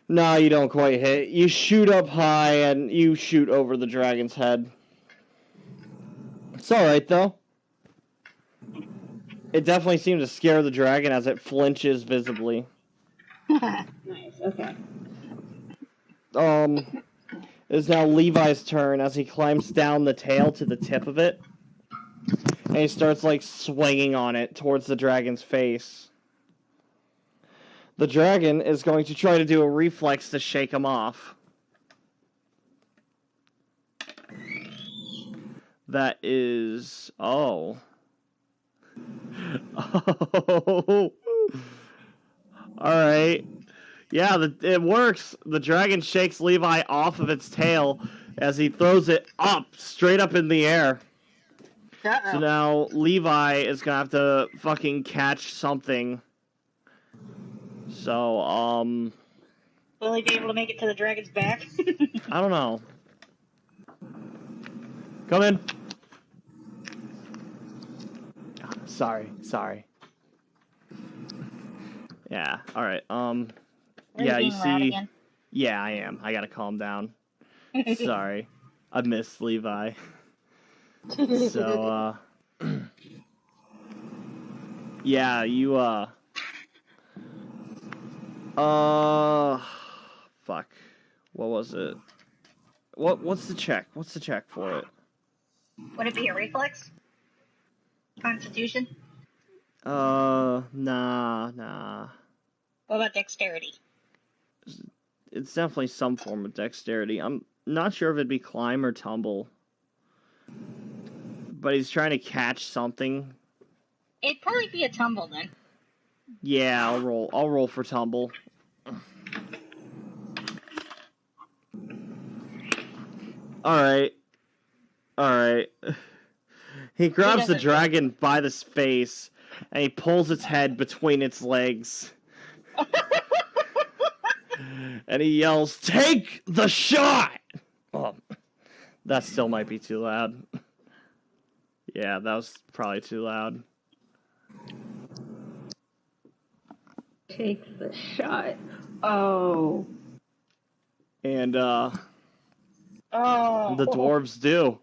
Nah, you don't quite hit. You shoot up high and you shoot over the dragon's head. It's alright, though. It definitely seemed to scare the dragon as it flinches visibly. Nice, okay. It's now Levi's turn as he climbs down the tail to the tip of it. And he starts, like, swinging on it towards the dragon's face. The dragon is going to try to do a reflex to shake him off. That is... Oh. Oh. Alright. Yeah, it works. The dragon shakes Levi off of its tail as he throws it up, straight up in the air. Uh-oh. So now Levi is gonna have to fucking catch something. So, Will he be able to make it to the dragon's back? I don't know. Come in. Sorry. Yeah, alright, yeah, you see... Again? Yeah, I am. I gotta calm down. Sorry. I missed Levi. So, yeah, you, fuck. What was it? What's the check? What's the check for it? Would it be a reflex? Constitution? Nah. What about dexterity? It's definitely some form of dexterity. I'm not sure if it'd be climb or tumble. But he's trying to catch something. It'd probably be a tumble then. Yeah, I'll roll for tumble. Alright. He grabs the dragon by the face, and he pulls its head between its legs. And he yells, "Take the shot!" Oh, that still might be too loud. Yeah, that was probably too loud. Take the shot. Oh. And, the dwarves do.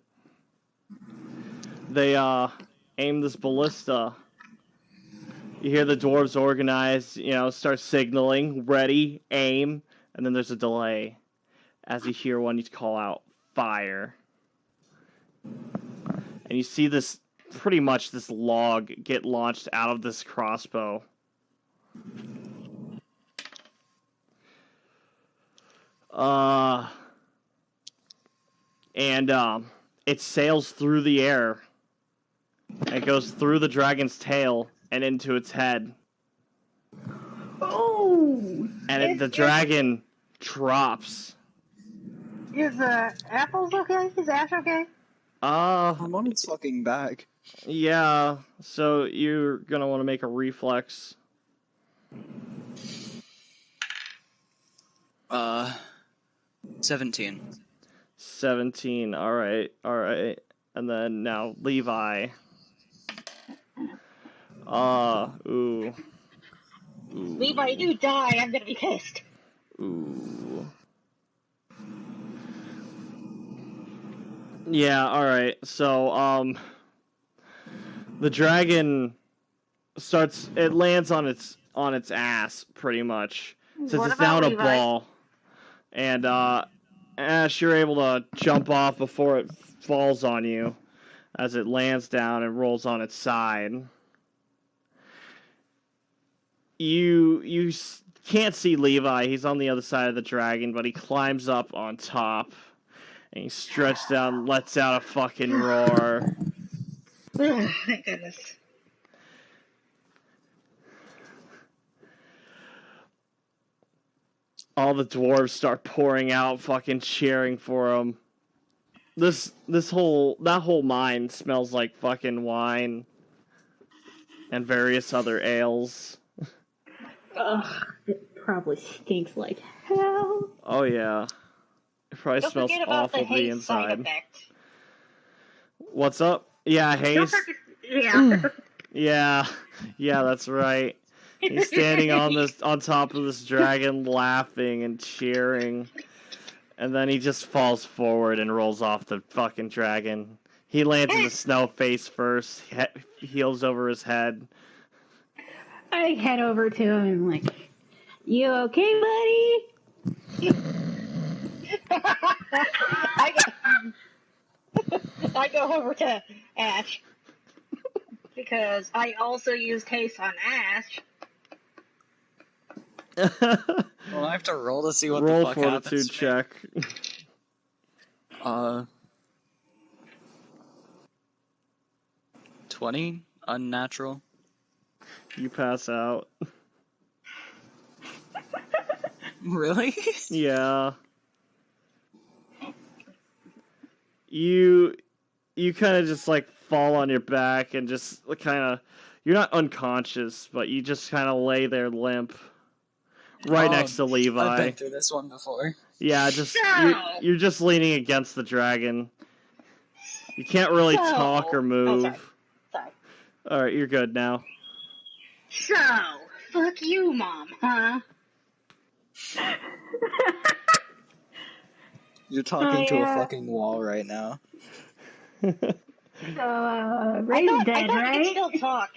They, aim this ballista. You hear the dwarves organize, start signaling, ready, aim, and then there's a delay as you hear one call out, fire. And you see this log get launched out of this crossbow. And it sails through the air. It goes through the dragon's tail and into its head. Oh! And the dragon drops. Is Apples okay? Is Ash okay? I'm on its fucking back. Yeah, so you're gonna want to make a reflex. 17. 17, alright. And then now Levi. Ooh. Levi, you die, I'm gonna be pissed. Ooh. Yeah, alright. So, the dragon lands on its ass, pretty much. Since it's down a ball. And, Ash, you're able to jump off before it falls on you as it lands down and rolls on its side. You can't see Levi. He's on the other side of the dragon, but he climbs up on top. And he stretches out and lets out a fucking roar. Oh, thank goodness. All the dwarves start pouring out, fucking cheering for him. That whole mine smells like fucking wine and various other ales. Ugh, it probably stinks like hell. Oh yeah, it probably Don't smells forget about awful the to the haste side inside. effect. What's up? Yeah, haste. Yeah. Yeah, that's right. He's standing on top of this dragon, laughing and cheering, and then he just falls forward and rolls off the fucking dragon. He lands in the snow face first, heels over his head. I head over to him and like, "You okay, buddy?" I go over to Ash because I also used haste on Ash. Well, I have to roll to see what the fuck happens. Roll fortitude check. 20 unnatural. You pass out. Really? Yeah. You kind of just like fall on your back and just kind of, you're not unconscious, but you just kind of lay there limp, right next to Levi. I've been through this one before. Yeah, you're just leaning against the dragon. You can't really talk or move. Sorry. All right, you're good now. So, fuck you, Mom, huh? You're talking to a fucking wall right now. So, Ray's dead, right? You can still talk.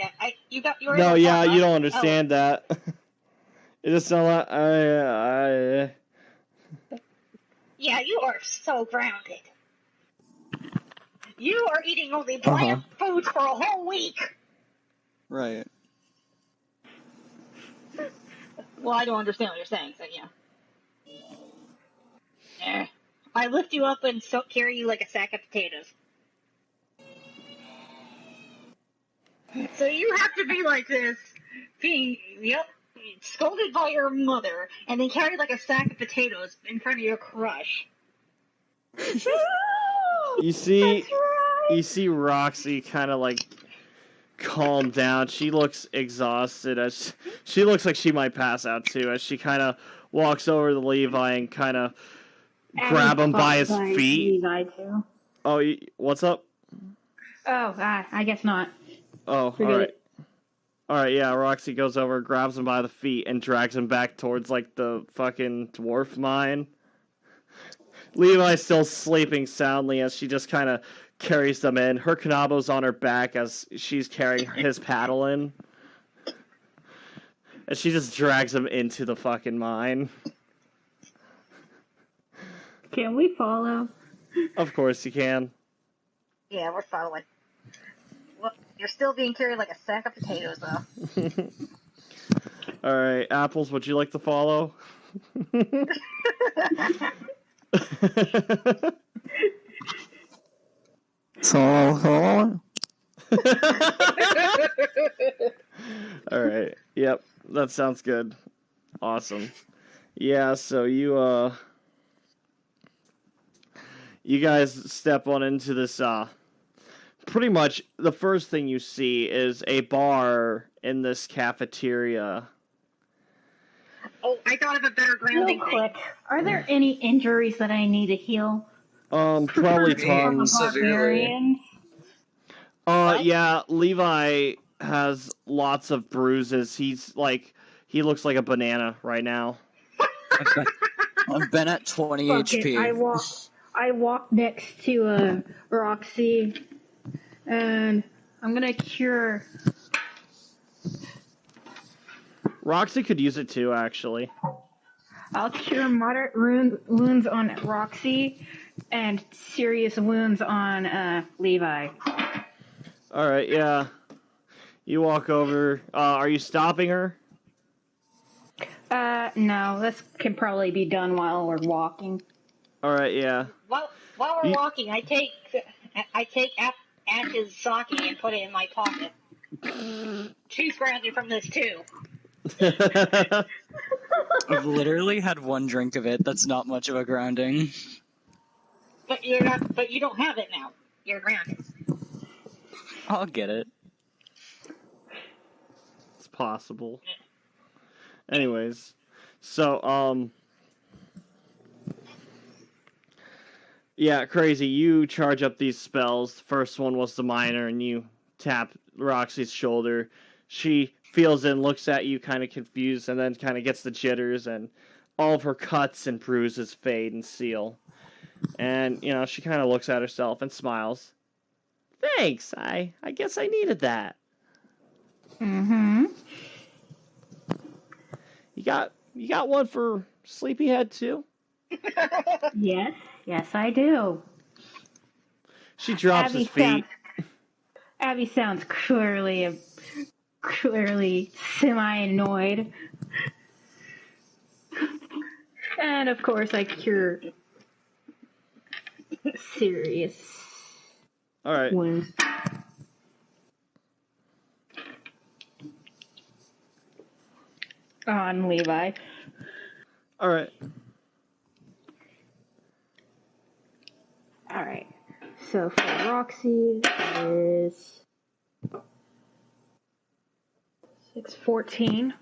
You were No, able to yeah, talk, you don't understand that. It just sounds like Yeah, you are so grounded. You are eating only bland foods for a whole week. Right. Well, I don't understand what you're saying, so yeah. I lift you up and carry you like a sack of potatoes. So you have to be like this, being, scolded by your mother, and then carry like a sack of potatoes in front of your crush. You see Roxy kind of like calm down. She looks exhausted as she looks like she might pass out too as she kind of walks over to Levi and kind of grab him by his feet. Levi too. Oh, what's up? Oh, I guess not. Oh, alright. Alright, yeah, Roxy goes over, grabs him by the feet, and drags him back towards, like, the fucking dwarf mine. Levi's still sleeping soundly as she just kind of carries them in. Her Kanabo's on her back as she's carrying his paddle in. And she just drags him into the fucking mine. Can we follow? Of course you can. Yeah, we're following. Well, you're still being carried like a sack of potatoes, though. Alright, Apples, would you like to follow? So, Alright, yep, that sounds good. Awesome. Yeah, so you guys step on into this, pretty much the first thing you see is a bar in this cafeteria. Oh, I thought of a better grounding thing. Are there any injuries that I need to heal? Probably tons. severely. Yeah, Levi has lots of bruises. He looks like a banana right now. I've been at 20 HP. I walk next to Roxy, and I'm gonna cure. Roxy could use it too, actually. I'll cure moderate wounds on Roxy, and serious wounds on Levi. Alright, yeah. You walk over. Are you stopping her? No, this can probably be done while we're walking. Alright, yeah. While we're walking, I take Ash's sake and put it in my pocket. She's grounded from this too. I've literally had one drink of it. That's not much of a grounding. But you're not. But you don't have it now. You're grounded. I'll get it. It's possible. Anyways, so yeah, Crazy. You charge up these spells. The first one was the minor, and you tap Roxy's shoulder. She feels it and looks at you kind of confused, and then kind of gets the jitters, and all of her cuts and bruises fade and seal. And, she kind of looks at herself and smiles. Thanks, I guess I needed that. Mm-hmm. You got one for Sleepyhead, too? Yes, I do. She drops his feet. Abby sounds clearly semi-annoyed. And of course I cure serious Alright. wounds. On Levi. Alright. Alright. So for Roxy is 614.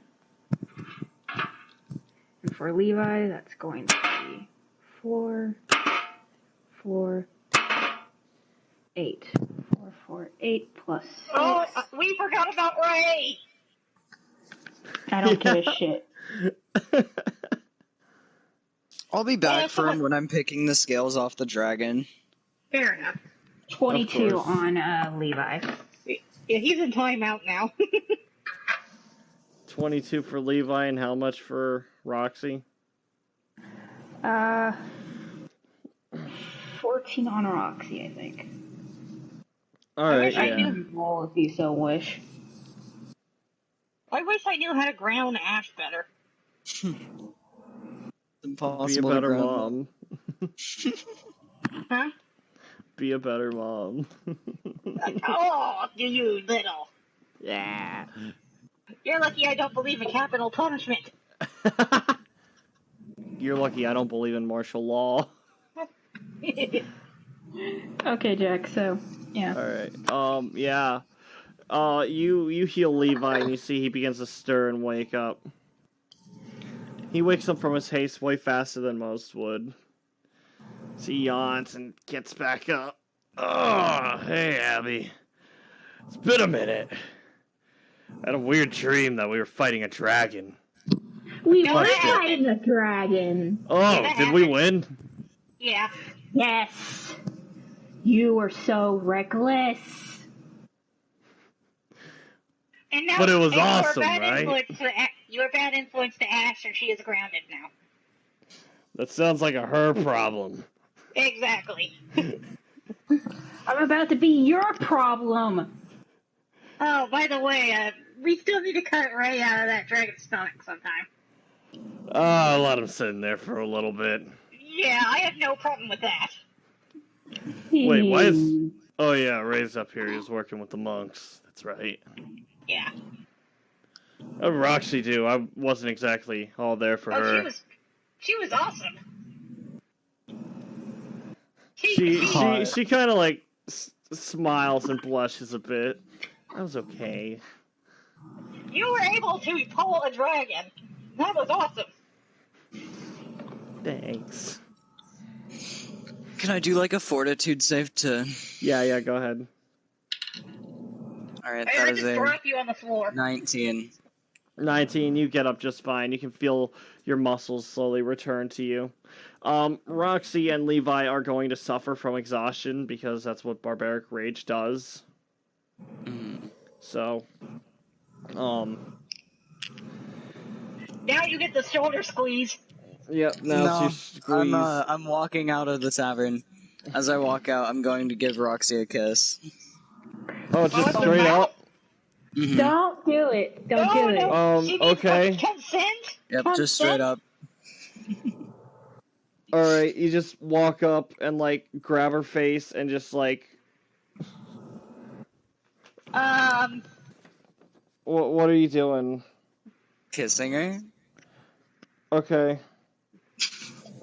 And for Levi, that's going to be 4, 8. 4, 4, 8 plus 6. Oh, we forgot about Ray. I don't give a shit. I'll be back for him when I'm picking the scales off the dragon. Fair enough. 22 on Levi. Yeah, he's in timeout now. 22 for Levi, and how much for Roxy? 14 on Roxy, I think. Alright, I yeah. can roll if you so wish. I wish I knew how to ground Ash better. Impossible Be a to better ground mom. Huh? Be a better mom. Oh, you little. Yeah. You're lucky I don't believe in capital punishment. You're lucky I don't believe in martial law. Okay, Jack. So yeah. All right. Yeah. You heal Levi and you see he begins to stir and wake up. He wakes up from his haste way faster than most would. So he yawns and gets back up. Oh, hey, Abby. It's been a minute. I had a weird dream that we were fighting a dragon. We No, were that happened. fighting a dragon. Oh, Yeah, did we win? Yeah. Yes. You were so reckless. And now, But it was and awesome, you were bad right? You were bad influence to Ash, and she is grounded now. That sounds like a her problem. Exactly. I'm about to be your problem. Oh, by the way, we still need to cut Ray out of that dragon's stomach sometime. I'll let him sit in there for a little bit. Yeah, I have no problem with that. Wait, why is... Oh yeah, Ray's up here. He's working with the monks. That's right. Yeah. How did Roxy do? I wasn't exactly all there for her. She was awesome. She kind of like smiles and blushes a bit. That was okay. You were able to pull a dragon. That was awesome. Thanks. Can I do like a fortitude save to... Yeah, go ahead. Alright, I that just is a drop you on the floor. 19. 19, you get up just fine. You can feel your muscles slowly return to you. Roxy and Levi are going to suffer from exhaustion because that's what Barbaric Rage does. So, Now you get the shoulder squeeze. Yep, now you squeeze. I'm walking out of the tavern. As I walk out, I'm going to give Roxy a kiss. Oh, just straight up? Mm-hmm. Don't do it. Don't do it. She needs okay. Consent? Yep, Consent? just straight up. Alright, you just walk up and, like, grab her face and just, like... What are you doing? Kissing her? Okay.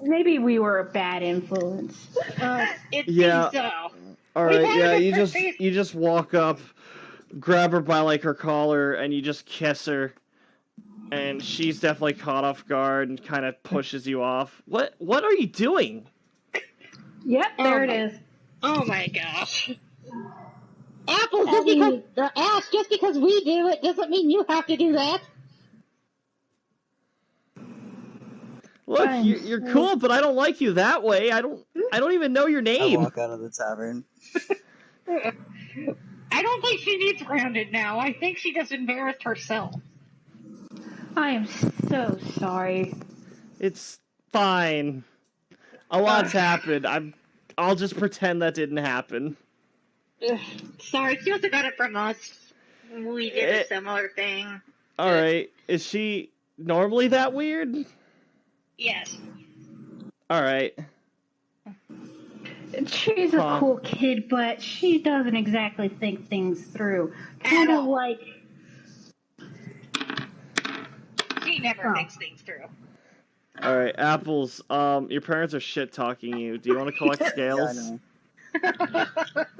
Maybe we were a bad influence. It Yeah. seems so. Alright, yeah, you just walk up, grab her by, like, her collar, and you just kiss her. And she's definitely caught off guard and kind of pushes you off. What are you doing? Yep, there it is. Oh my gosh. Apples, just because we do it doesn't mean you have to do that. Look, you're cool, but I don't like you that way. I don't even know your I name. walk out of the tavern. I don't think she needs grounded now. I think she just embarrassed herself. I am so sorry. It's fine. A lot's happened. I'll just pretend that didn't happen. Sorry, she also got it from us. We did a similar thing. Alright. Is she normally that weird? Yes. Alright. She's a cool kid, but she doesn't exactly think things through. Kind of like... She never thinks things through. Alright, Apples, your parents are shit-talking you. Do you want to collect scales?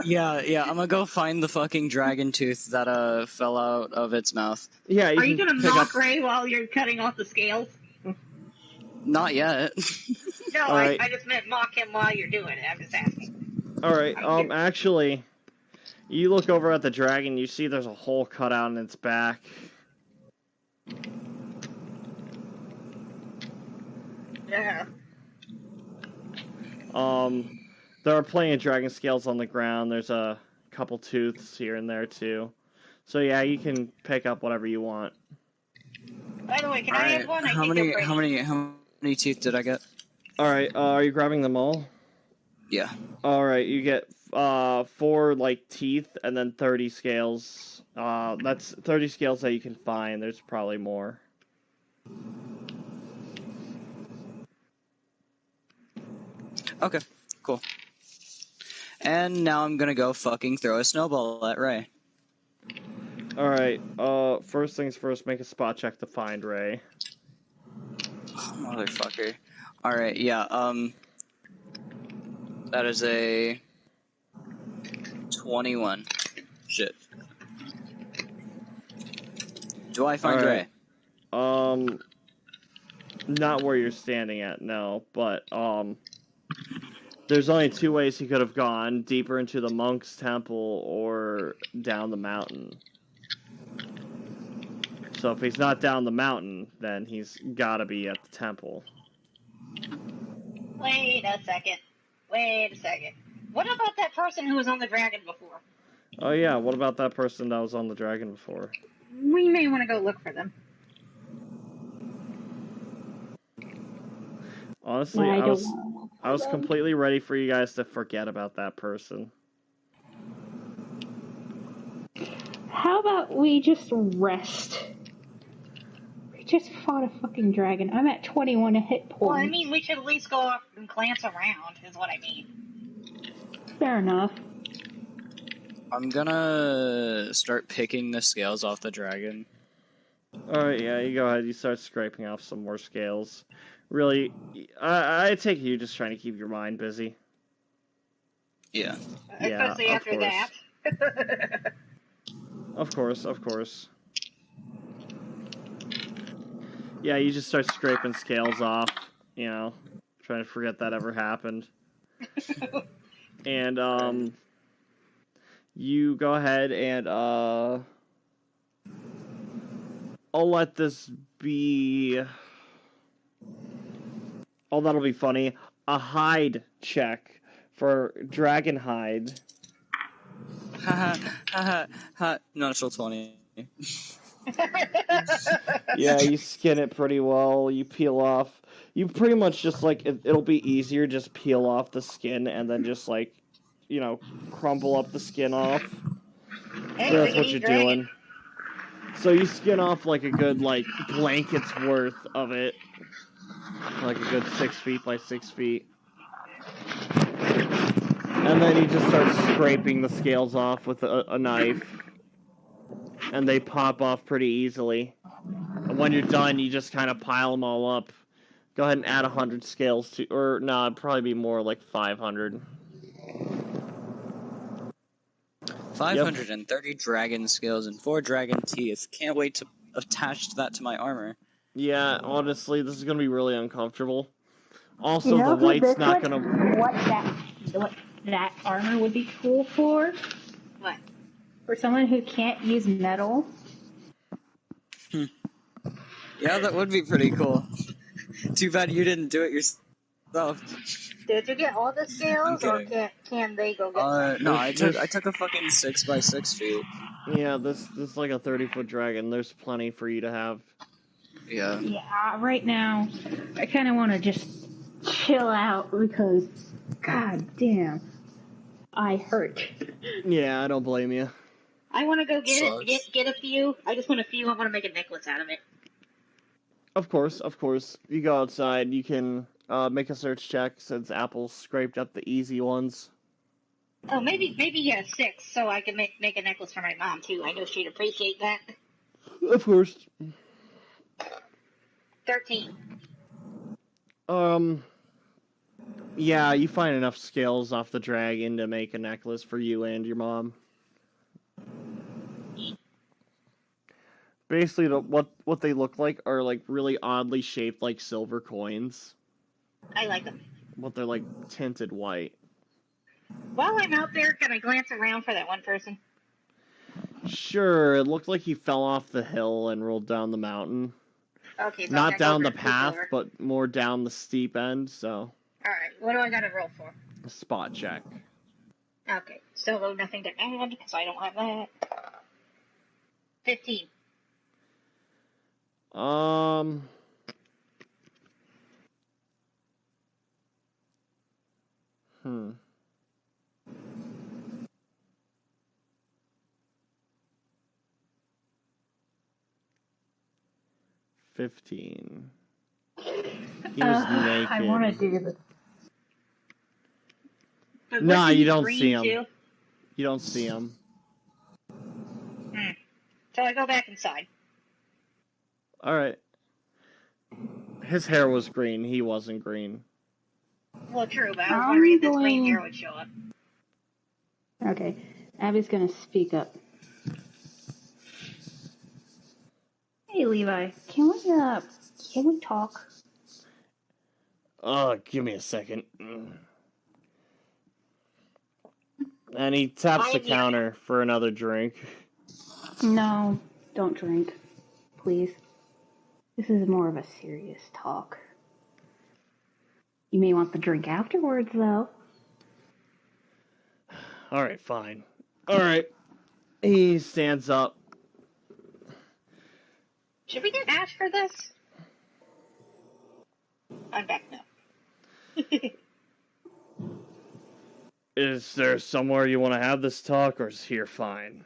Yeah, I'm gonna go find the fucking dragon tooth that fell out of its mouth. Yeah, Are you gonna mock Ray while you're cutting off the scales? Not yet. No, right. I just meant mock him while you're doing it. I'm just asking. Alright, actually, you look over at the dragon, you see there's a hole cut out in its back. Yeah. There are plenty of dragon scales on the ground. There's a couple tooths here and there too. So yeah, you can pick up whatever you want. By the way, can I have one? How many teeth did I get? Alright, are you grabbing them all? Yeah. Alright, you get 4 like teeth and then 30 scales. That's 30 scales that you can find. There's probably more. Okay, cool. And now I'm gonna go fucking throw a snowball at Ray. Alright, first things first, make a spot check to find Ray. Oh, motherfucker. Alright, yeah, that is a 21. Shit. Do I find Ray? Not where you're standing at, no, but, there's only two ways he could have gone, deeper into the monk's temple or down the mountain. So if he's not down the mountain, then he's gotta be at the temple. Wait a second. What about that person who was on the dragon before? Oh yeah, what about that person that was on the dragon before? We may want to go look for them. Honestly, I was completely ready for you guys to forget about that person. How about we just rest? We just fought a fucking dragon. I'm at 21 hit points. Well, I mean, we should at least go up and glance around, is what I mean. Fair enough. I'm gonna start picking the scales off the dragon. Alright, yeah, you go ahead, you start scraping off some more scales. Really, I take it you're just trying to keep your mind busy. Yeah. Especially after that. Of course. Yeah, you just start scraping scales off, you know, trying to forget that ever happened. And, you go ahead and, I'll let this be... Oh, that'll be funny. A hide check for dragon hide. Ha. Natural 20. Yeah, you skin it pretty well. You peel off. You pretty much just, like, it'll be easier, just peel off the skin and then just, like, you know, crumple up the skin off. Hey, So that's what you're doing. So you skin off, like, a good, like, blanket's worth of it. Like a good 6 feet by 6 feet. And then you just start scraping the scales off with a knife. And they pop off pretty easily. And when you're done, you just kind of pile them all up. Go ahead and add 100 scales to... Or, no, it'd probably be more like 500. 530 dragon scales and 4 dragon teeth. Can't wait to attach that to my armor. Yeah, honestly, this is going to be really uncomfortable. Also, the white's not going to... What that armor would be cool for? What? For someone who can't use metal? Yeah, that would be pretty cool. Too bad you didn't do it yourself. Did you get all the scales, or can they go get some? No, I took a fucking 6 by 6 feet. Yeah, this is like a 30-foot dragon. There's plenty for you to have. Yeah. Yeah, right now, I kind of want to just chill out because, god damn, I hurt. Yeah, I don't blame you. I want to go get a few. I just want a few. I want to make a necklace out of it. Of course. You go outside, you can make a search check since Apple scraped up the easy ones. Oh, maybe 6, so I can make a necklace for my mom too. I know she'd appreciate that. Of course. 13. Yeah, you find enough scales off the dragon to make a necklace for you and your mom. Basically, what they look like are like really oddly shaped like silver coins. I like them. But they're like tinted white. While I'm out there, can I glance around for that one person? Sure, it looked like he fell off the hill and rolled down the mountain. Okay, so not down the path, but more down the steep end, so... Alright, what do I gotta roll for? A spot check. Okay, so nothing to add, because I don't have that. 15. Hmm. $15. He was naked. I want to do this. Nah, you don't see him. Too? You don't see him. So I go back inside. Alright. His hair was green. He wasn't green. Well, true, but I was wondering if this green hair would show up. Okay. Abby's gonna speak up. Hey, Levi. Can we talk? Give me a second. And he taps the counter for another drink. No, don't drink. Please. This is more of a serious talk. You may want the drink afterwards, though. Alright, fine. Alright. He stands up. Should we get ash for this? I'm back now. Is there somewhere you want to have this talk, or is here fine?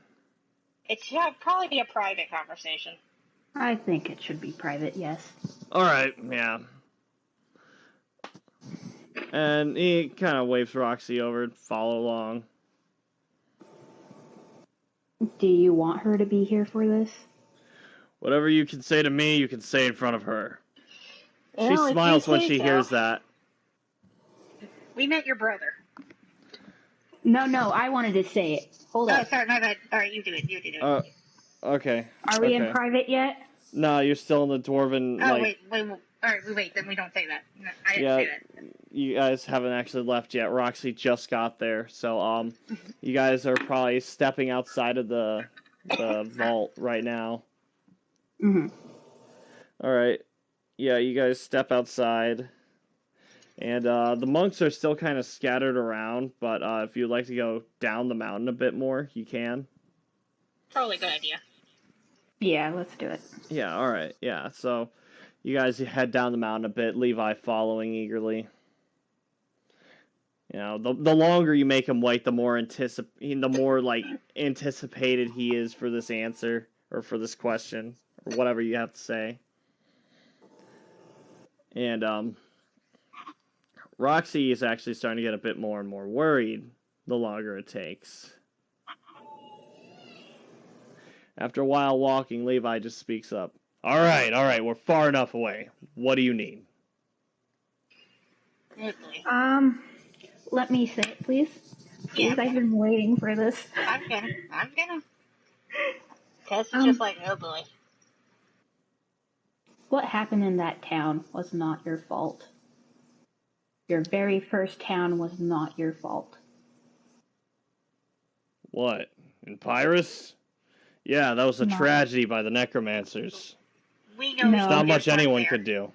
It should probably be a private conversation. I think it should be private, yes. Alright, yeah. And he kind of waves Roxy over to follow along. Do you want her to be here for this? Whatever you can say to me, you can say in front of her. She smiles when she hears that. We met your brother. No, I wanted to say it. Hold up. Oh, sorry, my bad. Alright, you do it. Okay. Are we in private yet? No, you're still in the dwarven, wait. Alright, then we don't say that. No, I didn't say that. You guys haven't actually left yet. Roxy just got there, so, you guys are probably stepping outside of the vault right now. Mm-hmm. Alright. Yeah, you guys step outside. And, the monks are still kind of scattered around, but, if you'd like to go down the mountain a bit more, you can. Probably a good idea. Yeah, let's do it. Yeah, alright, yeah, so you guys head down the mountain a bit, Levi following eagerly. You know, the longer you make him wait, the more anticipated he is for this answer, or for this question, or whatever you have to say. And, Roxy is actually starting to get a bit more and more worried the longer it takes. After a while walking, Levi just speaks up. Alright, we're far enough away. What do you need? Let me say it, please. Yeah, I've been waiting for this. I'm gonna. Tess is just like, oh boy. What happened in that town was not your fault. Your very first town was not your fault. What? In Pyrrhus? Yeah, that was a tragedy by the necromancers. We know There's not much anyone could do.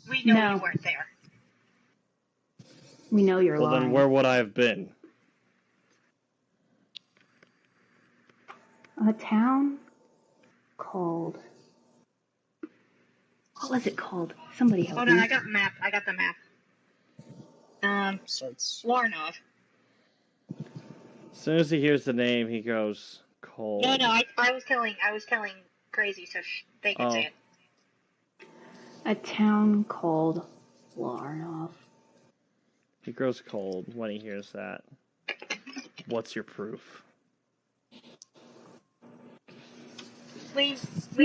We know you weren't there. We know you're lying. Well, then where would I have been? A town called... What was it called? Somebody help me. Hold on, I got the map. Larnov. As soon as he hears the name, he goes cold. No, I was telling Crazy, so they can say it. A town called Larnov. He grows cold when he hears that. What's your proof? We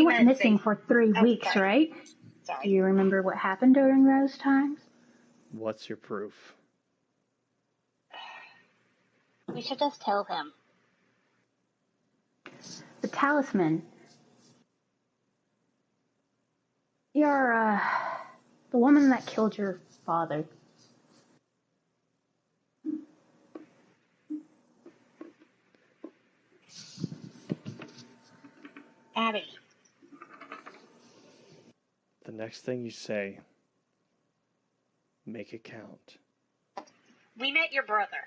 went missing for 3 weeks, right? Sorry. Do you remember what happened during those times? What's your proof? We should just tell him. The talisman. You're, the woman that killed your father. Abby. The next thing you say, make it count. We met your brother.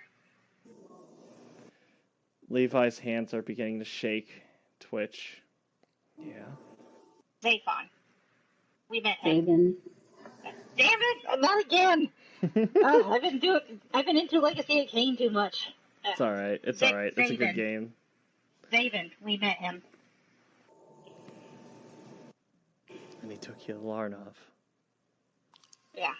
Levi's hands are beginning to shake, twitch. Yeah. Zaphon. We met him. Zaven. Damn it! Not again! I've been into Legacy of Kain too much. It's alright. It's alright. It's a good game. Zaven. We met him. And he took you to Larnov. Yeah.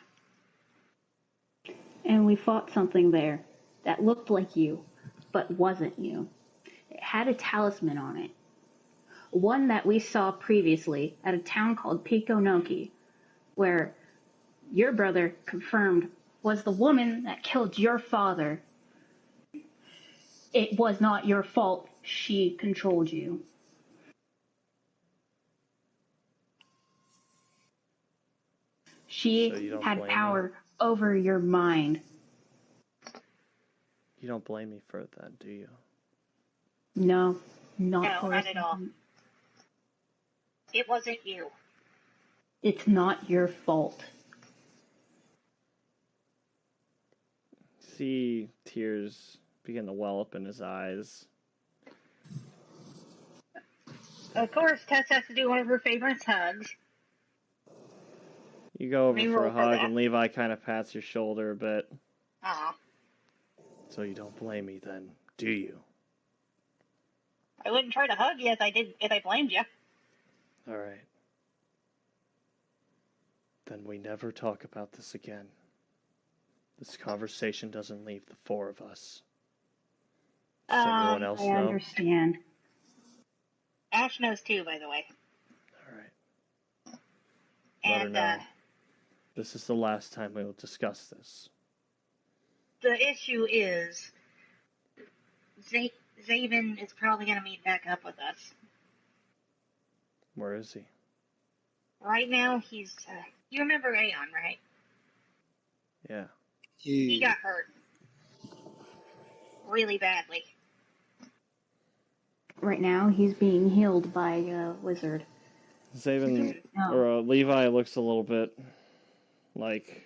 And we fought something there. that looked like you, but wasn't you. It had a talisman on it. One that we saw previously at a town called Pikonoki, where your brother confirmed was the woman that killed your father. It was not your fault. She controlled you. She had power over your mind. You don't blame me for that, do you? No, not at all. It wasn't you. It's not your fault. See tears begin to well up in his eyes. Of course, Tess has to do one of her favorite hugs. You go over for a hug, and Levi kind of pats your shoulder a bit. Aw. So you don't blame me then, do you? I wouldn't try to hug you if I blamed you. All right. Then we never talk about this again. This conversation doesn't leave the four of us. Does anyone else know? I understand. Ash knows too, by the way. All right. Let her know. This is the last time we will discuss this. The issue is, Zaven is probably going to meet back up with us. Where is he? Right now, he's... you remember Aeon, right? Yeah. He got hurt. Really badly. Right now, he's being healed by a wizard. Zaven, or Levi looks a little bit, like,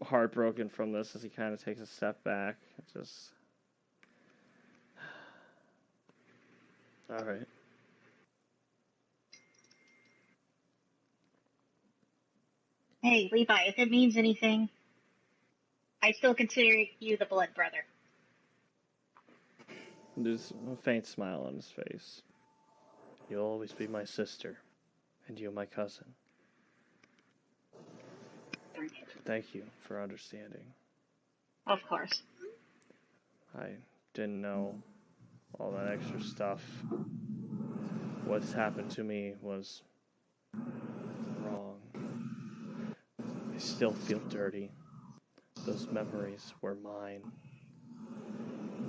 heartbroken from this as he kind of takes a step back. Just... All right. Hey, Levi, if it means anything, I still consider you the blood brother. There's a faint smile on his face. You'll always be my sister, and you my cousin. Thank you for understanding. Of course. I didn't know all that extra stuff. What's happened to me was wrong. I still feel dirty. Those memories were mine.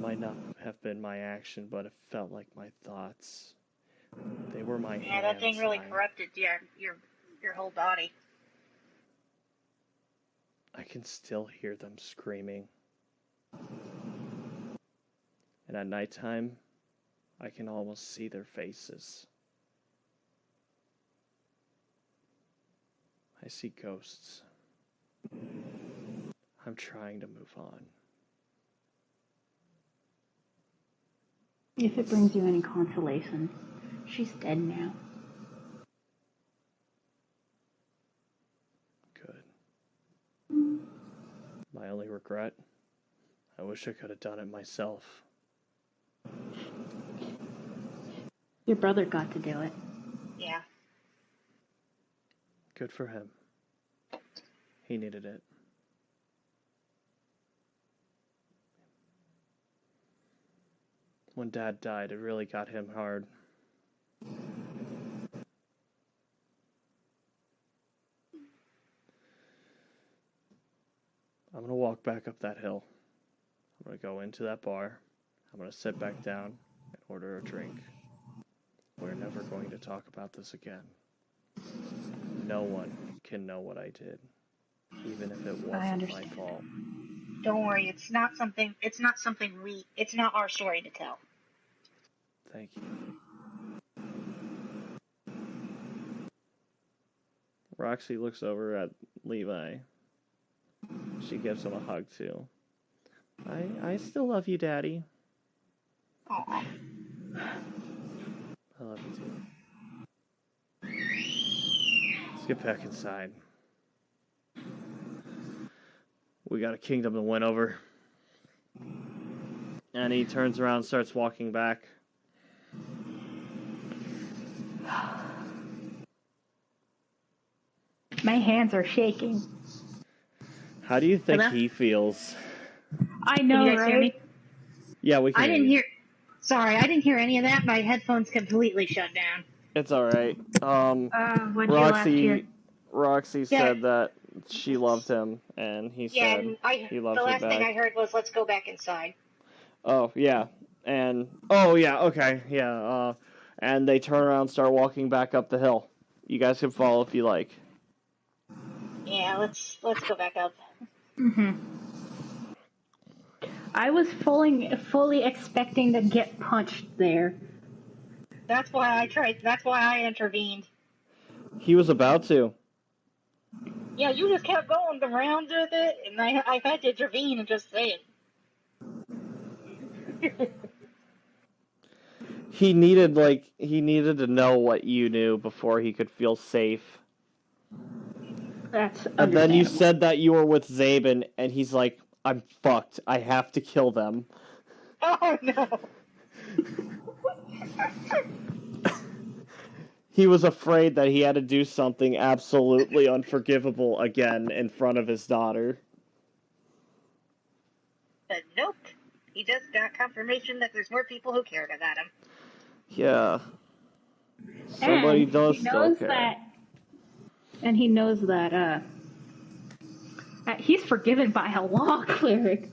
Might not have been my action, but it felt like my thoughts. They were my hands. Yeah, that thing really corrupted your whole body. I can still hear them screaming. And at nighttime, I can almost see their faces. I see ghosts. I'm trying to move on. If it brings you any consolation, she's dead now. Good. My only regret, I wish I could have done it myself. Your brother got to do it. Yeah. Good for him. He needed it. When Dad died, it really got him hard. I'm going to walk back up that hill. I'm going to go into that bar. I'm going to sit back down and order a drink. We're never going to talk about this again. No one can know what I did, even if it wasn't my fault. Don't worry, it's not our story to tell. Thank you. Roxy looks over at Levi. She gives him a hug too. I still love you, Daddy. Aww. I love you too. Let's get back inside. We got a kingdom to win over. And he turns around and starts walking back. My hands are shaking. How do you think he feels? I know, Can you guys right? hear me? Yeah, we can. I didn't hear. Sorry, I didn't hear any of that. My headphones completely shut down. It's all right. What'd you last hear? Roxy said that she loved him, and he said he loves the her last back. thing I heard was, "Let's go back inside." Oh yeah, and okay, yeah. And they turn around, and start walking back up the hill. You guys can follow if you like. Yeah, let's go back up. I was fully expecting to get punched there. That's why I tried. That's why I intervened. He was about to. Yeah, you just kept going the rounds with it, and I had to intervene and just say it. He needed to know what you knew before he could feel safe. That's And then you said that you were with Zabin, and he's like, "I'm fucked. I have to kill them." Oh no. He was afraid that he had to do something absolutely unforgivable again in front of his daughter. But nope. He just got confirmation that there's more people who cared about him. Yeah. Somebody does still care. And he knows that he's forgiven by a law cleric.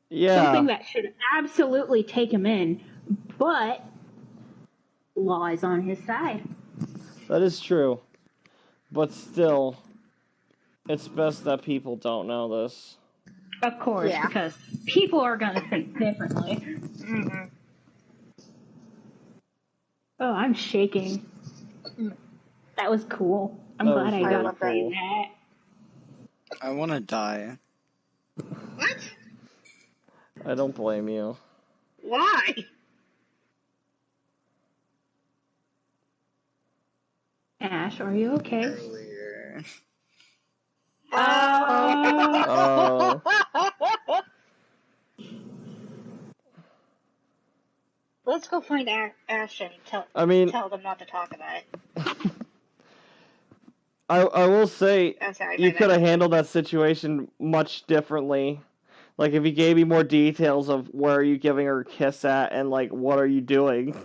Yeah. Something that should absolutely take him in, but law is on his side. That is true. But still, it's best that people don't know this. Of course, because people are going to think differently. Mm-hmm. Oh, I'm shaking. That was cool. I'm glad I got to say that. I want to die. What? I don't blame you. Why? Ash, are you okay? Earlier. Oh. Let's go find Ash and tell them not to talk about it. I will say, sorry, you could have handled that situation much differently. Like, if you gave me more details of where are you giving her a kiss at, and, like, what are you doing?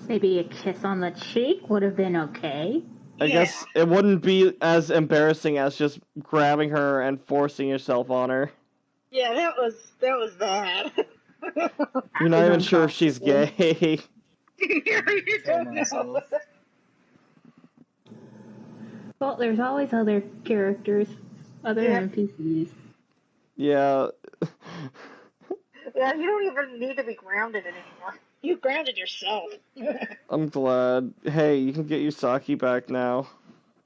Maybe a kiss on the cheek would have been okay. I guess it wouldn't be as embarrassing as just grabbing her and forcing yourself on her. Yeah, that was bad. You're not even sure if she's gay. You don't know. Well, there's always other characters, other NPCs. Yeah. Yeah, you don't even need to be grounded anymore. You grounded yourself. I'm glad. Hey, you can get your sake back now.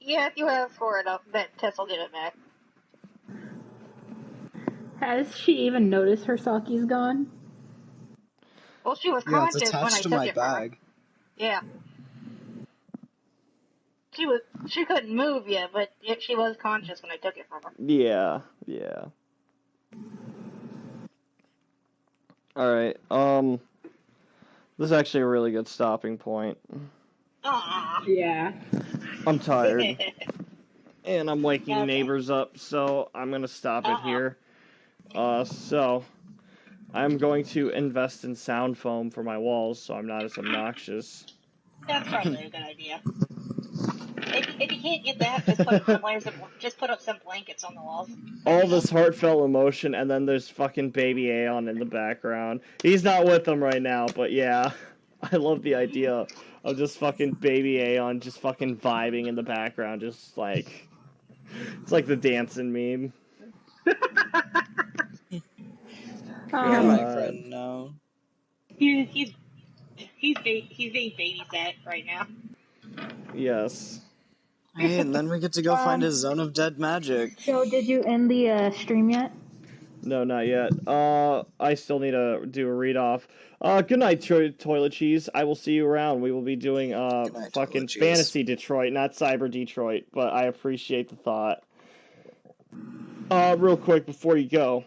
Yeah, if you ask for it, I'll bet Tess will get it back. Has she even noticed her sake's gone? Well, she was Yeah, it's conscious when I attached to took my it from her. bag. Yeah. She couldn't move yet, but she was conscious when I took it from her. Yeah. Alright, this is actually a really good stopping point. Aww. Yeah. I'm tired. And I'm waking neighbors up, so I'm gonna stop it here. So, I'm going to invest in sound foam for my walls, so I'm not as obnoxious. That's probably a good idea. If you can't get that, just put up some blankets on the walls. All this heartfelt emotion, and then there's fucking Baby Aeon in the background. He's not with them right now, but yeah. I love the idea of just fucking Baby Aeon just fucking vibing in the background, just like... It's like the dancing meme. You're my friend now. He's being babysat right now. Yes. Hey, and then we get to go find a zone of dead magic. So, did you end the stream yet? No, not yet. I still need to do a read-off. Good night, Toilet Cheese. I will see you around. We will be doing, fucking Fantasy Detroit, not Cyber Detroit, but I appreciate the thought. Real quick before you go,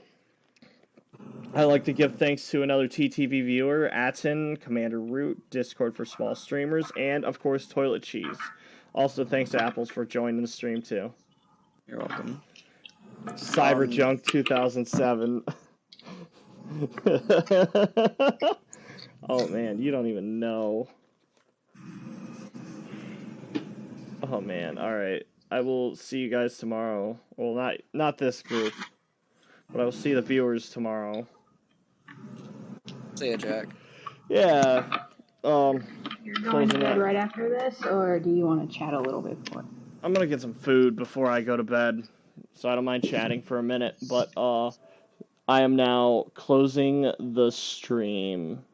I'd like to give thanks to another TTV viewer, Atten, Commander Root, Discord for Small Streamers, and, of course, Toilet Cheese. Also, thanks to Apples for joining the stream, too. You're welcome. Cyberjunk 2007. Oh man, you don't even know. Oh man, alright. I will see you guys tomorrow. Well, not this group, but I will see the viewers tomorrow. See ya, Jack. Yeah. You're going to bed right after this, or do you want to chat a little bit more? I'm gonna get some food before I go to bed, so I don't mind chatting for a minute, but I am now closing the stream.